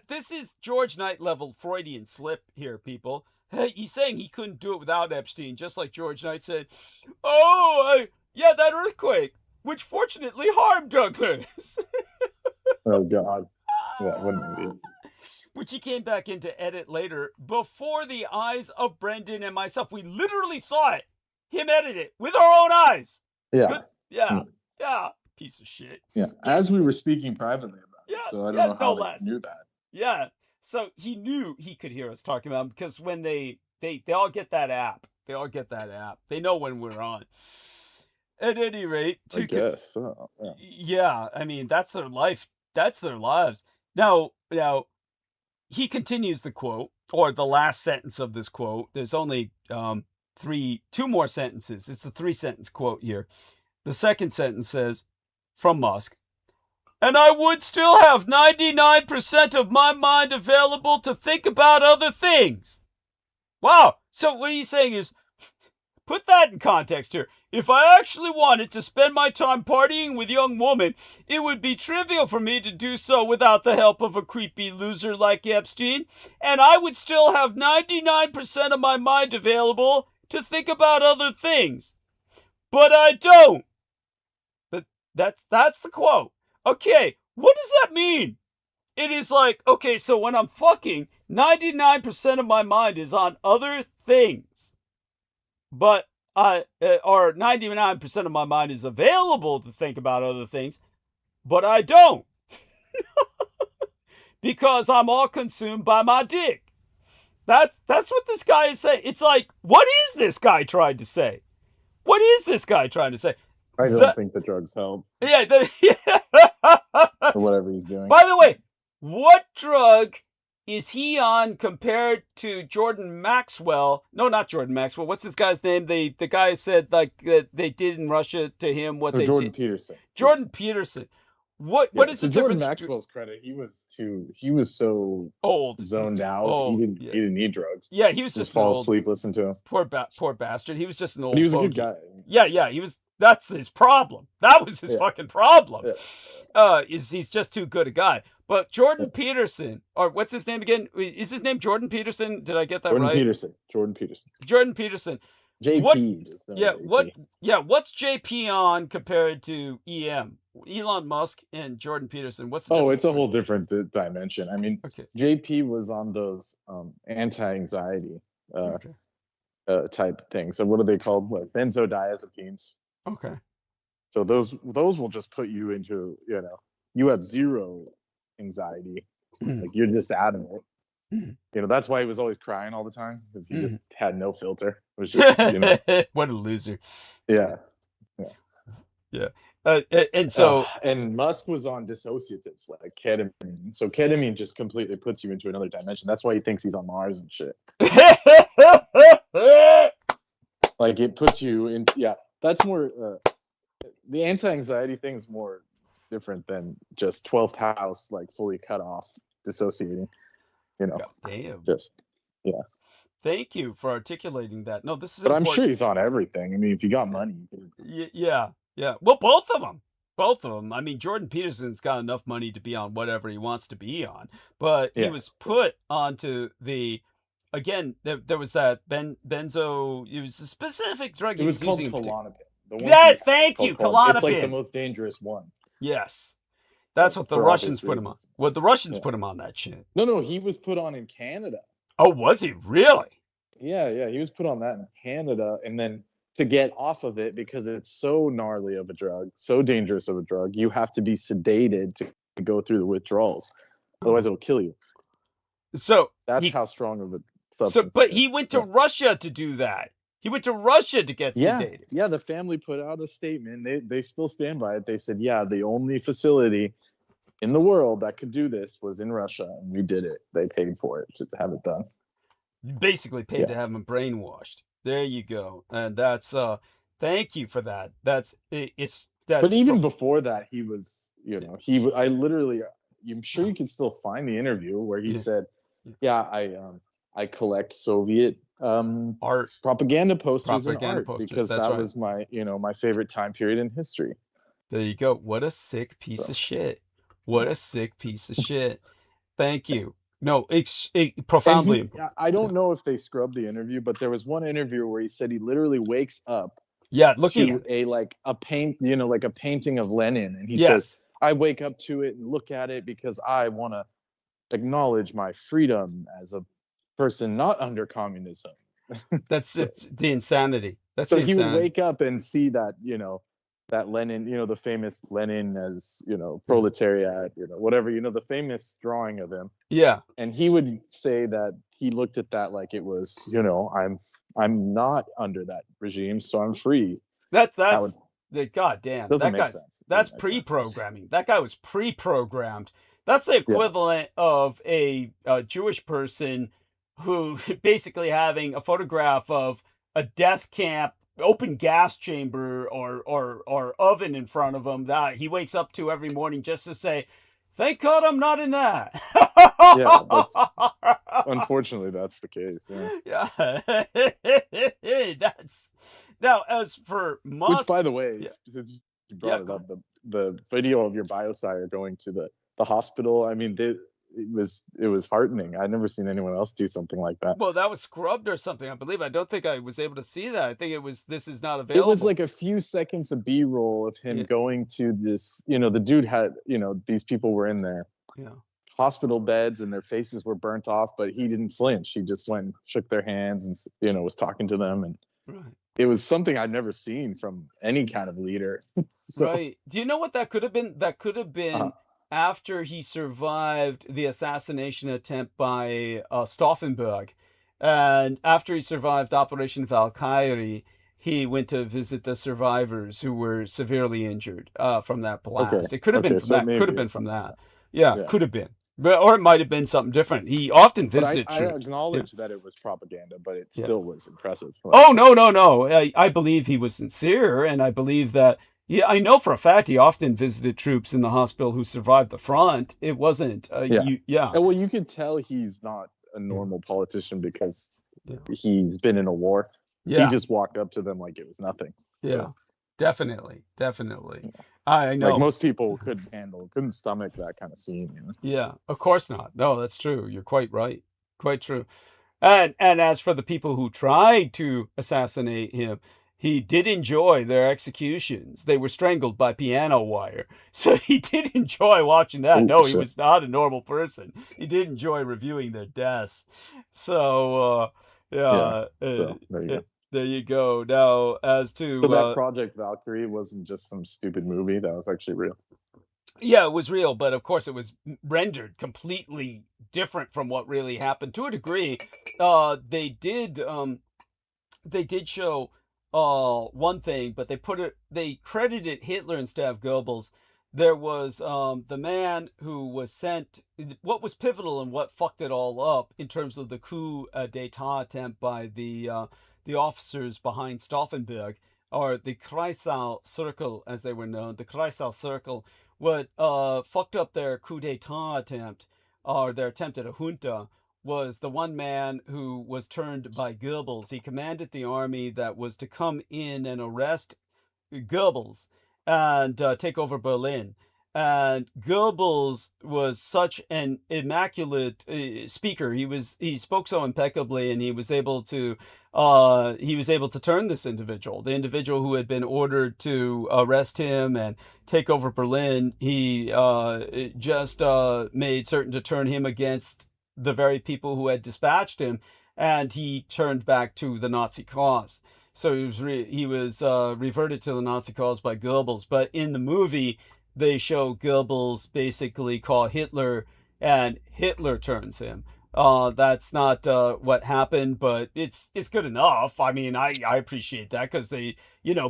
This is George Knight level Freudian slip here, people. He's saying he couldn't do it without Epstein, just like George Knight said, that earthquake, which fortunately harmed Douglas. Oh God, that wouldn't be. Which he came back in to edit later before the eyes of Brendan and myself. We literally saw it. Him edit it with our own eyes. Yeah. Yeah. Piece of shit. Yeah. As we were speaking privately about it. So I don't know how they knew that. Yeah. So he knew he could hear us talking about him because when they all get that app. They know when we're on. At any rate. I guess so. Yeah. I mean, that's their life. That's their lives. Now, he continues the quote. or the last sentence of this quote. There's only two more sentences. It's a 3-sentence quote here. The second sentence says, from Musk, and I would still have 99% of my mind available to think about other things. Wow. So what he's saying is, put that in context here. If I actually wanted to spend my time partying with young women, it would be trivial for me to do so without the help of a creepy loser like Epstein, and I would still have 99% of my mind available to think about other things. But I don't. But that's the quote. Okay, what does that mean? It is like, okay, so when I'm fucking, 99% of my mind is on other things. But or 99% of my mind is available to think about other things, but I don't. Because I'm all consumed by my dick. That's what this guy is saying. It's like, what is this guy trying to say? What is this guy trying to say? I don't think the drugs help. Yeah. Or whatever he's doing. By the way, what drug is he on compared to Jordan Maxwell? No, not Jordan Maxwell. What's this guy's name? The guy said like that they did in Russia to him what they Jordan did. Peterson. Jordan Peterson. What is the Jordan difference? Maxwell's credit, he was so Old, zoned out. old, He didn't need drugs. Yeah, he was Just an fall old, asleep, listen to him. Poor bastard. He was just an old. But he was a fogey. good guy. Yeah, he was. That's his problem. That was his fucking problem. Yeah. He's just too good a guy. But Jordan Peterson, or what's his name again? Is his name Jordan Peterson? Did I get that Jordan right? Jordan Peterson. Jordan Peterson. JP. What's JP on compared to EM? Elon Musk and Jordan Peterson. What's the it's a whole different dimension. I mean, okay. JP was on those anti-anxiety type things. So what are they called? Like benzodiazepines. Okay. So those will just put you into, you have zero anxiety. Like you're just out of it. That's why he was always crying all the time, because he just had no filter. It was just, what a loser. Yeah. And so and Musk was on dissociatives like ketamine. So ketamine just completely puts you into another dimension. That's why he thinks he's on Mars and shit. Like it puts you in. Yeah, that's more. The anti-anxiety thing is more different than just 12th house, like fully cut off, dissociating. God damn. Just Thank you for articulating that. No, this is. But I'm sure he's on everything. I mean, if you got money. Yeah. Well, both of them. I mean, Jordan Peterson's got enough money to be on whatever he wants to be on, but he was put onto the. Again, there was that benzo. It was a specific drug. It was called using Klonopin. Thank you, Klonopin. It's like the most dangerous one. Yes, that's what the Russians put him on. What the Russians put him on that shit. No, he was put on in Canada. Oh, was he really? Yeah, he was put on that in Canada, and then to get off of it, because it's so gnarly of a drug, so dangerous of a drug, you have to be sedated to go through the withdrawals. Otherwise, it'll kill you. So that's how strong of a substance. But he went to Russia to do that. He went to Russia to get sedated. Yeah, the family put out a statement. They still stand by it. They said, the only facility in the world that could do this was in Russia, and we did it. They paid for it to have it done. You basically paid to have him brainwashed. There you go. And that's thank you for that. That's But even before that, he was, I'm sure you can still find the interview where he said, I collect Soviet art, propaganda posters and art because that was my, my favorite time period in history. There you go. What a sick piece of shit. What a sick piece of shit. Thank you. No, profoundly. I don't know if they scrubbed the interview, but there was one interview where he said he literally wakes up. Looking to a paint, like a painting of Lenin, and he says, "I wake up to it and look at it because I want to acknowledge my freedom as a person not under communism." That's the insanity. So he would wake up and see that, that Lenin, the famous Lenin as, proletariat, whatever, the famous drawing of him. Yeah. And he would say that he looked at that like it was, I'm not under that regime, so I'm free. That's God damn. Doesn't make sense. That's pre-programming. That guy was pre-programmed. That's the equivalent of a Jewish person who basically having a photograph of a death camp, open gas chamber or oven in front of him that he wakes up to every morning just to say, "Thank God I'm not in that." Yeah, unfortunately that's the case. Yeah. Yeah. That's now as for Musk. Which, by the way, Yeah. since you brought Yeah, it go up, the video of your biosire going to the hospital. I mean, it was heartening. I'd never seen anyone else do something like that. Well, that was scrubbed or something, I believe. I don't think I was able to see that. I think it was "This is not It available." was like a few seconds of B-roll of him Yeah. going to this. You know, the dude had, you know, these people were in their Yeah. hospital beds and their faces were burnt off, but he didn't flinch. He just went and shook their hands and, you know, was talking to them, and Right. it was something I'd never seen from any kind of leader. So, Right. Do you know what that could have been? That could have been after he survived the assassination attempt by Stauffenberg. And after he survived Operation Valkyrie, he went to visit the survivors who were severely injured from that blast. Okay. It could have been Okay, from so that. maybe Could have been it's from something that. like Yeah, Yeah. could have been. But, or it might have been something different. He often But visited I troops. acknowledge that it was propaganda, but it Yeah. still was impressive. Oh, no. I believe he was sincere, and I believe that, yeah, I know for a fact he often visited troops in the hospital who survived the front. It wasn't, Yeah. Well, you could tell he's not a normal politician because Yeah. he's been in a war. Yeah. He just walked up to them like it was nothing. So, Yeah, definitely. I know. like most people couldn't stomach that kind of scene. You know? Yeah, of course not. No, that's true. You're quite right. Quite true. And as for the people who tried to assassinate him, he did enjoy their executions. They were strangled by piano wire. So he did enjoy watching that. Ooh, No, he shit. was not a normal person. He did enjoy reviewing their deaths. So, So, there you go. there you go. Now, as to So that Project Valkyrie wasn't just some stupid movie. That was actually real. yeah, it was real, but of course it was rendered completely different from what really happened to a degree. They did show one thing, but they credited Hitler instead of Goebbels. There was the man who was sent. What was pivotal and what fucked it all up in terms of the coup d'état attempt by the officers behind Stauffenberg, or the Kreisau Circle as they were known. The Kreisau Circle, what fucked up their coup d'état attempt, or their attempt at a junta, was the one man who was turned by Goebbels. He commanded the army that was to come in and arrest Goebbels and take over Berlin. And Goebbels was such an immaculate speaker. He spoke so impeccably, and he was able to turn this individual, the individual who had been ordered to arrest him and take over Berlin. He just made certain to turn him against the very people who had dispatched him, and he turned back to the Nazi cause. So he was reverted to the Nazi cause by Goebbels. But in the movie, they show Goebbels basically call Hitler, and Hitler turns him. That's not what happened, but it's good enough. I mean, I appreciate that, because they,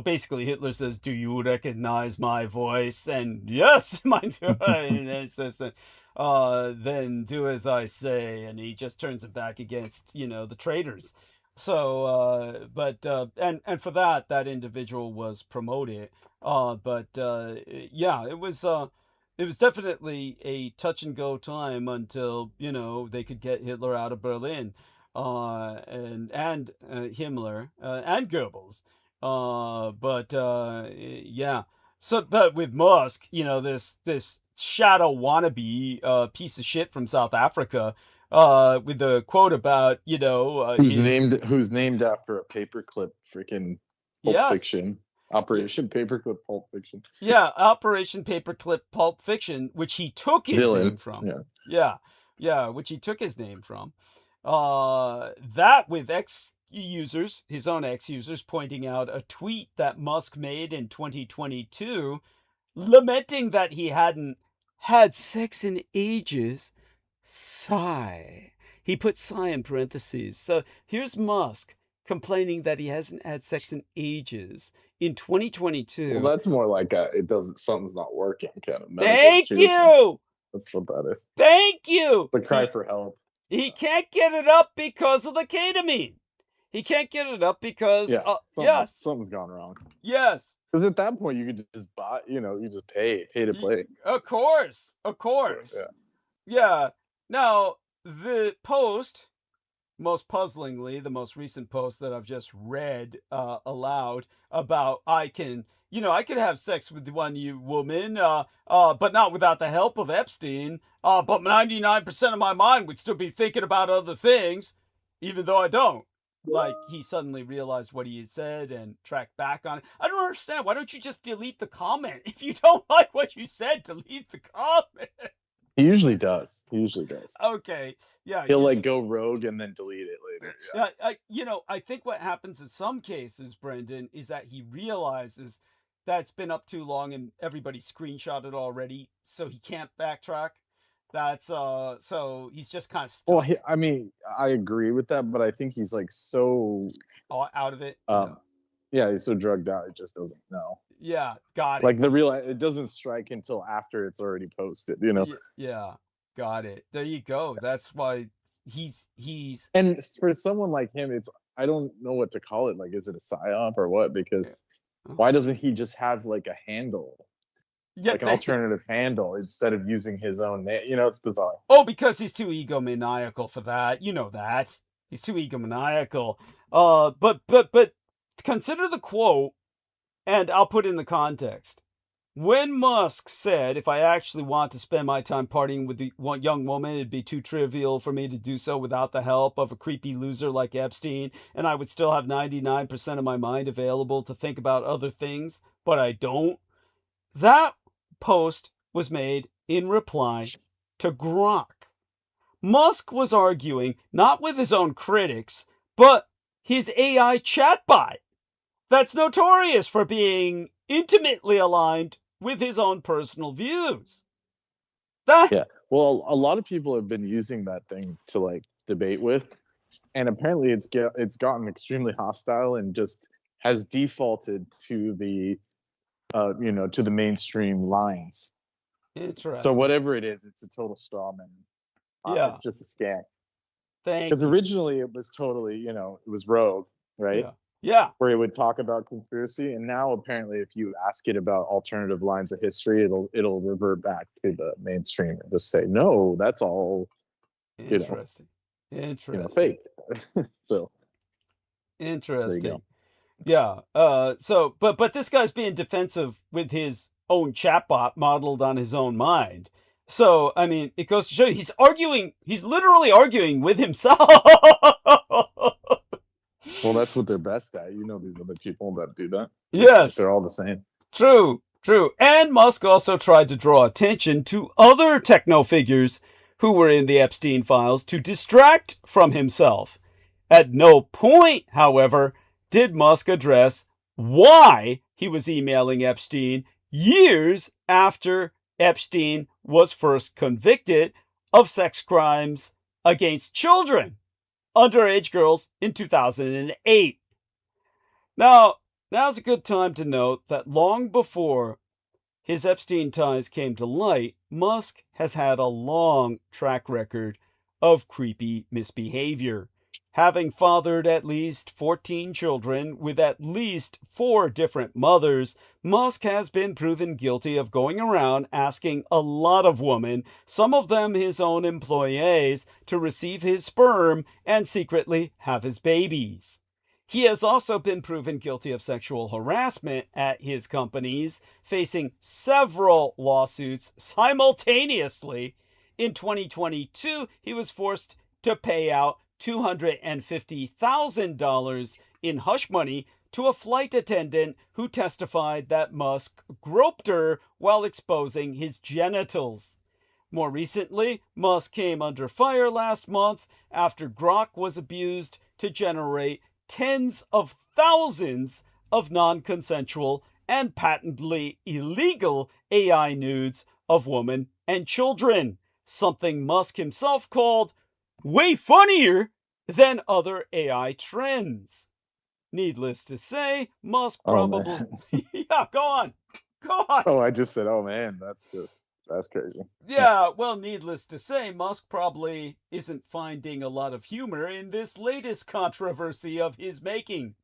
basically Hitler says, "Do you recognize my voice?" And yes, my voice. And it says, then do as I say, and he just turns it back against, the traitors. So, and for that individual was promoted. Yeah, it was definitely a touch and go time until, they could get Hitler out of Berlin, and Himmler, and Goebbels. Yeah. So, but with Musk, this shadow wannabe piece of shit from South Africa, with the quote about, who's named after a paperclip, freaking Pulp Yes. Fiction. Operation Paperclip Pulp Fiction. Yeah, Operation Paperclip Pulp Fiction, which he took his name from. Yeah, which he took his name from. That with his own ex-users, pointing out a tweet that Musk made in 2022, lamenting that he hadn't had sex in ages. Sigh. He put sigh in parentheses. So here's Musk complaining that he hasn't had sex in ages in 2022. Well, that's more like something's not working kind of. Thank you. That's what that is. Thank you. The cry for help. He can't get it up because of the ketamine. He can't get it up because Yeah, something's gone wrong. Yes. Because at that point, you could just buy, you just pay to play. Of course. Yeah. Now, the post, most puzzlingly, the most recent post that I've just read aloud about I could have sex with one woman, but not without the help of Epstein. But 99% of my mind would still be thinking about other things, even though I don't. Like, he suddenly realized what he had said and tracked back on it. I don't understand. Why don't you just delete the comment? If you don't like what you said, delete the comment. He usually does. Okay. Yeah. He'll like go rogue and then delete it later. Yeah. I think what happens in some cases, Brendan, is that he realizes that it's been up too long and everybody screenshotted already, so he can't backtrack. That's so he's just kind of stuck. Well, I mean, I agree with that, but I think he's like so out of it. Yeah, he's so drugged out, he just doesn't know. Yeah, got it. Like it doesn't strike until after it's already posted, Yeah, got it. There you go. That's why he's and for someone like him, I don't know what to call it. Like, is it a psyop or what? Because why doesn't he just have like a handle? Yeah, like an alternative handle instead of using his own name. It's bizarre. Oh, because he's too egomaniacal for that. You know that. He's too egomaniacal. But consider the quote, and I'll put in the context. When Musk said, if I actually want to spend my time partying with the young woman, it'd be too trivial for me to do so without the help of a creepy loser like Epstein, and I would still have 99% of my mind available to think about other things, but I don't. That post was made in reply to Grok. Musk was arguing not with his own critics, but his AI chatbot that's notorious for being intimately aligned with his own personal views. Yeah. Well, a lot of people have been using that thing to like debate with, and apparently it's gotten extremely hostile and just has defaulted to the to the mainstream lines. Interesting. So whatever it is, it's a total straw man. Yeah. It's just a scam. Because originally it was totally, it was rogue, right? Yeah. Where it would talk about conspiracy, and now apparently if you ask it about alternative lines of history, it'll revert back to the mainstream and just say, no, that's all Interesting. Fake. So interesting. Yeah. So but this guy's being defensive with his own chatbot modeled on his own mind. So, I mean, it goes to show you he's literally arguing with himself. Well, that's what they're best at. These other people that do that. Yes. They're all the same. True. And Musk also tried to draw attention to other techno figures who were in the Epstein files to distract from himself. At no point, however, did Musk address why he was emailing Epstein years after Epstein was first convicted of sex crimes against children, underage girls, in 2008. Now, now's a good time to note that long before his Epstein ties came to light, Musk has had a long track record of creepy misbehavior. Having fathered at least 14 children with at least 4 different mothers, Musk has been proven guilty of going around asking a lot of women, some of them his own employees, to receive his sperm and secretly have his babies. He has also been proven guilty of sexual harassment at his companies, facing several lawsuits simultaneously. In 2022, he was forced to pay out $250,000 in hush money to a flight attendant who testified that Musk groped her while exposing his genitals. More recently, Musk came under fire last month after Grok was abused to generate tens of thousands of non-consensual and patently illegal AI nudes of women and children, something Musk himself called way funnier than other AI trends. Needless to say, Musk probably... Yeah, go on. Oh, I just said, oh man, that's That's crazy. Yeah, well, needless to say, Musk probably isn't finding a lot of humor in this latest controversy of his making.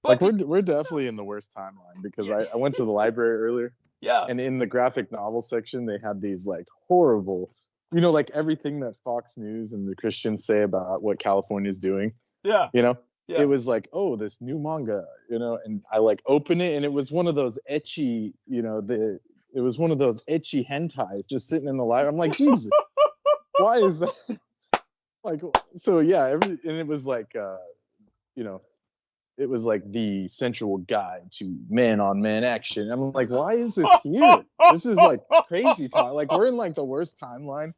But Like we're definitely in the worst timeline because Yeah. I went to the library earlier, yeah, and in the graphic novel section they had these like horrible, you know, like everything that Fox News and the Christians say about what California is doing. yeah, You know, yeah. it was like, oh, this new manga, you know, and I like open it and it was one of those etchy, you know, it was one of those etchy hentais just sitting in the library. I'm like, Jesus, why is that? Like, so yeah, and it was like, you know, it was like the sensual guide to man-on-man action. I'm like, why is this here? This is like crazy time. Like we're in like the worst timeline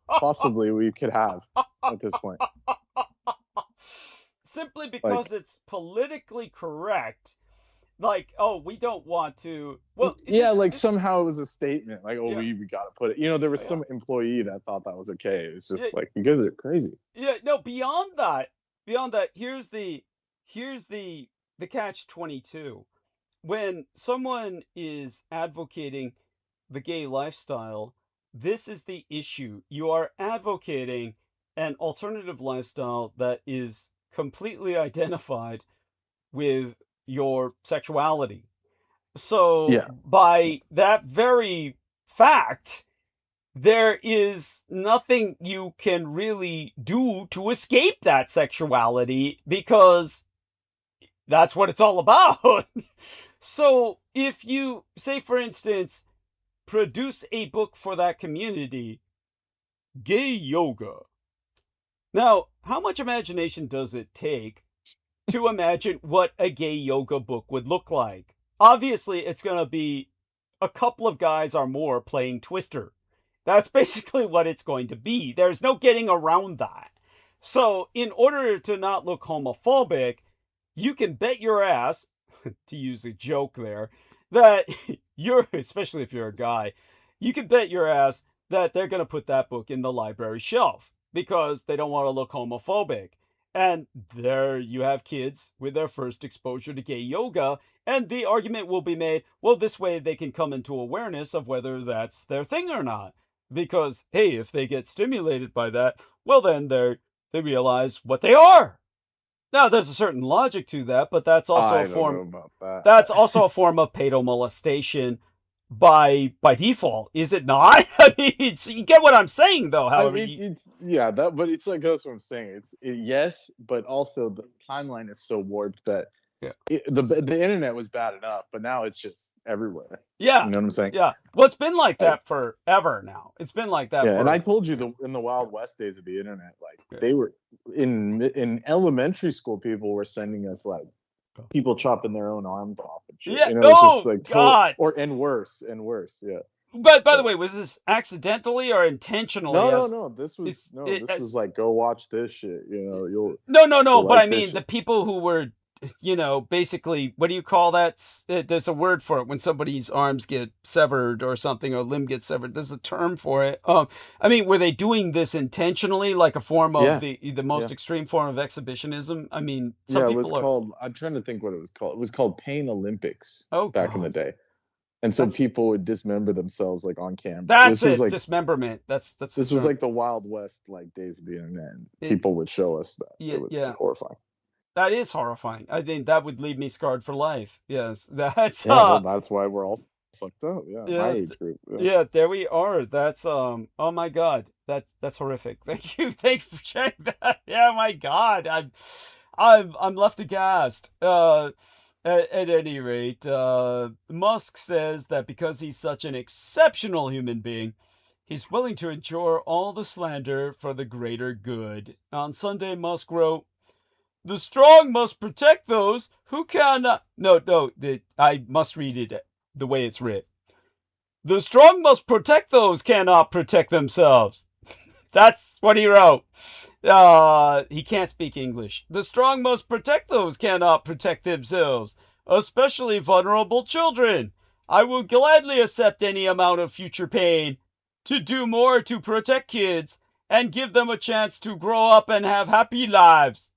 possibly we could have at this point. Simply because it's politically correct. Like, oh, we don't want to. Well, yeah, like somehow it was a statement. Like, oh, Yeah. we got to put it. You know, there was Yeah. some employee that thought that was okay. It's just Yeah. like, you guys are crazy. Yeah, no, beyond that, here's the catch-22. When someone is advocating the gay lifestyle, this is the issue. You are advocating an alternative lifestyle that is completely identified with your sexuality. So Yeah. by that very fact, there is nothing you can really do to escape that sexuality because that's what it's all about. So if you, say for instance, produce a book for that community, gay yoga. Now, how much imagination does it take to imagine what a gay yoga book would look like? Obviously, it's going to be a couple of guys or more playing Twister. That's basically what it's going to be. There's no getting around that. So, in order to not look homophobic, you can bet your ass, to use a joke there, that you're, especially if you're a guy, you can bet your ass that they're going to put that book in the library shelf because they don't want to look homophobic. And there you have kids with their first exposure to gay yoga, and the argument will be made, well, this way they can come into awareness of whether that's their thing or not. Because, hey, if they get stimulated by that, well, then they realize what they are. Now, there's a certain logic to that, but that's also I a form. don't know about that. That's also a form of pedomolestation by default, is it not? I mean, so you get what I'm saying, though. However, it's yeah, but it's like that's what I'm saying. Yes, but also the timeline is so warped that the internet was bad enough, but now it's just everywhere. Yeah, you know what I'm saying? Yeah, well, it's been like that forever now. It's been like that. Yeah, and I told you in the Wild West days of the internet, like they were in elementary school, people were sending us like people chopping their own arms off and shit. Yeah, you know, it's just like God. and worse, yeah. But by the way, was this accidentally or intentionally? No. This was was like, go watch this shit. You know, you'll. No. But like I mean, the people who were, you know, basically, what do you call that? There's a word for it when somebody's arms get severed or something, or limb gets severed. There's a term for it. I mean, were they doing this intentionally, like a form of the most extreme form of exhibition? I mean, some people called. I'm trying to think what it was called. It was called Pain Olympics. Back in the day. And so people would dismember themselves like on camera. That's it. Like, dismemberment. This was like the Wild West like days of the internet. And people would show us that. It was horrifying. That is horrifying. I think that would leave me scarred for life. Yes, that's that's why we're all fucked up. Yeah, my age group. Yeah, there we are. That's oh my God, that's horrific. Thank you for sharing that. Yeah, my God, I'm left aghast. At any rate, Musk says that because he's such an exceptional human being, he's willing to endure all the slander for the greater good. On Sunday, Musk wrote, "The strong must protect those who cannot..." I must read it the way it's written. "The strong must protect those cannot protect themselves." That's what he wrote. He can't speak English. "The strong must protect those cannot protect themselves, especially vulnerable children. I will gladly accept any amount of future pain to do more to protect kids and give them a chance to grow up and have happy lives."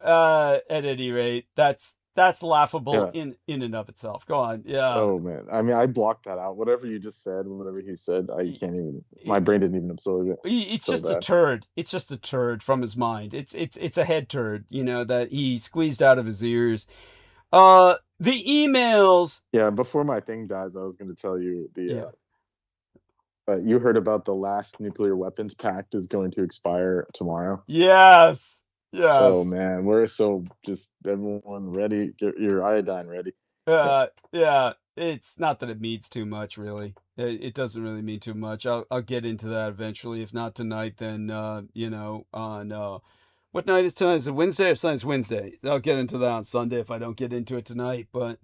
At any rate, that's That's laughable Yeah. in and of itself. Go on. Yeah. Oh man, I mean, I blocked that out. Whatever you just said, whatever he said, I Y- can't even. My brain didn't even absorb it. It's So just a bad. turd. It's just a turd from his mind. It's a head turd, you know, that he squeezed out of his ears. The emails. Yeah. Before my thing dies, I was going to tell you Yeah. you heard about the last nuclear weapons pact is going to expire tomorrow. Yes. Oh Yes. man, we're so just everyone ready. Get your iodine ready. Yeah. It's not that it means too much, really. It doesn't really mean too much. I'll get into that eventually. If not tonight, then you know, on what night is tonight? Is it Wednesday or Sunday? It's Wednesday. I'll get into that on Sunday if I don't get into it tonight. But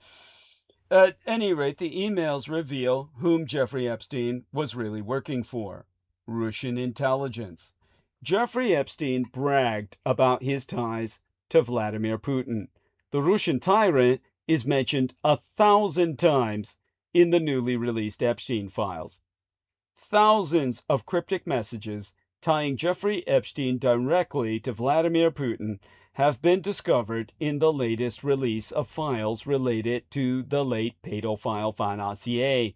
at any rate, the emails reveal whom Jeffrey Epstein was really working for: Russian intelligence. Jeffrey Epstein bragged about his ties to Vladimir Putin. The Russian tyrant is mentioned 1,000 times in the newly released Epstein files. Thousands of cryptic messages tying Jeffrey Epstein directly to Vladimir Putin have been discovered in the latest release of files related to the late pedophile financier,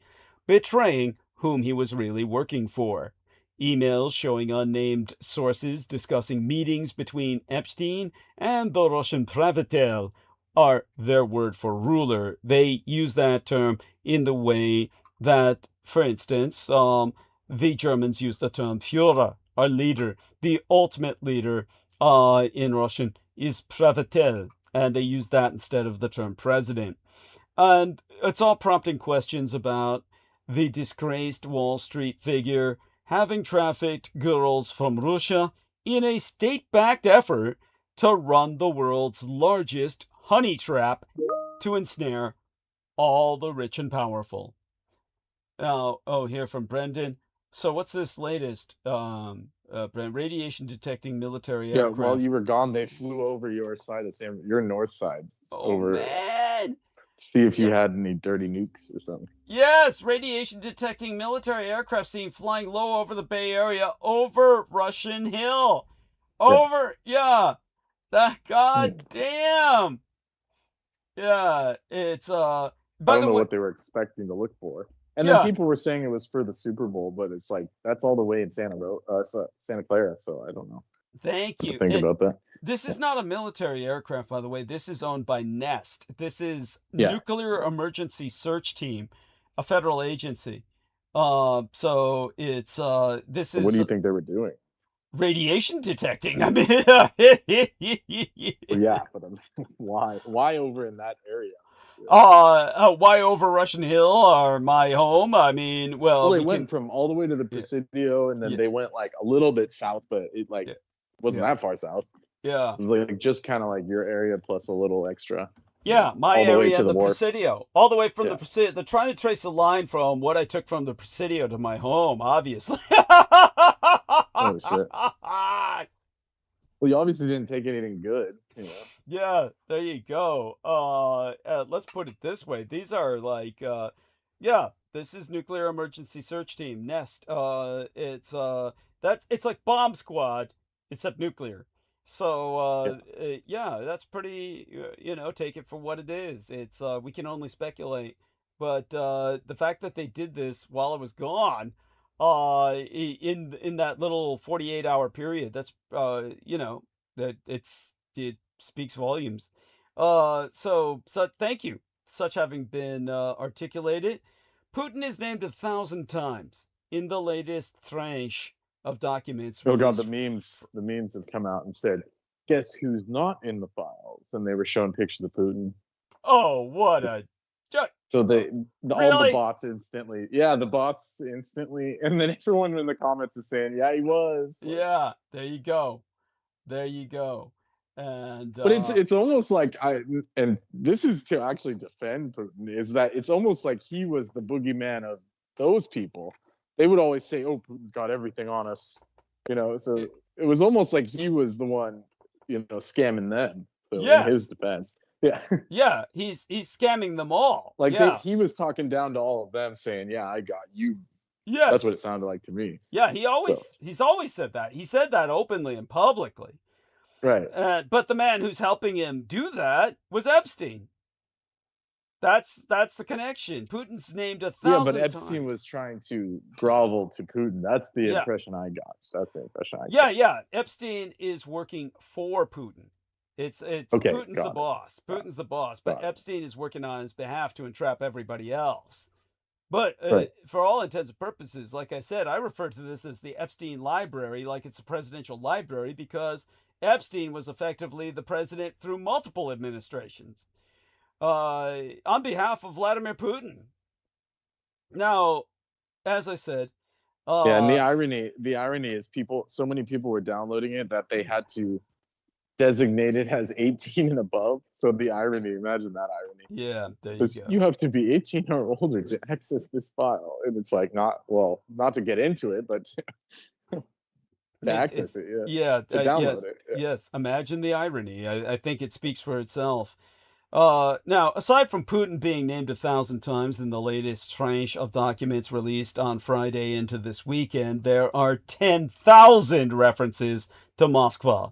betraying whom he was really working for. Emails showing unnamed sources discussing meetings between Epstein and the Russian Pravitelь are their word for ruler. They use that term in the way that, for instance, the Germans use the term Führer, our leader. The ultimate leader in Russian is Pravitelь, and they use that instead of the term president. And it's all prompting questions about the disgraced Wall Street figure having trafficked girls from Russia in a state-backed effort to run the world's largest honey trap to ensnare all the rich and powerful. Now, here from Brendan. So what's this latest, Brent? Radiation detecting military Yeah, aircraft. while you were gone, they flew over your side of your north side. Oh, man! See if you had any dirty nukes or something. Yes, radiation detecting military aircraft seen flying low over the Bay Area, over Russian Hill. That goddamn. Yeah, it's I by don't the know way, what they were expecting to look for. And Yeah. then people were saying it was for the Super Bowl, but it's like that's all the way in Santa Clara, so I don't know thank what to you. think about that. This is not a military aircraft, by the way. This is owned by Nest. This is Yeah. Nuclear Emergency Search Team, a federal agency. So it's this So is what do you think they were doing? radiation detecting. I mean, Well, yeah, but I'm saying, why over in that area? why over Russian Hill or my home? I mean, well, They we went can. from all the way to the Presidio, and then Yeah. they went like a little bit south, but it like Yeah. wasn't Yeah. that far south. Yeah, It was like just kind of like your area plus a little extra. yeah, my all the way area to and the the wharf. Presidio, all the way from the Yeah. Presidio. They're trying to trace a line from what I took from the Presidio to my home, obviously. Oh shit. Well, you obviously didn't take anything good, you know. Yeah, there you go. Let's put it this way. These are like, this is Nuclear Emergency Search Team, Nest. It's like Bomb Squad, except nuclear. So, that's pretty, take it for what it is. It's, we can only speculate. But, the fact that they did this while I was gone, in that little 48-hour period, that's, that it speaks volumes. So thank you. Such having been articulated, Putin is named 1,000 times in the latest tranche of documents. Oh god, released- the memes have come out and said, guess who's not in the files? And they were showing pictures of Putin. Oh, what a. So all Really? the bots instantly, and then everyone in the comments is saying, yeah, he was. Yeah, there you go. There you go. And But it's almost like and this is to actually defend Putin, is that it's almost like he was the boogeyman of those people. They would always say, oh, Putin's got everything on us, so it was almost like he was the one, scamming them. So in his defense. Yeah. Yeah, he's scamming them all. Like yeah. he was talking down to all of them saying, yeah, I got you. Yes. That's what it sounded like to me. Yeah, he's always said that. He said that openly and publicly. Right. But the man who's helping him do that was Epstein. That's the connection. Putin's named 1,000 Yeah, but Epstein times. was trying to grovel to Putin. That's the Yeah. impression I got. That's the impression I Yeah, got. yeah. Epstein is working for Putin. It's Okay, Putin's the got it. boss. Putin's the boss, but Got it. Epstein is working on his behalf to entrap everybody else. But Right. for all intents and purposes, like I said, I refer to this as the Epstein Library, like it's a presidential library, because Epstein was effectively the president through multiple administrations on behalf of Vladimir Putin. Now, as I said, Yeah, and the irony is so many people were downloading it that they had to designate it as 18 and above. So the irony, imagine that irony. yeah, there you Because go. you have to be 18 or older to access this file. And it's like not to get into it, but to access it, Yeah, to download yes, it. yes. Imagine the irony. I think it speaks for itself. Now, aside from Putin being named 1,000 times in the latest tranche of documents released on Friday into this weekend, there are 10,000 references to Moscow.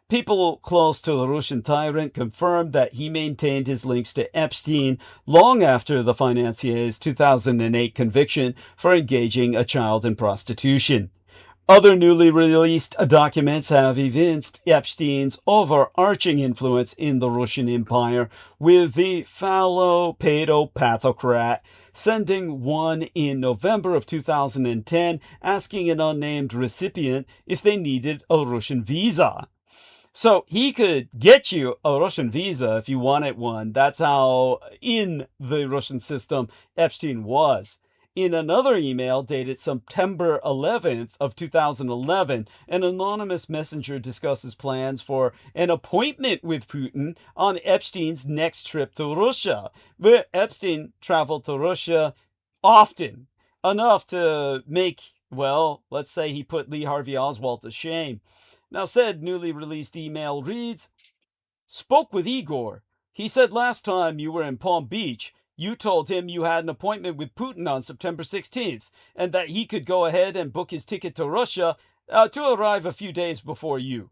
People close to the Russian tyrant confirmed that he maintained his links to Epstein long after the financier's 2008 conviction for engaging a child in prostitution. Other newly released documents have evinced Epstein's overarching influence in the Russian Empire, with the phallopathocrat sending one in November of 2010 asking an unnamed recipient if they needed a Russian visa. So he could get you a Russian visa if you wanted one. That's how in the Russian system Epstein was. In another email dated September 11th of 2011, an anonymous messenger discusses plans for an appointment with Putin on Epstein's next trip to Russia. But Epstein traveled to Russia often, enough to make, well, let's say he put Lee Harvey Oswald to shame. Now, said newly released email reads, "Spoke with Igor. He said last time you were in Palm Beach, you told him you had an appointment with Putin on September 16th, and that he could go ahead and book his ticket to Russia to arrive a few days before you."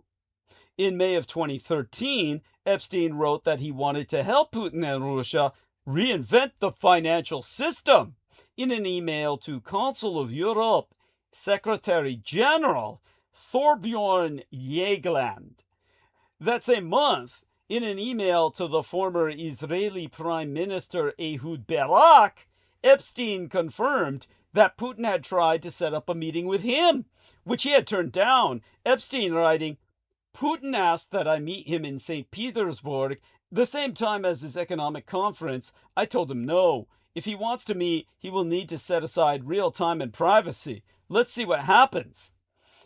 In May of 2013, Epstein wrote that he wanted to help Putin and Russia reinvent the financial system. In an email to Council of Europe Secretary General Thorbjorn Jagland. That same month, in an email to the former Israeli Prime Minister Ehud Barak, Epstein confirmed that Putin had tried to set up a meeting with him, which he had turned down. Epstein writing, "Putin asked that I meet him in St. Petersburg the same time as his economic conference. I told him no. If he wants to meet, he will need to set aside real time and privacy. Let's see what happens."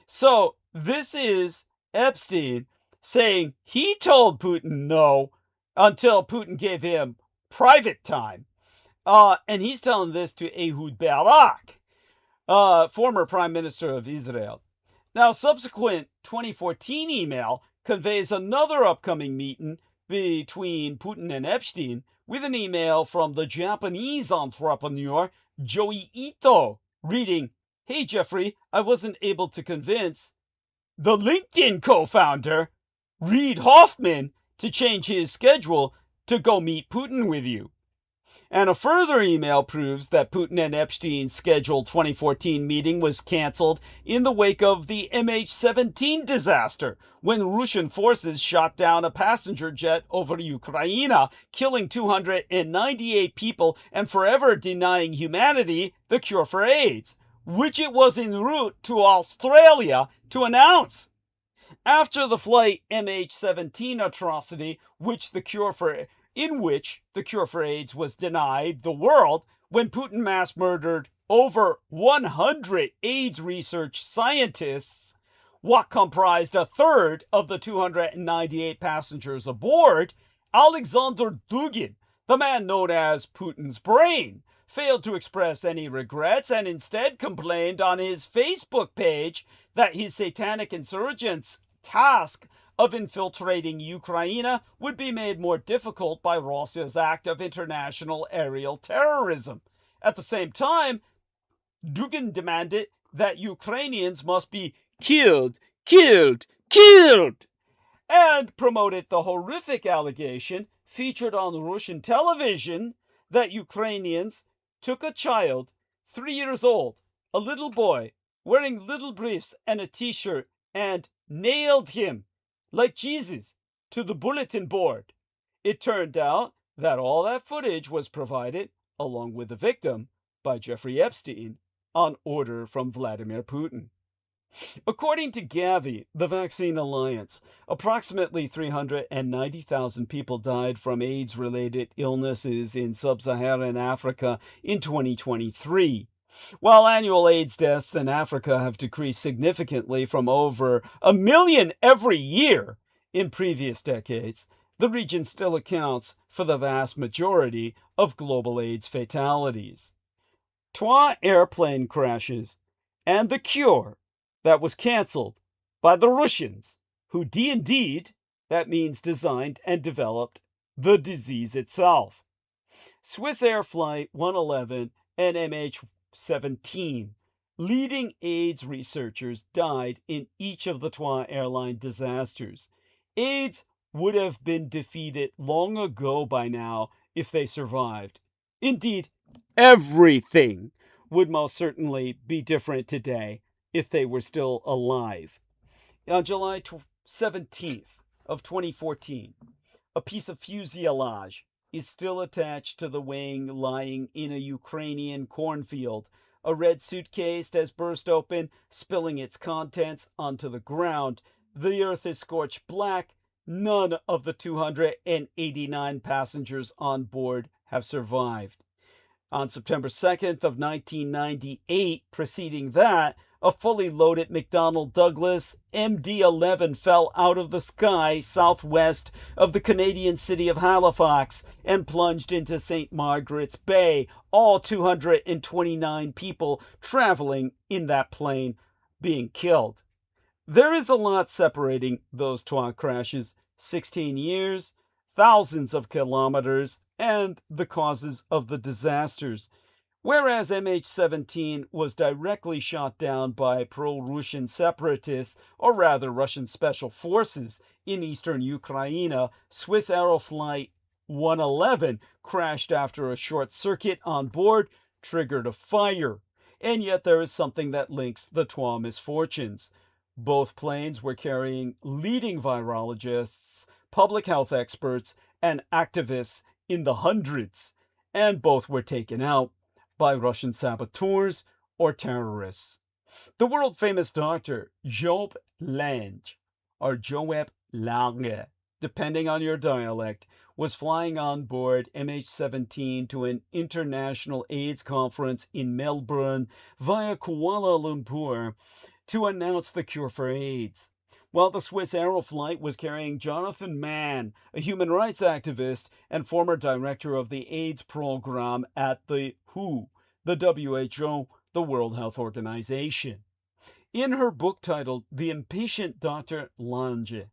So this is Epstein saying he told Putin no until Putin gave him private time. And he's telling this to Ehud Barak, former Prime Minister of Israel. Now, subsequent 2014 email conveys another upcoming meeting between Putin and Epstein with an email from the Japanese entrepreneur Joey Ito reading, "Hey, Jeffrey, I wasn't able to convince the LinkedIn co-founder, Reid Hoffman, to change his schedule to go meet Putin with you." And a further email proves that Putin and Epstein's scheduled 2014 meeting was canceled in the wake of the MH17 disaster, when Russian forces shot down a passenger jet over Ukraine, killing 298 people and forever denying humanity the cure for AIDS, which it was en route to Australia to announce. After the flight MH17 atrocity, in which the cure for AIDS was denied the world, when Putin mass murdered over 100 AIDS research scientists, what comprised a third of the 298 passengers aboard, Alexander Dugin, the man known as Putin's brain, failed to express any regrets and instead complained on his Facebook page that his satanic insurgents' task of infiltrating Ukraine would be made more difficult by Russia's act of international aerial terrorism. At the same time, Dugin demanded that Ukrainians must be killed. and promoted the horrific allegation featured on Russian television that Ukrainians took a child, 3 years old, a little boy, wearing little briefs and a t-shirt, and nailed him, like Jesus, to the bulletin board. It turned out that all that footage was provided, along with the victim, by Jeffrey Epstein, on order from Vladimir Putin. According to Gavi, the Vaccine Alliance, approximately 390,000 people died from AIDS-related illnesses in sub-Saharan Africa in 2023, while annual AIDS deaths in Africa have decreased significantly from over 1 million every year in previous decades. The region still accounts for the vast majority of global AIDS fatalities. 3 airplane crashes and the cure that was canceled by the Russians, who indeed, that means designed and developed the disease itself. Swiss Air Flight 111 and MH17, leading AIDS researchers, died in each of the 3 airline disasters. AIDS would have been defeated long ago by now if they survived. Indeed, everything would most certainly be different today if they were still alive. On July 17th of 2014, a piece of fuselage is still attached to the wing lying in a Ukrainian cornfield. A red suitcase has burst open, spilling its contents onto the ground. The earth is scorched black. None of the 289 passengers on board have survived. On September 2nd of 1998, preceding that, a fully loaded McDonnell Douglas MD-11 fell out of the sky southwest of the Canadian city of Halifax and plunged into St. Margaret's Bay. All 229 people traveling in that plane being killed. There is a lot separating those 2 crashes: 16 years, thousands of kilometers, and the causes of the disasters. Whereas MH17 was directly shot down by pro-Russian separatists, or rather Russian special forces, in eastern Ukraine, Swiss Aeroflight 111 crashed after a short circuit on board triggered a fire. And yet there is something that links the 2 misfortunes. Both planes were carrying leading virologists, public health experts, and activists in the hundreds, and both were taken out by Russian saboteurs or terrorists. The world-famous doctor Job Lange, or Joab Lange, depending on your dialect, was flying on board MH17 to an international AIDS conference in Melbourne via Kuala Lumpur to announce the cure for AIDS, while the Swiss Aeroflight was carrying Jonathan Mann, a human rights activist and former director of the AIDS program at the WHO, the WHO, the World Health Organization. In her book titled The Impatient Dr. Lange,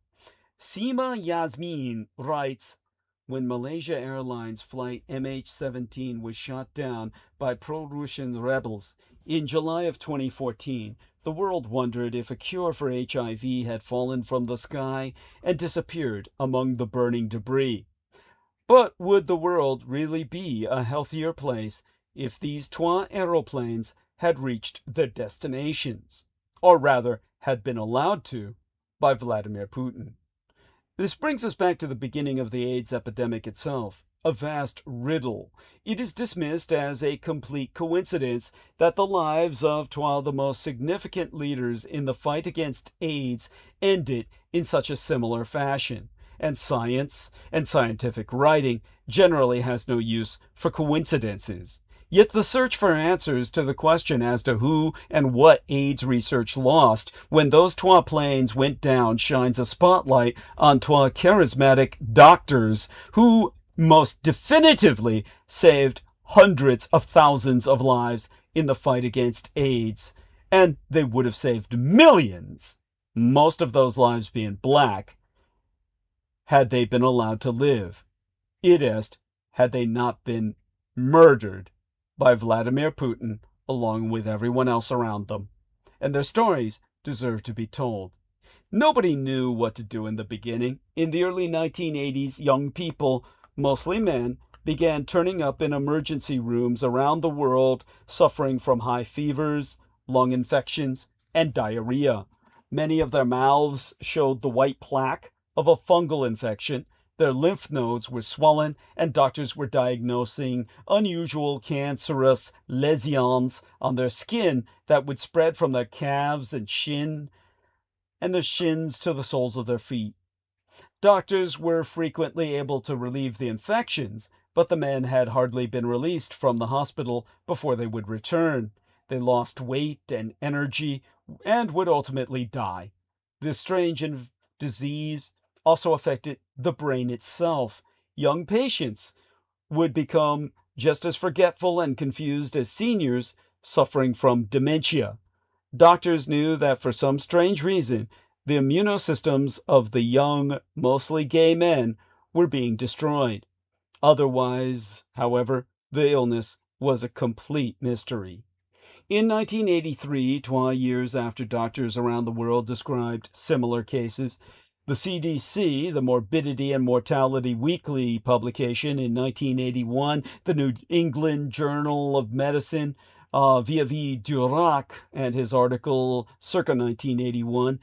Seema Yasmin writes, when Malaysia Airlines flight MH17 was shot down by pro-Russian rebels in July of 2014, the world wondered if a cure for HIV had fallen from the sky and disappeared among the burning debris. But would the world really be a healthier place if these 2 aeroplanes had reached their destinations? Or rather, had been allowed to by Vladimir Putin. This brings us back to the beginning of the AIDS epidemic itself, a vast riddle. It is dismissed as a complete coincidence that the lives of 2 of the most significant leaders in the fight against AIDS ended in such a similar fashion, and science and scientific writing generally has no use for coincidences. Yet the search for answers to the question as to who and what AIDS research lost when those 2 planes went down shines a spotlight on 2 charismatic doctors who most definitively saved hundreds of thousands of lives in the fight against AIDS. And they would have saved millions, most of those lives being black, had they been allowed to live. It is, had they not been murdered by Vladimir Putin along with everyone else around them. And their stories deserve to be told. Nobody knew what to do in the beginning. In the early 1980s, young people, mostly men, began turning up in emergency rooms around the world suffering from high fevers, lung infections, and diarrhea. Many of their mouths showed the white plaque of a fungal infection. Their lymph nodes were swollen, and doctors were diagnosing unusual cancerous lesions on their skin that would spread from their calves and their shins to the soles of their feet. Doctors were frequently able to relieve the infections, but the men had hardly been released from the hospital before they would return. They lost weight and energy and would ultimately die. This strange disease also affected the brain itself. Young patients would become just as forgetful and confused as seniors suffering from dementia. Doctors knew that for some strange reason, the immunosystems of the young, mostly gay men were being destroyed. Otherwise, however, the illness was a complete mystery. In 1983, 20 years after doctors around the world described similar cases, the CDC, the Morbidity and Mortality Weekly publication in 1981, the New England Journal of Medicine, Wdy020426 and his article circa 1981,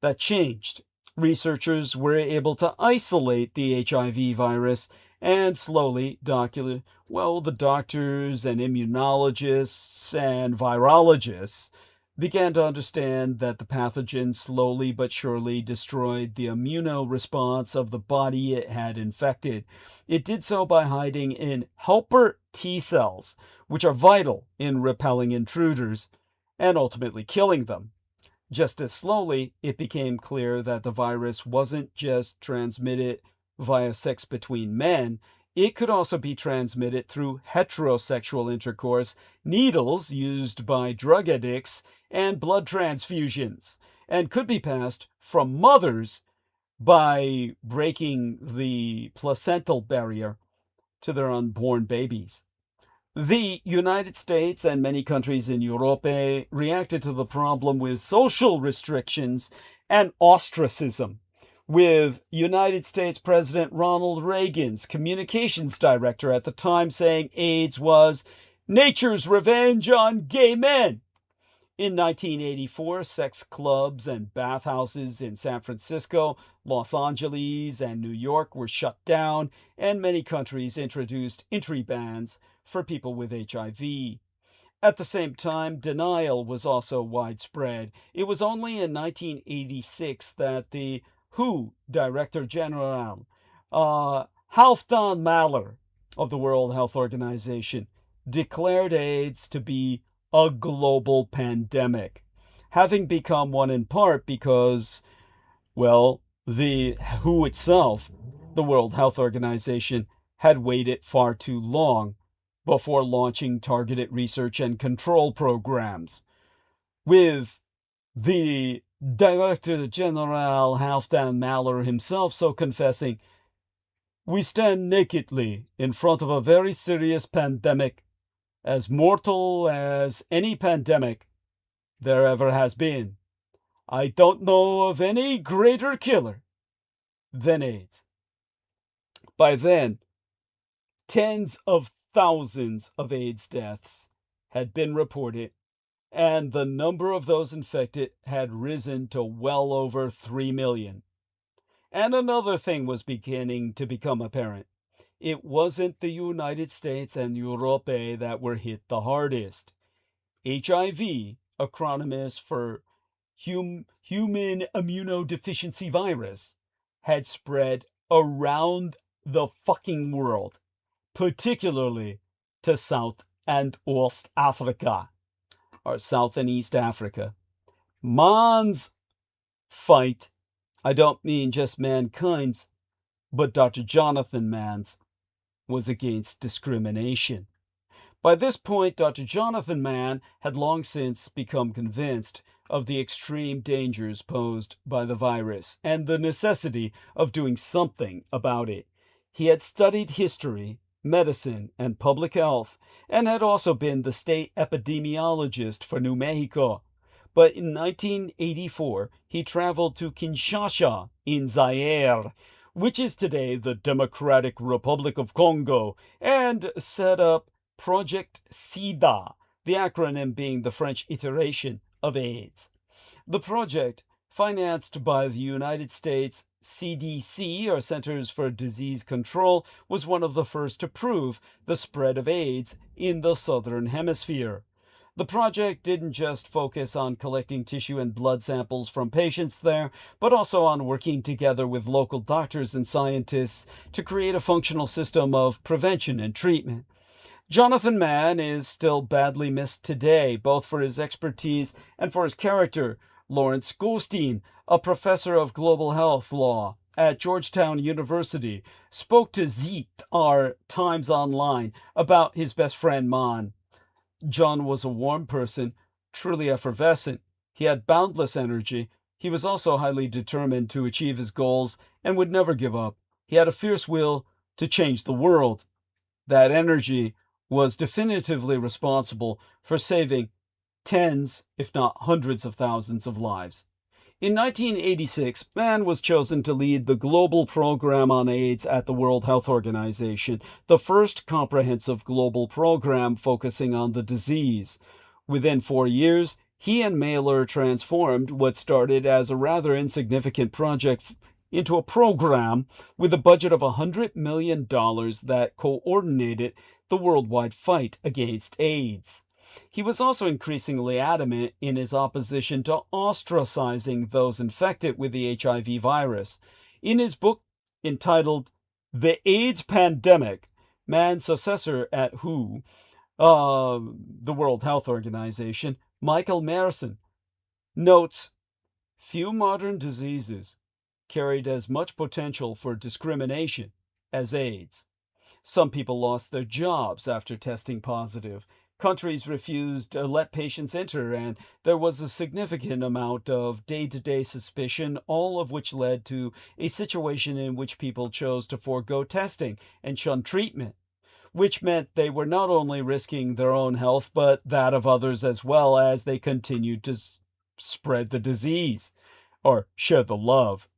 that changed. Researchers were able to isolate the HIV virus and slowly the doctors and immunologists and virologists began to understand that the pathogen slowly but surely destroyed the immunoresponse of the body it had infected. It did so by hiding in helper T cells, which are vital in repelling intruders and ultimately killing them. Just as slowly, it became clear that the virus wasn't just transmitted via sex between men, it could also be transmitted through heterosexual intercourse, needles used by drug addicts, and blood transfusions, and could be passed from mothers by breaking the placental barrier to their unborn babies. The United States and many countries in Europe reacted to the problem with social restrictions and ostracism, with United States President Ronald Reagan's communications director at the time saying AIDS was nature's revenge on gay men. In 1984, sex clubs and bathhouses in San Francisco, Los Angeles, and New York were shut down, and many countries introduced entry bans for people with HIV. At the same time, denial was also widespread. It was only in 1986 that the WHO Director General, Halfdan Mahler of the World Health Organization, declared AIDS to be a global pandemic, having become one in part because, the WHO itself, the World Health Organization, had waited far too long before launching targeted research and control programs. With the Director General Halfdan Mahler himself so confessing, "We stand nakedly in front of a very serious pandemic, as mortal as any pandemic there ever has been. I don't know of any greater killer than AIDS." By then, tens of thousands of AIDS deaths had been reported, and the number of those infected had risen to well over 3 million. And another thing was beginning to become apparent. It wasn't the United States and Europe that were hit the hardest. HIV, acronyms for human immunodeficiency virus, had spread around the fucking world, particularly to South and West Africa, or South and East Africa. Man's fight, I don't mean just mankind's, but Dr. Jonathan Mann's, was against discrimination. By this point, Dr. Jonathan Mann had long since become convinced of the extreme dangers posed by the virus and the necessity of doing something about it. He had studied history, medicine, and public health, and had also been the state epidemiologist for New Mexico. but in 1984 he traveled to Kinshasa in Zaire, which is today the Democratic Republic of Congo, and set up Project SIDA, the acronym being the French iteration of AIDS. The project, financed by the United States CDC, or Centers for Disease Control, was one of the first to prove the spread of AIDS in the Southern Hemisphere. The project didn't just focus on collecting tissue and blood samples from patients there, but also on working together with local doctors and scientists to create a functional system of prevention and treatment. Jonathan Mann is still badly missed today, both for his expertise and for his character. Lawrence Goldstein, a professor of global health law at Georgetown University, spoke to Zit, our Times Online, about his best friend Mann. John was a warm person, truly effervescent. He had boundless energy. He was also highly determined to achieve his goals and would never give up. He had a fierce will to change the world. That energy was definitively responsible for saving tens, if not hundreds of thousands of lives. In 1986, Mann was chosen to lead the global program on AIDS at the World Health Organization, the first comprehensive global program focusing on the disease. Within 4 years, he and Mailer transformed what started as a rather insignificant project into a program with a budget of $100 million that coordinated the worldwide fight against AIDS. He was also increasingly adamant in his opposition to ostracizing those infected with the HIV virus. In his book entitled The AIDS Pandemic, Mann's successor at Who, the World Health Organization, Michael Merson, notes, few modern diseases carried as much potential for discrimination as AIDS. Some people lost their jobs after testing positive. Countries refused to let patients enter, and there was a significant amount of day-to-day suspicion, all of which led to a situation in which people chose to forego testing and shun treatment, which meant they were not only risking their own health, but that of others as well as they continued to spread the disease, or share the love.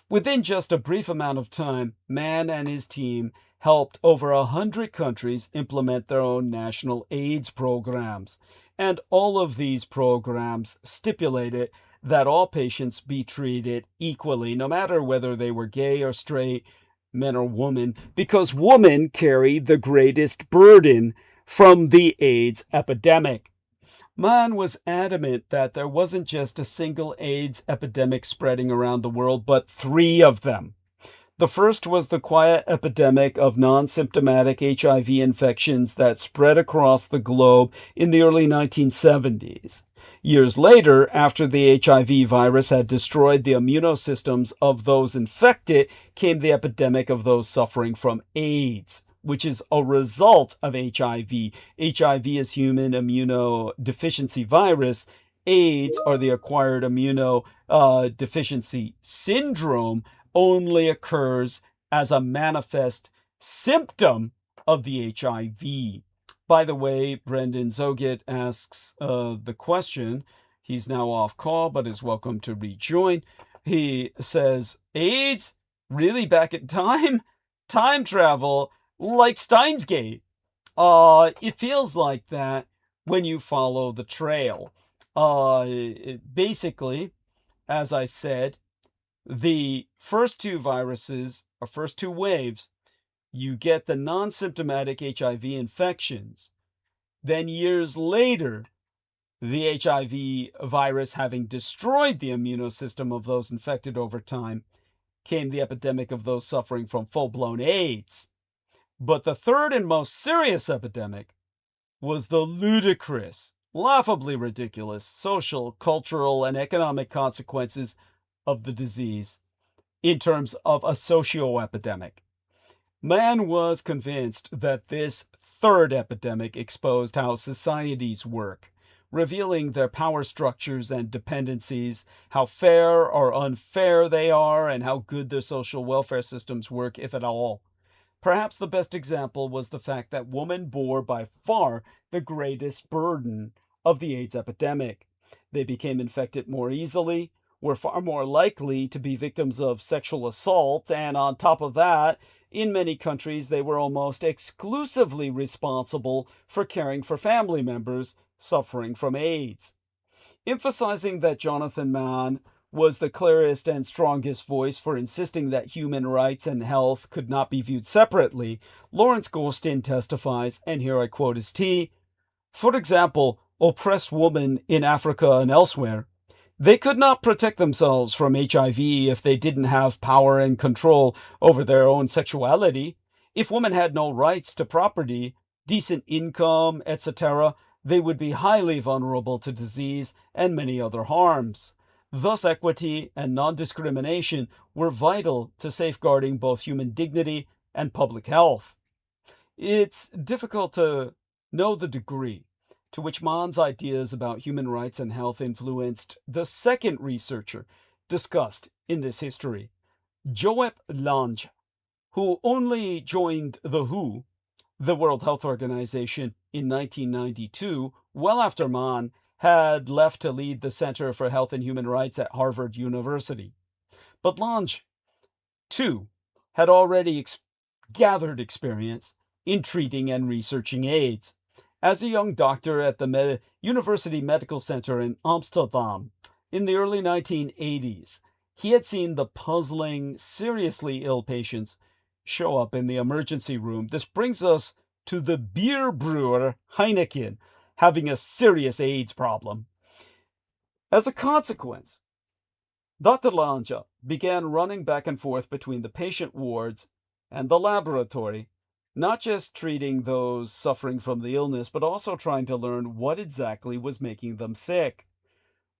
Within just a brief amount of time, Mann and his team helped over 100 countries implement their own national AIDS programs. And all of these programs stipulated that all patients be treated equally, no matter whether they were gay or straight, men or women, because women carry the greatest burden from the AIDS epidemic. Mann was adamant that there wasn't just a single AIDS epidemic spreading around the world, but 3 of them. The first was the quiet epidemic of non-symptomatic HIV infections that spread across the globe in the early 1970s. Years later, after the HIV virus had destroyed the immunosystems of those infected, came the epidemic of those suffering from AIDS, which is a result of HIV. HIV is human immunodeficiency virus. AIDS, or the acquired immunodeficiency syndrome, only occurs as a manifest symptom of the HIV. By the way, Brendan Zoget asks the question. He's now off call, but is welcome to rejoin. He says, AIDS? Really back in time? Time travel? Like Steins Gate? It feels like that when you follow the trail. Basically, as I said, the first 2 viruses, or first 2 waves, you get the non-symptomatic HIV infections. Then years later, the HIV virus having destroyed the immunosystem of those infected over time, came the epidemic of those suffering from full-blown AIDS. But the third and most serious epidemic was the ludicrous, laughably ridiculous social, cultural, and economic consequences of the disease in terms of a socio-epidemic. Mann was convinced that this third epidemic exposed how societies work, revealing their power structures and dependencies, how fair or unfair they are, and how good their social welfare systems work, if at all. Perhaps the best example was the fact that women bore by far the greatest burden of the AIDS epidemic. They became infected more easily, were far more likely to be victims of sexual assault, and on top of that, in many countries, they were almost exclusively responsible for caring for family members suffering from AIDS. Emphasizing that Jonathan Mann was the clearest and strongest voice for insisting that human rights and health could not be viewed separately, Lawrence Goldstein testifies, and here I quote his T, "For example, oppressed women in Africa and elsewhere, they could not protect themselves from HIV if they didn't have power and control over their own sexuality. If women had no rights to property, decent income, etc., they would be highly vulnerable to disease and many other harms. Thus, equity and non-discrimination were vital to safeguarding both human dignity and public health." It's difficult to know the degree to which Mann's ideas about human rights and health influenced the second researcher discussed in this history, Joep Lange, who only joined the WHO, the World Health Organization, in 1992, well after Mann had left to lead the Center for Health and Human Rights at Harvard University. But Lange, too, had already gathered experience in treating and researching AIDS. As a young doctor at the University Medical Center in Amsterdam in the early 1980s, he had seen the puzzling, seriously ill patients show up in the emergency room. This brings us to the beer brewer Heineken having a serious AIDS problem. As a consequence, Dr. Lange began running back and forth between the patient wards and the laboratory, not just treating those suffering from the illness, but also trying to learn what exactly was making them sick.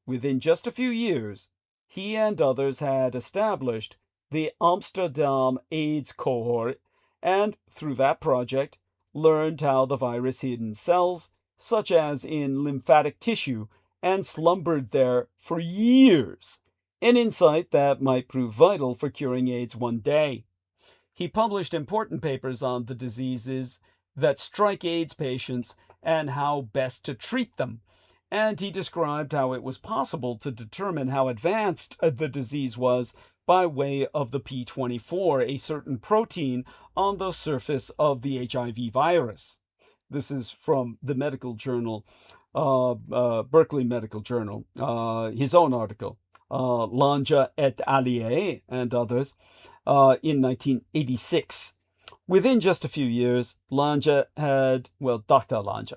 Within just a few years, he and others had established the Amsterdam AIDS cohort, and through that project, learned how the virus hid in cells, such as in lymphatic tissue, and slumbered there for years, an insight that might prove vital for curing AIDS one day. He published important papers on the diseases that strike AIDS patients and how best to treat them, and he described how it was possible to determine how advanced the disease was by way of the P24, a certain protein on the surface of the HIV virus. This is from the medical journal, Berkeley Medical Journal, his own article, Lange et al. And others, in 1986. Within just a few years, Dr. Lange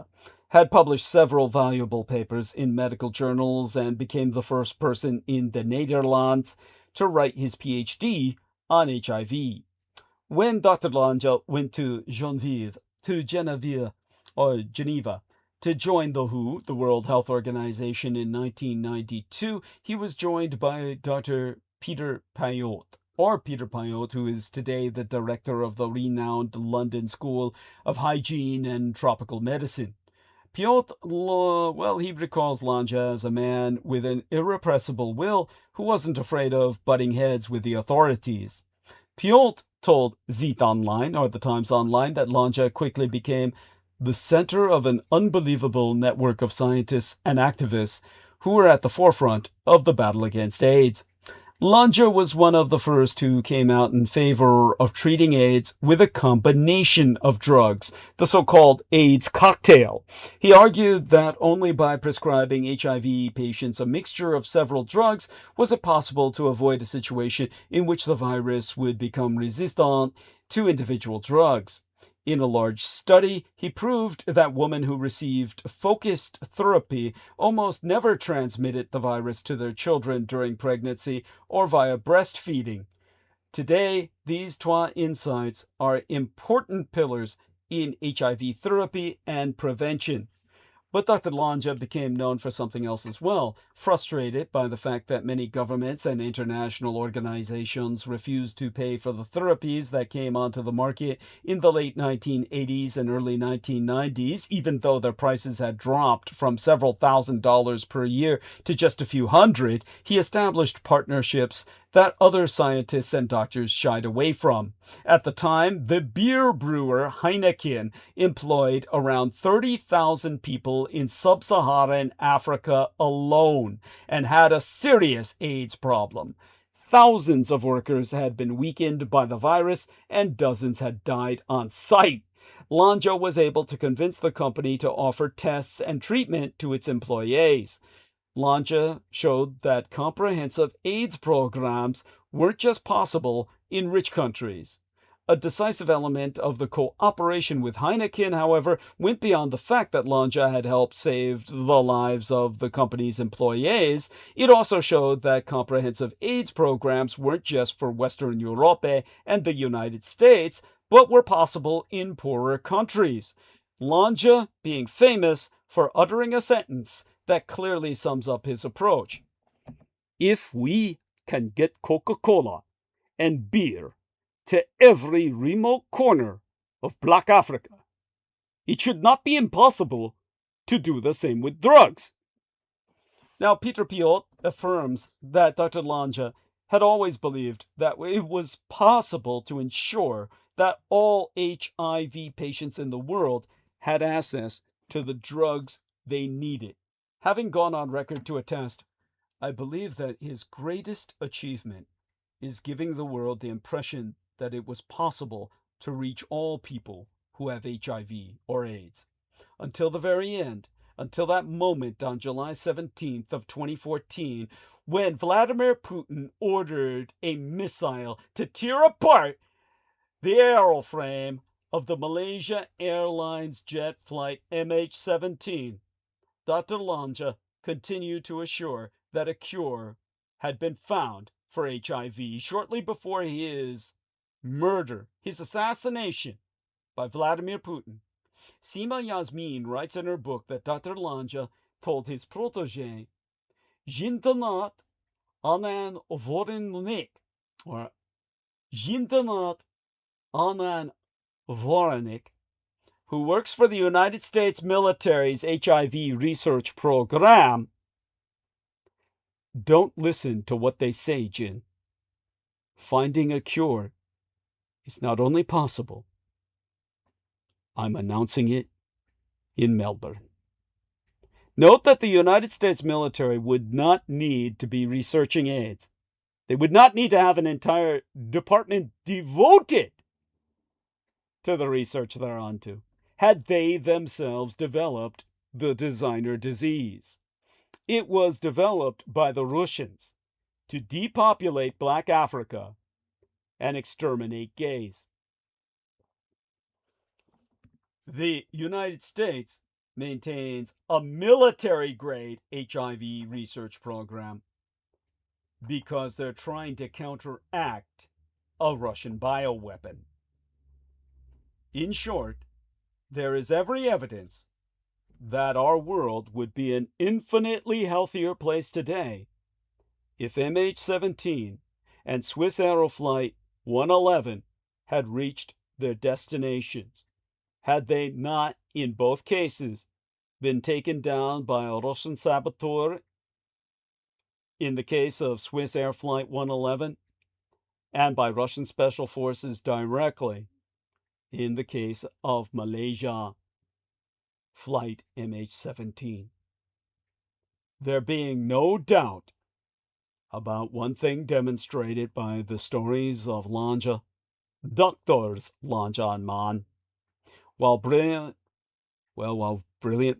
had published several valuable papers in medical journals and became the first person in the Netherlands to write his PhD on HIV. When Dr. Lange went to Geneva, to join the WHO, the World Health Organization, in 1992, he was joined by Dr. Peter Payot, who is today the director of the renowned London School of Hygiene and Tropical Medicine. Piot, he recalls Lange as a man with an irrepressible will who wasn't afraid of butting heads with the authorities. Piot told Zeit Online, or the Times Online, that Lange quickly became the center of an unbelievable network of scientists and activists who were at the forefront of the battle against AIDS. Lange was one of the first who came out in favor of treating AIDS with a combination of drugs, the so-called AIDS cocktail. He argued that only by prescribing HIV patients a mixture of several drugs was it possible to avoid a situation in which the virus would become resistant to individual drugs. In a large study, he proved that women who received focused therapy almost never transmitted the virus to their children during pregnancy or via breastfeeding. Today, these two insights are important pillars in HIV therapy and prevention. But Dr. Lange became known for something else as well, frustrated by the fact that many governments and international organizations refused to pay for the therapies that came onto the market in the late 1980s and early 1990s, even though their prices had dropped from several $1,000s per year to just a few hundred. He established partnerships that other scientists and doctors shied away from. At the time, the beer brewer Heineken employed around 30,000 people in sub-Saharan Africa alone and had a serious AIDS problem. Thousands of workers had been weakened by the virus and dozens had died on site. Lanja was able to convince the company to offer tests and treatment to its employees. Lanja showed that comprehensive AIDS programs weren't just possible in rich countries. A decisive element of the cooperation with Heineken, however, went beyond the fact that Lanja had helped save the lives of the company's employees. It also showed that comprehensive AIDS programs weren't just for Western Europe and the United States, but were possible in poorer countries. Lanja being famous for uttering a sentence that clearly sums up his approach. If we can get Coca-Cola and beer to every remote corner of Black Africa, it should not be impossible to do the same with drugs. Now, Peter Piot affirms that Dr. Lanja had always believed that it was possible to ensure that all HIV patients in the world had access to the drugs they needed. Having gone on record to attest, I believe that his greatest achievement is giving the world the impression that it was possible to reach all people who have HIV or AIDS. Until the very end, until that moment on July 17th of 2014, when Vladimir Putin ordered a missile to tear apart the aeroframe of the Malaysia Airlines jet flight MH17. Dr. Lanja continued to assure that a cure had been found for HIV shortly before his murder, his assassination by Vladimir Putin. Seema Yasmin writes in her book that Dr. Lanja told his protege, Jintanat Anan Voronik, or Jintanat Anan Voronik, who works for the United States military's HIV research program, don't listen to what they say, Jin. Finding a cure is not only possible, I'm announcing it in Melbourne. Note that the United States military would not need to be researching AIDS. They would not need to have an entire department devoted to the research they're onto, had they themselves developed the designer disease. It was developed by the Russians to depopulate Black Africa and exterminate gays. The United States maintains a military-grade HIV research program because they're trying to counteract a Russian bioweapon. In short, there is every evidence that our world would be an infinitely healthier place today if MH17 and Swiss Aeroflight 111 had reached their destinations, had they not, in both cases, been taken down by a Russian saboteur in the case of Swiss Air Flight 111, and by Russian special forces directly in the case of Malaysia Flight MH17. There being no doubt about one thing demonstrated by the stories of Lanja, Doctors Lanja and Man, while brilliant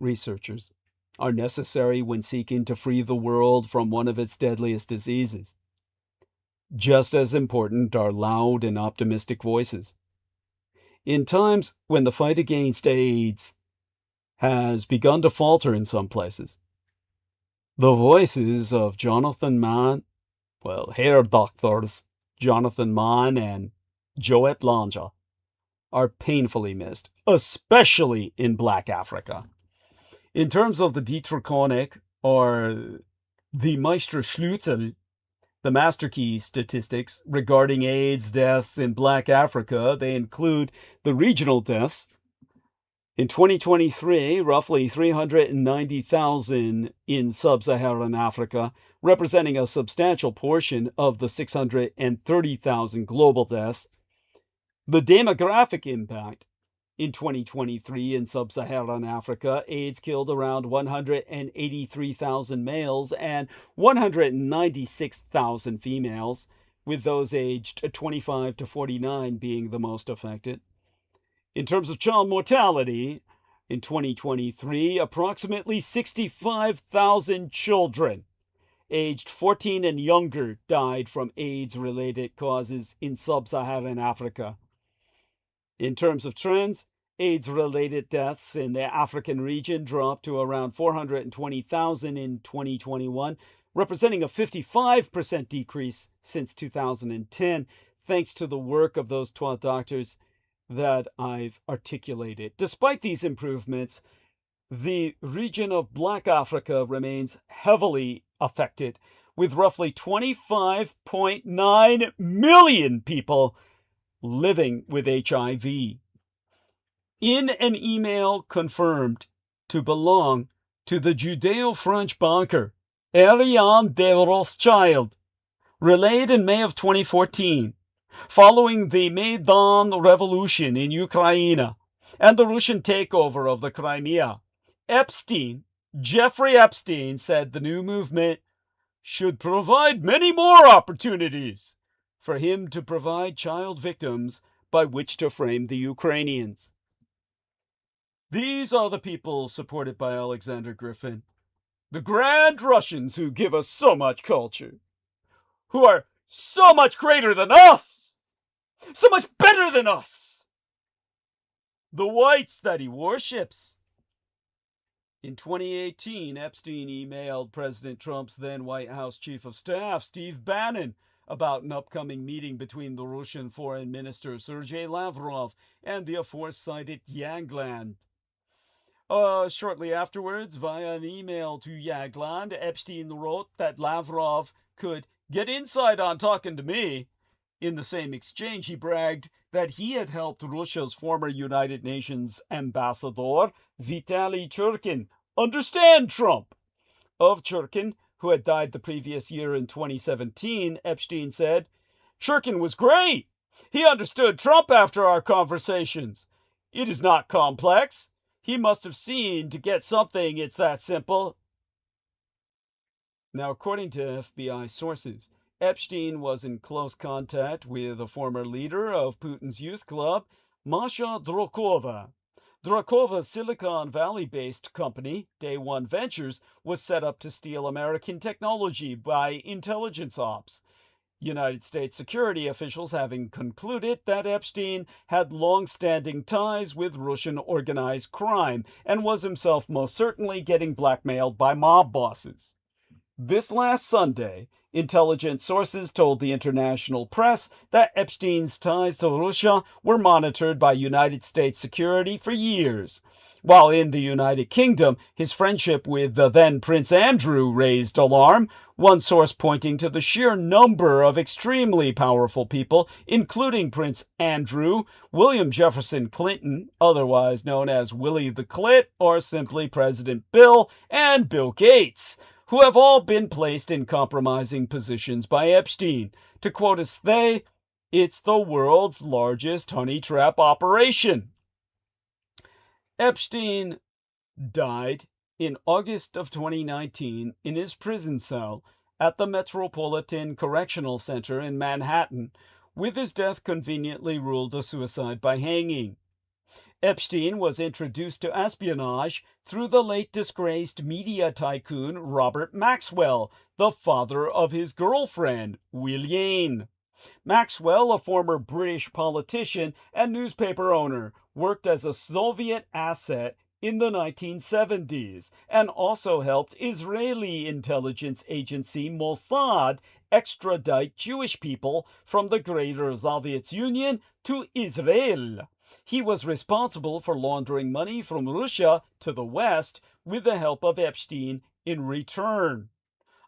researchers are necessary when seeking to free the world from one of its deadliest diseases, just as important are loud and optimistic voices. In times when the fight against AIDS has begun to falter in some places, the voices of Jonathan Mann, hair doctors Jonathan Mann and Joet Lanja, are painfully missed, especially in Black Africa. In terms of the Dietrich or the Meisterschlüssel, the master key statistics regarding AIDS deaths in Black Africa, they include the regional deaths, In 2023, roughly 390,000 in sub-Saharan Africa, representing a substantial portion of the 630,000 global deaths. The demographic impact. In 2023 in sub-Saharan Africa, AIDS killed around 183,000 males and 196,000 females, with those aged 25 to 49 being the most affected. In terms of child mortality, in 2023, approximately 65,000 children aged 14 and younger died from AIDS-related causes in sub-Saharan Africa. In terms of trends, AIDS-related deaths in the African region dropped to around 420,000 in 2021, representing a 55% decrease since 2010, thanks to the work of those 12 doctors that I've articulated. Despite these improvements, the region of Black Africa remains heavily affected, with roughly 25.9 million people living with HIV. In an email confirmed to belong to the Judeo-French banker Ariane de Rothschild, relayed in May of 2014, following the Maidan Revolution in Ukraine and the Russian takeover of the Crimea, Jeffrey Epstein said the new movement should provide many more opportunities for him to provide child victims by which to frame the Ukrainians. These are the people supported by Alexander Griffin, the grand Russians who give us so much culture, who are so much greater than us, so much better than us, the whites that he worships. In 2018, Epstein emailed President Trump's then White House Chief of Staff, Steve Bannon, about an upcoming meeting between the Russian Foreign Minister Sergei Lavrov and the aforementioned Jagland. Shortly afterwards, via an email to Jagland, Epstein wrote that Lavrov could get insight on talking to me. In the same exchange, he bragged that he had helped Russia's former United Nations ambassador, Vitaly Churkin, understand Trump. Of Churkin, who had died the previous year in 2017, Epstein said, "Churkin was great. He understood Trump after our conversations. It is not complex. He must have seen to get something, it's that simple." Now, according to FBI sources, Epstein was in close contact with a former leader of Putin's youth club, Masha Drakova. Drakova's Silicon Valley-based company, Day One Ventures, was set up to steal American technology by intelligence ops. United States security officials having concluded that Epstein had long-standing ties with Russian organized crime and was himself most certainly getting blackmailed by mob bosses. This last Sunday, intelligence sources told the international press that Epstein's ties to Russia were monitored by United States security for years. While in the United Kingdom, his friendship with the then Prince Andrew raised alarm, one source pointing to the sheer number of extremely powerful people, including Prince Andrew, William Jefferson Clinton, otherwise known as Willie the Clit, or simply President Bill, and Bill Gates, who have all been placed in compromising positions by Epstein. To quote as they, "It's the world's largest honey trap operation." Epstein died in August of 2019 in his prison cell at the Metropolitan Correctional Center in Manhattan, with his death conveniently ruled a suicide by hanging. Epstein was introduced to espionage through the late disgraced media tycoon Robert Maxwell, the father of his girlfriend, Williane. Maxwell, a former British politician and newspaper owner, worked as a Soviet asset in the 1970s and also helped Israeli intelligence agency Mossad extradite Jewish people from the Greater Soviet Union to Israel. He was responsible for laundering money from Russia to the West with the help of Epstein in return.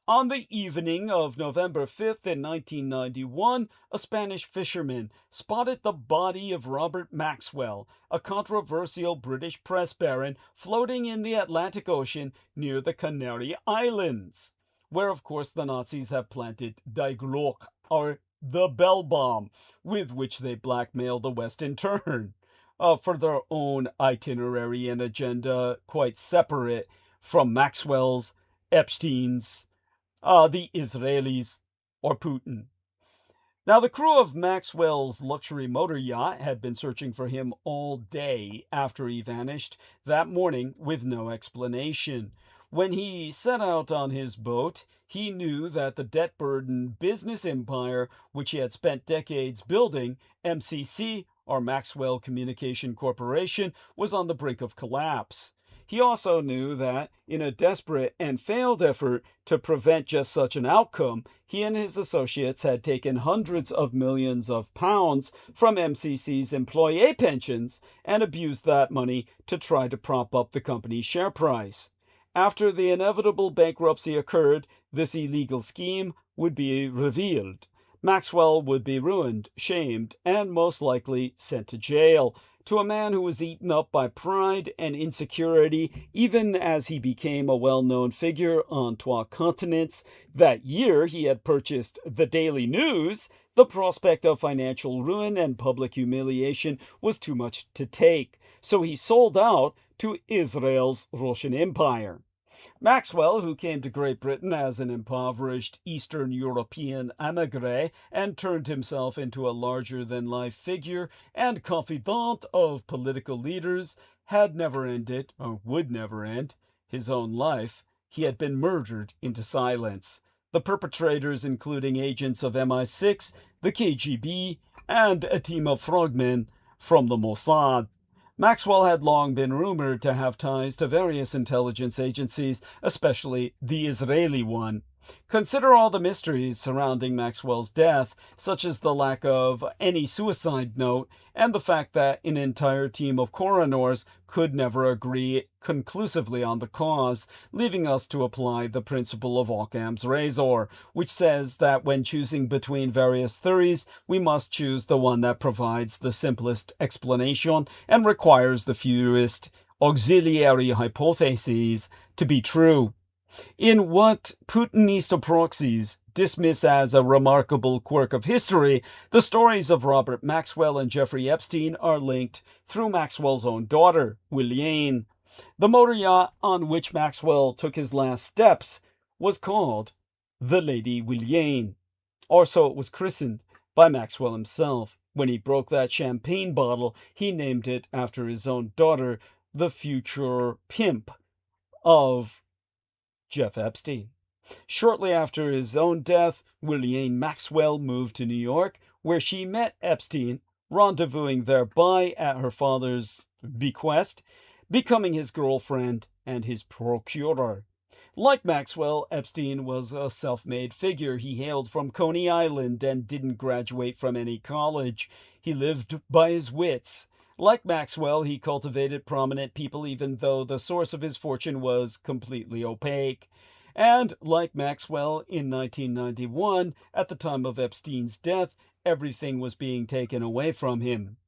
On the evening of November 5th in 1991, a Spanish fisherman spotted the body of Robert Maxwell, a controversial British press baron, floating in the Atlantic Ocean near the Canary Islands, where of course the Nazis have planted Die Glock, or the bell bomb, with which they blackmail the West in turn, for their own itinerary and agenda quite separate from Maxwell's, Epstein's, the Israelis, or Putin. Now, the crew of Maxwell's luxury motor yacht had been searching for him all day after he vanished that morning with no explanation. When he set out on his boat, he knew that the debt-burdened business empire, which he had spent decades building, MCC, or Maxwell Communication Corporation, was on the brink of collapse. He also knew that, in a desperate and failed effort to prevent just such an outcome, he and his associates had taken hundreds of millions of pounds from MCC's employee pensions and abused that money to try to prop up the company's share price. After the inevitable bankruptcy occurred, this illegal scheme would be revealed. Maxwell would be ruined, shamed, and most likely sent to jail. To a man who was eaten up by pride and insecurity, even as he became a well-known figure on trois continents. That year he had purchased the Daily News. The prospect of financial ruin and public humiliation was too much to take, so he sold out to Israel's Russian Empire. Maxwell, who came to Great Britain as an impoverished Eastern European émigré and turned himself into a larger-than-life figure and confidant of political leaders, had never ended, or would never end, his own life. He had been murdered into silence. The perpetrators, including agents of MI6, the KGB, and a team of frogmen from the Mossad. Maxwell had long been rumored to have ties to various intelligence agencies, especially the Israeli one. Consider all the mysteries surrounding Maxwell's death, such as the lack of any suicide note, and the fact that an entire team of coroners could never agree conclusively on the cause, leaving us to apply the principle of Occam's razor, which says that when choosing between various theories, we must choose the one that provides the simplest explanation and requires the fewest auxiliary hypotheses to be true. In what Putinista proxies dismiss as a remarkable quirk of history, the stories of Robert Maxwell and Jeffrey Epstein are linked through Maxwell's own daughter, Wylliane. The motor yacht on which Maxwell took his last steps was called the Lady Wylliane, or so it was christened by Maxwell himself. When he broke that champagne bottle, he named it after his own daughter, the future pimp of Jeff Epstein. Shortly after his own death, Wylliane Maxwell moved to New York, where she met Epstein, rendezvousing thereby at her father's bequest, becoming his girlfriend and his procurer. Like Maxwell, Epstein was a self-made figure. He hailed from Coney Island and didn't graduate from any college. He lived by his wits. Like Maxwell, he cultivated prominent people even though the source of his fortune was completely opaque. And like Maxwell, in 1991, at the time of Epstein's death, everything was being taken away from him.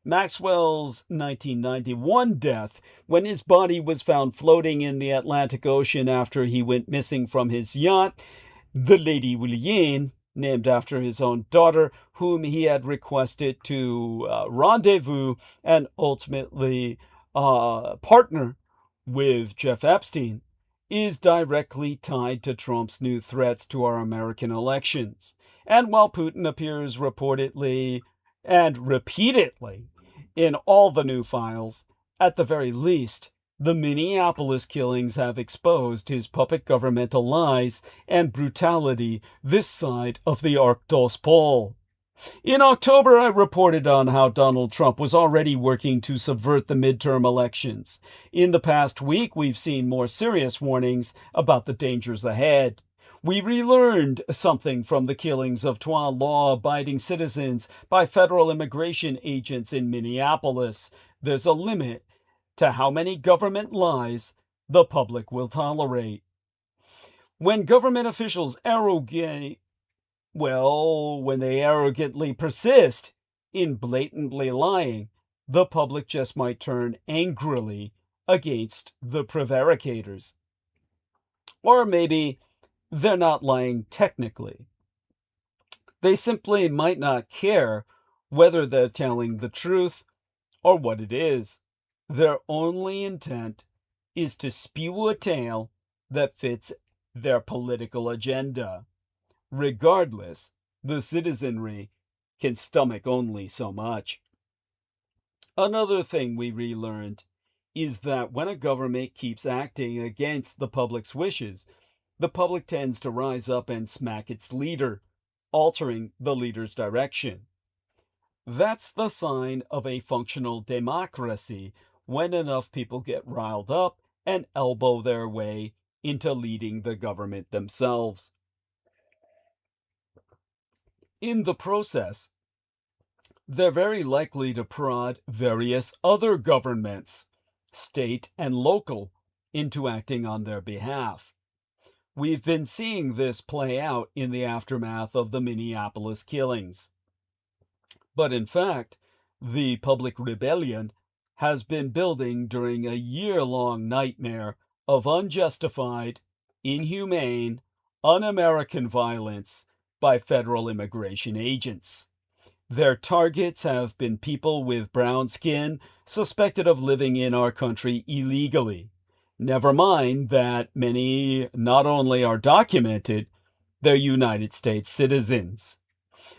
Maxwell's 1991 death, when his body was found floating in the Atlantic Ocean after he went missing from his yacht, the Lady Wylliane, named after his own daughter, whom he had requested to rendezvous and ultimately partner with Jeff Epstein, is directly tied to Trump's new threats to our American elections. And while Putin appears reportedly and repeatedly in all the new files, at the very least, the Minneapolis killings have exposed his puppet governmental lies and brutality this side of the Arc dos Pole. In October, I reported on how Donald Trump was already working to subvert the midterm elections. In the past week, we've seen more serious warnings about the dangers ahead. We relearned something from the killings of 12 law-abiding citizens by federal immigration agents in Minneapolis. There's a limit to how many government lies the public will tolerate. When government officials when they arrogantly persist in blatantly lying, the public just might turn angrily against the prevaricators. Or maybe they're not lying technically. They simply might not care whether they're telling the truth or what it is. Their only intent is to spew a tale that fits their political agenda. Regardless, the citizenry can stomach only so much. Another thing we relearned is that when a government keeps acting against the public's wishes, the public tends to rise up and smack its leader, altering the leader's direction. That's the sign of a functional democracy when enough people get riled up and elbow their way into leading the government themselves. In the process, they're very likely to prod various other governments, state and local, into acting on their behalf. We've been seeing this play out in the aftermath of the Minneapolis killings. But in fact, the public rebellion has been building during a year-long nightmare of unjustified, inhumane, un-American violence by federal immigration agents. Their targets have been people with brown skin suspected of living in our country illegally. Never mind that many not only are documented, they're United States citizens.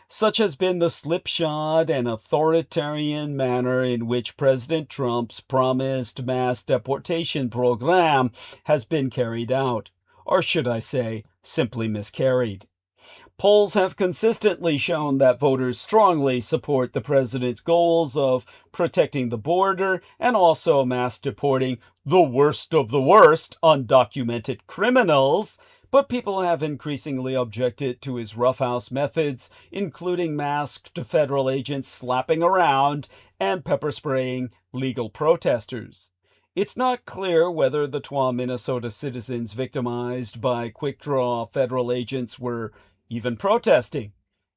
Such has been the slipshod and authoritarian manner in which President Trump's promised mass deportation program has been carried out, or should I say, simply miscarried. Polls have consistently shown that voters strongly support the president's goals of protecting the border and also mass deporting the worst of the worst undocumented criminals, but people have increasingly objected to his roughhouse methods, including masked federal agents slapping around and pepper spraying legal protesters. It's not clear whether the 12 Minnesota citizens victimized by quick-draw federal agents were even protesting.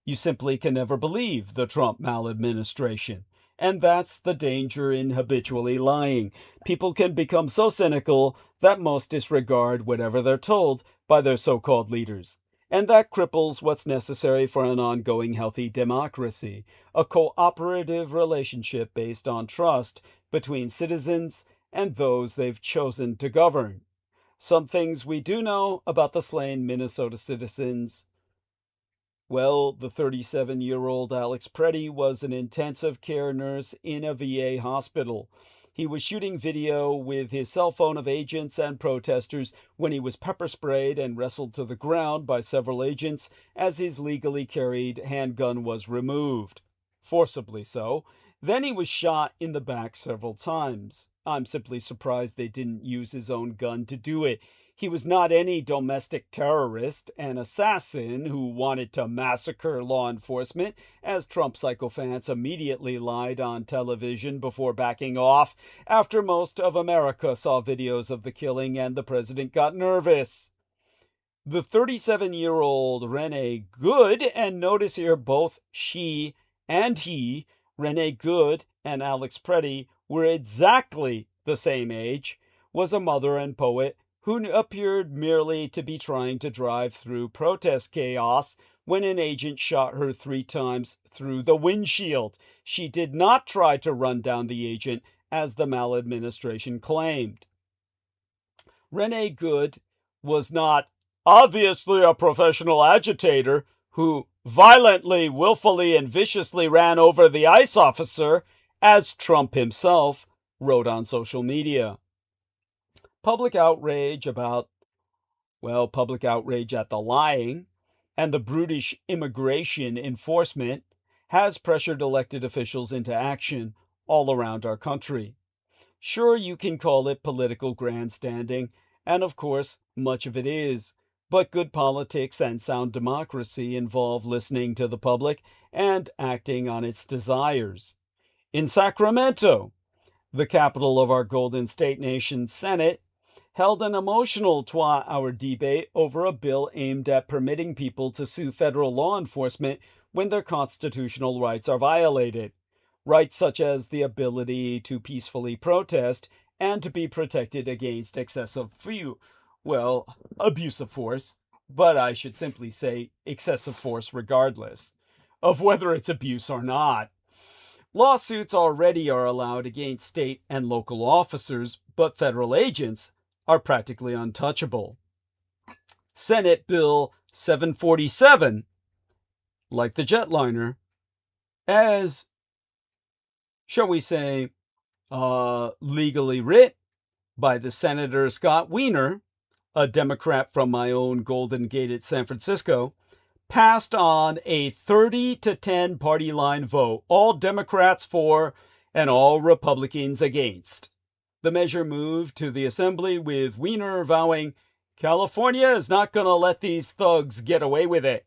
You simply can never believe the Trump maladministration. And that's the danger in habitually lying. People can become so cynical that most disregard whatever they're told by their so-called leaders. And that cripples what's necessary for an ongoing healthy democracy, a cooperative relationship based on trust between citizens and those they've chosen to govern. Some things we do know about the slain Minnesota citizens. Well, the 37-year-old Alex Preddy was an intensive care nurse in a VA hospital. He was shooting video with his cell phone of agents and protesters when he was pepper sprayed and wrestled to the ground by several agents as his legally carried handgun was removed. Forcibly so. Then he was shot in the back several times. I'm simply surprised they didn't use his own gun to do it. He was not any domestic terrorist, an assassin who wanted to massacre law enforcement, as Trump sycophants immediately lied on television before backing off after most of America saw videos of the killing and the president got nervous. The 37-year-old Renee Good, and notice here both she and he, Renee Good and Alex Preddy, were exactly the same age, was a mother and poet who appeared merely to be trying to drive through protest chaos when an agent shot her 3 times through the windshield. She did not try to run down the agent, as the maladministration claimed. Renee Good was not obviously a professional agitator who violently, willfully, and viciously ran over the ICE officer, as Trump himself wrote on social media. Public outrage at the lying and the brutish immigration enforcement has pressured elected officials into action all around our country. Sure, you can call it political grandstanding, and of course, much of it is, but good politics and sound democracy involve listening to the public and acting on its desires. In Sacramento, the capital of our Golden State Nation Senate, held an emotional 2-hour debate over a bill aimed at permitting people to sue federal law enforcement when their constitutional rights are violated. Rights such as the ability to peacefully protest and to be protected against excessive abuse of force, but I should simply say excessive force regardless of whether it's abuse or not. Lawsuits already are allowed against state and local officers, but federal agents are practically untouchable. Senate Bill 747, like the jetliner, as, shall we say, legally writ by the Senator Scott Wiener, a Democrat from my own Golden Gate San Francisco, passed on a 30-10 party line vote, all Democrats for and all Republicans against. The measure moved to the Assembly with Wiener vowing, "California is not going to let these thugs get away with it."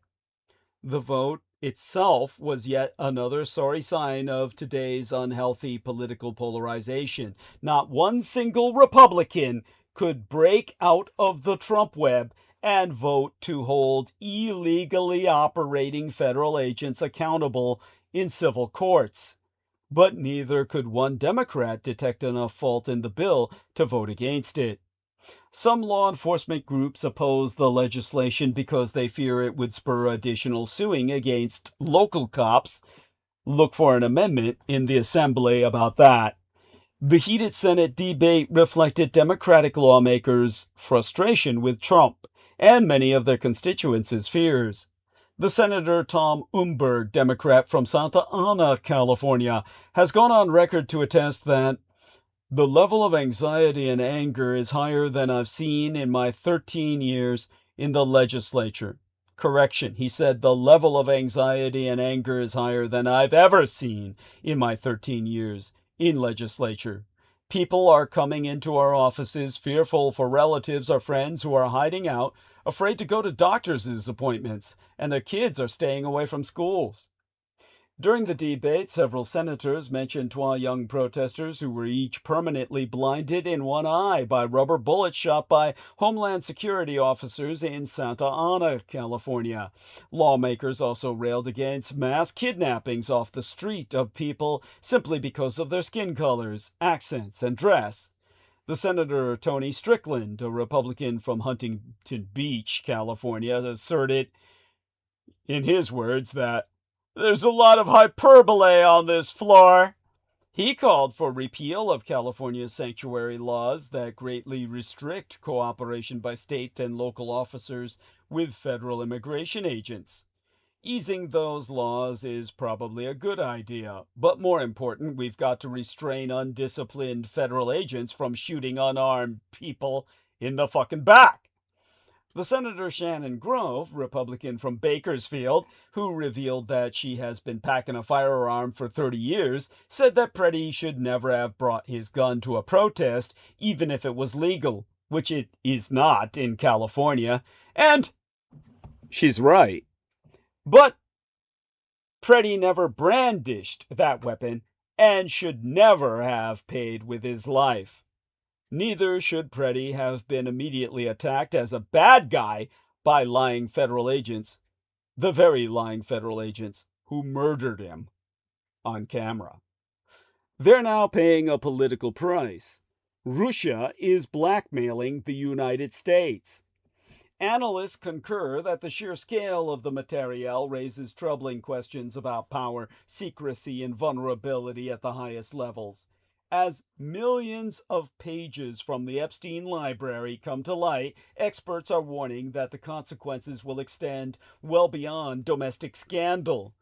The vote itself was yet another sorry sign of today's unhealthy political polarization. Not one single Republican could break out of the Trump web and vote to hold illegally operating federal agents accountable in civil courts. But neither could one Democrat detect enough fault in the bill to vote against it. Some law enforcement groups oppose the legislation because they fear it would spur additional suing against local cops. Look for an amendment in the Assembly about that. The heated Senate debate reflected Democratic lawmakers' frustration with Trump and many of their constituents' fears. The Senator Tom Umberg, Democrat from Santa Ana, California, has gone on record to attest that the level of anxiety and anger is higher than I've seen in my 13 years in the legislature. Correction, he said the level of anxiety and anger is higher than I've ever seen in my 13 years in legislature. People are coming into our offices fearful for relatives or friends who are hiding out, afraid to go to doctors' appointments, and their kids are staying away from schools. During the debate, several senators mentioned 2 young protesters who were each permanently blinded in one eye by rubber bullets shot by Homeland Security officers in Santa Ana, California. Lawmakers also railed against mass kidnappings off the street of people simply because of their skin colors, accents, and dress. The Senator Tony Strickland, a Republican from Huntington Beach, California, asserted, in his words, that there's a lot of hyperbole on this floor. He called for repeal of California's sanctuary laws that greatly restrict cooperation by state and local officers with federal immigration agents. Easing those laws is probably a good idea, but more important, we've got to restrain undisciplined federal agents from shooting unarmed people in the fucking back. The Senator Shannon Grove, Republican from Bakersfield, who revealed that she has been packing a firearm for 30 years, said that Preddy should never have brought his gun to a protest, even if it was legal, which it is not in California. And she's right. But Preddy never brandished that weapon and should never have paid with his life. Neither should Preddy have been immediately attacked as a bad guy by lying federal agents, the very lying federal agents who murdered him on camera. They're now paying a political price. Russia is blackmailing the United States. Analysts concur that the sheer scale of the material raises troubling questions about power, secrecy, and vulnerability at the highest levels. As millions of pages from the Epstein library come to light, experts are warning that the consequences will extend well beyond domestic scandal.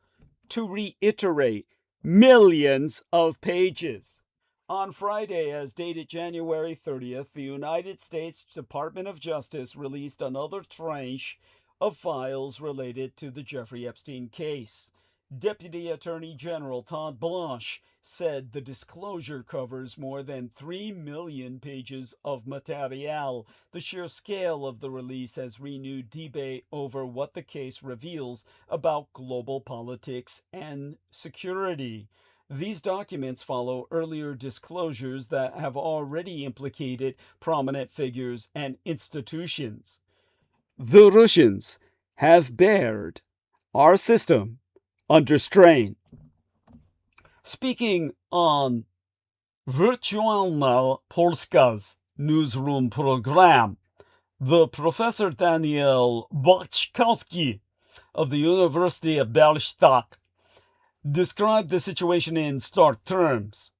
To reiterate, millions of pages. On Friday, as dated January 30th, the United States Department of Justice released another tranche of files related to the Jeffrey Epstein case. Deputy Attorney General Todd Blanche said the disclosure covers more than 3 million pages of material. The sheer scale of the release has renewed debate over what the case reveals about global politics and security. These documents follow earlier disclosures that have already implicated prominent figures and institutions. The Russians have bared our system under strain. Speaking on Wirtualna Polska's newsroom program, the Professor Daniel Boczkowski of the University of Białystok described the situation in stark terms.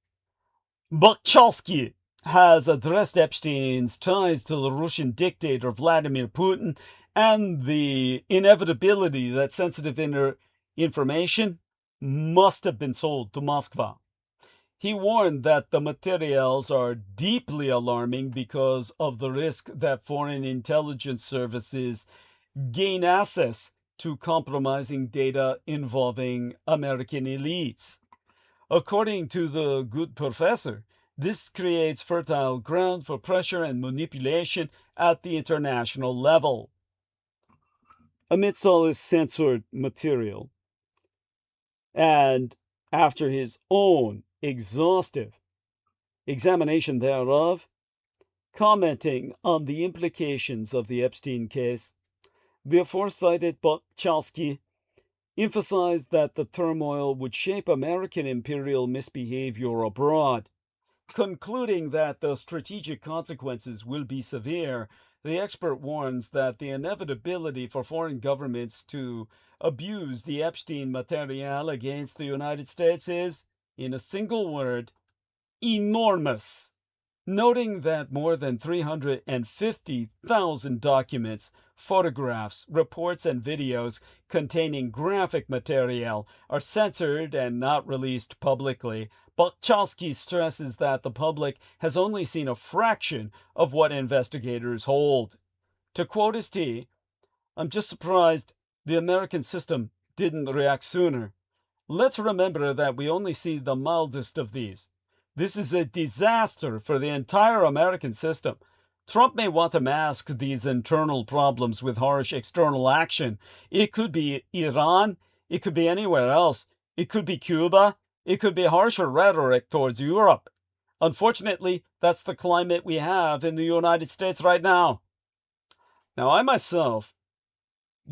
Boczkowski has addressed Epstein's ties to the Russian dictator Vladimir Putin and the inevitability that sensitive information must have been sold to Moscow. He warned that the materials are deeply alarming because of the risk that foreign intelligence services gain access to compromising data involving American elites. According to the good professor, this creates fertile ground for pressure and manipulation at the international level. Amidst all this censored material, and after his own exhaustive examination thereof, commenting on the implications of the Epstein case, the aforecited Boczkowski emphasized that the turmoil would shape American imperial misbehavior abroad. Concluding that the strategic consequences will be severe, the expert warns that the inevitability for foreign governments to abuse the Epstein material against the United States is, in a single word, enormous. Noting that more than 350,000 documents, photographs, reports, and videos containing graphic material are censored and not released publicly, Boczkowski stresses that the public has only seen a fraction of what investigators hold. To quote his T, "I'm just surprised the American system didn't react sooner. Let's remember that we only see the mildest of these. This is a disaster for the entire American system. Trump may want to mask these internal problems with harsh external action. It could be Iran. It could be anywhere else. It could be Cuba. It could be harsher rhetoric towards Europe. Unfortunately, that's the climate we have in the United States right now." Now, I myself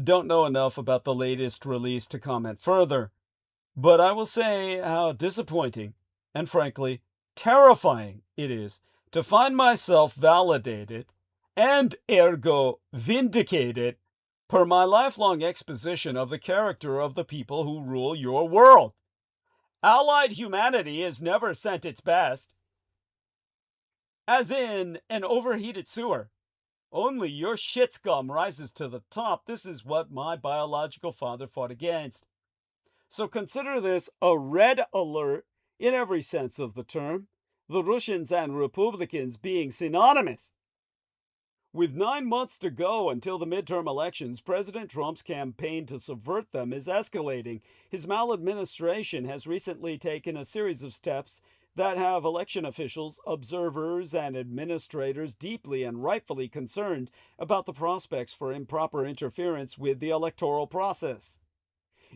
don't know enough about the latest release to comment further, but I will say how disappointing and frankly terrifying it is to find myself validated and ergo vindicated per my lifelong exposition of the character of the people who rule your world. Allied humanity has never sent its best. As in an overheated sewer. Only your shit scum rises to the top. This is what my biological father fought against. So consider this a red alert in every sense of the term, the Russians and Republicans being synonymous. With 9 months to go until the midterm elections, President Trump's campaign to subvert them is escalating. His maladministration has recently taken a series of steps that have election officials, observers, and administrators deeply and rightfully concerned about the prospects for improper interference with the electoral process.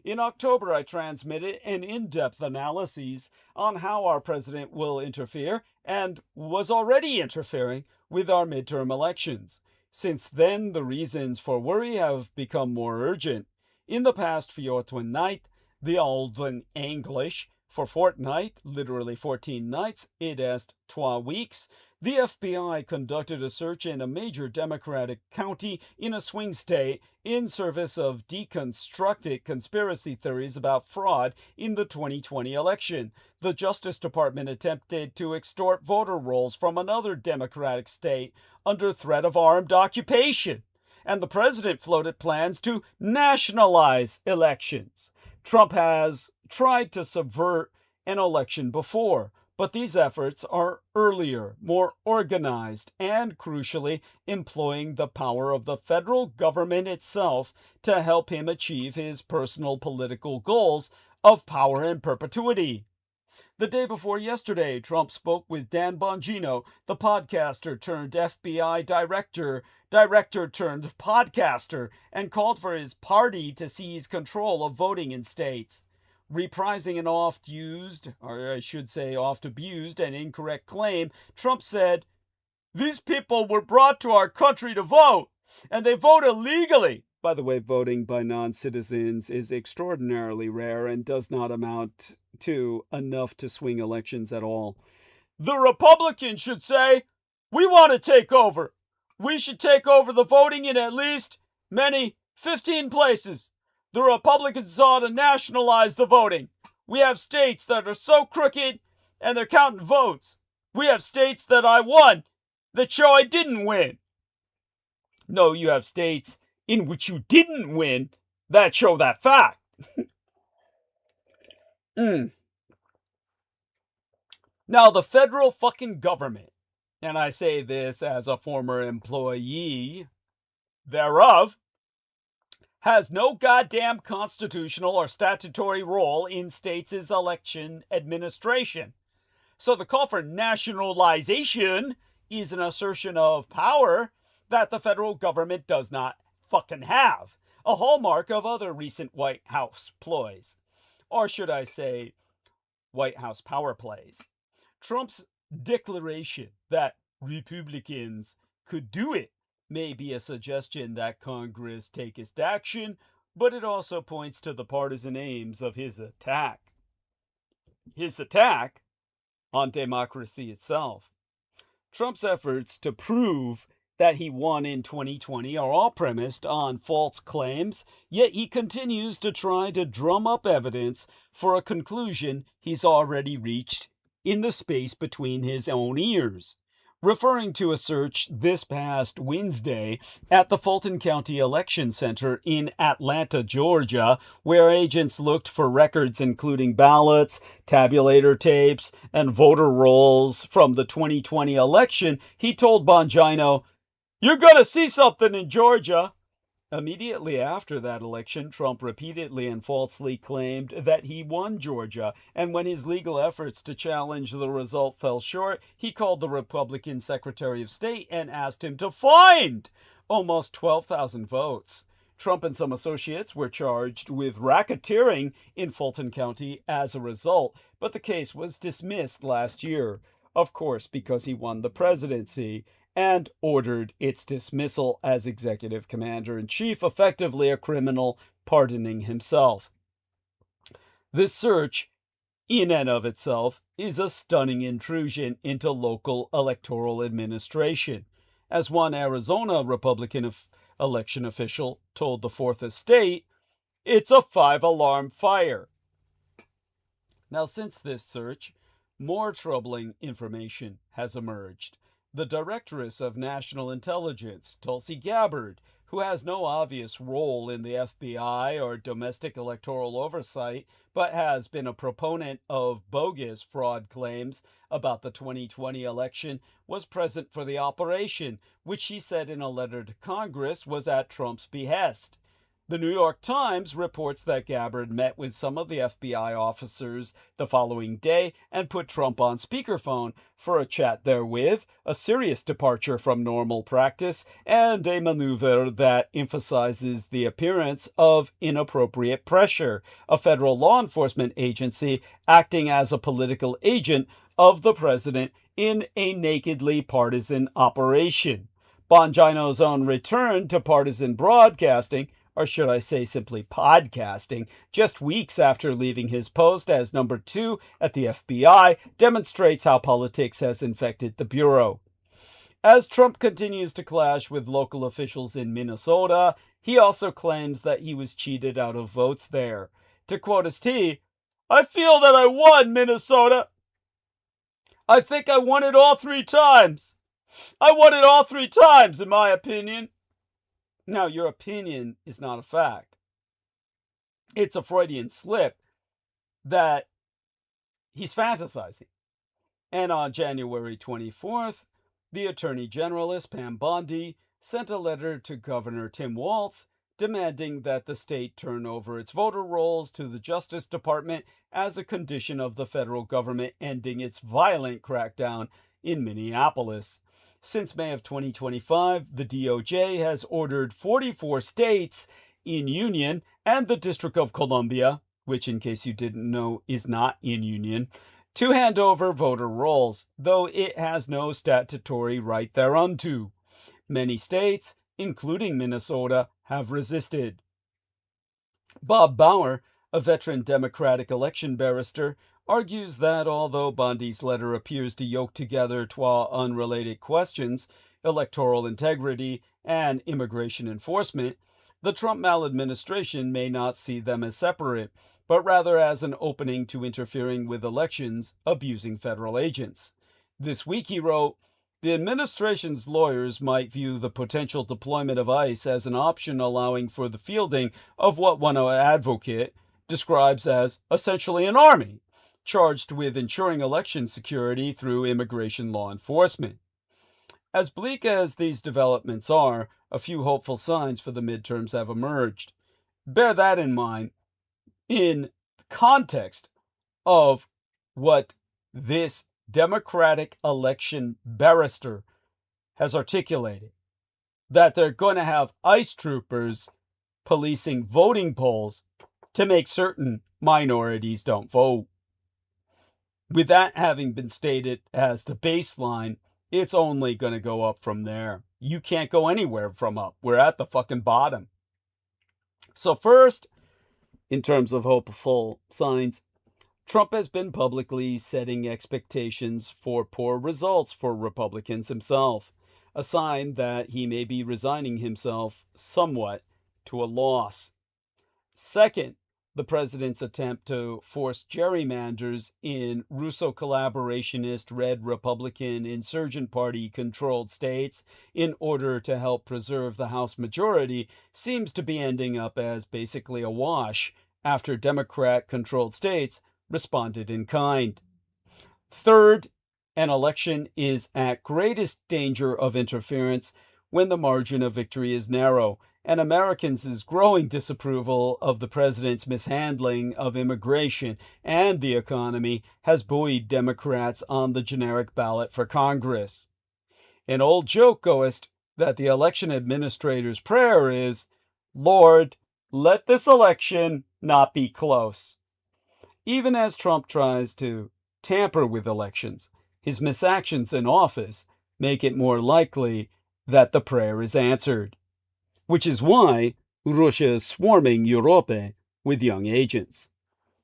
In October, I transmitted an in-depth analysis on how our president will interfere and was already interfering with our midterm elections. Since then, the reasons for worry have become more urgent. In the past fortnight, the olden English, for fortnight, literally 14 nights, it is 12 weeks, the FBI conducted a search in a major Democratic county in a swing state in service of deconstructing conspiracy theories about fraud in the 2020 election. The Justice Department attempted to extort voter rolls from another Democratic state under threat of armed occupation. And the president floated plans to nationalize elections. Trump has tried to subvert an election before, but these efforts are earlier, more organized, and crucially, employing the power of the federal government itself to help him achieve his personal political goals of power and perpetuity. The day before yesterday, Trump spoke with Dan Bongino, the podcaster turned FBI director turned podcaster, and called for his party to seize control of voting in states. Reprising an oft-used, or I should say oft-abused and incorrect claim, Trump said, "These people were brought to our country to vote, and they vote illegally." By the way, voting by non-citizens is extraordinarily rare and does not amount to enough to swing elections at all. "The Republicans should say, we want to take over. We should take over the voting in at least 15 places. The Republicans ought to nationalize the voting. We have states that are so crooked and they're counting votes. We have states that I won that show I didn't win." No, you have states in which you didn't win that show that fact. Now, the federal fucking government, and I say this as a former employee thereof, has no goddamn constitutional or statutory role in states' election administration. So the call for nationalization is an assertion of power that the federal government does not fucking have, a hallmark of other recent White House ploys. Or should I say, White House power plays. Trump's declaration that Republicans could do it may be a suggestion that Congress takest action, but it also points to the partisan aims of his attack. His attack on democracy itself. Trump's efforts to prove that he won in 2020 are all premised on false claims, yet he continues to try to drum up evidence for a conclusion he's already reached in the space between his own ears. Referring to a search this past Wednesday at the Fulton County Election Center in Atlanta, Georgia, where agents looked for records including ballots, tabulator tapes, and voter rolls from the 2020 election, he told Bongino, "You're gonna see something in Georgia." Immediately after that election, Trump repeatedly and falsely claimed that he won Georgia, and when his legal efforts to challenge the result fell short, he called the Republican Secretary of State and asked him to find almost 12,000 votes. Trump and some associates were charged with racketeering in Fulton County as a result, but the case was dismissed last year, of course because he won the presidency, and ordered its dismissal as executive commander-in-chief, effectively a criminal pardoning himself. This search, in and of itself, is a stunning intrusion into local electoral administration. As one Arizona Republican election official told the Fourth Estate, "It's a 5-alarm fire." Now, since this search, more troubling information has emerged. The Directress of National Intelligence, Tulsi Gabbard, who has no obvious role in the FBI or domestic electoral oversight, but has been a proponent of bogus fraud claims about the 2020 election, was present for the operation, which she said in a letter to Congress was at Trump's behest. The New York Times reports that Gabbard met with some of the FBI officers the following day and put Trump on speakerphone for a chat therewith, a serious departure from normal practice, and a maneuver that emphasizes the appearance of inappropriate pressure, a federal law enforcement agency acting as a political agent of the president in a nakedly partisan operation. Bongino's own return to partisan broadcasting, or should I say simply podcasting, just weeks after leaving his post as number 2 at the FBI, demonstrates how politics has infected the Bureau. As Trump continues to clash with local officials in Minnesota, he also claims that he was cheated out of votes there. To quote his T, "I feel that I won Minnesota. I think I won it all 3 times. I won it all 3 times, in my opinion." Now, your opinion is not a fact. It's a Freudian slip that he's fantasizing. And on January 24th, the Attorney Generalist Pam Bondi sent a letter to Governor Tim Walz demanding that the state turn over its voter rolls to the Justice Department as a condition of the federal government ending its violent crackdown in Minneapolis. Since May of 2025, the DOJ has ordered 44 states in Union and the District of Columbia, which in case you didn't know is not in union, to hand over voter rolls, though it has no statutory right thereunto. Many states, including Minnesota, have resisted. Bob Bauer, a veteran Democratic election barrister, argues that although Bondi's letter appears to yoke together two unrelated questions, electoral integrity and immigration enforcement, the Trump maladministration may not see them as separate, but rather as an opening to interfering with elections, abusing federal agents. This week he wrote, "The administration's lawyers might view the potential deployment of ICE as an option allowing for the fielding of what one advocate describes as essentially an army, charged with ensuring election security through immigration law enforcement." As bleak as these developments are, a few hopeful signs for the midterms have emerged. Bear that in mind in context of what this Democratic election barrister has articulated, that they're going to have ICE troopers policing voting polls to make certain minorities don't vote. With that having been stated as the baseline, it's only going to go up from there. You can't go anywhere from up. We're at the fucking bottom. So first, in terms of hopeful signs, Trump has been publicly setting expectations for poor results for Republicans himself, a sign that he may be resigning himself somewhat to a loss. Second, the president's attempt to force gerrymanders in Russo collaborationist red Republican insurgent party controlled states in order to help preserve the House majority seems to be ending up as basically a wash after Democrat controlled states responded in kind. Third, an election is at greatest danger of interference when the margin of victory is narrow, and Americans' growing disapproval of the president's mishandling of immigration and the economy has buoyed Democrats on the generic ballot for Congress. An old joke goes that the election administrator's prayer is, "Lord, let this election not be close." Even as Trump tries to tamper with elections, his misactions in office make it more likely that the prayer is answered. Which is why Russia is swarming Europe with young agents.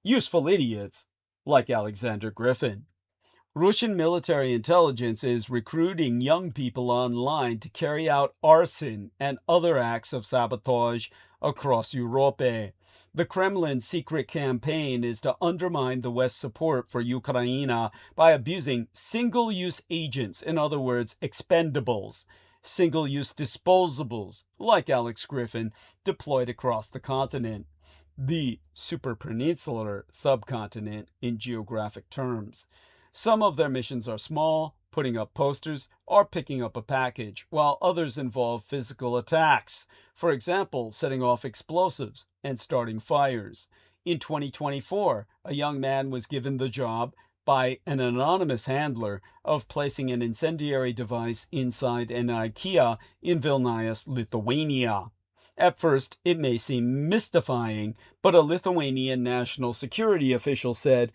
Useful idiots like Alexander Griffin. Russian military intelligence is recruiting young people online to carry out arson and other acts of sabotage across Europe. The Kremlin's secret campaign is to undermine the West's support for Ukraine by abusing single-use agents, in other words, expendables, single-use disposables, like Alex Griffin, deployed across the continent, the superpeninsular subcontinent in geographic terms. Some of their missions are small, putting up posters, or picking up a package, while others involve physical attacks, for example, setting off explosives and starting fires. In 2024, a young man was given the job by an anonymous handler of placing an incendiary device inside an IKEA in Vilnius, Lithuania. At first, it may seem mystifying, but a Lithuanian national security official said,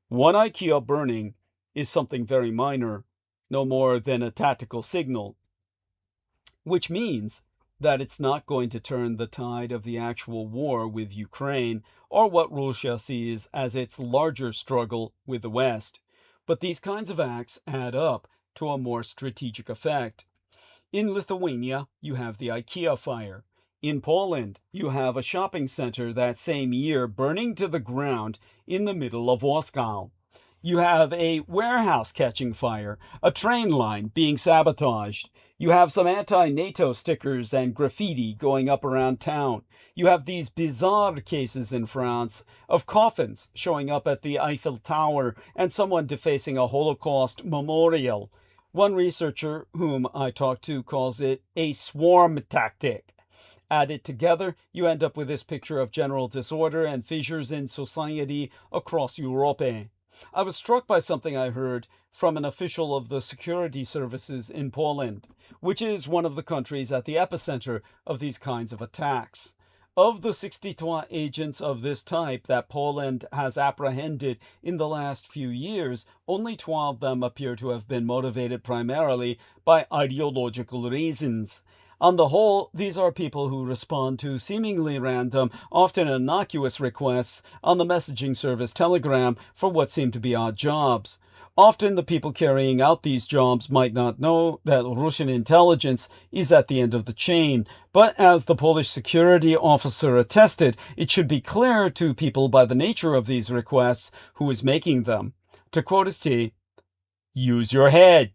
"One IKEA burning is something very minor, no more than a tactical signal," which means that it's not going to turn the tide of the actual war with Ukraine or what Russia sees as its larger struggle with the West. But these kinds of acts add up to a more strategic effect. In Lithuania, you have the IKEA fire. In Poland, you have a shopping center that same year burning to the ground in the middle of Moscow. You have a warehouse catching fire, a train line being sabotaged. You have some anti-NATO stickers and graffiti going up around town. You have these bizarre cases in France of coffins showing up at the Eiffel Tower and someone defacing a Holocaust memorial. One researcher whom I talked to calls it a swarm tactic. Added together, you end up with this picture of general disorder and fissures in society across Europe. I was struck by something I heard from an official of the security services in Poland, which is one of the countries at the epicenter of these kinds of attacks. of the 62 agents of this type that Poland has apprehended in the last few years, only 12 of them appear to have been motivated primarily by ideological reasons. On the whole, these are people who respond to seemingly random, often innocuous requests on the messaging service Telegram for what seem to be odd jobs. Often the people carrying out these jobs might not know that Russian intelligence is at the end of the chain, but as the Polish security officer attested, it should be clear to people by the nature of these requests who is making them. To quote his T, use your head.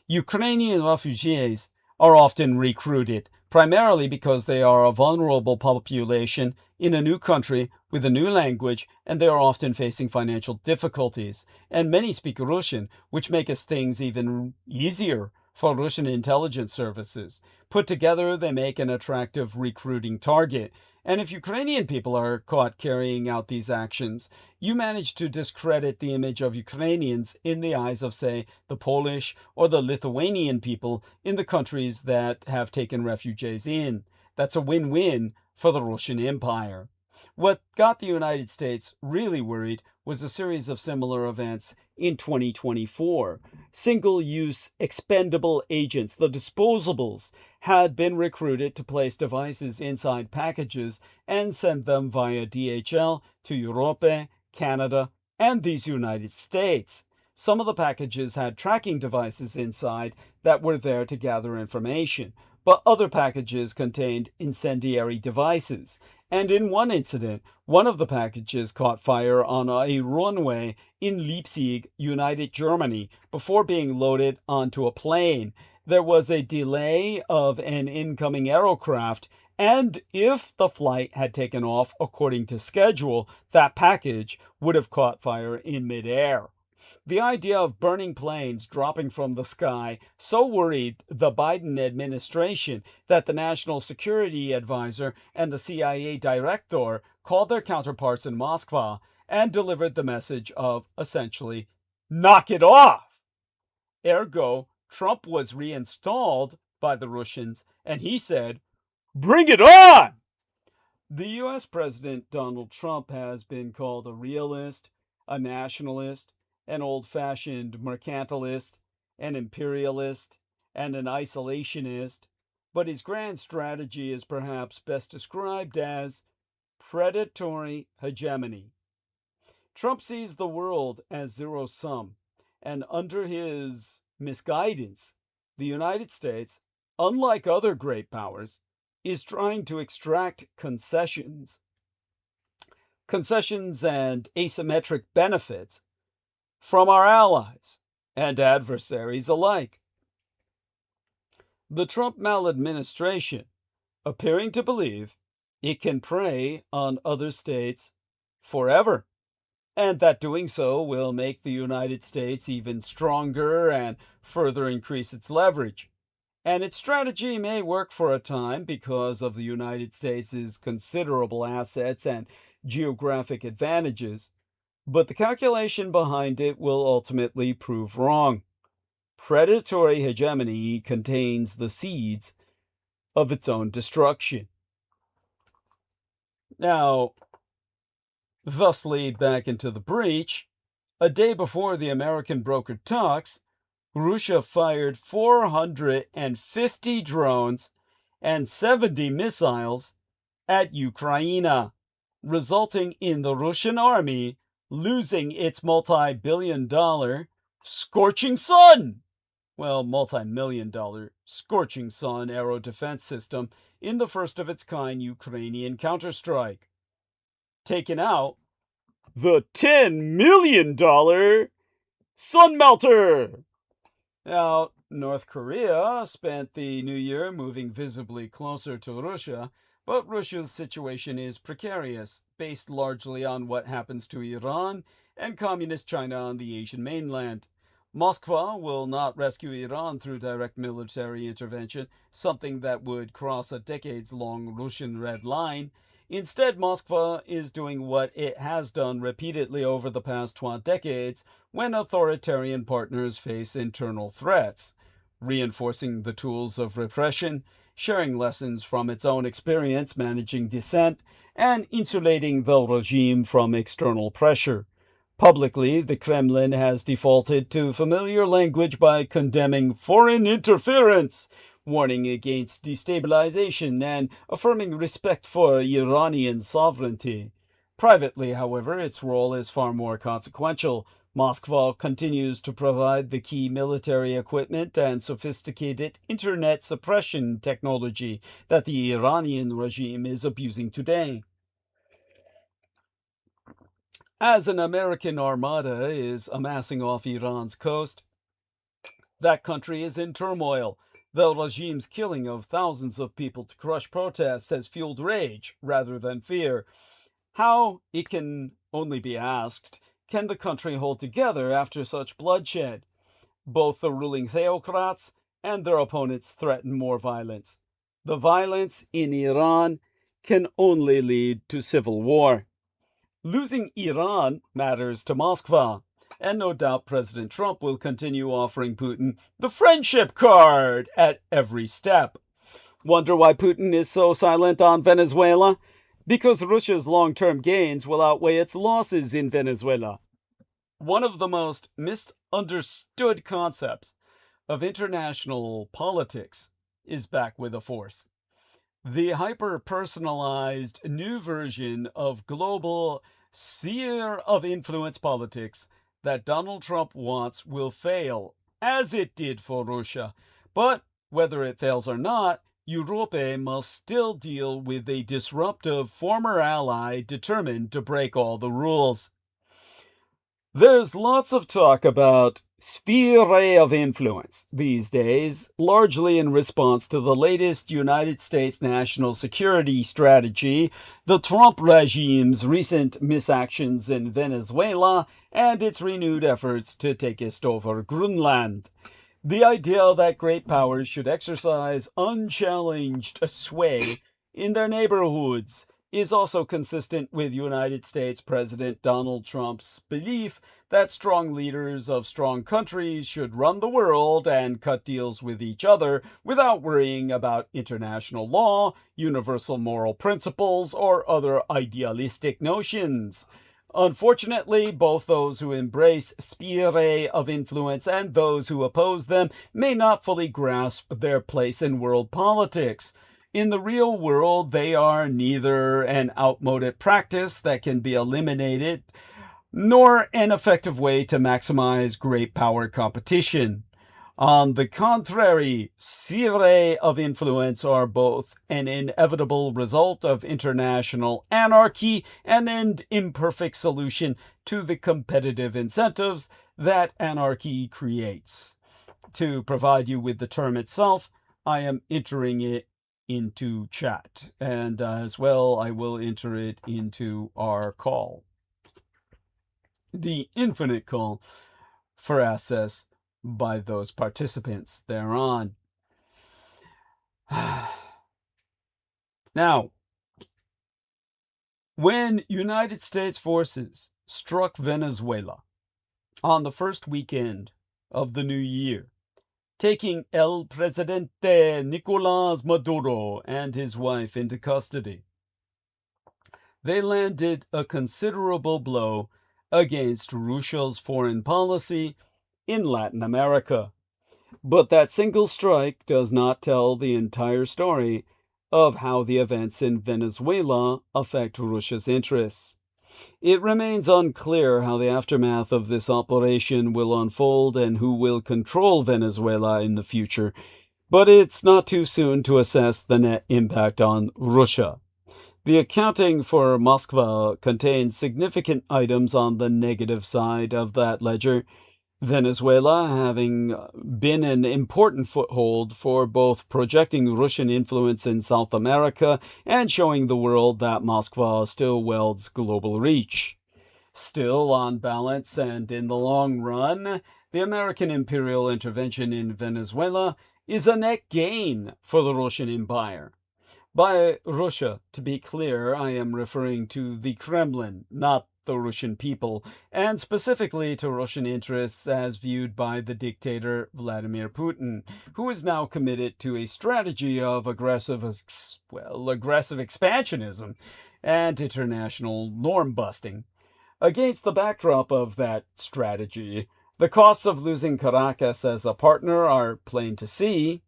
Ukrainian refugees are often recruited, primarily because they are a vulnerable population in a new country with a new language, and they are often facing financial difficulties. And many speak Russian, which makes things even easier for Russian intelligence services. Put together, they make an attractive recruiting target. And if Ukrainian people are caught carrying out these actions, you manage to discredit the image of Ukrainians in the eyes of, say, the Polish or the Lithuanian people in the countries that have taken refugees in. That's a win-win for the Russian Empire. What got the United States really worried was a series of similar events in 2024. Single-use expendable agents, the disposables, had been recruited to place devices inside packages and send them via DHL to Europe, Canada, and these United States. Some of the packages had tracking devices inside that were there to gather information, but other packages contained incendiary devices. And in one incident, one of the packages caught fire on a runway in Leipzig, United Germany, before being loaded onto a plane. There was a delay of an incoming aircraft, and if the flight had taken off according to schedule, that package would have caught fire in midair. The idea of burning planes dropping from the sky so worried the Biden administration that the National Security Advisor and the CIA director called their counterparts in Moscow and delivered the message of, essentially, knock it off. Ergo, Trump was reinstalled by the Russians, and he said, bring it on! The U.S. President Donald Trump has been called a realist, a nationalist, an old-fashioned mercantilist, an imperialist, and an isolationist, but his grand strategy is perhaps best described as predatory hegemony. Trump sees the world as zero-sum, and under his misguidance, the United States, unlike other great powers, is trying to extract concessions and asymmetric benefits from our allies and adversaries alike. The Trump maladministration, appearing to believe it can prey on other states forever, and that doing so will make the United States even stronger and further increase its leverage. And its strategy may work for a time because of the United States' considerable assets and geographic advantages, but the calculation behind it will ultimately prove wrong. Predatory hegemony contains the seeds of its own destruction. Now, thusly back into the breach, a day before the American brokered talks, Russia fired 450 drones and 70 missiles at Ukraine, resulting in the Russian army losing its multi-billion-dollar scorching sun, multi-million-dollar scorching sun aero defense system in the first of its kind Ukrainian counterstrike. Taken out the $10 million sun melter. Now, North Korea spent the new year moving visibly closer to Russia, but Russia's situation is precarious, based largely on what happens to Iran and Communist China on the Asian mainland. Moscow will not rescue Iran through direct military intervention, something that would cross a decades-long Russian red line. Instead, Moscow is doing what it has done repeatedly over the past 20 decades when authoritarian partners face internal threats, reinforcing the tools of repression, sharing lessons from its own experience managing dissent and insulating the regime from external pressure. Publicly, the Kremlin has defaulted to familiar language by condemning foreign interference, warning against destabilization, and affirming respect for Iranian sovereignty. Privately, however, its role is far more consequential. Moscow continues to provide the key military equipment and sophisticated internet suppression technology that the Iranian regime is abusing today. As an American armada is amassing off Iran's coast, that country is in turmoil. The regime's killing of thousands of people to crush protests has fueled rage rather than fear. How, it can only be asked, can the country hold together after such bloodshed? Both the ruling theocrats and their opponents threaten more violence. The violence in Iran can only lead to civil war. Losing Iran matters to Moscow, and no doubt President Trump will continue offering Putin the friendship card at every step. Wonder why Putin is so silent on Venezuela? Because Russia's long-term gains will outweigh its losses in Venezuela. One of the most misunderstood concepts of international politics is back with a force. The hyper-personalized new version of global sphere of influence politics that Donald Trump wants will fail, as it did for Russia. But whether it fails or not, Europe must still deal with a disruptive former ally determined to break all the rules. There's lots of talk about sphere of influence these days, largely in response to the latest United States national security strategy, the Trump regime's recent misactions in Venezuela, and its renewed efforts to take east over Greenland. The idea that great powers should exercise unchallenged sway in their neighborhoods is also consistent with United States President Donald Trump's belief that strong leaders of strong countries should run the world and cut deals with each other without worrying about international law, universal moral principles, or other idealistic notions. Unfortunately, both those who embrace sphere of influence and those who oppose them may not fully grasp their place in world politics. In the real world, they are neither an outmoded practice that can be eliminated, nor an effective way to maximize great power competition. On the contrary, sphere of influence are both an inevitable result of international anarchy and an imperfect solution to the competitive incentives that anarchy creates. To provide you with the term itself, I am entering it into chat, and as well I will enter it into our call, the infinite call for access by those participants thereon. Now, when United States forces struck Venezuela on the first weekend of the new year, taking El Presidente Nicolás Maduro and his wife into custody, they landed a considerable blow against Russia's foreign policy in Latin America. But that single strike does not tell the entire story of how the events in Venezuela affect Russia's interests. It remains unclear how the aftermath of this operation will unfold and who will control Venezuela in the future, but it's not too soon to assess the net impact on Russia. The accounting for Moscow contains significant items on the negative side of that ledger, Venezuela having been an important foothold for both projecting Russian influence in South America and showing the world that Moscow still wields global reach. Still, on balance and in the long run, the American imperial intervention in Venezuela is a net gain for the Russian Empire. By Russia, to be clear, I am referring to the Kremlin, not the Russian people, and specifically to Russian interests as viewed by the dictator Vladimir Putin, who is now committed to a strategy of aggressive expansionism and international norm busting. Against the backdrop of that strategy, the costs of losing Caracas as a partner are plain to see.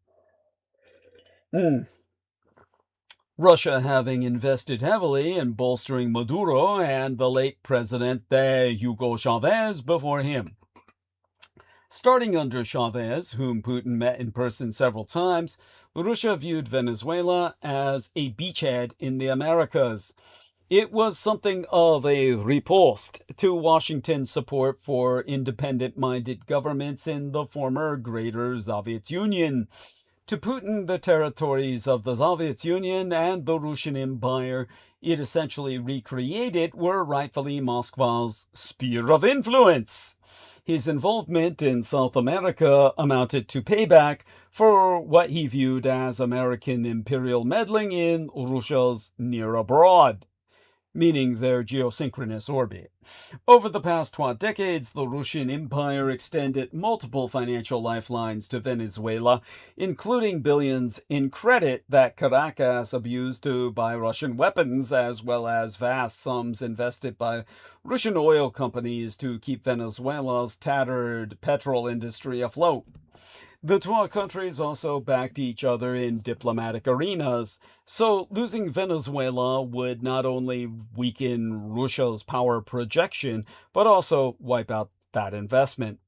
Russia having invested heavily in bolstering Maduro and the late Presidente Hugo Chavez before him. Starting under Chavez, whom Putin met in person several times, Russia viewed Venezuela as a beachhead in the Americas. It was something of a riposte to Washington's support for independent-minded governments in the former Greater Soviet Union. To Putin, the territories of the Soviet Union and the Russian Empire it essentially recreated were rightfully Moscow's sphere of influence. His involvement in South America amounted to payback for what he viewed as American imperial meddling in Russia's near abroad, meaning their geosynchronous orbit. Over the past 12 decades, the Russian Empire extended multiple financial lifelines to Venezuela, including billions in credit that Caracas abused to buy Russian weapons, as well as vast sums invested by Russian oil companies to keep Venezuela's tattered petrol industry afloat. The two countries also backed each other in diplomatic arenas, so losing Venezuela would not only weaken Russia's power projection, but also wipe out that investment.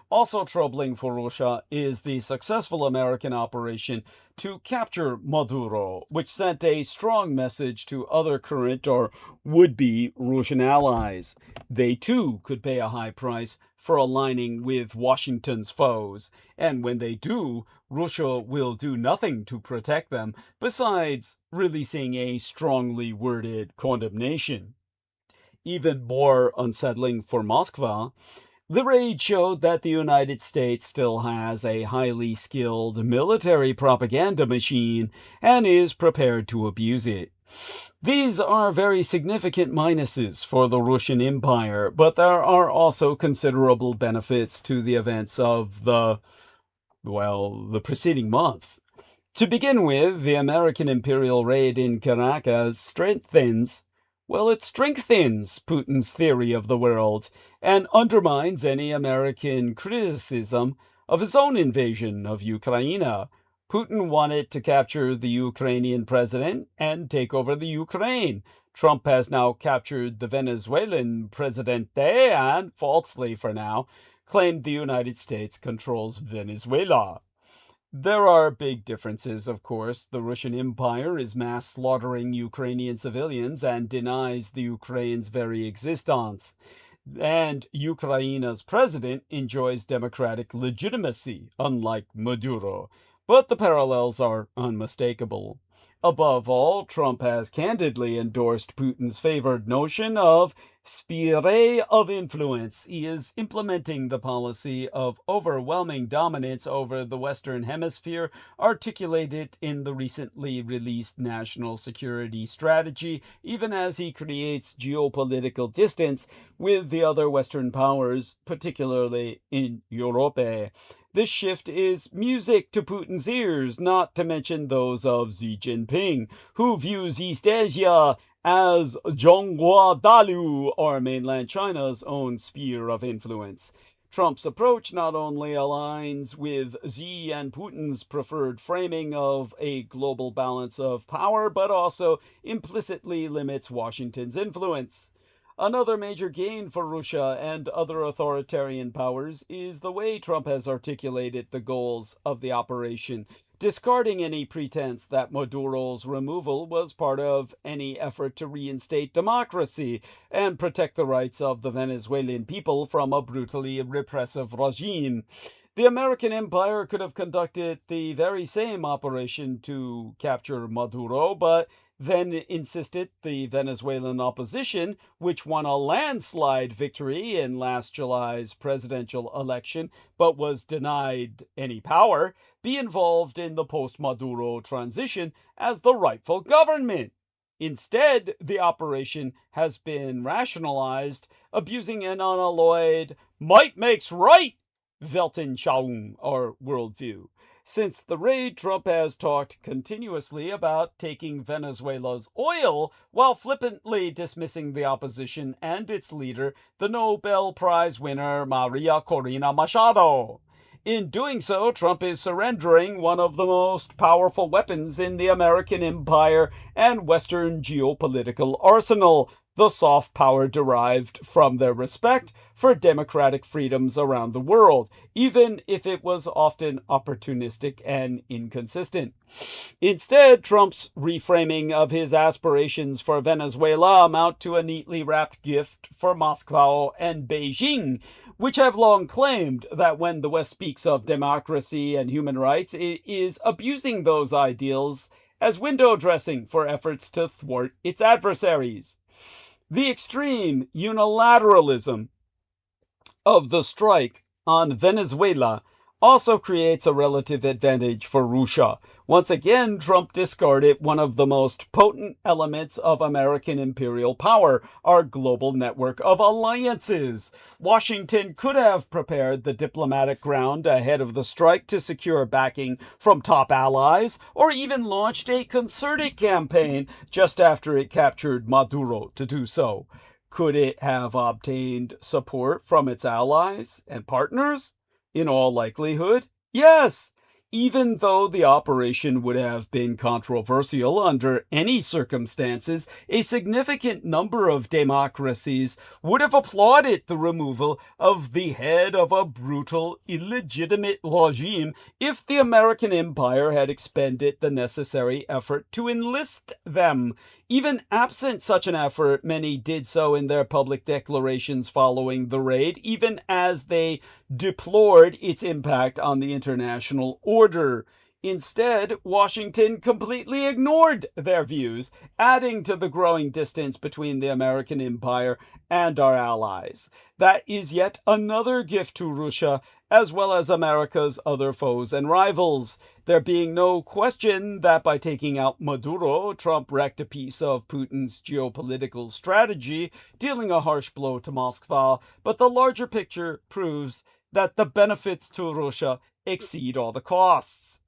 Also troubling for Russia is the successful American operation to capture Maduro, which sent a strong message to other current or would-be Russian allies. They too could pay a high price for aligning with Washington's foes, and when they do, Russia will do nothing to protect them besides releasing a strongly worded condemnation. Even more unsettling for Moscow, the raid showed that the United States still has a highly skilled military propaganda machine and is prepared to abuse it. These are very significant minuses for the Russian Empire, but there are also considerable benefits to the events of the preceding month. To begin with, the American imperial raid in Caracas strengthens Putin's theory of the world and undermines any American criticism of his own invasion of Ukraine. Putin wanted to capture the Ukrainian president and take over the Ukraine. Trump has now captured the Venezuelan presidente and, falsely for now, claimed the United States controls Venezuela. There are big differences, of course. The Russian Empire is mass slaughtering Ukrainian civilians and denies the Ukraine's very existence. And Ukraine's president enjoys democratic legitimacy, unlike Maduro. But the parallels are unmistakable. Above all, Trump has candidly endorsed Putin's favored notion of sphere of influence. He is implementing the policy of overwhelming dominance over the Western Hemisphere articulated in the recently released National Security Strategy, even as he creates geopolitical distance with the other Western powers, particularly in Europe. This shift is music to Putin's ears, not to mention those of Xi Jinping, who views East Asia as Zhonghua Dalu, or mainland China's own sphere of influence. Trump's approach not only aligns with Xi and Putin's preferred framing of a global balance of power, but also implicitly limits Washington's influence. Another major gain for Russia and other authoritarian powers is the way Trump has articulated the goals of the operation, discarding any pretense that Maduro's removal was part of any effort to reinstate democracy and protect the rights of the Venezuelan people from a brutally repressive regime. The American empire could have conducted the very same operation to capture Maduro, but then insisted the Venezuelan opposition, which won a landslide victory in last July's presidential election but was denied any power, be involved in the post-Maduro transition as the rightful government. Instead, the operation has been rationalized, abusing an unalloyed might makes right Weltanschauung, or worldview. Since the raid, Trump has talked continuously about taking Venezuela's oil while flippantly dismissing the opposition and its leader, the Nobel Prize winner Maria Corina Machado. In doing so, Trump is surrendering one of the most powerful weapons in the American empire and Western geopolitical arsenal, the soft power derived from their respect for democratic freedoms around the world, even if it was often opportunistic and inconsistent. Instead, Trump's reframing of his aspirations for Venezuela amount to a neatly wrapped gift for Moscow and Beijing, which have long claimed that when the West speaks of democracy and human rights, it is abusing those ideals as window dressing for efforts to thwart its adversaries. The extreme unilateralism of the strike on Venezuela also creates a relative advantage for Russia. Once again, Trump discarded one of the most potent elements of American imperial power, our global network of alliances. Washington could have prepared the diplomatic ground ahead of the strike to secure backing from top allies, or even launched a concerted campaign just after it captured Maduro to do so. Could it have obtained support from its allies and partners? In all likelihood, yes, even though the operation would have been controversial under any circumstances. A significant number of democracies would have applauded the removal of the head of a brutal, illegitimate regime if the American empire had expended the necessary effort to enlist them. Even absent such an effort, many did so in their public declarations following the raid, even as they deplored its impact on the international order. Instead, Washington completely ignored their views, adding to the growing distance between the American empire and our allies. That is yet another gift to Russia, as well as America's other foes and rivals. There being no question that by taking out Maduro, Trump wrecked a piece of Putin's geopolitical strategy, dealing a harsh blow to Moscow, but the larger picture proves that the benefits to Russia exceed all the costs.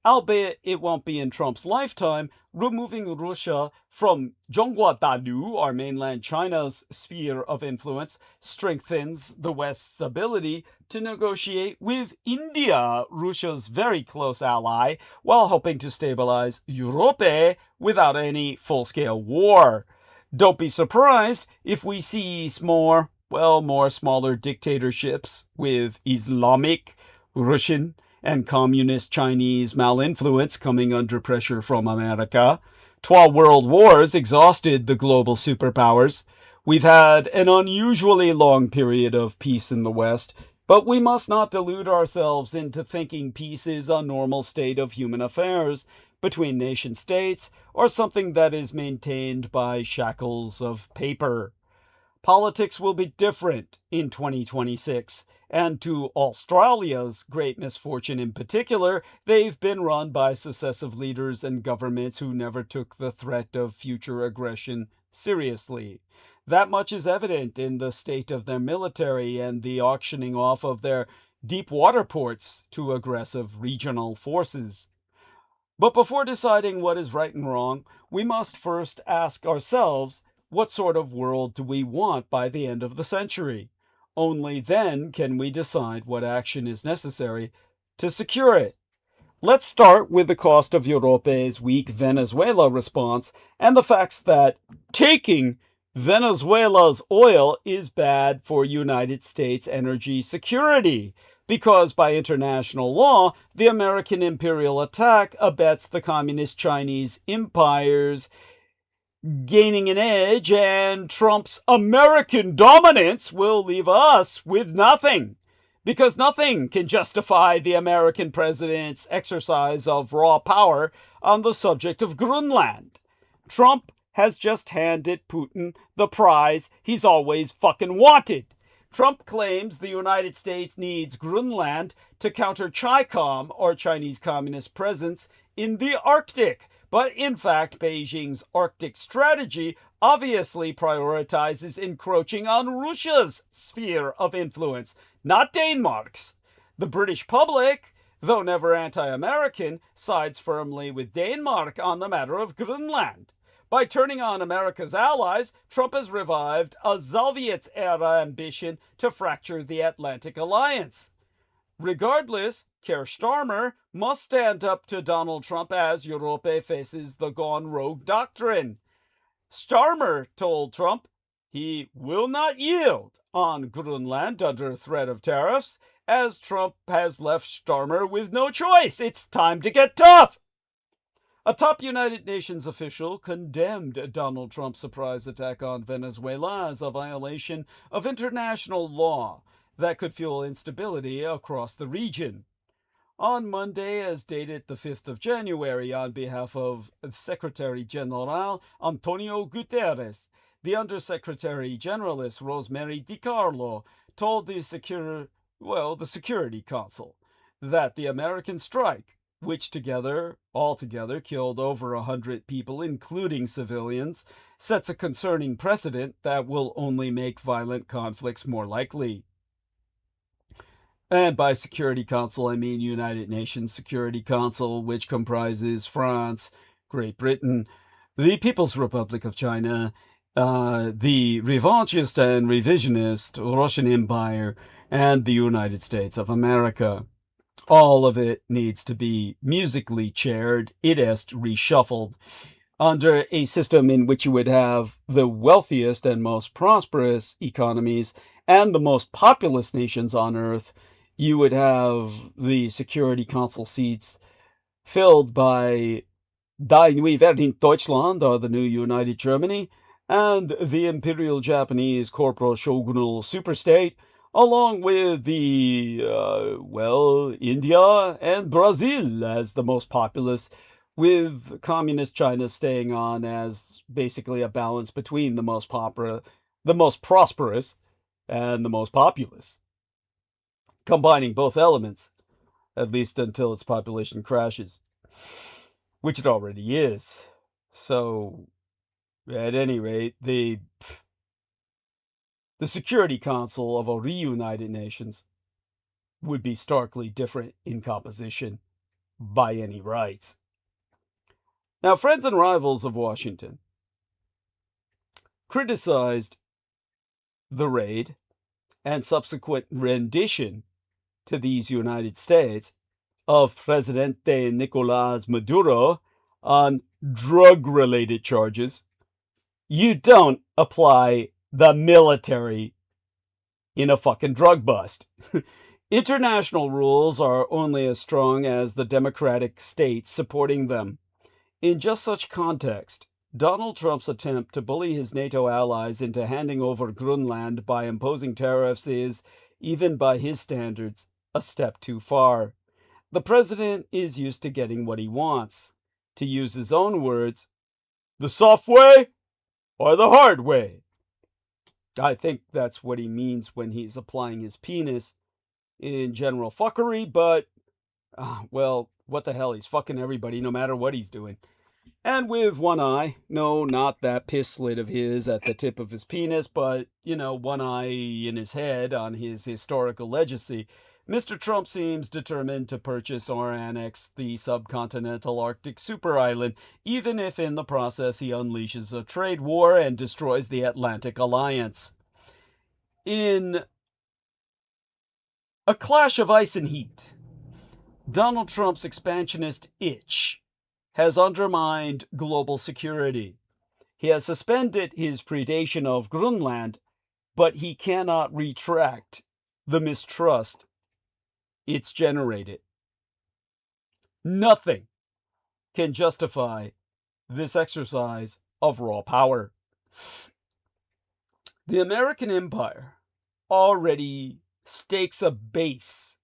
Albeit it won't be in Trump's lifetime, removing Russia from Zhongguodalu, our mainland China's sphere of influence, strengthens the West's ability to negotiate with India, Russia's very close ally, while hoping to stabilize Europe without any full-scale war. Don't be surprised if we see more smaller dictatorships with Islamic, Russian, and communist Chinese malinfluence coming under pressure from America. 12 world wars exhausted the global superpowers. We've had an unusually long period of peace in the West, but we must not delude ourselves into thinking peace is a normal state of human affairs between nation states or something that is maintained by shackles of paper. Politics will be different in 2026. And to Australia's great misfortune in particular, they've been run by successive leaders and governments who never took the threat of future aggression seriously. That much is evident in the state of their military and the auctioning off of their deep water ports to aggressive regional forces. But before deciding what is right and wrong, we must first ask ourselves, what sort of world do we want by the end of the century? Only then can we decide what action is necessary to secure it. Let's start with the cost of Europe's weak Venezuela response and the facts that taking Venezuela's oil is bad for United States energy security, because by international law, the American imperial attack abets the communist Chinese empires gaining an edge, and Trump's American dominance will leave us with nothing, because nothing can justify the American president's exercise of raw power on the subject of Greenland. Trump has just handed Putin the prize he's always fucking wanted. Trump claims the United States needs Greenland to counter CHICOM, or Chinese Communist presence, in the Arctic. But in fact, Beijing's Arctic strategy obviously prioritizes encroaching on Russia's sphere of influence, not Denmark's. The British public, though never anti-American, sides firmly with Denmark on the matter of Greenland. By turning on America's allies, Trump has revived a Soviet-era ambition to fracture the Atlantic Alliance. Regardless, Keir Starmer must stand up to Donald Trump as Europe faces the gone rogue doctrine. Starmer told Trump he will not yield on Greenland under threat of tariffs, as Trump has left Starmer with no choice. It's time to get tough. A top United Nations official condemned Donald Trump's surprise attack on Venezuela as a violation of international law that could fuel instability across the region. On Monday, as dated the 5th of January, on behalf of Secretary General Antonio Guterres, the Undersecretary Generalist Rosemary DiCarlo told the Security Council that the American strike, which altogether killed over 100 people, including civilians, sets a concerning precedent that will only make violent conflicts more likely. And by Security Council, I mean United Nations Security Council, which comprises France, Great Britain, the People's Republic of China, the revanchist and revisionist Russian Empire, and the United States of America. All of it needs to be musically chaired, it est reshuffled, under a system in which you would have the wealthiest and most prosperous economies and the most populous nations on earth. You would have the Security Council seats filled by Die Neue Welt Deutschland, or the new United Germany, and the Imperial Japanese Corporal Shogunal Superstate, along with the, India and Brazil as the most populous, with Communist China staying on as basically a balance between the most prosperous and the most populous, combining both elements, at least until its population crashes, which it already is. So, at any rate, the Security Council of a reunited nations would be starkly different in composition by any rights. Now, friends and rivals of Washington criticized the raid and subsequent rendition to these United States of Presidente Nicolás Maduro on drug-related charges. You don't apply the military in a fucking drug bust. International rules are only as strong as the democratic states supporting them. In just such context, Donald Trump's attempt to bully his NATO allies into handing over Greenland by imposing tariffs is, even by his standards, a step too far. The president is used to getting what he wants. To use his own words, the soft way or the hard way. I think that's what he means when he's applying his penis in general fuckery, but, what the hell, he's fucking everybody no matter what he's doing. And with one eye, no, not that piss slit of his at the tip of his penis, but, one eye in his head on his historical legacy, Mr. Trump seems determined to purchase or annex the subcontinental Arctic super island, even if in the process he unleashes a trade war and destroys the Atlantic Alliance. In a clash of ice and heat, Donald Trump's expansionist itch has undermined global security. He has suspended his predation of Greenland, but he cannot retract the mistrust it's generated. Nothing can justify this exercise of raw power. The American empire already stakes a base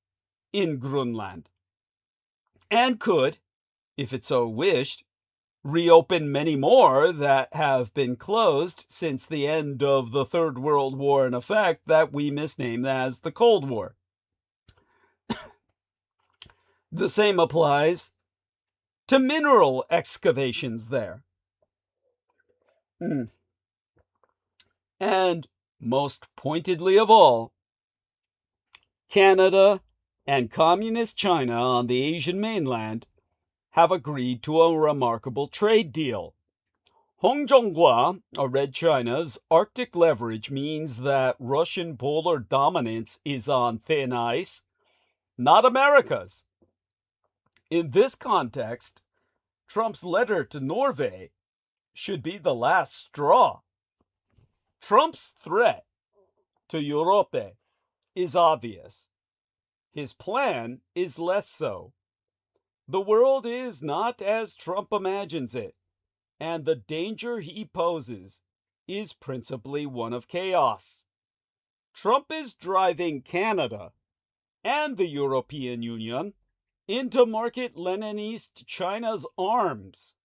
in Greenland and could, if it so wished, reopen many more that have been closed since the end of the Third World War, in effect, that we misname as the Cold War. The same applies to mineral excavations there. And most pointedly of all, Canada and Communist China on the Asian mainland have agreed to a remarkable trade deal. Hongzhonghua, or Red China's Arctic leverage means that Russian polar dominance is on thin ice, not America's. In this context, Trump's letter to Norway should be the last straw. Trump's threat to Europe is obvious. His plan is less so. The world is not as Trump imagines it, and the danger he poses is principally one of chaos. Trump is driving Canada and the European Union into market Leninist China's arms.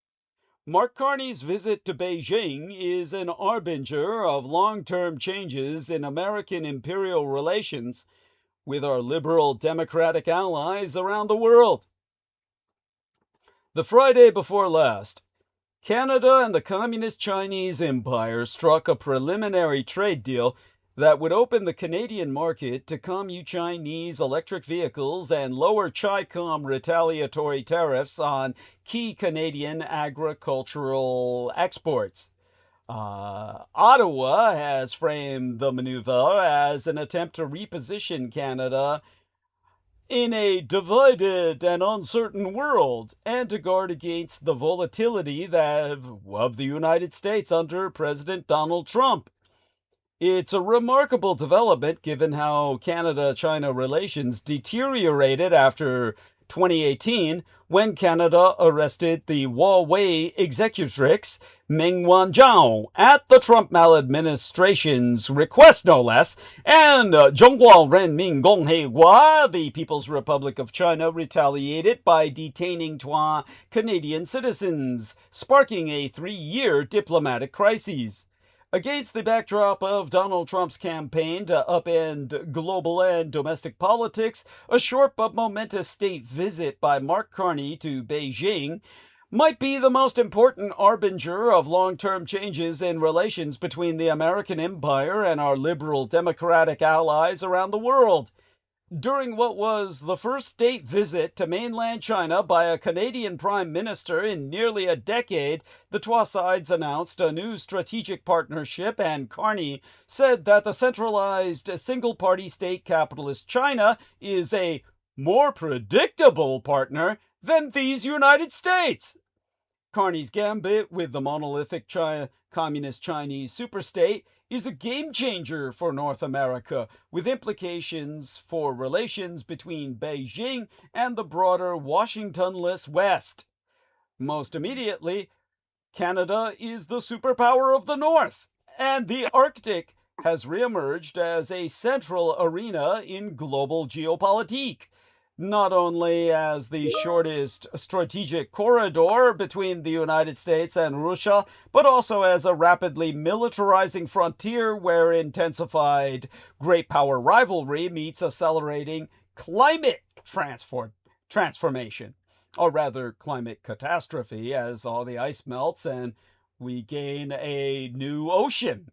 Mark Carney's visit to Beijing is an harbinger of long-term changes in American imperial relations with our liberal democratic allies around the world. The Friday before last, Canada and the Communist Chinese Empire struck a preliminary trade deal that would open the Canadian market to Commu-Chinese electric vehicles and lower Chi-Com retaliatory tariffs on key Canadian agricultural exports. Ottawa has framed the maneuver as an attempt to reposition Canada in a divided and uncertain world, and to guard against the volatility of the United States under President Donald Trump. It's a remarkable development given how Canada-China relations deteriorated after 2018 when Canada arrested the Huawei executrix Meng Wanzhou at the Trump maladministration's request, no less, and Zhongguo Renmin Gongheihua, the People's Republic of China, retaliated by detaining 20 Canadian citizens, sparking a 3-year diplomatic crisis. Against the backdrop of Donald Trump's campaign to upend global and domestic politics, a short but momentous state visit by Mark Carney to Beijing might be the most important harbinger of long-term changes in relations between the American empire and our liberal democratic allies around the world. During what was the first state visit to mainland China by a Canadian Prime Minister in nearly a decade, the two sides announced a new strategic partnership, and Carney said that the centralized single-party state capitalist China is a more predictable partner than these United States. Carney's gambit with the monolithic Communist Chinese superstate is a game changer for North America, with implications for relations between Beijing and the broader Washington-less West. Most immediately, Canada is the superpower of the North, and the Arctic has reemerged as a central arena in global geopolitique, not only as the shortest strategic corridor between the United States and Russia, but also as a rapidly militarizing frontier where intensified great power rivalry meets accelerating climate transformation, or rather climate catastrophe, as all the ice melts and we gain a new ocean,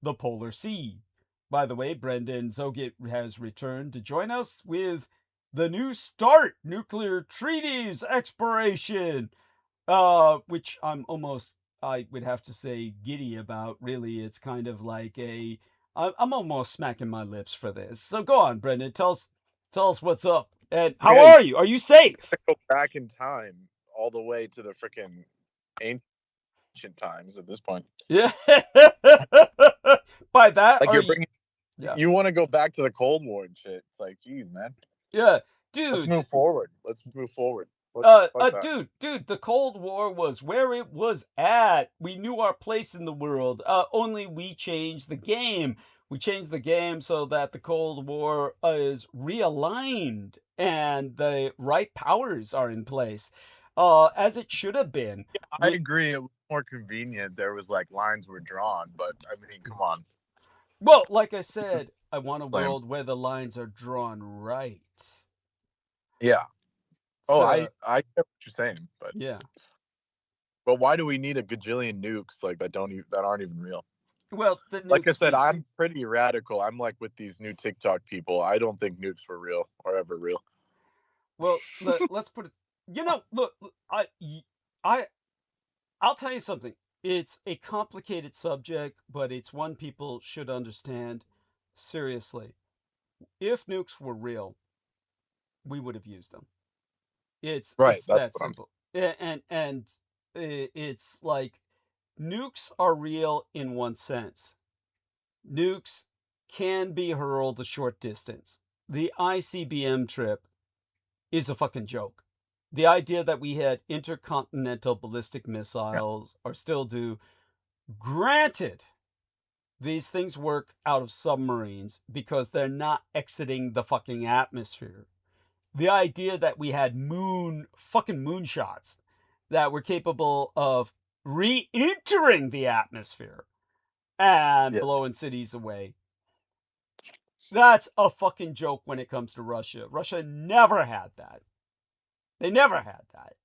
the Polar Sea. By the way, Brendan Zogit has returned to join us with the New START nuclear treaties expiration, which I would have to say, giddy about. Really, it's kind of like I'm almost smacking my lips for this. So go on, Brendan, tell us what's up. And how are you? Are you safe? Go back in time all the way to the freaking ancient times at this point. Yeah. By that, like you want to go back to the Cold War and shit. It's like, geez, man. Yeah, dude. Let's move forward. Dude, the Cold War was where it was at. We knew our place in the world. Only we changed the game. We changed the game so that the Cold War is realigned and the right powers are in place, as it should have been. Yeah, I agree. It was more convenient. There was like lines were drawn, but I mean, come on. Well, like I said, I want a world where the lines are drawn right. Yeah. Oh, So, I get what you're saying, yeah. but why do we need a gajillion nukes like that aren't even real? Well, the Like I nukes said, be- I'm pretty radical. I'm like with these new TikTok people. I don't think nukes were real or ever real. Well, let's put it. You know, look, I'll tell you something. It's a complicated subject, but it's one people should understand seriously. If nukes were real, we would have used them. Right, It's that's that what I'm simple. And it's like nukes are real in one sense. Nukes can be hurled a short distance. The ICBM trip is a fucking joke. The idea that we had intercontinental ballistic missiles or still do, granted, these things work out of submarines because they're not exiting the fucking atmosphere. The idea that we had fucking moonshots that were capable of re-entering the atmosphere and Yeah. blowing cities away. That's a fucking joke when it comes to Russia. Russia never had that. They never had that.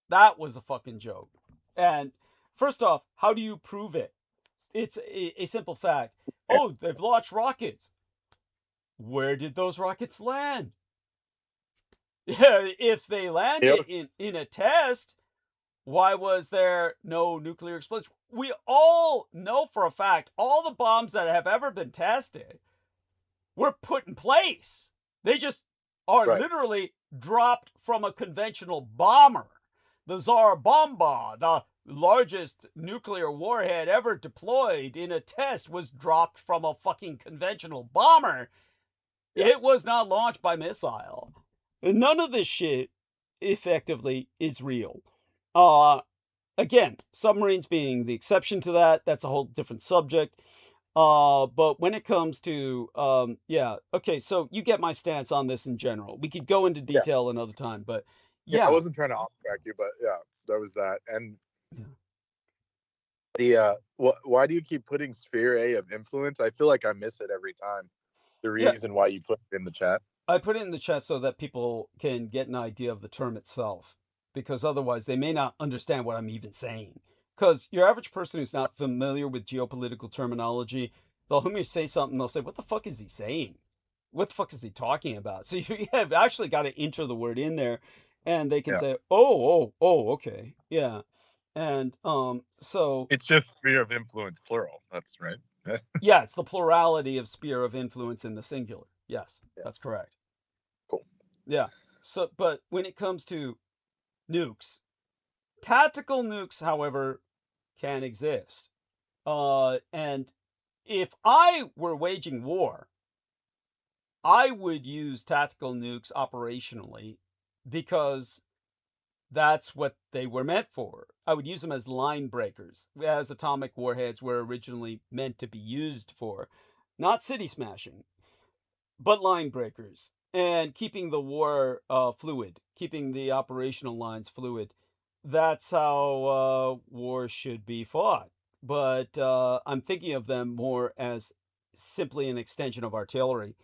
That was a fucking joke. And first off, how do you prove it? It's a simple fact. Oh, they've launched rockets. Where did those rockets land? If they landed in a test, why was there no nuclear explosion? We all know for a fact all the bombs that have ever been tested were put in place. They just are literally dropped from a conventional bomber. The Tsar Bomba, the largest nuclear warhead ever deployed in a test, was dropped from a fucking conventional bomber. Yeah. It was not launched by missile. None of this shit effectively is real. Again, submarines being the exception to that, that's a whole different subject. But when it comes to, okay, so you get my stance on this in general. We could go into detail another time, but I wasn't trying to off-track you, but there was that. And why do you keep putting sphere A of influence? I feel like I miss it every time. The reason why you put it in the chat. I put it in the chat so that people can get an idea of the term itself, because otherwise they may not understand what I'm even saying. Because your average person who's not familiar with geopolitical terminology, they'll hear me say something, they'll say, what the fuck is he saying? What the fuck is he talking about? So you have actually got to enter the word in there, and they can say, oh, okay, yeah. And so... It's just sphere of influence, plural. That's right. Yeah, it's the plurality of sphere of influence in the singular. Yes, that's correct. Cool. Yeah. So, but when it comes to nukes, tactical nukes, however, can exist. And if I were waging war, I would use tactical nukes operationally because that's what they were meant for. I would use them as line breakers, as atomic warheads were originally meant to be used for. Not city smashing, but line breakers. And keeping the war fluid, keeping the operational lines fluid. That's how war should be fought. But I'm thinking of them more as simply an extension of artillery.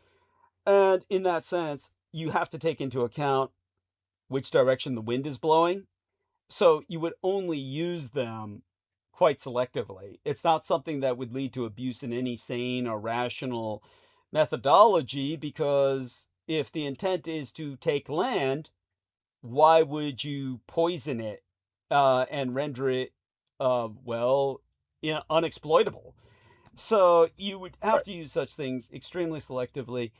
And in that sense, you have to take into account which direction the wind is blowing. So you would only use them quite selectively. It's not something that would lead to abuse in any sane or rational methodology, because if the intent is to take land, why would you poison it and render it, unexploitable? So you would have to use such things extremely selectively.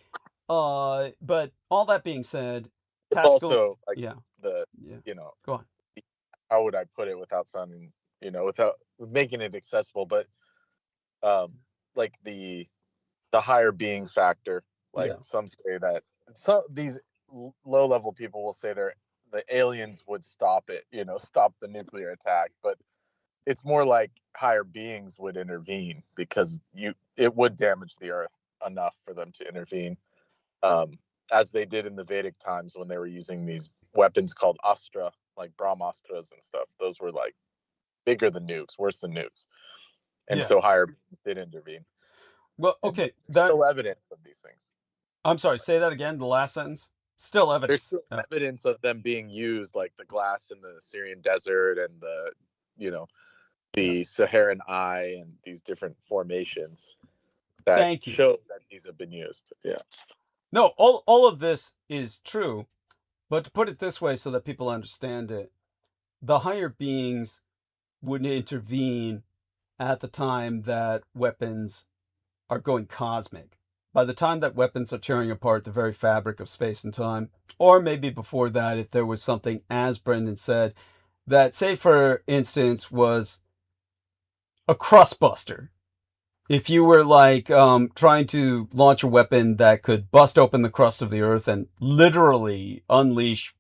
But all that being said, tactical, also like go on. How would I put it without sounding, without making it accessible, but like the higher being factor, like some say that these low level people will say the aliens would stop it, stop the nuclear attack, but it's more like higher beings would intervene because it would damage the earth enough for them to intervene, as they did in the Vedic times when they were using these weapons called astra, like brahmastras and stuff. Those were like bigger than nukes, worse than nukes, and so higher beings did intervene. Well, okay, still evidence of these things. I'm sorry, say that again, the last sentence. Still There's evidence. still evidence of them being used, like the glass in the Syrian desert and the, you know, the Saharan Eye and these different formations that Thank you. show that these have been used. Yeah. No, all of this is true, but to put it this way so that people understand it, the higher beings wouldn't intervene at the time that weapons are going cosmic. By the time that weapons are tearing apart the very fabric of space and time, or maybe before that, if there was something, as Brendan said, that, say for instance, was a crust buster. If you were like trying to launch a weapon that could bust open the crust of the earth and literally unleash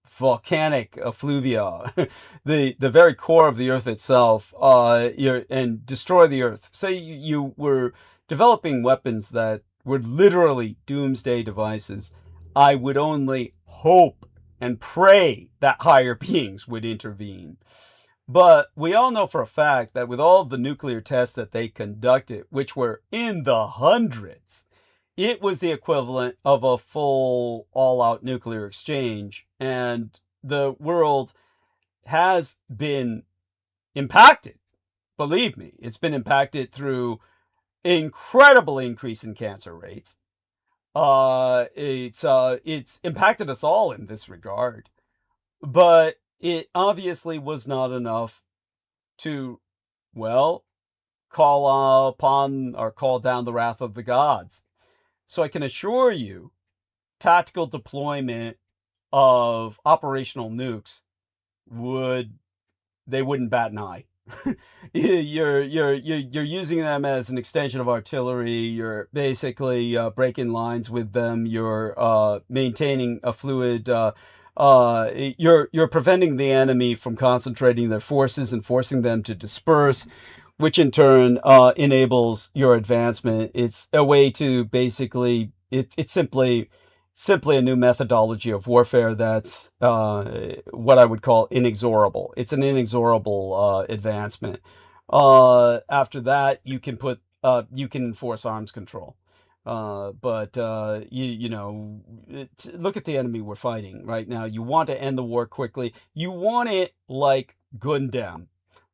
volcanic effluvia, the very core of the earth itself, and destroy the earth. Say you were developing weapons that were literally doomsday devices. I would only hope and pray that higher beings would intervene. But we all know for a fact that with all of the nuclear tests that they conducted, which were in the hundreds, it was the equivalent of a full all-out nuclear exchange. And the world has been impacted. Believe me, it's been impacted through incredible increase in cancer rates. It's impacted us all in this regard. But it obviously was not enough to, well, call upon or call down the wrath of the gods. So I can assure you, tactical deployment of operational nukes wouldn't bat an eye. You're using them as an extension of artillery. You're basically breaking lines with them. You're maintaining a fluid. You're preventing the enemy from concentrating their forces and forcing them to disperse, which in turn enables your advancement. It's a way to basically it's simply a new methodology of warfare that's what I would call inexorable. It's an inexorable advancement. After that, you can enforce arms control. But look at the enemy we're fighting right now. You want to end the war quickly. You want it like Gundam.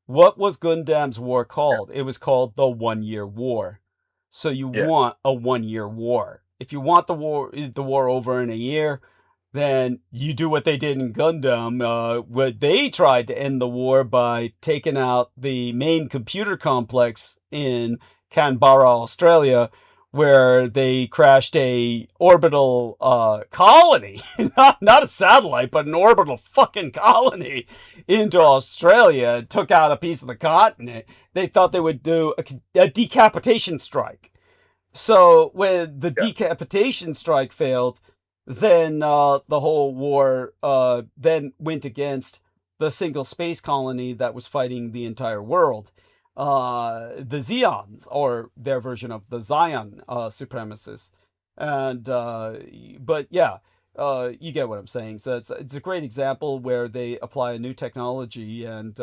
What was Gundam's war called? It was called the 1 Year War. So you want a 1 year war. If you want the war over in a year, then you do what they did in Gundam. Where they tried to end the war by taking out the main computer complex in Canberra, Australia, where they crashed a orbital colony, not a satellite, but an orbital fucking colony into Australia and took out a piece of the continent. They thought they would do a decapitation strike. So when the decapitation strike failed, then the whole war then went against the single space colony that was fighting the entire world. The Zeons, or their version of the Zion supremacists. And but yeah, you get what I'm saying. So it's a great example where they apply a new technology, and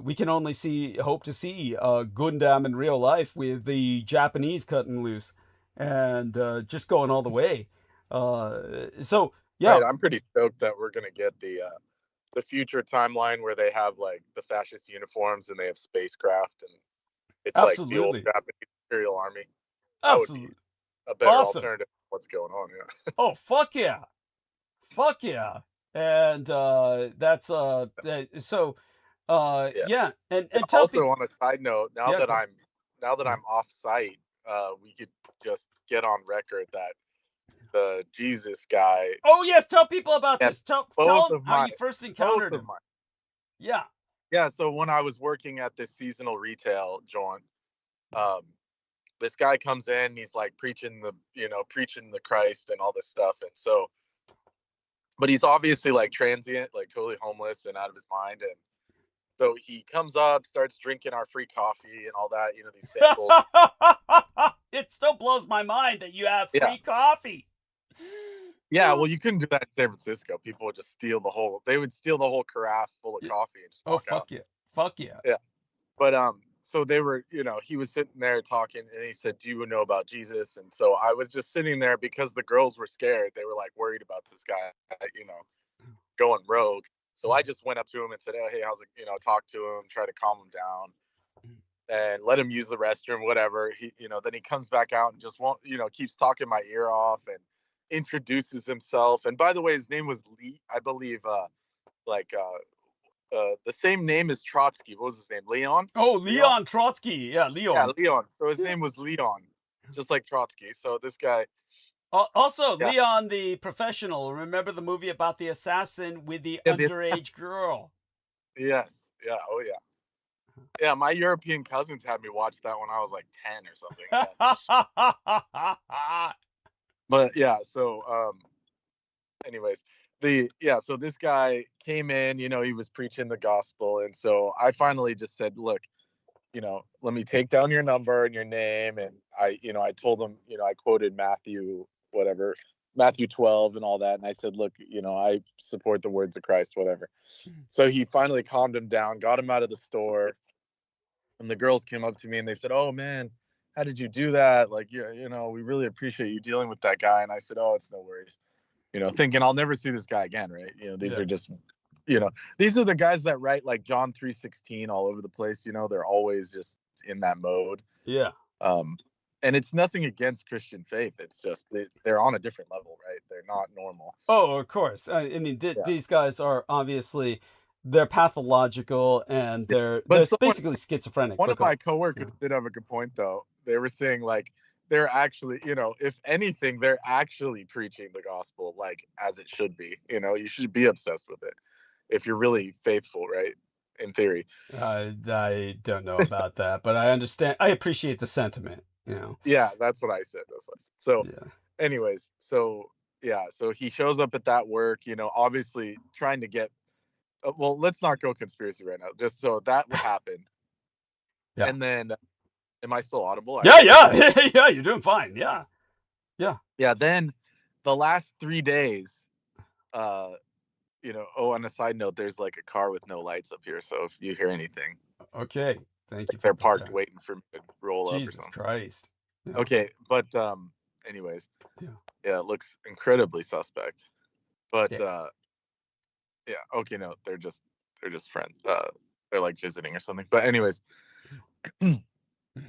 we can only hope to see Gundam in real life with the Japanese cutting loose and just going all the way. So yeah, Right, I'm pretty stoked that we're gonna get the future timeline where they have like the fascist uniforms and they have spacecraft, and it's absolutely. like the old Japanese Imperial Army. Absolutely. Would be a better awesome. alternative to what's going on. Yeah. Oh, fuck yeah. Fuck yeah. And that's so yeah. And tell also people, on a side note, now that I'm off site, we could just get on record that the Jesus guy. Oh yes, tell people about this. Tell them how you first both encountered of him. mine. Yeah. Yeah, so when I was working at this seasonal retail joint, this guy comes in, he's like preaching the Christ and all this stuff. And so, but he's obviously like transient, like totally homeless and out of his mind. And so he comes up, starts drinking our free coffee and all that, these samples. It still blows my mind that you have free coffee. Yeah, well, you couldn't do that in San Francisco. People would just steal the whole carafe full of coffee and just walk out. Fuck yeah. Yeah. But so they were, you know, he was sitting there talking, and he said, "Do you know about Jesus?" And so I was just sitting there because the girls were scared. They were like worried about this guy, you know, going rogue. So I just went up to him and said, "Oh, hey, how's it?" You know, talk to him, try to calm him down, and let him use the restroom, whatever. He, you know, then he comes back out and just won't, you know, keeps talking my ear off and introduces himself. And by the way, his name was Lee, I believe. The same name as Trotsky. What was his name? Leon? Oh, Leon? Leon Trotsky. Yeah, Yeah, Leon. Leon. So his Yeah. name was Leon, just like Trotsky. So this guy. Also, Yeah. Leon the Professional. Remember the movie about the assassin with the Yeah, the underage girl? Yes. Yeah. Oh, yeah. Yeah, my European cousins had me watch that when I was like 10 or something. Yeah. But yeah, so anyways, so this guy came in, you know, he was preaching the gospel, and so I finally just said, "Look, you know, let me take down your number and your name." And I, you know, I told him, you know, I quoted Matthew 12 and all that, and I said, "Look, you know, I support the words of Christ, whatever." So he finally calmed him down, got him out of the store, and the girls came up to me and they said, "Oh man, how did you do that? Like, you know, we really appreciate you dealing with that guy." And I said, "Oh, it's no worries." You know, thinking I'll never see this guy again, right? You know, these are just, you know, these are the guys that write like John 3:16 all over the place. You know, they're always just in that mode. Yeah. And it's nothing against Christian faith. It's just they're on a different level, right? They're not normal. Oh, of course. I mean, these guys are obviously, they're pathological, and they're basically schizophrenic. One of my coworkers did have a good point, though. They were saying like they're actually, you know, if anything, they're actually preaching the gospel like as it should be. You know, you should be obsessed with it if you're really faithful, right? In theory. I don't know about that, but I understand. I appreciate the sentiment. You know. Yeah, that's what I said. So, anyways, so he shows up at that work. You know, obviously trying to get. Well, let's not go conspiracy right now. Just so that happened. Yeah. And then. Am I still audible? Yeah. Yeah, you're doing fine. Yeah. Then the last 3 days, you know, on a side note, there's like a car with no lights up here. So if you hear anything. Okay. Thank you. They're parked waiting for me to roll up or Jesus something. Christ. Yeah. Okay. But, anyways. Yeah. It looks incredibly suspect. But, okay. No, they're just friends. They're like visiting or something. But anyways.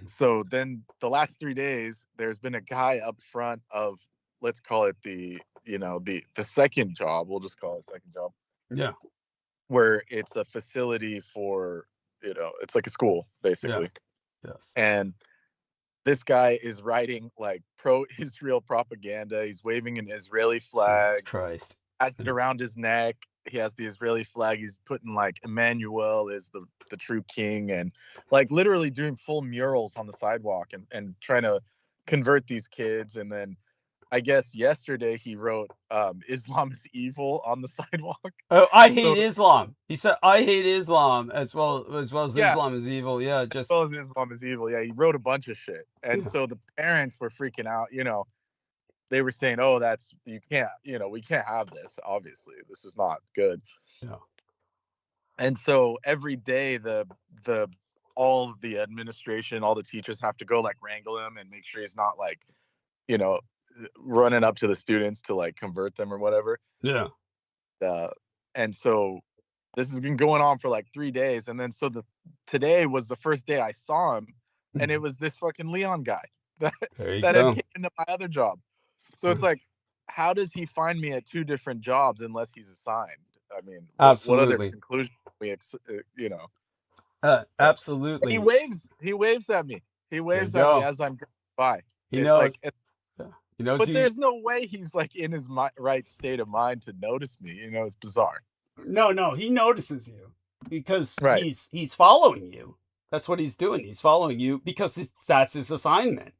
So then the last 3 days, there's been a guy up front of, let's call it the second job. We'll just call it second job. Yeah. Where it's a facility for, you know, it's like a school basically. Yeah. Yes. And this guy is writing like pro-Israel propaganda. He's waving an Israeli flag. Jesus Christ. Has it around his neck. He has the Israeli flag. He's putting like Emmanuel is the true king, and like literally doing full murals on the sidewalk and trying to convert these kids. And then I guess yesterday he wrote Islam is evil on the sidewalk. Oh, I hate Islam. He said I hate Islam as well as Islam is evil. Yeah, just as well as Islam is evil. Yeah, he wrote a bunch of shit. And so the parents were freaking out, you know. They were saying, "Oh, we can't have this. Obviously, this is not good." Yeah. And so every day, all of the administration, all the teachers have to go like wrangle him and make sure he's not like, you know, running up to the students to like convert them or whatever. Yeah. And so this has been going on for like 3 days, and then so today was the first day I saw him, and it was this fucking Leon guy that had came into my other job. So it's like, how does he find me at 2 different jobs unless he's assigned? I mean, absolutely. What other conclusion you know? Absolutely. And he waves at me. He waves at me as I'm driving by. He knows. He knows. But there's no way he's like in his right state of mind to notice me. You know, it's bizarre. No, he notices you because he's following you. That's what he's doing. He's following you because that's his assignment.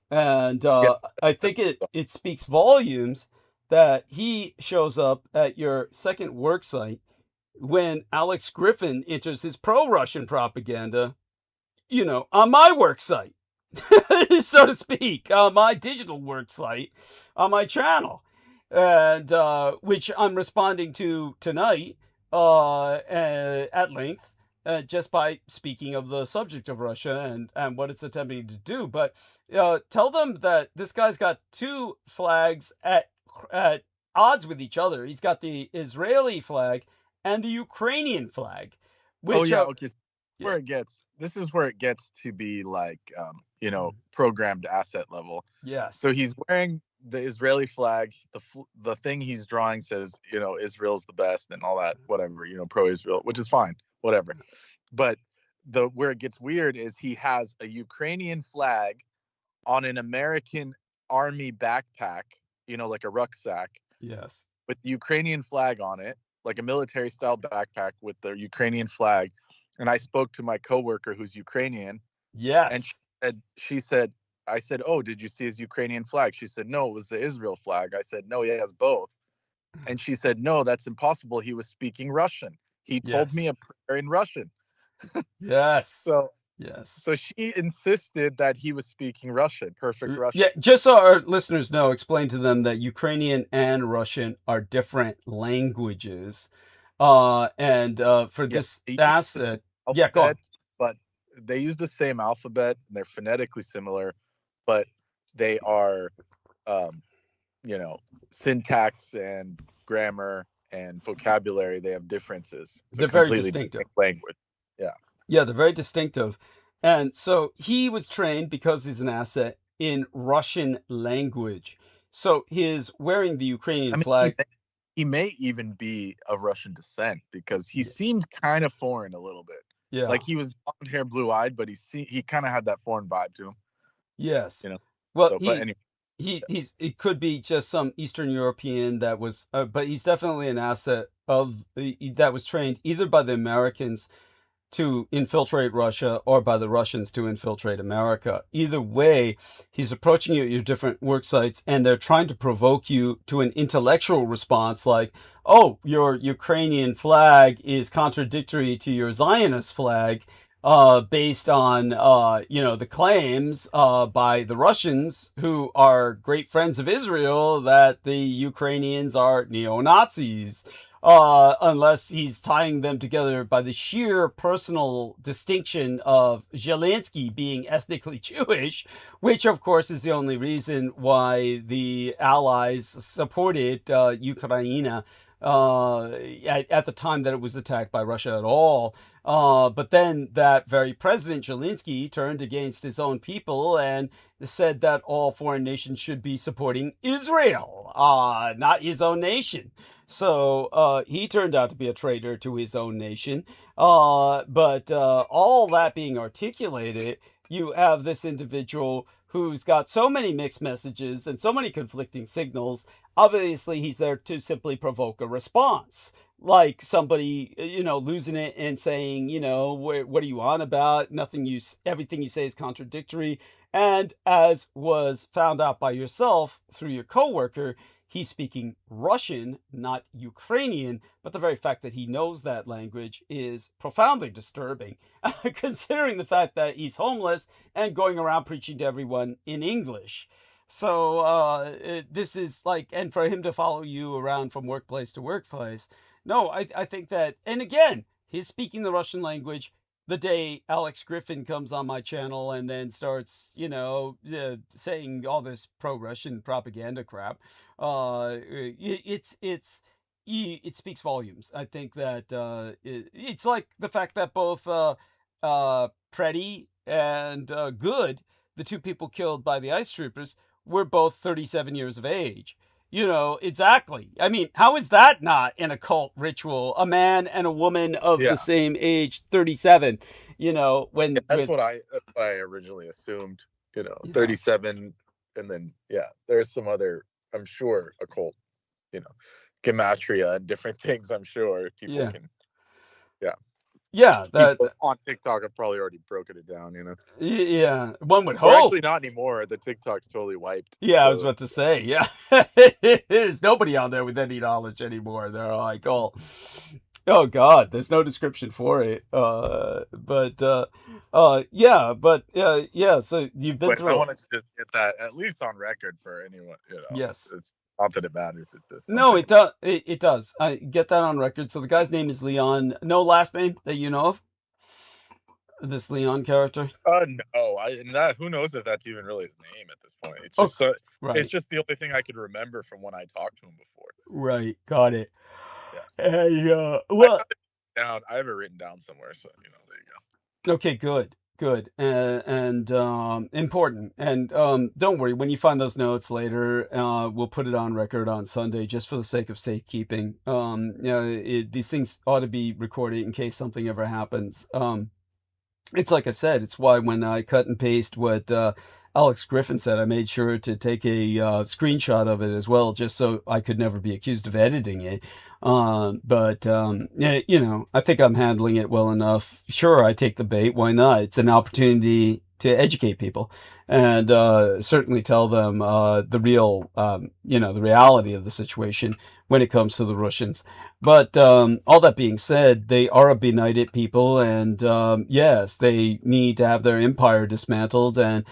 And I think it speaks volumes that he shows up at your second work site when Alex Griffin enters his pro-Russian propaganda, you know, on my work site, so to speak, on my digital work site, on my channel, and which I'm responding to tonight at length. just by speaking of the subject of Russia and what it's attempting to do. But tell them that this guy's got two flags at odds with each other. He's got the Israeli flag and the Ukrainian flag, Oh which yeah, okay. yeah. This is where it gets to be like programmed asset level. Yes. So he's wearing the Israeli flag. The thing he's drawing says, Israel's the best and all that, whatever, pro-Israel, which is fine, whatever. But where it gets weird is he has a Ukrainian flag on an American army backpack, like a rucksack. Yes. With the Ukrainian flag on it, like a military style backpack with the Ukrainian flag. And I spoke to my coworker who's Ukrainian. Yes. And I said, oh, did you see his Ukrainian flag? She said, no, it was the Israel flag. I said, no, he has both. And she said, no, that's impossible. He was speaking Russian. He told me a prayer in Russian. Yes. So she insisted that he was speaking Russian, perfect Russian. Yeah, just so our listeners know, explain to them that Ukrainian and Russian are different languages. For this asset, go on. But they use the same alphabet, and they're phonetically similar, but they are, syntax and grammar and vocabulary, they have differences. They're very distinctive. Language. Yeah, they're very distinctive. And so he was trained, because he's an asset, in Russian language. So his wearing the Ukrainian flag. He may even be of Russian descent, because he seemed kind of foreign a little bit. Yeah. Like he was blonde hair, blue eyed, but he kind of had that foreign vibe to him. Yes. Well, so, but anyway. It could be just some Eastern European that was, but he's definitely an asset that was trained either by the Americans to infiltrate Russia or by the Russians to infiltrate America. Either way, he's approaching you at your different work sites, and they're trying to provoke you to an intellectual response like, oh, your Ukrainian flag is contradictory to your Zionist flag, based on, the claims by the Russians, who are great friends of Israel, that the Ukrainians are neo-Nazis. Unless he's tying them together by the sheer personal distinction of Zelensky being ethnically Jewish, which of course is the only reason why the Allies supported Ukraine at the time that it was attacked by Russia at all. But then that very President Zelensky turned against his own people and said that all foreign nations should be supporting Israel, not his own nation. So he turned out to be a traitor to his own nation. But all that being articulated, you have this individual who's got so many mixed messages and so many conflicting signals. Obviously, he's there to simply provoke a response. Like somebody, losing it and saying, what are you on about? Everything you say is contradictory. And as was found out by yourself through your coworker, he's speaking Russian, not Ukrainian, but the very fact that he knows that language is profoundly disturbing, considering the fact that he's homeless and going around preaching to everyone in English. So this is like, and for him to follow you around from workplace to workplace, no, I think that, and again, he's speaking the Russian language the day Alex Griffin comes on my channel and then starts, saying all this pro-Russian propaganda crap. It speaks volumes. I think that it's like the fact that both Preddy and Good, the two people killed by the ICE troopers, were both 37 years of age. Exactly. I mean, how is that not an occult ritual? A man and a woman of the same age, 37, that's what I originally assumed, 37. And then, there's some other, I'm sure, occult, gematria and different things. I'm sure people can. Yeah, people on TikTok have probably already broken it down, Yeah, one would hope. Or actually, not anymore. The TikTok's totally wiped. Yeah, so. I was about to say, there's nobody on there with any knowledge anymore. They're like, oh God, there's no description for it. So you've been through. I wanted to just get that at least on record for anyone. Yes. It's not that it matters. No, it does. It does. I get that on record. So the guy's name is Leon. No last name that you know of? This Leon character? No, who knows if that's even really his name at this point. It's Oh, just right. it's just the only thing I could remember from when I talked to him before. Right. Got it. Yeah. And, I well, have it written down somewhere, so there you go. okay, good. Good. And important. And don't worry, when you find those notes later, we'll put it on record on Sunday just for the sake of safekeeping. These things ought to be recorded in case something ever happens. It's like I said, it's why when I cut and paste what Alex Griffin said, I made sure to take a screenshot of it as well, just so I could never be accused of editing it. Yeah, I think I'm handling it well enough. Sure, I take the bait. Why not? It's an opportunity to educate people and certainly tell them the real, the reality of the situation when it comes to the Russians. But all that being said, they are a benighted people, and yes, they need to have their empire dismantled and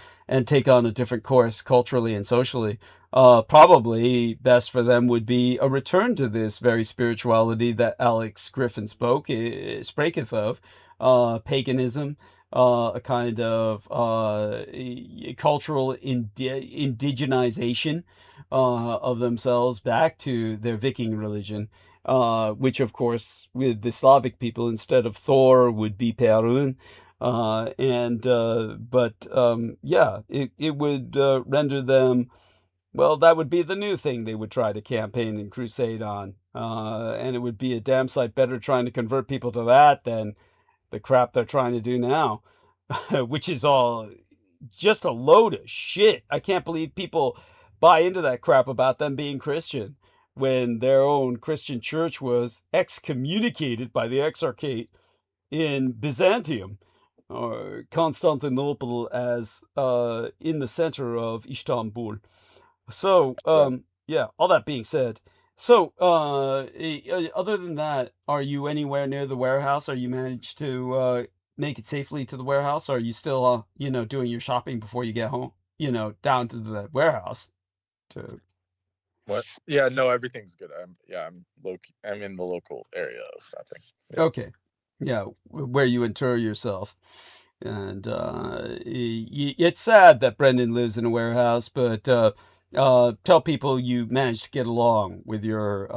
take on a different course culturally and socially. Probably best for them would be a return to this very spirituality that Alex Griffin spraketh of, paganism, a kind of cultural indigenization of themselves back to their Viking religion, which of course with the Slavic people instead of Thor would be Perun. Yeah, it would render them, well, that would be the new thing they would try to campaign and crusade on. And it would be a damn sight better trying to convert people to that than the crap they're trying to do now, which is all just a load of shit. I can't believe people buy into that crap about them being Christian when their own Christian church was excommunicated by the Exarchate in Byzantium, or Constantinople as in the center of Istanbul. So, yeah, all that being said, so other than that, are you anywhere near the warehouse? Are you managed to make it safely to the warehouse? Or are you still, doing your shopping before you get home, down to the warehouse? What? Yeah, no, everything's good. I'm in the local area of that thing. Yeah. Okay. Yeah, where you inter yourself. And it's sad that Brendan lives in a warehouse, but tell people you managed to get along with your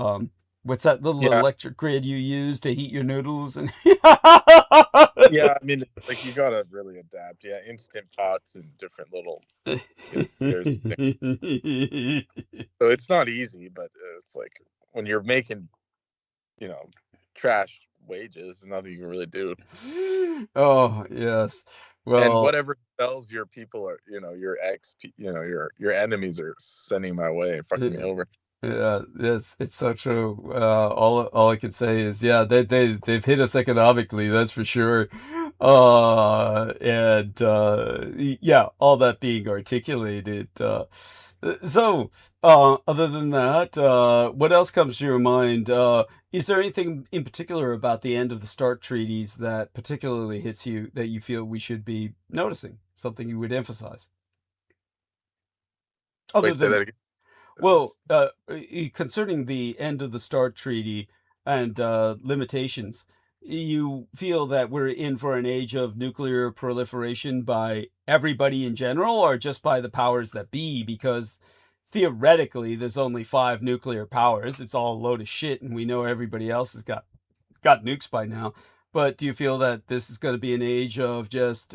what's that little Yeah. electric grid you use to heat your noodles? And Yeah, I mean, like you gotta really adapt. Yeah, instant pots and different little. There's so it's not easy, but it's like when you're making, trash wages, nothing you can really do. Oh yes, And well, whatever spells your people are, your your enemies are sending my way and fucking me over. yeah, it's so true. All I can say is, yeah, they've hit us economically, that's for sure. Yeah, all that being articulated. Other than that, what else comes to your mind? Is there anything in particular about the end of the START treaties that particularly hits you that you feel we should be noticing? Something you would emphasize? Other Wait, say than that again. Well, concerning the end of the START treaty and limitations, you feel that we're in for an age of nuclear proliferation by everybody in general, or just by the powers that be? Because theoretically, there's only 5 nuclear powers. It's all a load of shit, and we know everybody else has got nukes by now. But do you feel that this is going to be an age of just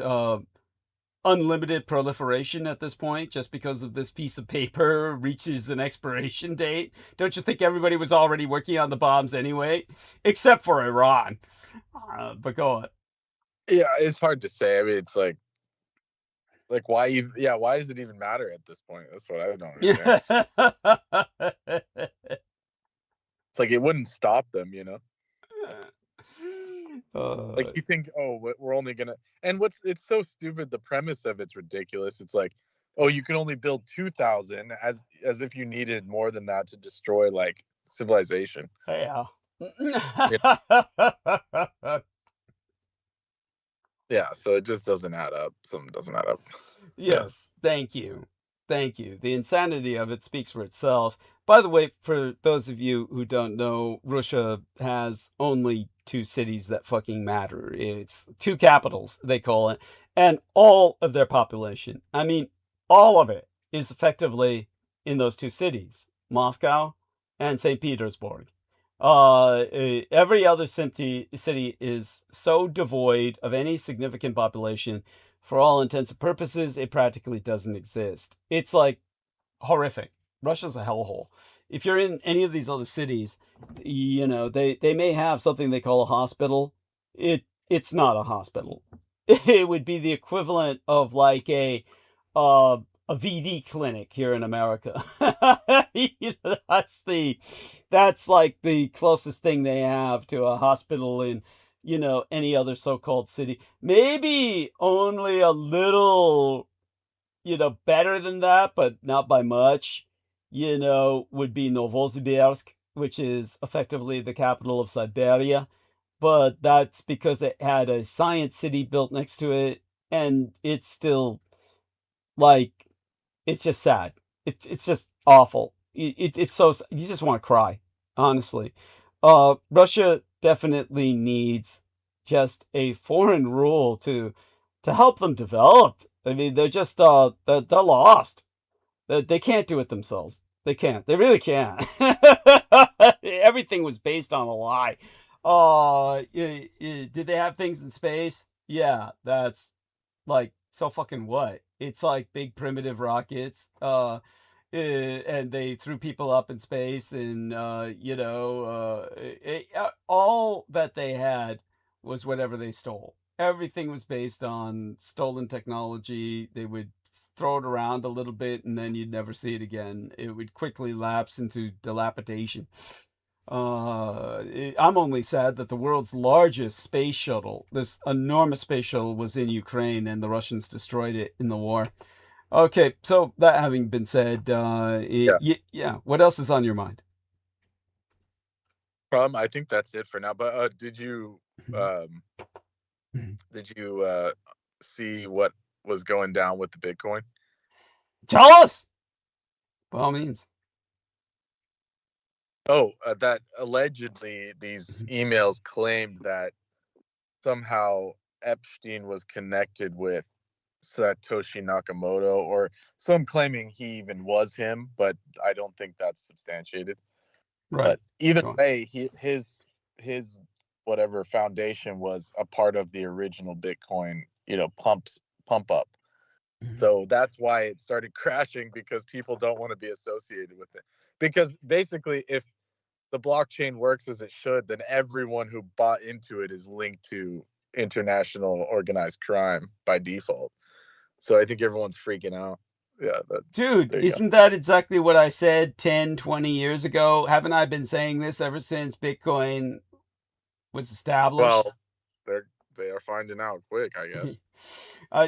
unlimited proliferation at this point, just because of this piece of paper reaches an expiration date? Don't you think everybody was already working on the bombs anyway, except for Iran? But go on. Yeah, it's hard to say. I mean, it's like why does it even matter at this point? That's what I don't understand. It's like it wouldn't stop them, like you think, oh, we're only gonna, and it's so stupid. The premise of it's ridiculous. It's like, oh, you can only build 2,000, as if you needed more than that to destroy like civilization. Yeah. Yeah, so it just doesn't add up. Something doesn't add up. Yes, thank you. Thank you. The insanity of it speaks for itself. By the way, for those of you who don't know, Russia has only 2 cities that fucking matter. It's 2 capitals, they call it, and all of their population, I mean, all of it is effectively in those 2 cities, Moscow and St. Petersburg. Every other city is so devoid of any significant population. For all intents and purposes, it practically doesn't exist. It's like horrific. Russia's a hellhole. If you're in any of these other cities, they may have something they call a hospital. It's not a hospital. It would be the equivalent of like a VD clinic here in America. That's like the closest thing they have to a hospital in any other so-called city. Maybe only a little better than that, but not by much, would be Novosibirsk, which is effectively the capital of Siberia. But that's because it had a science city built next to it, and it's still, like, it's just sad. It's just awful. It's so, you just want to cry, honestly. Russia definitely needs just a foreign rule to help them develop. I mean, they're just they're lost. They can't do it themselves. They can't. They really can't. Everything was based on a lie. Did they have things in space? Yeah, that's like, so fucking what? It's like big primitive rockets. And they threw people up in space, and all that they had was whatever they stole. Everything was based on stolen technology. They would throw it around a little bit, and then you'd never see it again. It would quickly lapse into dilapidation. I'm only sad that the world's largest space shuttle, this enormous space shuttle, was in Ukraine, and the Russians destroyed it in the war. Okay, so that having been said, yeah, what else is on your mind? I think that's it for now. But did you see what was going down with the Bitcoin? Tell us! By all means. Oh, that allegedly these emails claimed that somehow Epstein was connected with Satoshi Nakamoto, or some claiming he even was him, but I don't think that's substantiated. Right. But either way, his whatever foundation was a part of the original Bitcoin, pump up. So that's why it started crashing, because people don't want to be associated with it. Because basically, if the blockchain works as it should, then everyone who bought into it is linked to international organized crime by default. So I think everyone's freaking out. Yeah. Dude, isn't that exactly what I said 10, 20 years ago? Haven't I been saying this ever since Bitcoin was established? Well, they are finding out quick, I guess.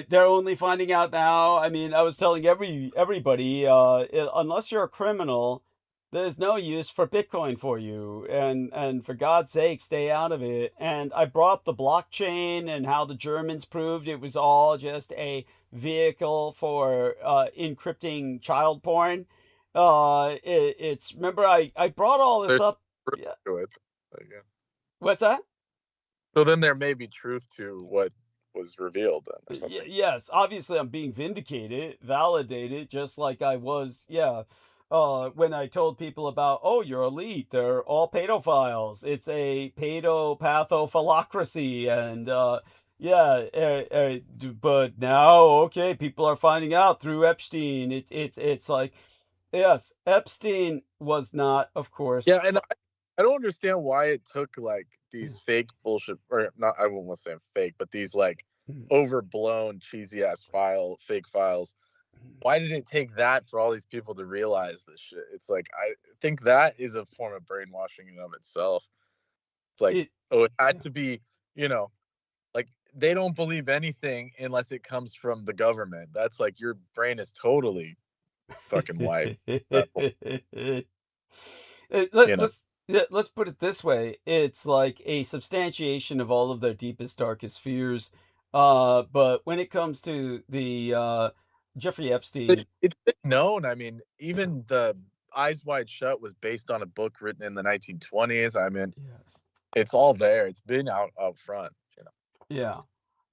They're only finding out now. I mean, I was telling everybody, unless you're a criminal, there's no use for Bitcoin for you, and for God's sake, stay out of it. And I brought up the blockchain and how the Germans proved it was all just a vehicle for encrypting child porn. Remember, I brought all this up. Yeah. What's that? So then there may be truth to what was revealed then, or something. Yes, obviously I'm being vindicated, validated, just like I was, when I told people about, your elite, they're all pedophiles. It's a pedopathophilocracy, and but now, okay, people are finding out through Epstein. It's like, yes, Epstein was not, of course. Yeah, and I don't understand why it took like these fake bullshit, or not, I won't say fake, but these like overblown cheesy ass fake files. Why did it take that for all these people to realize this shit? It's like, I think that is a form of brainwashing in and of itself. It's like, it had to be, like, they don't believe anything unless it comes from the government. That's like, your brain is totally fucking white. Let's put it this way. It's like a substantiation of all of their deepest, darkest fears. But when it comes to the Jeffrey Epstein, it's been known. I mean, even the Eyes Wide Shut was based on a book written in the 1920s. I mean, Yes. it's all there. It's been out front. Yeah.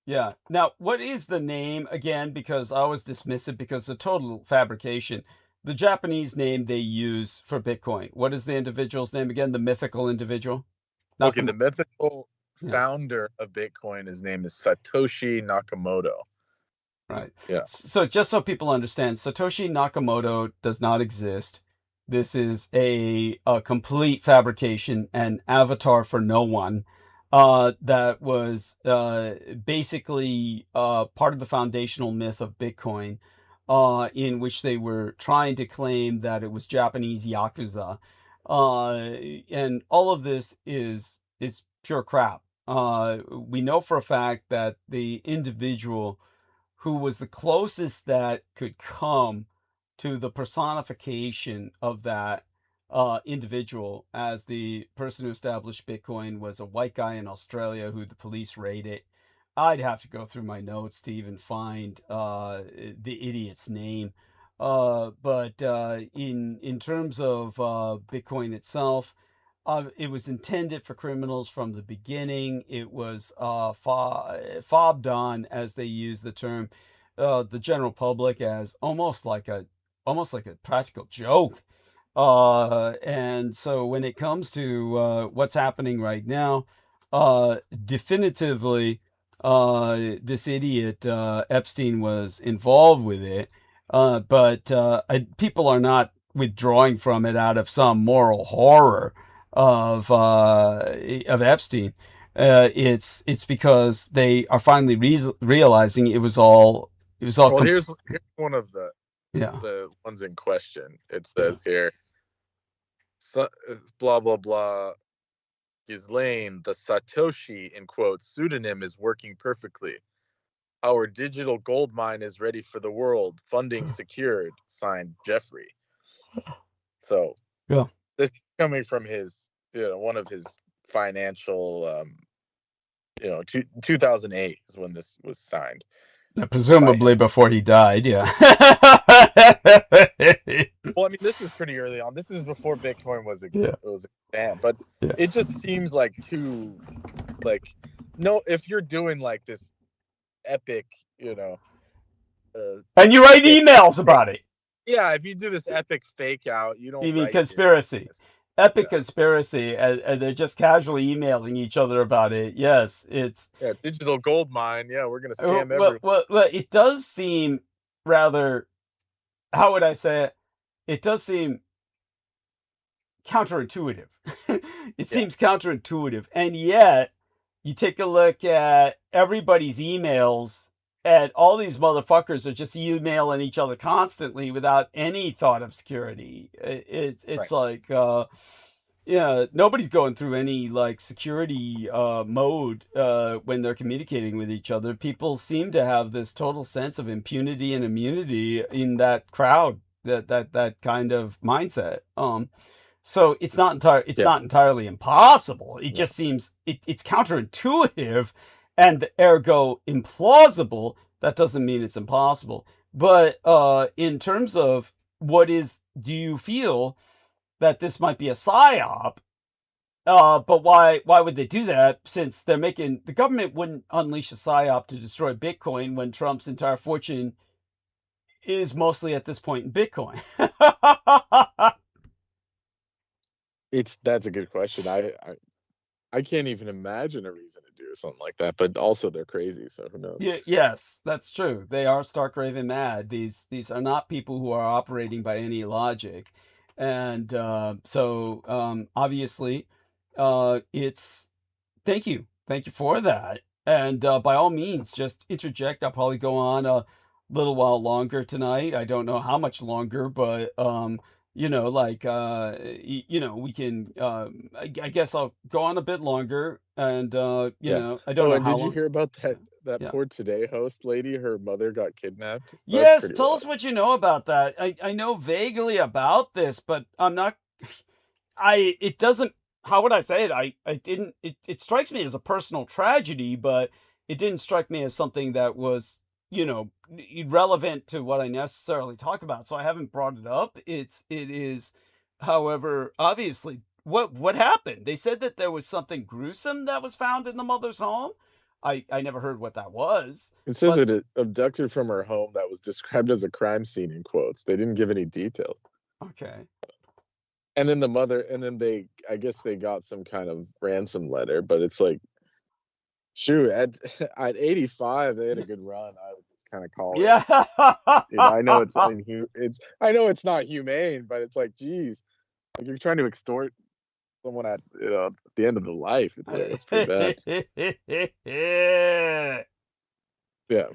Yeah. Now, what is the name again? Because I always dismiss it because it's a total fabrication. The Japanese name they use for Bitcoin. What is the individual's name again? The mythical individual? Okay, the mythical Yeah. founder of Bitcoin, his name is Satoshi Nakamoto. Right. Yeah. So just so people understand, Satoshi Nakamoto does not exist. This is a complete fabrication, an avatar for no one. That was basically part of the foundational myth of Bitcoin, in which they were trying to claim that it was Japanese Yakuza. And all of this is pure crap. We know for a fact that the individual who was the closest that could come to the personification of that individual as the person who established Bitcoin was a white guy in Australia who the police raided. I'd have to go through my notes to even find the idiot's name. But in terms of Bitcoin itself, it was intended for criminals from the beginning. It was fobbed on, as they use the term, the general public as almost like a practical joke. And so when it comes to what's happening right now, definitively, this idiot Epstein was involved with it. But people are not withdrawing from it out of some moral horror of Epstein. It's because they are finally realizing it was all. Well, here's one of the yeah. the ones in question. It says here, so, blah blah blah. Ghislaine, the Satoshi in quotes pseudonym is working perfectly. Our digital gold mine is ready for the world. Funding secured. Signed, Jeffrey. So yeah, this is coming from his, one of his financial, 2008 is when this was signed. Presumably before he died. Yeah. Well, I mean, this is pretty early on. This is before Bitcoin was was banned, but yeah. it just seems like too, like, no, if you're doing like this epic, and you write emails about it. Yeah, if you do this epic fake out, you don't. You mean conspiracy? Epic conspiracy, and they're just casually emailing each other about it. Yes, it's digital gold mine. Yeah, we're gonna scam everyone. Well, it does seem rather. How would I say it? It does seem counterintuitive. It seems counterintuitive, and yet you take a look at everybody's emails, and all these motherfuckers are just emailing each other constantly without any thought of security. It's like, nobody's going through any like security mode when they're communicating with each other. People seem to have this total sense of impunity and immunity in that crowd, that kind of mindset. So it's not not entirely impossible. It just seems it's counterintuitive and ergo implausible. That doesn't mean it's impossible. But in terms of do you feel that this might be a psyop? But why would they do that? Since the government wouldn't unleash a psyop to destroy Bitcoin when Trump's entire fortune is mostly at this point in Bitcoin. That's a good question. I can't even imagine a reason to do something like that, but also they're crazy, so who knows? Yeah, yes, that's true. They are stark raving mad. These are not people who are operating by any logic. And so obviously it's thank you for that. And by all means, just interject. I'll probably go on a little while longer tonight. I don't know how much longer, but we can I guess I'll go on a bit longer, and I don't know how did long. You hear about that poor Today host lady? Her mother got kidnapped. Yes, tell us what you know about that. I know vaguely about this, but I'm not. It doesn't. How would I say it? I didn't. It strikes me as a personal tragedy, but it didn't strike me as something that was irrelevant to what I necessarily talk about. So I haven't brought it up. It is However, obviously, what happened? They said that there was something gruesome that was found in the mother's home. I never heard what that was. It says But it abducted from her home that was described as a crime scene in quotes. They didn't give any details. okay. And then the mother, and then I guess they got some kind of ransom letter, but it's like, shoot, at 85, they had a good run. I would just kind of call it. Yeah. You know, I know I know it's not humane, but it's like, geez, like you're trying to extort someone at the end of the life. It's pretty bad. Yeah.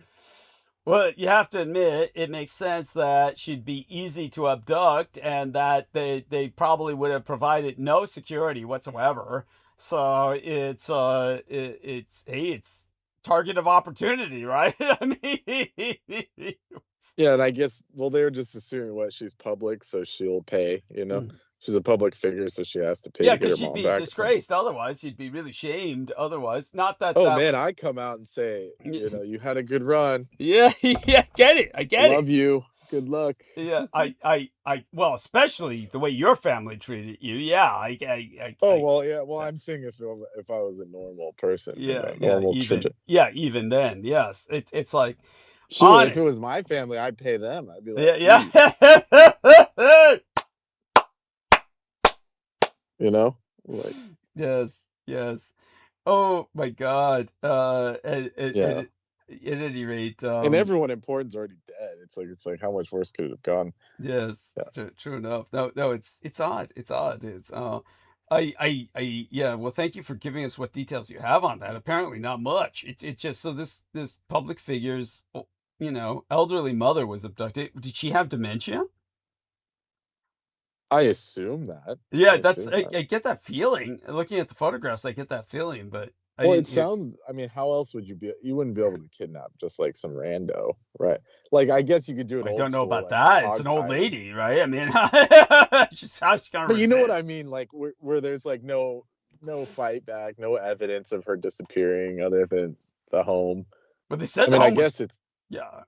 Well, you have to admit, it makes sense that she'd be easy to abduct and that they probably would have provided no security whatsoever. So it's target of opportunity, right? I mean, Yeah, and I guess, well, they were just assuming she's public, so she'll pay, you know? She's a public figure, so she has to pay yeah, to get because her she'd mom be back. disgraced otherwise. She'd be really shamed otherwise. Not that. Oh, man, I come out and say, you had a good run. Yeah, yeah, get it. I get it. Love you. Good luck. Yeah, well, especially the way your family treated you. Yeah, Well, yeah. Well, I'm saying if I was a normal person. Yeah, even then, yes. It's like, sure, if it was my family, I'd pay them. I'd be like, yeah. You know, like, yes. Oh my God. At any rate, and everyone important's already dead. It's like how much worse could it have gone? Yes, true enough. No, it's odd. It's odd. It's yeah. Well, thank you for giving us what details you have on that. Apparently, not much. It's just so this public figure's elderly mother was abducted. Did she have dementia? I assume that. Yeah, I get that feeling. Looking at the photographs, I get that feeling, but it sounds, I mean, how else would you wouldn't be able to kidnap just like some rando, right? Like, I guess you could do it. I don't know about like, that. It's an old lady, right? I mean, just how she's gonna. But you know what I mean? Like where there's like no fight back, no evidence of her disappearing other than the home. But they said, I guess it's. Yeah.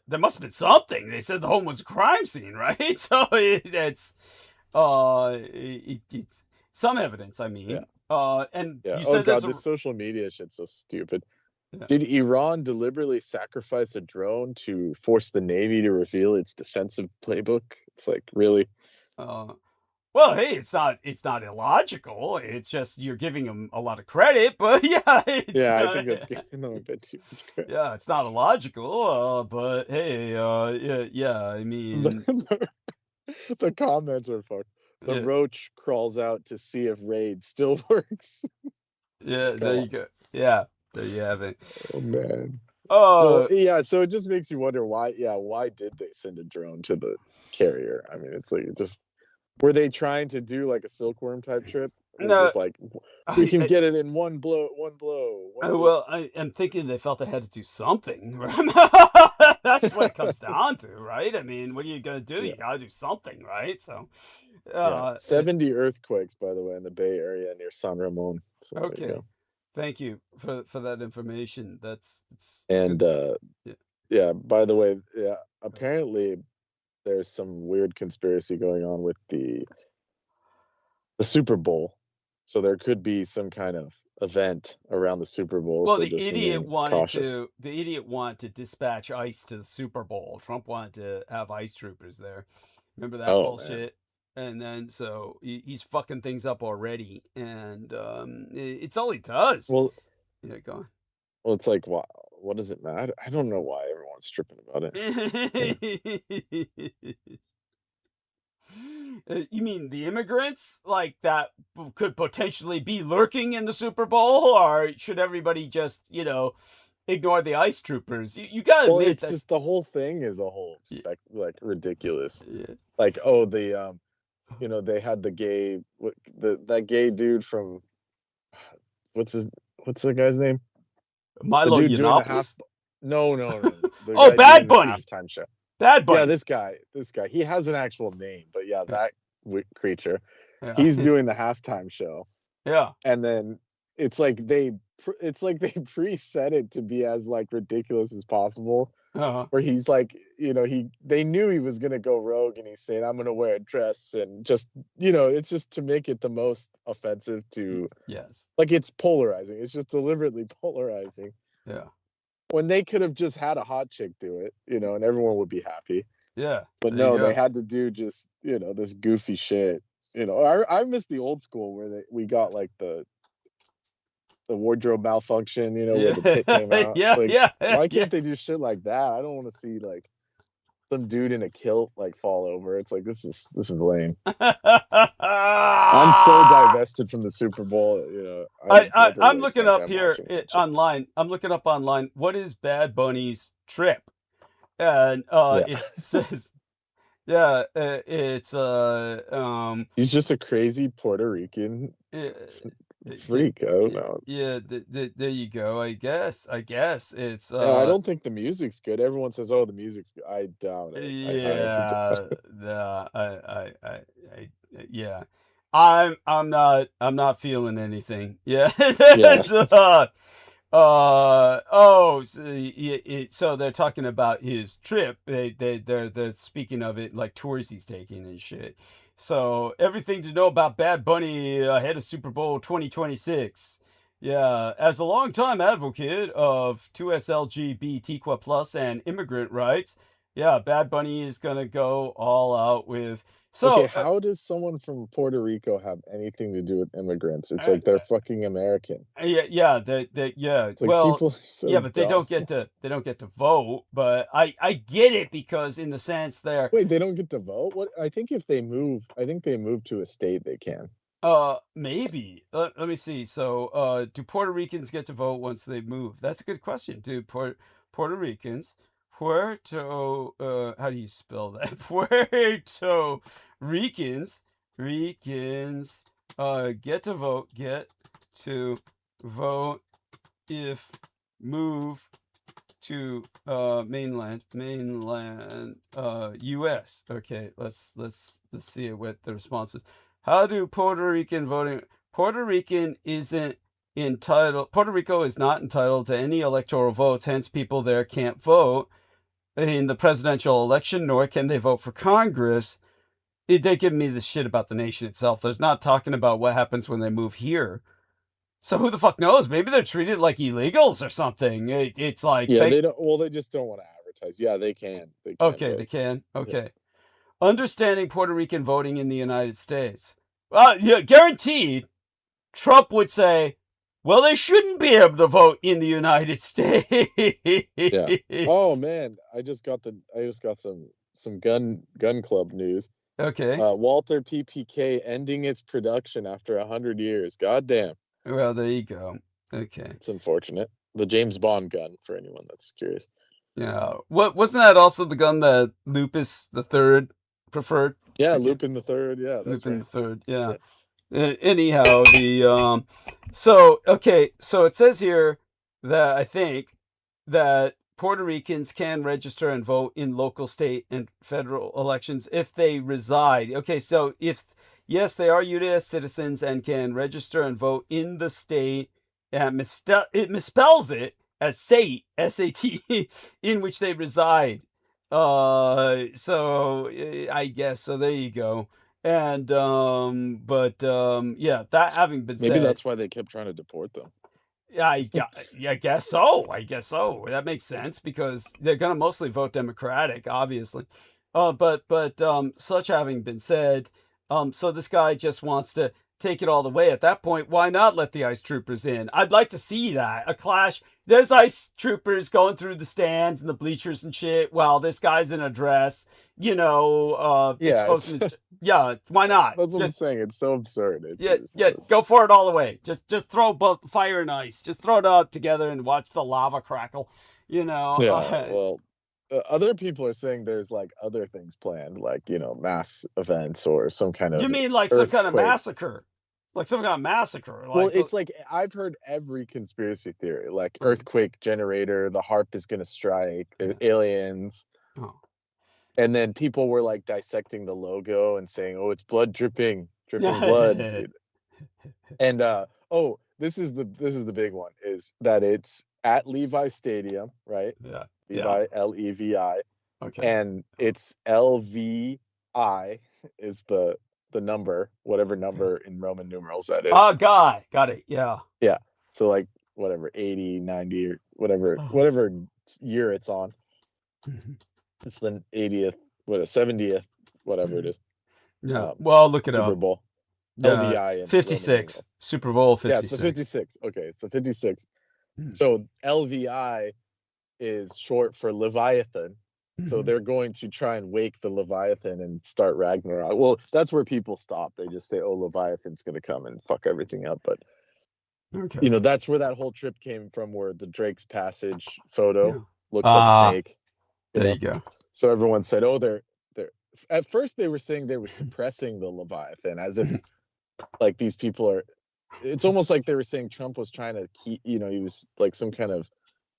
There must have been something. They said the home was a crime scene, right? So it's some evidence. I mean, and you said this social media shit's so stupid. Yeah. Did Iran deliberately sacrifice a drone to force the Navy to reveal its defensive playbook? It's like, really? Well, hey, it's not illogical. It's just you're giving them a lot of credit, but yeah, I think that's giving them a bit too much credit. Yeah, it's not illogical, but hey, yeah. I mean, the comments are fucked. The roach crawls out to see if raid still works. Yeah, there you go. Yeah, there you have it. Oh man. Oh, yeah. So it just makes you wonder why. Yeah, why did they send a drone to the carrier? I mean, it's like were they trying to do like a silkworm type trip? No, it's like we can get it in one blow. Well, I'm thinking they felt they had to do something. Right? That's what it comes down to, right? I mean, what are you gonna do? You gotta do something, right? So, 70 earthquakes, by the way, in the Bay Area near San Ramon. So okay, thank you for that information. That's and by the way, apparently there's some weird conspiracy going on with the Super Bowl. So there could be some kind of event around the Super Bowl. Well, so the idiot wanted to dispatch ICE to the Super Bowl. Trump wanted to have ICE troopers there. Remember that bullshit? Man. And then so he's fucking things up already, and it's all he does. Well, yeah, go on. Well, it's like, what does it matter? I don't know why everyone's tripping about it. You mean the immigrants like that could potentially be lurking in the Super Bowl, or should everybody just ignore the ICE troopers? You gotta admit it's just the whole thing is a whole like ridiculous. Yeah. Like, they had the gay that gay dude from what's the guy's name? Milo Yiannopoulos? No. Bad Bunny. Halftime show. Bad Bunny. Yeah, this guy. He has an actual name, but yeah, that creature. Yeah. He's doing the halftime show. Yeah. And then it's like they it's like they preset it to be as like ridiculous as possible. Uh-huh. Where he's like, they knew he was gonna go rogue, and he's saying, "I'm gonna wear a dress," and just, it's just to make it the most offensive to. Yes. Like, it's polarizing. It's just deliberately polarizing. Yeah. When they could have just had a hot chick do it, and everyone would be happy. Yeah. But there you no, they go. had to do just, this goofy shit. I miss the old school where we got like the wardrobe malfunction, where the tit came out. Yeah, It's like, yeah, why yeah. can't they do shit like that? I don't want to see like some dude in a kilt like fall over. It's like, this is lame. I'm so divested from the Super Bowl. I'm looking up here online. I'm looking up online. What is Bad Bunny's trip? And it says, yeah, it's he's just a crazy Puerto Rican freak. I don't know. Yeah, there you go. I guess it's. I don't think the music's good. Everyone says, "Oh, the music's good." I doubt it. Yeah. I'm not feeling anything. Yeah. So they're talking about his trip. They're speaking of it like tours he's taking and shit. So everything to know about Bad Bunny ahead of Super Bowl 2026. Yeah, as a longtime advocate of 2SLGBTQ+ and immigrant rights, yeah, Bad Bunny is gonna go all out with. So okay, how does someone from Puerto Rico have anything to do with immigrants? It's like they're fucking American. Yeah. It's like, well, people are so but they don't get to vote. But I get it, because in the sense they're. Wait, they don't get to vote? What? I think if they move, to a state, they can. Maybe. Let me see. So, do Puerto Ricans get to vote once they move? That's a good question. Do Puerto Ricans, how do you spell that? Puerto Ricans, get to vote if move to mainland US. Okay, let's see what the response is. How do Puerto Rican voting? Puerto Rico is not entitled to any electoral votes, hence people there can't vote in the presidential election, nor can they vote for Congress. They're giving me this shit about the nation itself. They're not talking about what happens when they move here. So who the fuck knows? Maybe they're treated like illegals or something. It's like, they don't. Well, they just don't want to advertise. Yeah, they can. Okay, they can. Okay. Yeah. Understanding Puerto Rican voting in the United States. Yeah, guaranteed. Trump would say, well, they shouldn't be able to vote in the United States. Yeah. Oh man, I just got some gun club news. Okay. Walther PPK ending its production after 100 years. Goddamn. Well, there you go. Okay. It's unfortunate. The James Bond gun, for anyone that's curious. Yeah. Wasn't that also the gun that Lupus III preferred? Yeah, Lupin the Third. Yeah, that's Lupin right. the Third. Yeah. Right. Anyhow, so it says here that I think that Puerto Ricans can register and vote in local, state, and federal elections if they reside. Okay, so yes, they are U.S. citizens and can register and vote in the state. It misspells it as state, S-A-T, in which they reside. So I guess so. There you go. And yeah, that having been said, maybe that's why they kept trying to deport them. I guess so. That makes sense, because they're gonna mostly vote Democratic, obviously. But such having been said, so this guy just wants to take it all the way. At that point, why not let the ICE troopers in? I'd like to see that. A clash. There's ICE troopers going through the stands and the bleachers and shit while this guy's in a dress, exposing his... Yeah, why not? That's what I'm saying. It's so absurd. Go for it all the way. Just throw both fire and ice. Just throw it all together and watch the lava crackle, Yeah, well, other people are saying there's like other things planned, like, mass events or some kind of... You mean like some kind of massacre? Like some kind of massacre? Well, it's like, I've heard every conspiracy theory, like earthquake generator, the HARP is going to strike, aliens. Oh. And then people were like dissecting the logo and saying, oh, it's blood dripping blood. And, this is the big one, is that it's at Levi Stadium, right? Yeah. Levi, Levi, Okay. and it's LVI is the number, whatever number in Roman numerals that is. Oh, God. Got it. Yeah. Yeah. So like whatever 80, 90 or whatever year it's on. Mhm. It's the 80th, 70th, whatever it is. Yeah. Well, look it Super up. Bowl. LVI and 56. Super Bowl 56. Yeah, it's the 56. Okay, it's the 56. Mm. So LVI is short for Leviathan. So Mhm. they're going to try and wake the Leviathan and start Ragnarok. Well, that's where people stop. They just say, "Oh, Leviathan's going to come and fuck everything up." But Okay. that's where that whole trip came from, where the Drake's Passage photo Yeah. looks like Snake. There you go. So everyone said, "Oh, they're." At first, they were saying they were suppressing the Leviathan, as if like these people are. It's almost like they were saying Trump was trying to keep. He was like some kind of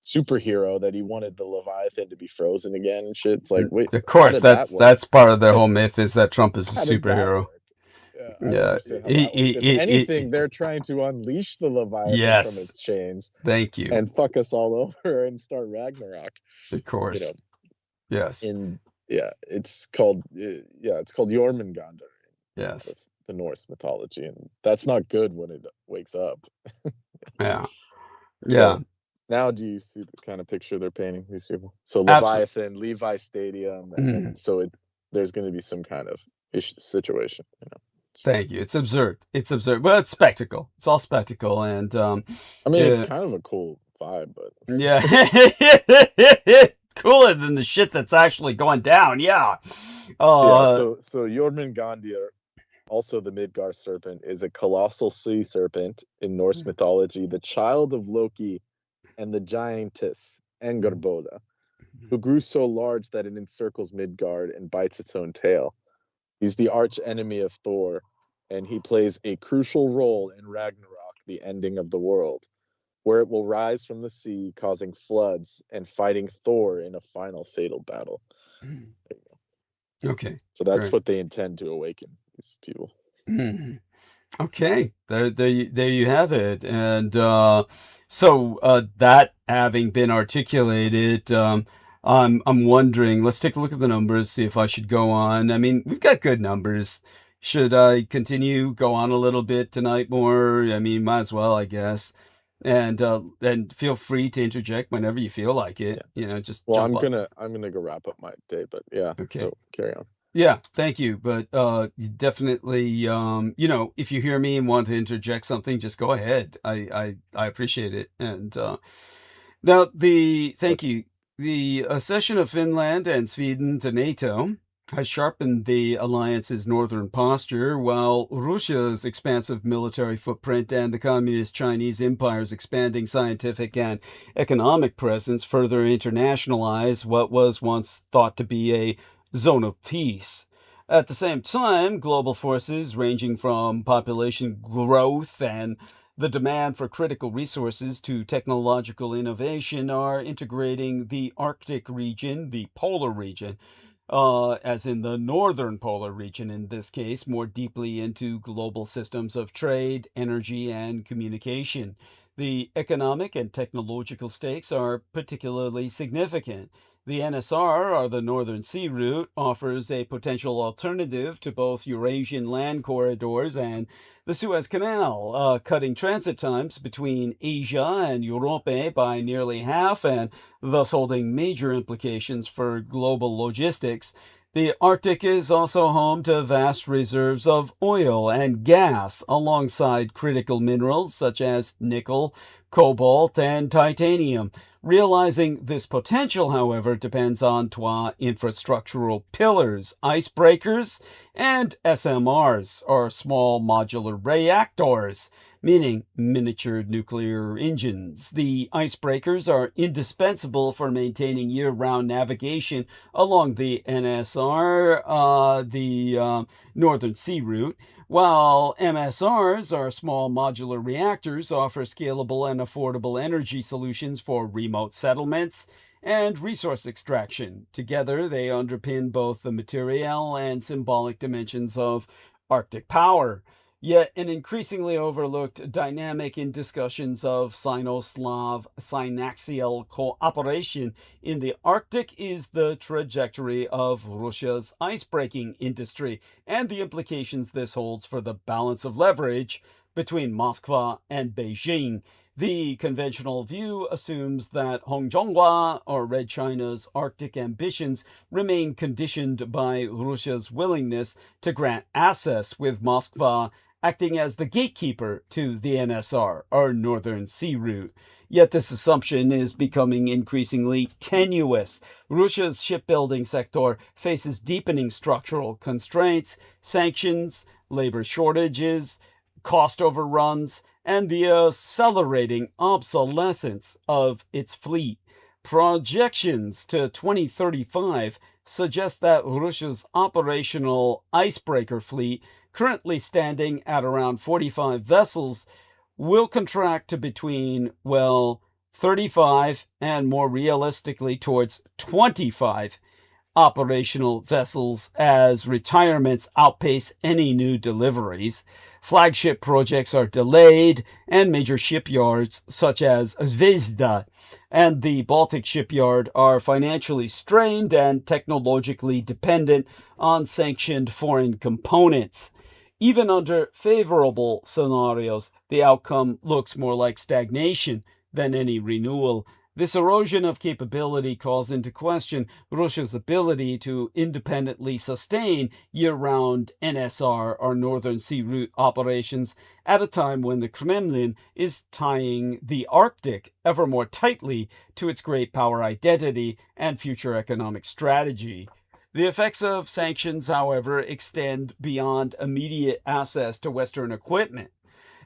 superhero, that he wanted the Leviathan to be frozen again and shit. It's like, wait, Of course, how did that work? that's part of their whole myth, is that Trump is a How does that superhero. work? Yeah, I don't Yeah. understand how that works. If anything, they're trying to unleash the Leviathan from its chains Thank you. and fuck us all over and start Ragnarok. Of course. Yes. It's called Jormungandr. Yes. The Norse mythology, and that's not good when it wakes up. Yeah. So, now do you see the kind of picture they're painting, these people? So Leviathan, Levi Stadium, and so there's going to be some kind of situation. Thank you. It's absurd. Well, it's spectacle. It's all spectacle, and I mean, it's kind of a cool vibe, but yeah, cooler than the shit that's actually going down. Yeah. So Jormungandr, also the Midgard serpent, is a colossal sea serpent in Norse mythology, the child of Loki and the giantess Angerboda, who grew so large that it encircles Midgard and bites its own tail. He's the arch enemy of Thor, and he plays a crucial role in Ragnarok, the ending of the world, where it will rise from the sea, causing floods and fighting Thor in a final fatal battle. Okay. So that's what they intend to awaken, these people. Okay. There you have it. And so that having been articulated, I'm wondering, let's take a look at the numbers, see if I should go on. I mean, we've got good numbers. Should I continue, go on a little bit tonight more? I mean, might as well, I guess. And feel free to interject whenever you feel like it. Just I'm jump up. I'm gonna go wrap up my day, but yeah. Okay. So carry on. Yeah, thank you. But definitely, if you hear me and want to interject something, just go ahead. I appreciate it. And now thank you. The accession of Finland and Sweden to NATO has sharpened the alliance's northern posture, while Russia's expansive military footprint and the Communist Chinese Empire's expanding scientific and economic presence further internationalize what was once thought to be a zone of peace. At the same time, global forces ranging from population growth and the demand for critical resources to technological innovation are integrating the Arctic region, the polar region, as in the northern polar region in this case, more deeply into global systems of trade, energy, and communication. The economic and technological stakes are particularly significant. The NSR, or the Northern Sea Route, offers a potential alternative to both Eurasian land corridors and the Suez Canal, cutting transit times between Asia and Europe by nearly half, and thus holding major implications for global logistics. The Arctic is also home to vast reserves of oil and gas, alongside critical minerals such as nickel, cobalt, and titanium. Realizing this potential, however, depends on trois infrastructural pillars: icebreakers and SMRs, or small modular reactors, meaning miniature nuclear engines. The icebreakers are indispensable for maintaining year-round navigation along the NSR, the Northern Sea Route, while MSRs, or small modular reactors, offer scalable and affordable energy solutions for remote settlements and resource extraction. Together, they underpin both the material and symbolic dimensions of Arctic power. Yet an increasingly overlooked dynamic in discussions of Sino-Slav synaxial cooperation in the Arctic is the trajectory of Russia's icebreaking industry and the implications this holds for the balance of leverage between Moscow and Beijing. The conventional view assumes that Hongzhonghua, or Red China's Arctic ambitions, remain conditioned by Russia's willingness to grant access, with Moscow acting as the gatekeeper to the NSR, or Northern Sea Route. Yet this assumption is becoming increasingly tenuous. Russia's shipbuilding sector faces deepening structural constraints, sanctions, labor shortages, cost overruns, and the accelerating obsolescence of its fleet. Projections to 2035 suggest that Russia's operational icebreaker fleet, currently standing at around 45 vessels, will contract to between, 35 and more realistically towards 25 operational vessels as retirements outpace any new deliveries. Flagship projects are delayed, and major shipyards such as Zvezda and the Baltic shipyard are financially strained and technologically dependent on sanctioned foreign components. Even under favorable scenarios, the outcome looks more like stagnation than any renewal. This erosion of capability calls into question Russia's ability to independently sustain year-round NSR, or Northern Sea Route, operations at a time when the Kremlin is tying the Arctic ever more tightly to its great power identity and future economic strategy. The effects of sanctions, however, extend beyond immediate access to Western equipment.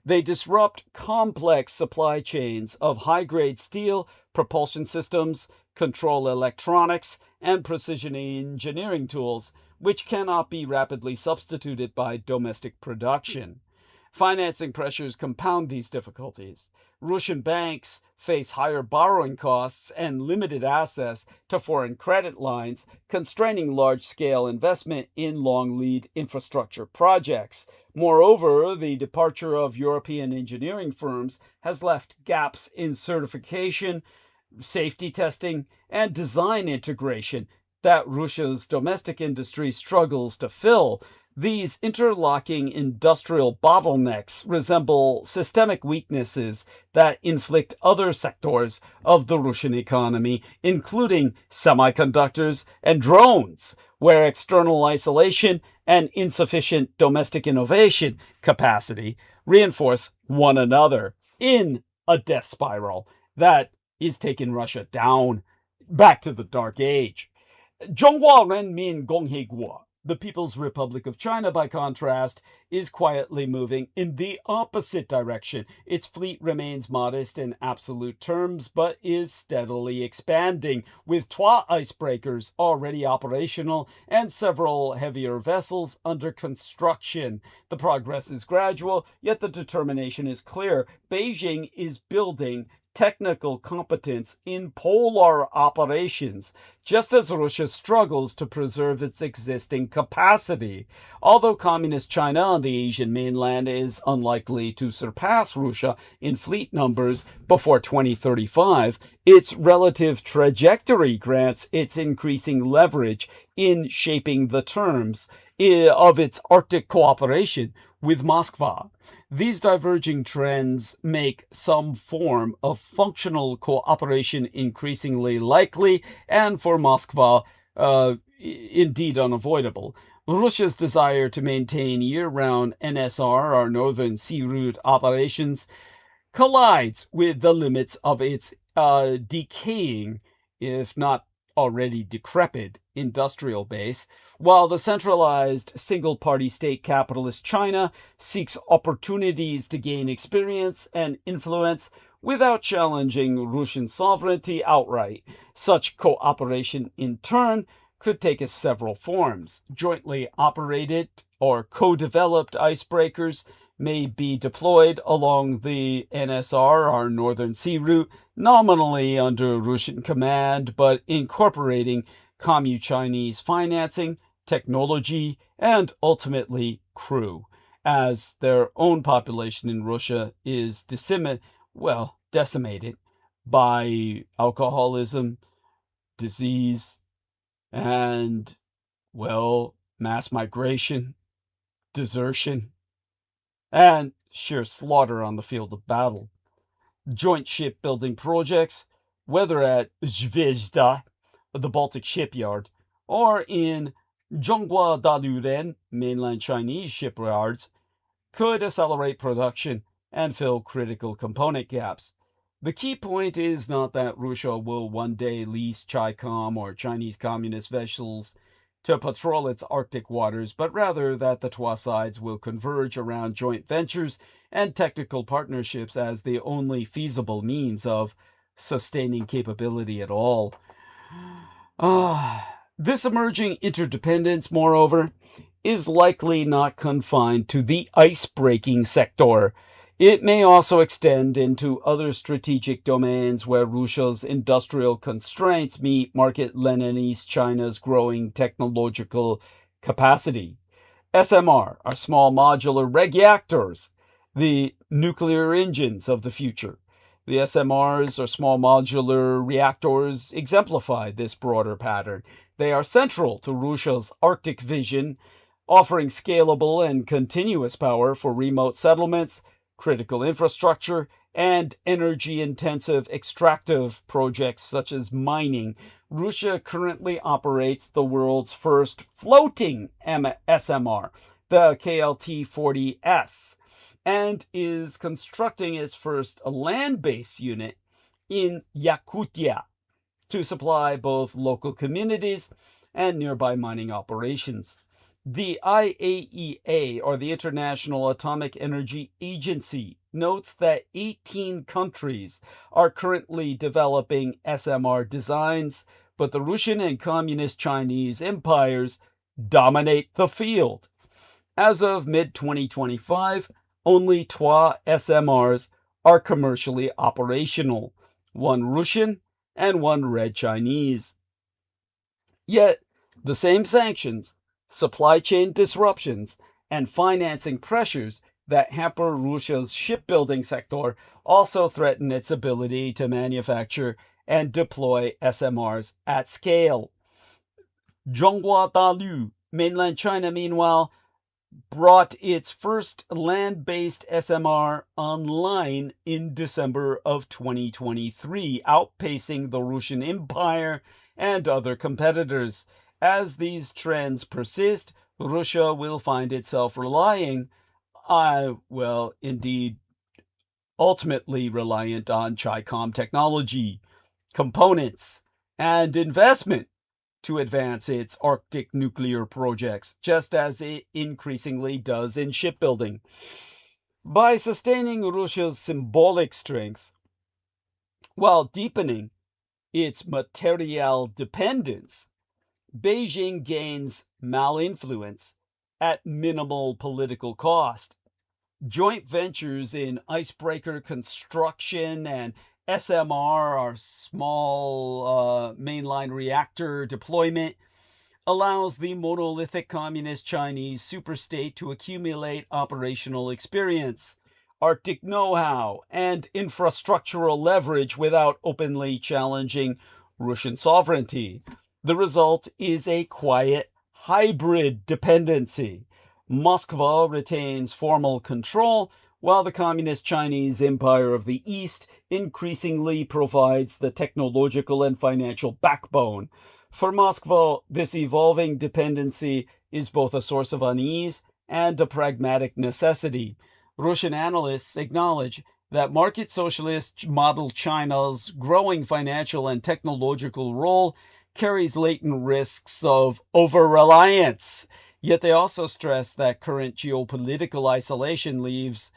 They disrupt complex supply chains of high-grade steel, propulsion systems, control electronics, and precision engineering tools, which cannot be rapidly substituted by domestic production. Financing pressures compound these difficulties. Russian banks face higher borrowing costs and limited access to foreign credit lines, constraining large-scale investment in long-lead infrastructure projects. Moreover, the departure of European engineering firms has left gaps in certification, safety testing, and design integration that Russia's domestic industry struggles to fill. These interlocking industrial bottlenecks resemble systemic weaknesses that inflict other sectors of the Russian economy, including semiconductors and drones, where external isolation and insufficient domestic innovation capacity reinforce one another in a death spiral that is taking Russia down, back to the Dark Age. 中华人民共和国, the People's Republic of China, by contrast, is quietly moving in the opposite direction. Its fleet remains modest in absolute terms, but is steadily expanding, with 12 icebreakers already operational and several heavier vessels under construction. The progress is gradual, yet the determination is clear. Beijing is building technical competence in polar operations, just as Russia struggles to preserve its existing capacity. Although Communist China on the Asian mainland is unlikely to surpass Russia in fleet numbers before 2035, its relative trajectory grants its increasing leverage in shaping the terms of its Arctic cooperation with Moscow. These diverging trends make some form of functional cooperation increasingly likely, and for Moscow, indeed unavoidable. Russia's desire to maintain year-round NSR, or Northern Sea Route, operations collides with the limits of its decaying, if not already decrepit, industrial base, while the centralized single-party state capitalist China seeks opportunities to gain experience and influence without challenging Russian sovereignty outright. Such cooperation, in turn, could take as several forms. Jointly operated or co-developed icebreakers may be deployed along the NSR, or Northern Sea Route, nominally under Russian command, but incorporating Commu-Chinese financing, technology, and ultimately crew. as their own population in Russia is decimated by alcoholism, disease, and, mass migration, desertion, and sheer slaughter on the field of battle. Joint shipbuilding projects, whether at Zvezda, the Baltic shipyard, or in Zhonghua mainland Chinese shipyards, could accelerate production and fill critical component gaps. The key point is not that Russia will one day lease Chi-Com or Chinese communist vessels to patrol its Arctic waters, but rather that the two sides will converge around joint ventures and technical partnerships as the only feasible means of sustaining capability at all. This emerging interdependence, moreover, is likely not confined to the ice-breaking sector. It may also extend into other strategic domains where Russia's industrial constraints meet market Leninist China's growing technological capacity. SMR are small modular reactors, the nuclear engines of the future. The SMRs, or small modular reactors, exemplify this broader pattern. They are central to Russia's Arctic vision, offering scalable and continuous power for remote settlements, critical infrastructure, and energy-intensive extractive projects such as mining. Russia currently operates the world's first floating SMR, the KLT-40S, and is constructing its first land-based unit in Yakutia to supply both local communities and nearby mining operations. The IAEA, or the International Atomic Energy Agency, notes that 18 countries are currently developing SMR designs, but the Russian and Communist Chinese empires dominate the field. As of mid-2025, only 2 SMRs are commercially operational, 1 Russian and 1 Red Chinese. Yet, the same sanctions, supply chain disruptions, and financing pressures that hamper Russia's shipbuilding sector also threaten its ability to manufacture and deploy SMRs at scale. Zhonghua, mainland China, meanwhile, brought its first land-based SMR online in December of 2023, outpacing the Russian Empire and other competitors. As these trends persist, Russia will find itself relying, ultimately reliant on Chi-Com technology, components, and investment to advance its Arctic nuclear projects, just as it increasingly does in shipbuilding. By sustaining Russia's symbolic strength while deepening its material dependence, Beijing gains malinfluence at minimal political cost. Joint ventures in icebreaker construction and SMR, or small mainline reactor deployment, allows the monolithic communist Chinese superstate to accumulate operational experience, Arctic know-how, and infrastructural leverage without openly challenging Russian sovereignty. The result is a quiet hybrid dependency. Moscow retains formal control, while the Communist Chinese Empire of the East increasingly provides the technological and financial backbone. For Moscow, this evolving dependency is both a source of unease and a pragmatic necessity. Russian analysts acknowledge that market socialist model China's growing financial and technological role carries latent risks of over-reliance. Yet they also stress that current geopolitical isolation leaves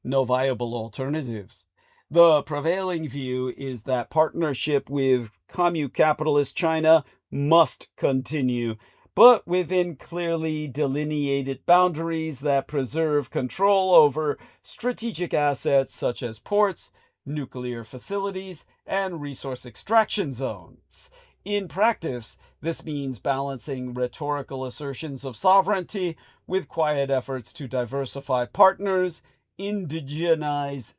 no viable alternatives. The prevailing view is that partnership with commu-capitalist China must continue, but within clearly delineated boundaries that preserve control over strategic assets such as ports, nuclear facilities, and resource extraction zones. In practice, this means balancing rhetorical assertions of sovereignty with quiet efforts to diversify partners, indigenize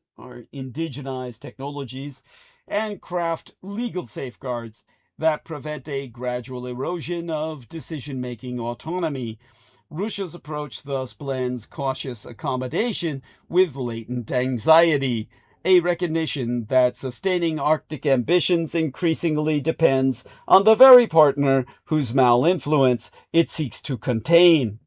technologies, and craft legal safeguards that prevent a gradual erosion of decision-making autonomy. Russia's approach thus blends cautious accommodation with latent anxiety, a recognition that sustaining Arctic ambitions increasingly depends on the very partner whose malinfluence it seeks to contain.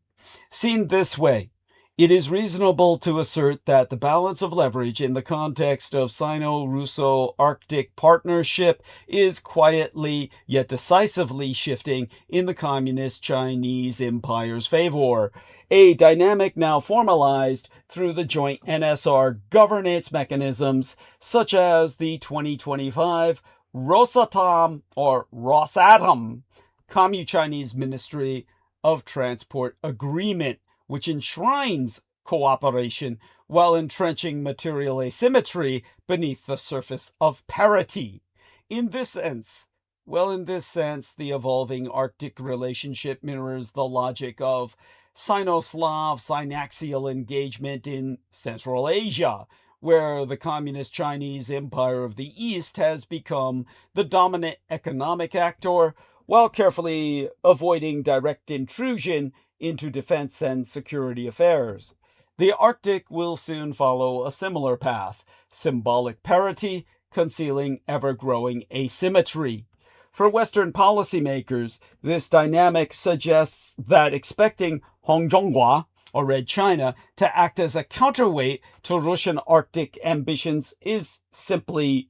Seen this way, it is reasonable to assert that the balance of leverage in the context of Sino-Russo-Arctic partnership is quietly yet decisively shifting in the Communist Chinese Empire's favor, a dynamic now formalized through the joint NSR governance mechanisms such as the 2025 Rosatom or Rosatom Commu-Chinese Ministry of Transport Agreement, which enshrines cooperation while entrenching material asymmetry beneath the surface of parity. In this sense, the evolving Arctic relationship mirrors the logic of Sino-Slav synaxial engagement in Central Asia, where the Communist Chinese Empire of the East has become the dominant economic actor, while carefully avoiding direct intrusion into defense and security affairs. The Arctic will soon follow a similar path, symbolic parity concealing ever-growing asymmetry. For Western policymakers, this dynamic suggests that expecting Hongzhonghua, or Red China, to act as a counterweight to Russian Arctic ambitions is simply,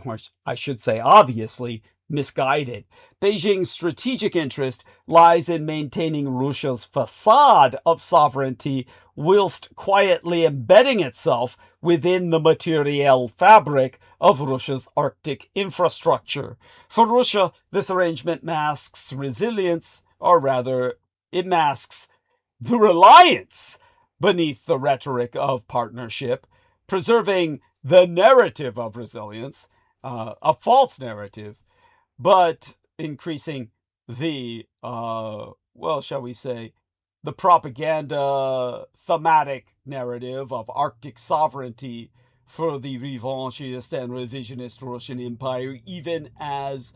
or I should say obviously, misguided. Beijing's strategic interest lies in maintaining Russia's facade of sovereignty whilst quietly embedding itself within the materiel fabric of Russia's Arctic infrastructure. For Russia, this arrangement masks resilience, or rather, it masks the reliance beneath the rhetoric of partnership, preserving the narrative of resilience, a false narrative, but increasing the, shall we say, the propaganda thematic narrative of Arctic sovereignty for the revanchist and revisionist Russian Empire, even as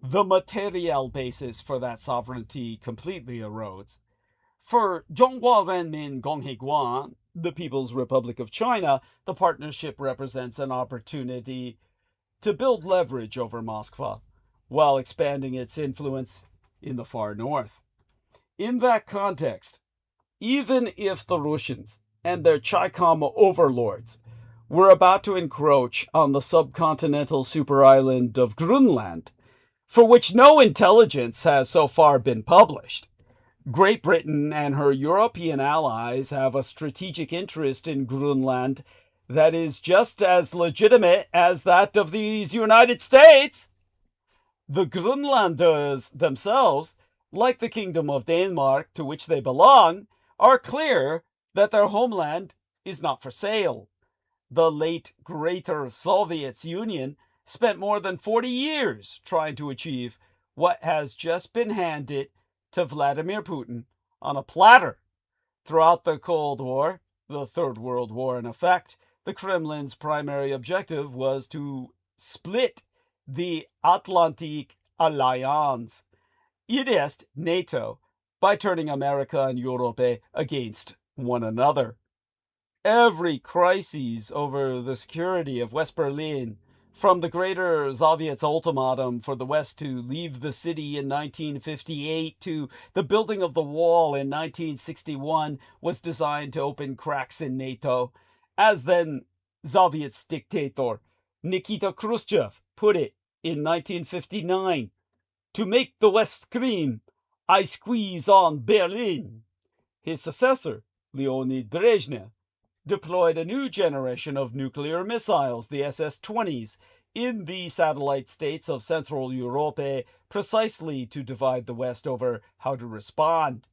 the material basis for that sovereignty completely erodes. For Zhonghua Renmin Gongheguan, the People's Republic of China, the partnership represents an opportunity to build leverage over Moscow while expanding its influence in the far north. In that context, even if the Russians and their Chi-Com overlords were about to encroach on the subcontinental superisland of Greenland, for which no intelligence has so far been published, Great Britain and her European allies have a strategic interest in Greenland that is just as legitimate as that of these United States. The Greenlanders themselves, like the Kingdom of Denmark to which they belong, are clear that their homeland is not for sale. The late Greater Soviet Union spent more than 40 years trying to achieve what has just been handed to Vladimir Putin on a platter. Throughout the Cold War, the Third World War in effect, the Kremlin's primary objective was to split the Atlantic Alliance, it is NATO, by turning America and Europe against one another. Every crisis over the security of West Berlin, from the Greater Soviet's ultimatum for the West to leave the city in 1958 to the building of the wall in 1961, was designed to open cracks in NATO. As then Soviet dictator Nikita Khrushchev put it in 1959, to make the West scream, I squeeze on Berlin. His successor, Leonid Brezhnev, deployed a new generation of nuclear missiles, the SS-20s, in the satellite states of Central Europe, precisely to divide the West over how to respond.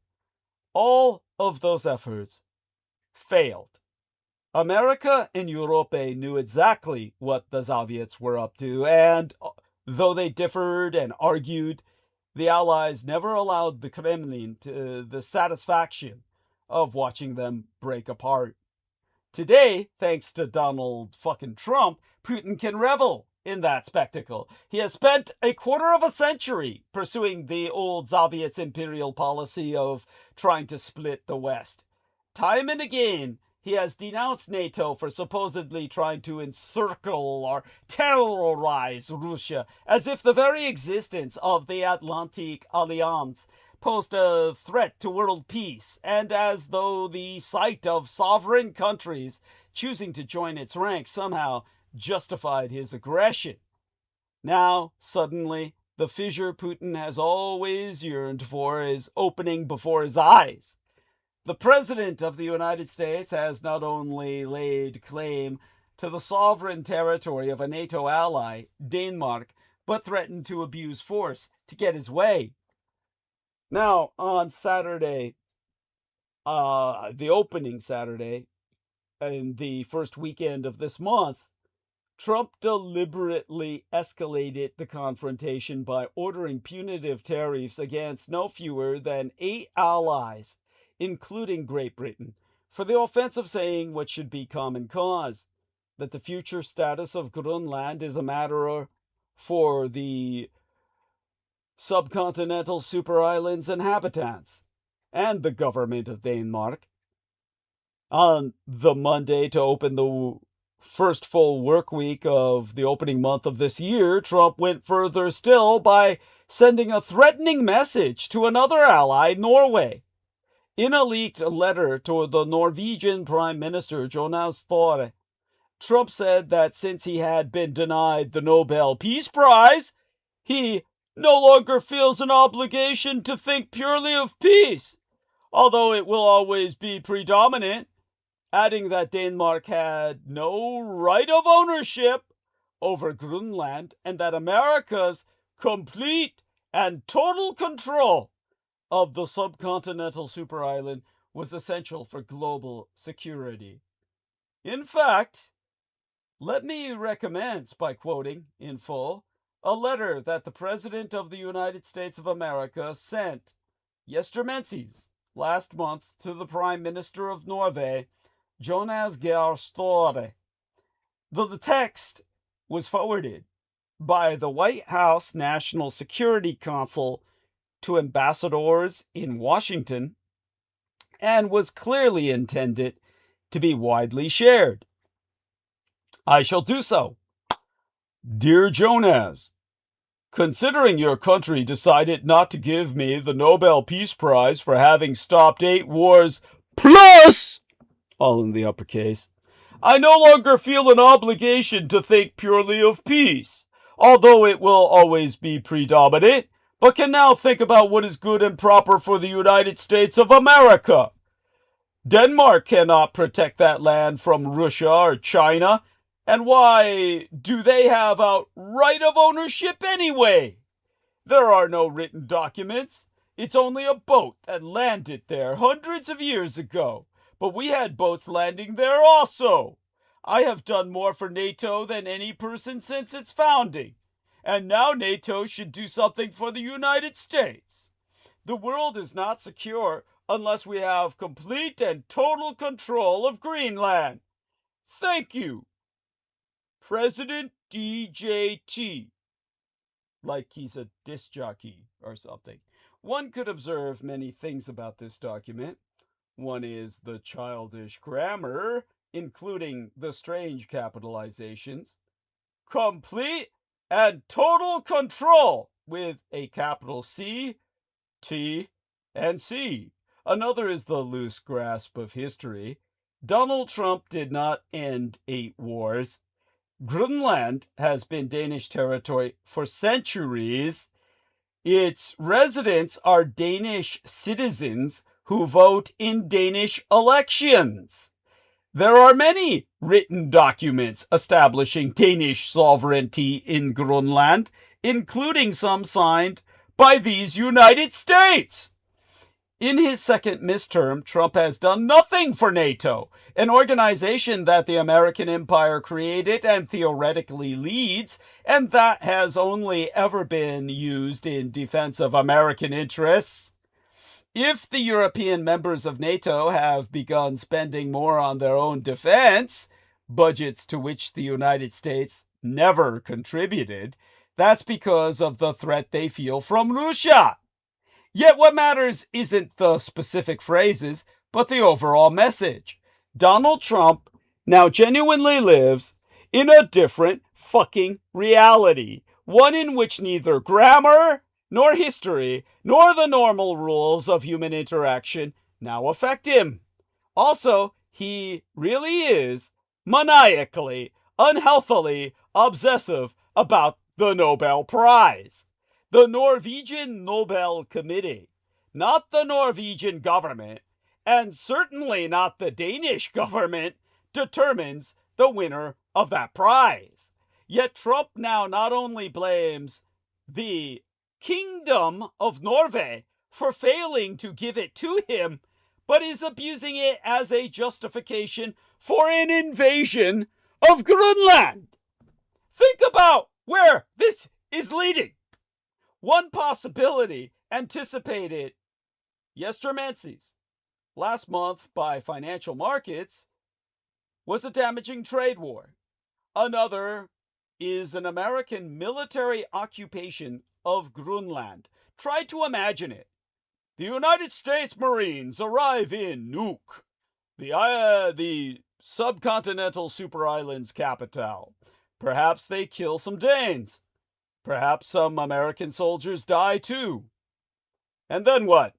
All of those efforts failed. America and Europe knew exactly what the Soviets were up to, and though they differed and argued, the Allies never allowed the Kremlin the satisfaction of watching them break apart. Today, thanks to Donald fucking Trump, Putin can revel in that spectacle. He has spent a quarter of a century pursuing the old Soviet's imperial policy of trying to split the West. Time and again, he has denounced NATO for supposedly trying to encircle or terrorize Russia, as if the very existence of the Atlantic Alliance posed a threat to world peace, and as though the sight of sovereign countries choosing to join its ranks somehow justified his aggression. Now, suddenly, the fissure Putin has always yearned for is opening before his eyes. The President of the United States has not only laid claim to the sovereign territory of a NATO ally, Denmark, but threatened to abuse force to get his way. Now, on Saturday, the opening Saturday, in the first weekend of this month, Trump deliberately escalated the confrontation by ordering punitive tariffs against no fewer than 8 allies, including Great Britain, for the offense of saying what should be common cause, that the future status of Greenland is a matter for the subcontinental super-island's inhabitants and the government of Denmark. On the Monday to open the first full work week of the opening month of this year, Trump went further still by sending a threatening message to another ally, Norway. In a leaked letter to the Norwegian Prime Minister Jonas Støre, Trump said that since he had been denied the Nobel Peace Prize, he no longer feels an obligation to think purely of peace, although it will always be predominant, adding that Denmark had no right of ownership over Greenland and that America's complete and total control of the subcontinental superisland was essential for global security. In fact, let me recommence by quoting, in full, a letter that the President of the United States of America sent yestermenses last month to the Prime Minister of Norway, Jonas Gahr Støre. The text was forwarded by the White House National Security Council to ambassadors in Washington and was clearly intended to be widely shared. I shall do so. Dear Jonas, considering your country decided not to give me the Nobel Peace Prize for having stopped 8 wars plus, all in the uppercase, I no longer feel an obligation to think purely of peace, although it will always be predominant, but can now think about what is good and proper for the United States of America. Denmark cannot protect that land from Russia or China, and why do they have a right of ownership anyway? There are no written documents. It's only a boat that landed there hundreds of years ago, but we had boats landing there also. I have done more for NATO than any person since its founding, and now NATO should do something for the United States. The world is not secure unless we have complete and total control of Greenland. Thank you. President DJT. Like he's a disc jockey or something. One could observe many things about this document. One is the childish grammar, including the strange capitalizations. Complete and total control with a capital C, T, and C. Another is the loose grasp of history. Donald Trump did not end 8 wars. Greenland has been Danish territory for centuries. Its residents are Danish citizens who vote in Danish elections. There are many written documents establishing Danish sovereignty in Greenland, including some signed by these United States. In his second midterm, Trump has done nothing for NATO, an organization that the American empire created and theoretically leads, and that has only ever been used in defense of American interests. If the European members of NATO have begun spending more on their own defense, budgets to which the United States never contributed, that's because of the threat they feel from Russia. Yet what matters isn't the specific phrases, but the overall message. Donald Trump now genuinely lives in a different fucking reality, one in which neither grammar, nor history, nor the normal rules of human interaction now affect him. Also, he really is maniacally, unhealthily obsessive about the Nobel Prize. The Norwegian Nobel Committee, not the Norwegian government, and certainly not the Danish government, determines the winner of that prize. Yet Trump now not only blames the Kingdom of Norway for failing to give it to him, but is abusing it as a justification for an invasion of Greenland. Think about where this is leading. One possibility anticipated yestermancies last month by financial markets was a damaging trade war. Another is an American military occupation of Greenland. Try to imagine it. The United States Marines arrive in Nuuk, the subcontinental super island's capital. Perhaps they kill some Danes. Perhaps some American soldiers die too. And then what?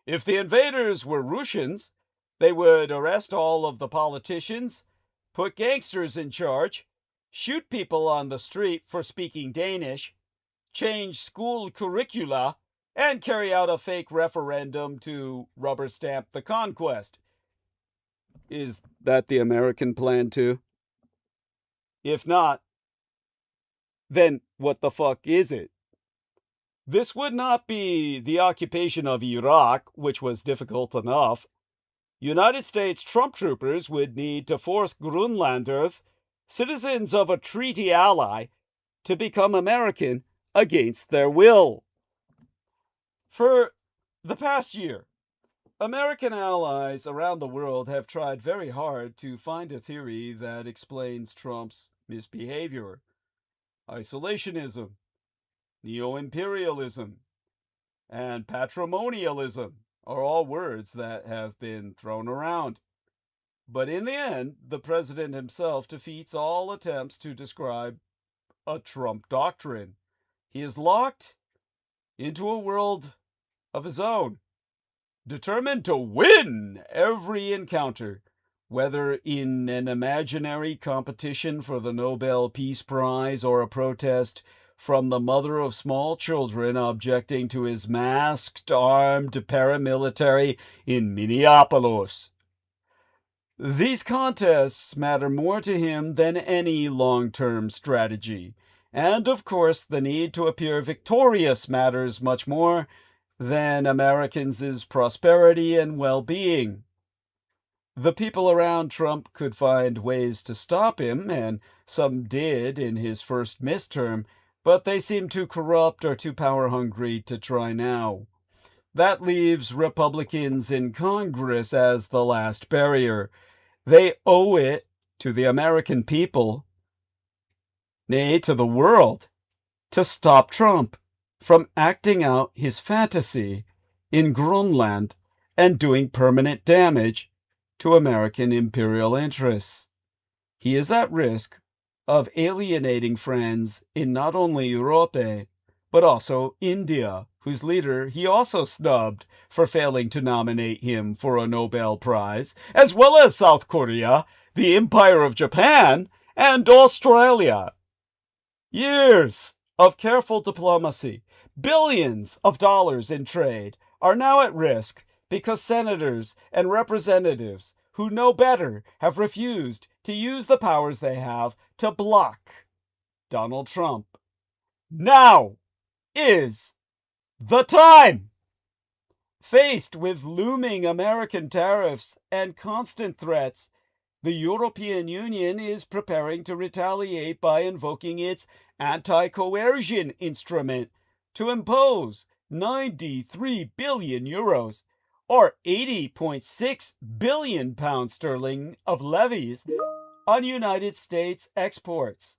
If the invaders were Russians, they would arrest all of the politicians, put gangsters in charge, shoot people on the street for speaking Danish, change school curricula, and carry out a fake referendum to rubber stamp the conquest. Is that the American plan too? If not, then what the fuck is it? This would not be the occupation of Iraq, which was difficult enough. United States Trump troopers would need to force Greenlanders, citizens of a treaty ally, to become American against their will. For the past year, American allies around the world have tried very hard to find a theory that explains Trump's misbehavior. Isolationism, neo-imperialism, and patrimonialism are all words that have been thrown around. But in the end, the president himself defeats all attempts to describe a Trump doctrine. He is locked into a world of his own, determined to win every encounter, whether in an imaginary competition for the Nobel Peace Prize or a protest from the mother of small children objecting to his masked, armed paramilitary in Minneapolis. These contests matter more to him than any long-term strategy. And, of course, the need to appear victorious matters much more than Americans' prosperity and well-being. The people around Trump could find ways to stop him, and some did in his first midterm, but they seem too corrupt or too power-hungry to try now. That leaves Republicans in Congress as the last barrier. They owe it to the American people, nay, to the world, to stop Trump from acting out his fantasy in Greenland and doing permanent damage to American imperial interests. He is at risk of alienating friends in not only Europe, but also India, whose leader he also snubbed for failing to nominate him for a Nobel Prize, as well as South Korea, the Empire of Japan, and Australia. Years of careful diplomacy, billions of dollars in trade, are now at risk because senators and representatives who know better have refused to use the powers they have to block Donald Trump. Now is the time! Faced with looming American tariffs and constant threats, the European Union is preparing to retaliate by invoking its anti-coercion instrument to impose 93 billion euros, or 80.6 billion pounds sterling of levies on United States exports.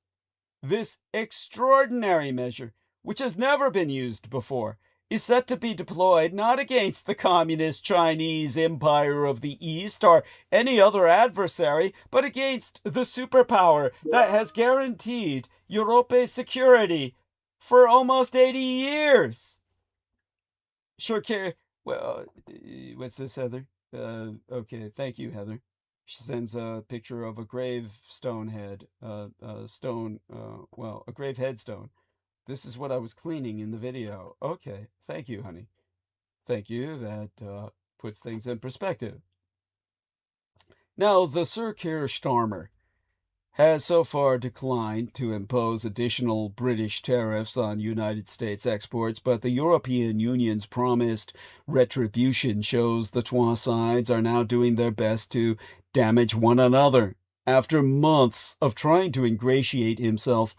This extraordinary measure, which has never been used before, is set to be deployed not against the Communist Chinese Empire of the East or any other adversary, but against the superpower that has guaranteed Europe's security for almost 80 years. Sure, well, what's this, Heather? Okay, thank you, Heather. She sends a picture of a gravestone head, a grave headstone. This is what I was cleaning in the video. Okay, thank you, honey. Thank you. That puts things in perspective. Now, the Sir Keir Starmer has so far declined to impose additional British tariffs on United States exports, but the European Union's promised retribution shows the two sides are now doing their best to damage one another. After months of trying to ingratiate himself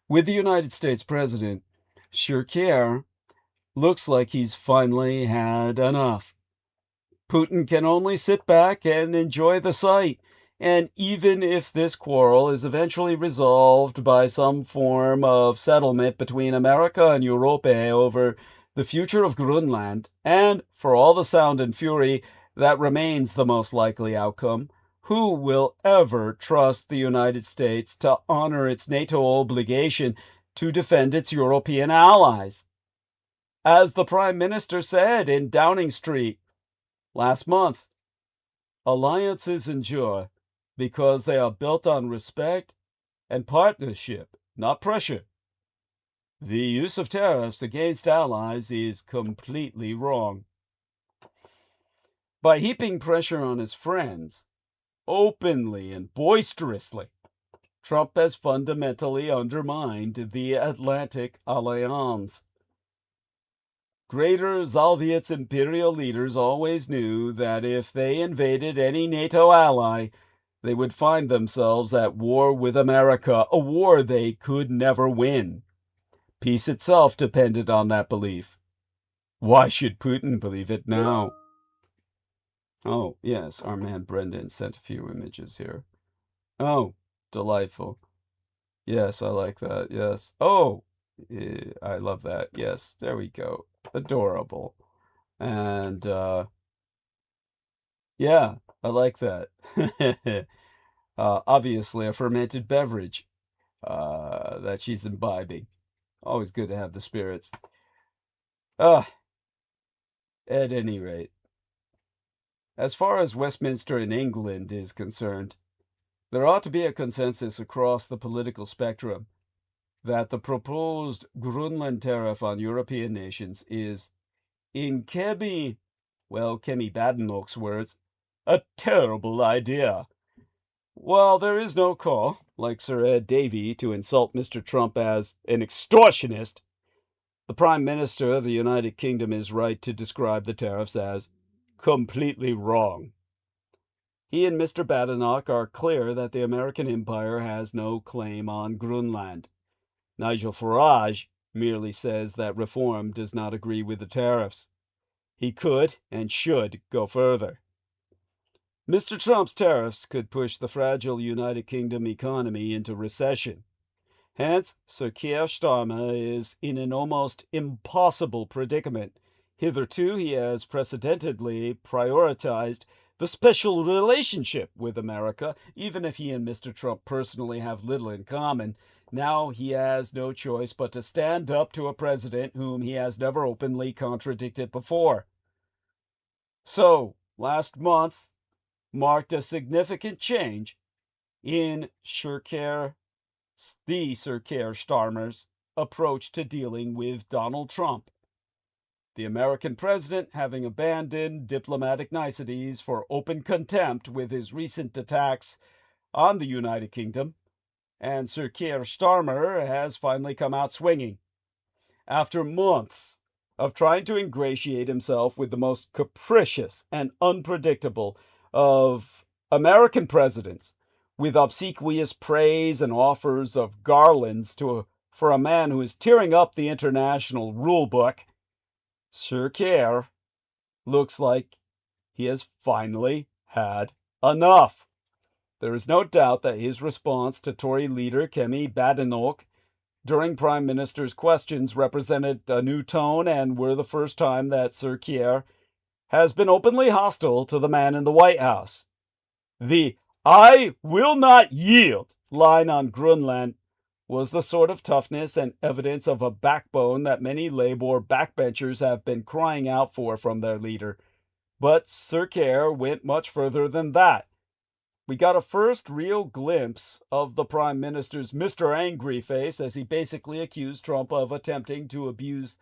with the United States president, Sir Keir looks like he's finally had enough. Putin can only sit back and enjoy the sight. And even if this quarrel is eventually resolved by some form of settlement between America and Europe over the future of Greenland, and for all the sound and fury, that remains the most likely outcome, who will ever trust the United States to honor its NATO obligation to defend its European allies? As the Prime Minister said in Downing Street last month, alliances endure because they are built on respect and partnership, not pressure. The use of tariffs against allies is completely wrong. By heaping pressure on his friends, openly and boisterously, Trump has fundamentally undermined the Atlantic Alliance. Greater Soviet's imperial leaders always knew that if they invaded any NATO ally, they would find themselves at war with America, a war they could never win. Peace itself depended on that belief. Why should Putin believe it now? Oh, yes, our man Brendan sent a few images here. Oh, delightful. Yes, I like that. Yes. Oh, I love that. Yes, there we go. Adorable. And, yeah, I like that. Obviously, a fermented beverage that she's imbibing. Always good to have the spirits. At any rate, as far as Westminster in England is concerned, there ought to be a consensus across the political spectrum that the proposed Greenland tariff on European nations is, in Kemi Badenoch's words, a terrible idea. While there is no call, like Sir Ed Davey, to insult Mr. Trump as an extortionist, the Prime Minister of the United Kingdom is right to describe the tariffs as completely wrong. He and Mr. Badenoch are clear that the American empire has no claim on Greenland. Nigel Farage merely says that reform does not agree with the tariffs. He could and should go further. Mr. Trump's tariffs could push the fragile United Kingdom economy into recession. Hence, Sir Keir Starmer is in an almost impossible predicament. Hitherto, he has precedentedly prioritized the special relationship with America, even if he and Mr. Trump personally have little in common. Now he has no choice but to stand up to a president whom he has never openly contradicted before. So, last month marked a significant change in the Sir Keir Starmer's approach to dealing with Donald Trump. The American president, having abandoned diplomatic niceties for open contempt with his recent attacks on the United Kingdom, and Sir Keir Starmer has finally come out swinging. After months of trying to ingratiate himself with the most capricious and unpredictable of American presidents, with obsequious praise and offers of garlands for a man who is tearing up the international rule book, Sir Keir looks like he has finally had enough. There is no doubt that his response to Tory leader Kemi Badenoch during Prime Minister's questions represented a new tone and were the first time that Sir Keir has been openly hostile to the man in the White House. The "I will not yield" line on Grönland was the sort of toughness and evidence of a backbone that many Labour backbenchers have been crying out for from their leader. But Sir Keir went much further than that. We got a first real glimpse of the Prime Minister's Mr. Angry face as he basically accused Trump of attempting to abuse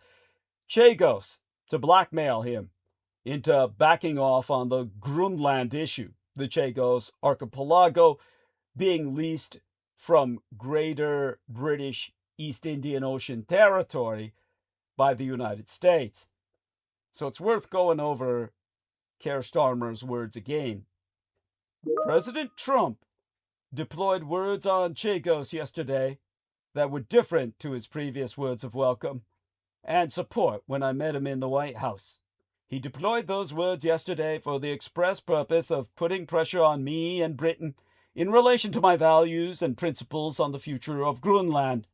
Chagos to blackmail him into backing off on the Grönland issue, the Chagos archipelago being leased from Greater British East Indian Ocean Territory by the United States. So it's worth going over Keir Starmer's words again. President Trump deployed words on Chagos yesterday that were different to his previous words of welcome and support when I met him in the White House. He deployed those words yesterday for the express purpose of putting pressure on me and Britain in relation to my values and principles on the future of Grönland.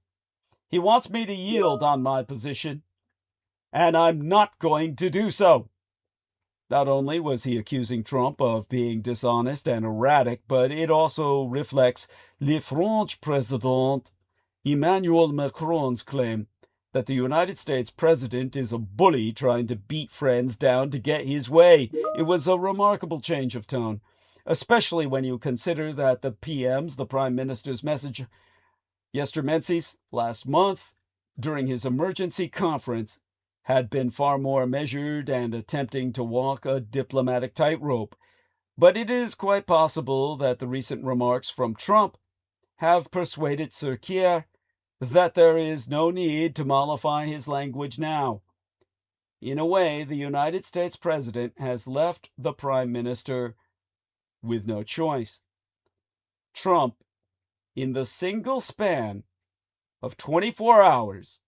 He wants me to yield on my position, and I'm not going to do so. Not only was he accusing Trump of being dishonest and erratic, but it also reflects le French President Emmanuel Macron's claim that the United States president is a bully trying to beat friends down to get his way. It was a remarkable change of tone, especially when you consider that the PM's, the Prime Minister's message yesterday, last month, during his emergency conference, had been far more measured and attempting to walk a diplomatic tightrope. But it is quite possible that the recent remarks from Trump have persuaded Sir Keir that there is no need to mollify his language now. In a way, the United States president has left the Prime Minister with no choice. Trump, in the single span of 24 hours,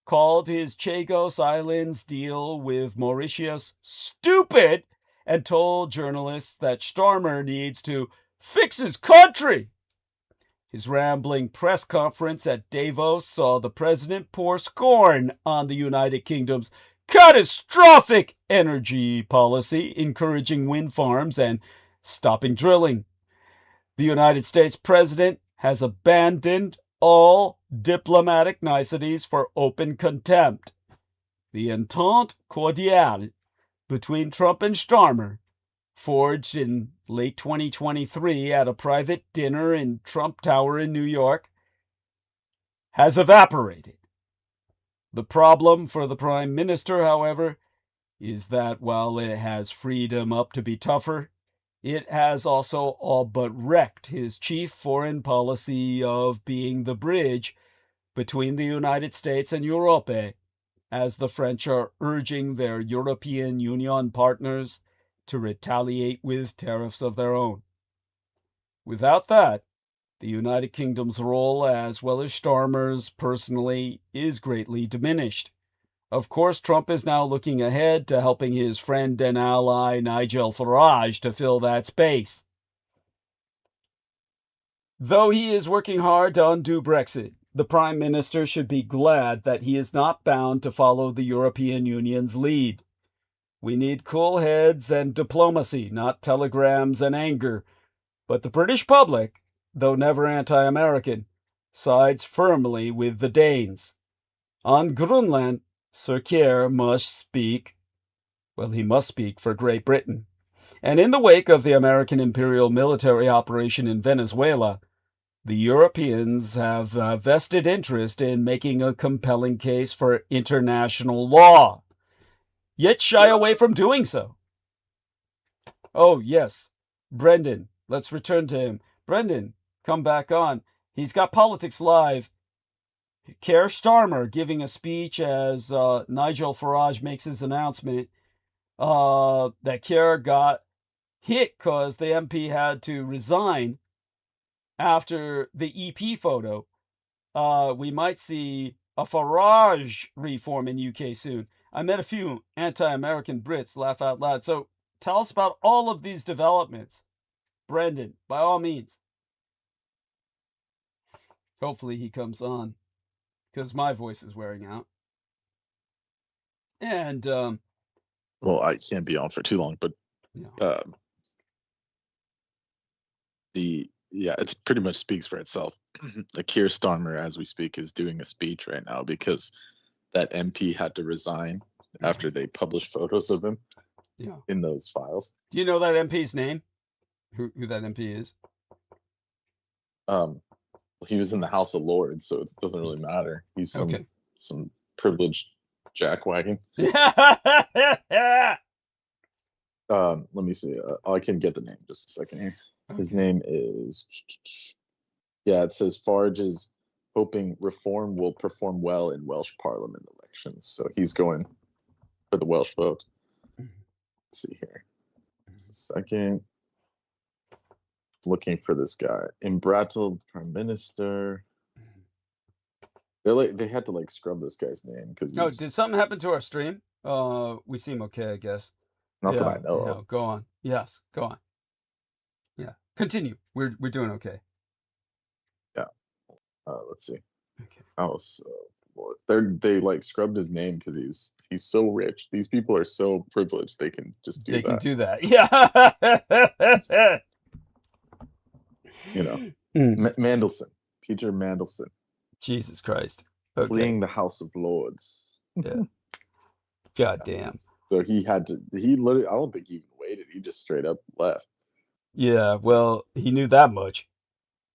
called his Chagos Islands deal with Mauritius stupid and told journalists that Starmer needs to fix his country. His rambling press conference at Davos saw the president pour scorn on the United Kingdom's catastrophic energy policy, encouraging wind farms and stopping drilling. The United States president has abandoned all diplomatic niceties for open contempt. The entente cordiale between Trump and Starmer, forged in late 2023 at a private dinner in Trump Tower in New York, has evaporated. The problem for the Prime Minister, however, is that while it has freed him up to be tougher, it has also all but wrecked his chief foreign policy of being the bridge between the United States and Europe, as the French are urging their European Union partners to retaliate with tariffs of their own. Without that, the United Kingdom's role, as well as Starmer's personally, is greatly diminished. Of course, Trump is now looking ahead to helping his friend and ally Nigel Farage to fill that space. Though he is working hard to undo Brexit, the Prime Minister should be glad that he is not bound to follow the European Union's lead. We need cool heads and diplomacy, not telegrams and anger. But the British public, though never anti-American, sides firmly with the Danes. On Grönland, Sir Keir must speak, he must speak for Great Britain. And in the wake of the American imperial military operation in Venezuela, the Europeans have a vested interest in making a compelling case for international law, yet shy away from doing so. Oh, yes, Brendan, let's return to him. Brendan, come back on. He's got Politics Live. Keir Starmer giving a speech as Nigel Farage makes his announcement that Keir got hit because the MP had to resign after the EP photo. We might see a Farage reform in UK soon. I met a few anti-American Brits, laugh out loud. So tell us about all of these developments, Brendan, by all means. Hopefully he comes on, because my voice is wearing out. And well, I can't be on for too long, but yeah. It's pretty much speaks for itself. Keir Starmer, as we speak, is doing a speech right now because that MP had to resign after they published photos of him in those files. Do you know that MP's name? Who that MP is? He was in the House of Lords, so it doesn't really matter. He's some privileged jackwagon. Let me see. I can get the name just a second here. His name is, it says Farage is hoping reform will perform well in Welsh Parliament elections. So he's going for the Welsh vote. Let's see here. Just a second. Looking for this guy. Embrattled Prime Minister. They had to scrub this guy's name because. Oh, did something happen to our stream? We seem okay, I guess. Not that I know of. Go on. Yes, go on. Yeah, continue. We're doing okay. Yeah. Let's see. Okay. Oh, so they scrubbed his name because he's so rich. These people are so privileged. They can just do that. They can do that. Yeah. Mandelson. Peter Mandelson. Jesus Christ. Okay. Fleeing the House of Lords. Yeah. God damn. So he literally, I don't think he even waited. He just straight up left. Yeah, well, he knew that much.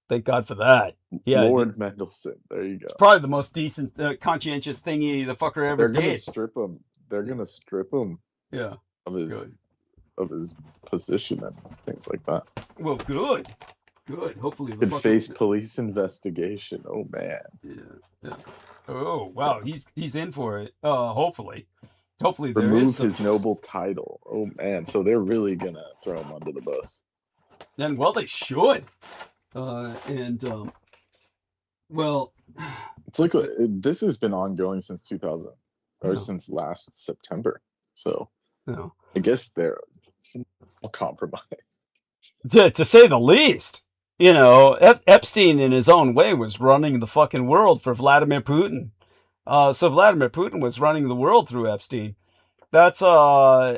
Thank God for that. Yeah, Lord Mendelsohn. There you go. It's probably the most decent, conscientious thingy the fucker ever did. They're gonna strip him. They're gonna strip him. Yeah. Of his position and things like that. Well, good. Hopefully, could face police investigation. Oh man. Yeah. Oh wow, he's in for it. Hopefully remove his noble title. Oh man, so they're really gonna throw him under the bus. And well, they should. Well, it's like this has been ongoing since 2000 or since last September. So I guess they're compromised. To say the least. Epstein in his own way was running the fucking world for Vladimir Putin. So Vladimir Putin was running the world through Epstein. That's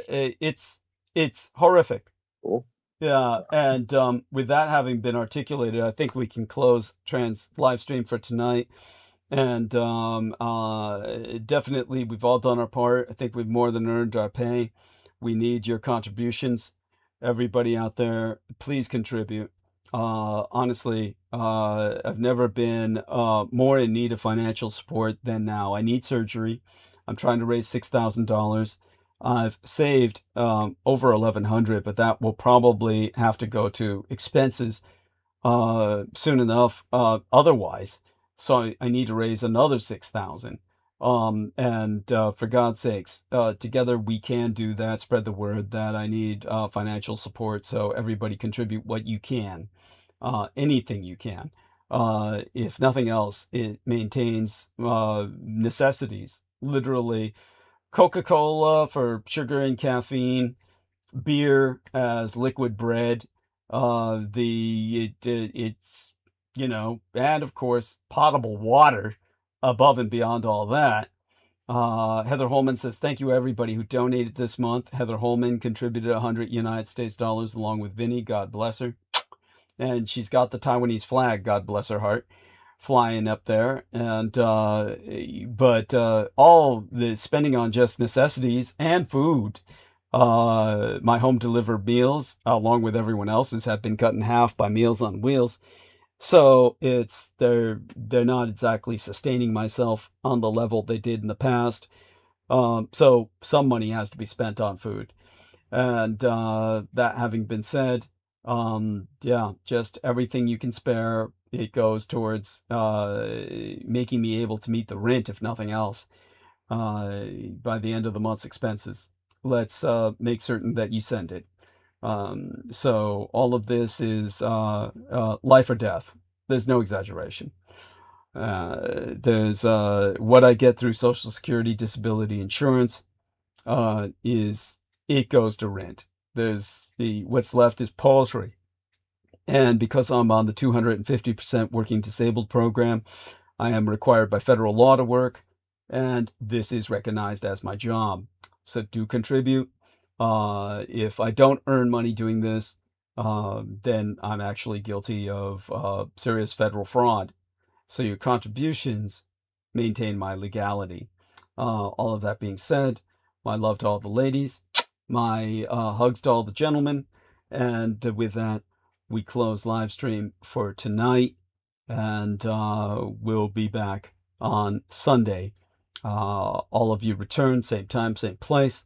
it's horrific. Cool. Yeah, and with that having been articulated, I think we can close trans live stream for tonight. And definitely, we've all done our part. I think we've more than earned our pay. We need your contributions. Everybody out there, please contribute. Honestly, I've never been more in need of financial support than now. I need surgery. I'm trying to raise $6,000. I've saved over $1,100, but that will probably have to go to expenses soon enough. Otherwise, so I need to raise another $6,000. And for God's sakes, together we can do that. Spread the word that I need financial support. So everybody contribute what you can, anything you can. If nothing else, it maintains necessities. Literally, Coca-Cola for sugar and caffeine, beer as liquid bread. It's and of course potable water. Above and beyond all that, Heather Holman says, thank you everybody who donated this month. Heather Holman contributed 100 United States dollars along with Vinny. God bless her. And she's got the Taiwanese flag, God bless her heart, flying up there. And but all the spending on just necessities and food, my home delivered meals, along with everyone else's, have been cut in half by Meals on Wheels. So they're not exactly sustaining myself on the level they did in the past. So some money has to be spent on food. And that having been said, just everything you can spare, it goes towards making me able to meet the rent, if nothing else, by the end of the month's expenses. Let's make certain that you send it. So all of this is life or death. There's no exaggeration. There's what I get through Social Security disability insurance is it goes to rent. There's what's left is poultry. And because I'm on the 250% working disabled program, I am required by federal law to work, and this is recognized as my job. So do contribute. If I don't earn money doing this, then I'm actually guilty of serious federal fraud. So your contributions maintain my legality. All of that being said, my love to all the ladies, my hugs to all the gentlemen, and with that, we close live stream for tonight, and we'll be back on Sunday. All of you return, same time, same place,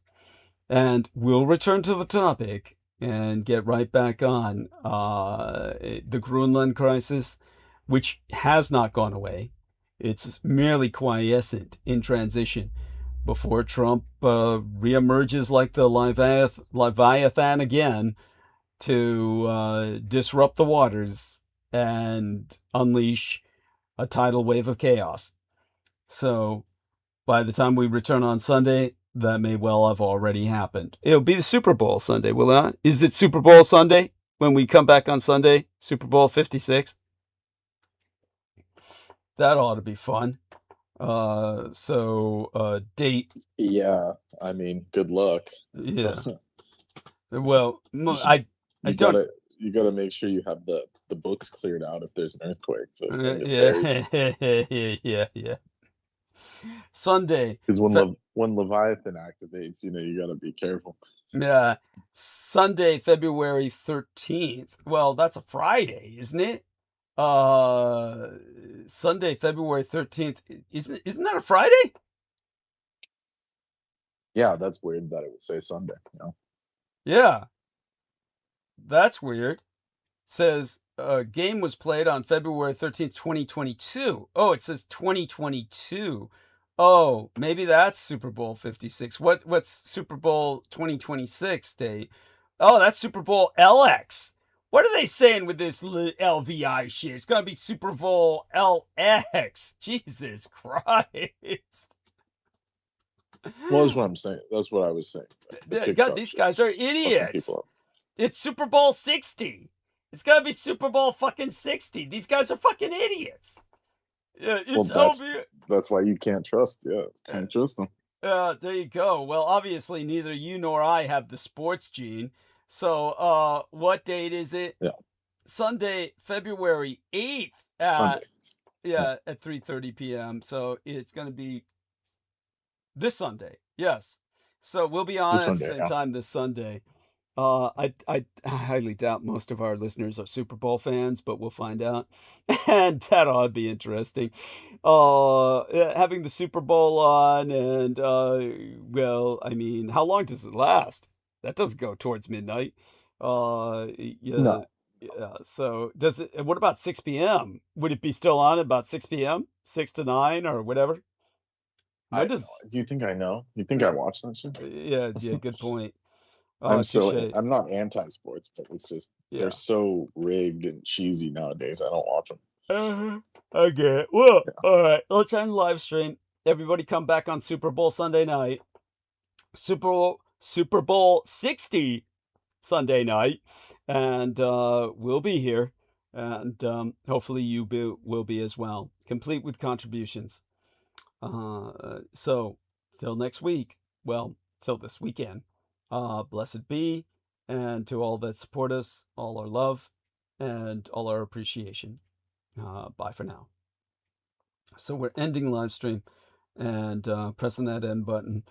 and we'll return to the topic and get right back on the Greenland crisis, which has not gone away. It's merely quiescent in transition before Trump reemerges like the Leviathan again to disrupt the waters and unleash a tidal wave of chaos. So by the time we return on Sunday, that may well have already happened. It'll be the Super Bowl Sunday, will it not? Is it Super Bowl Sunday when we come back on Sunday? Super Bowl 56? That ought to be fun. Date. Yeah, I mean, good luck. Yeah. Well, You don't. You gotta make sure you have the books cleared out if there's an earthquake. So Yeah. Sunday. Because when Leviathan activates, you gotta be careful. Yeah. Sunday, February 13th. Well, that's a Friday, isn't it? Sunday, February 13th. Isn't that a Friday? Yeah, that's weird that it would say Sunday. Yeah. That's weird. Says a game was played on February 13th, 2022. Oh, it says 2022. Oh, maybe that's Super Bowl 56. What's Super Bowl 2026 day? Oh, that's Super Bowl LX. What are they saying with this LVI shit? It's going to be Super Bowl LX. Jesus Christ. Well, that's what I'm saying. That's what I was saying. God, these guys are idiots. It's Super Bowl 60. It's got to be Super Bowl fucking 60. These guys are fucking idiots. That's why you can't trust. Yeah, can't trust them. There you go. Well, obviously, neither you nor I have the sports gene. So, what date is it? Yeah. Sunday, February 8th. At 3:30 p.m. So it's going to be this Sunday. Yes. So we'll be on at the same time this Sunday. I highly doubt most of our listeners are Super Bowl fans, but we'll find out. And that ought to be interesting. Having the Super Bowl on, and well, I mean, how long does it last? That doesn't go towards midnight. No. Yeah. So does it? What about 6 p.m.? Would it be still on at about 6 p.m., 6 to 9, or whatever? Do you think I know? You think I watch that shit? Yeah. Good point. I'm not anti-sports, but it's just they're so rigged and cheesy nowadays. I don't watch them. I get it. Well, all right. Let's end live stream. Everybody come back on Super Bowl Sunday night. Super Bowl 60 Sunday night, and we'll be here, and hopefully you will be as well, complete with contributions. So till next week. Well, till this weekend. Blessed be, and to all that support us, all our love and all our appreciation. Bye for now. So we're ending live stream and pressing that end button.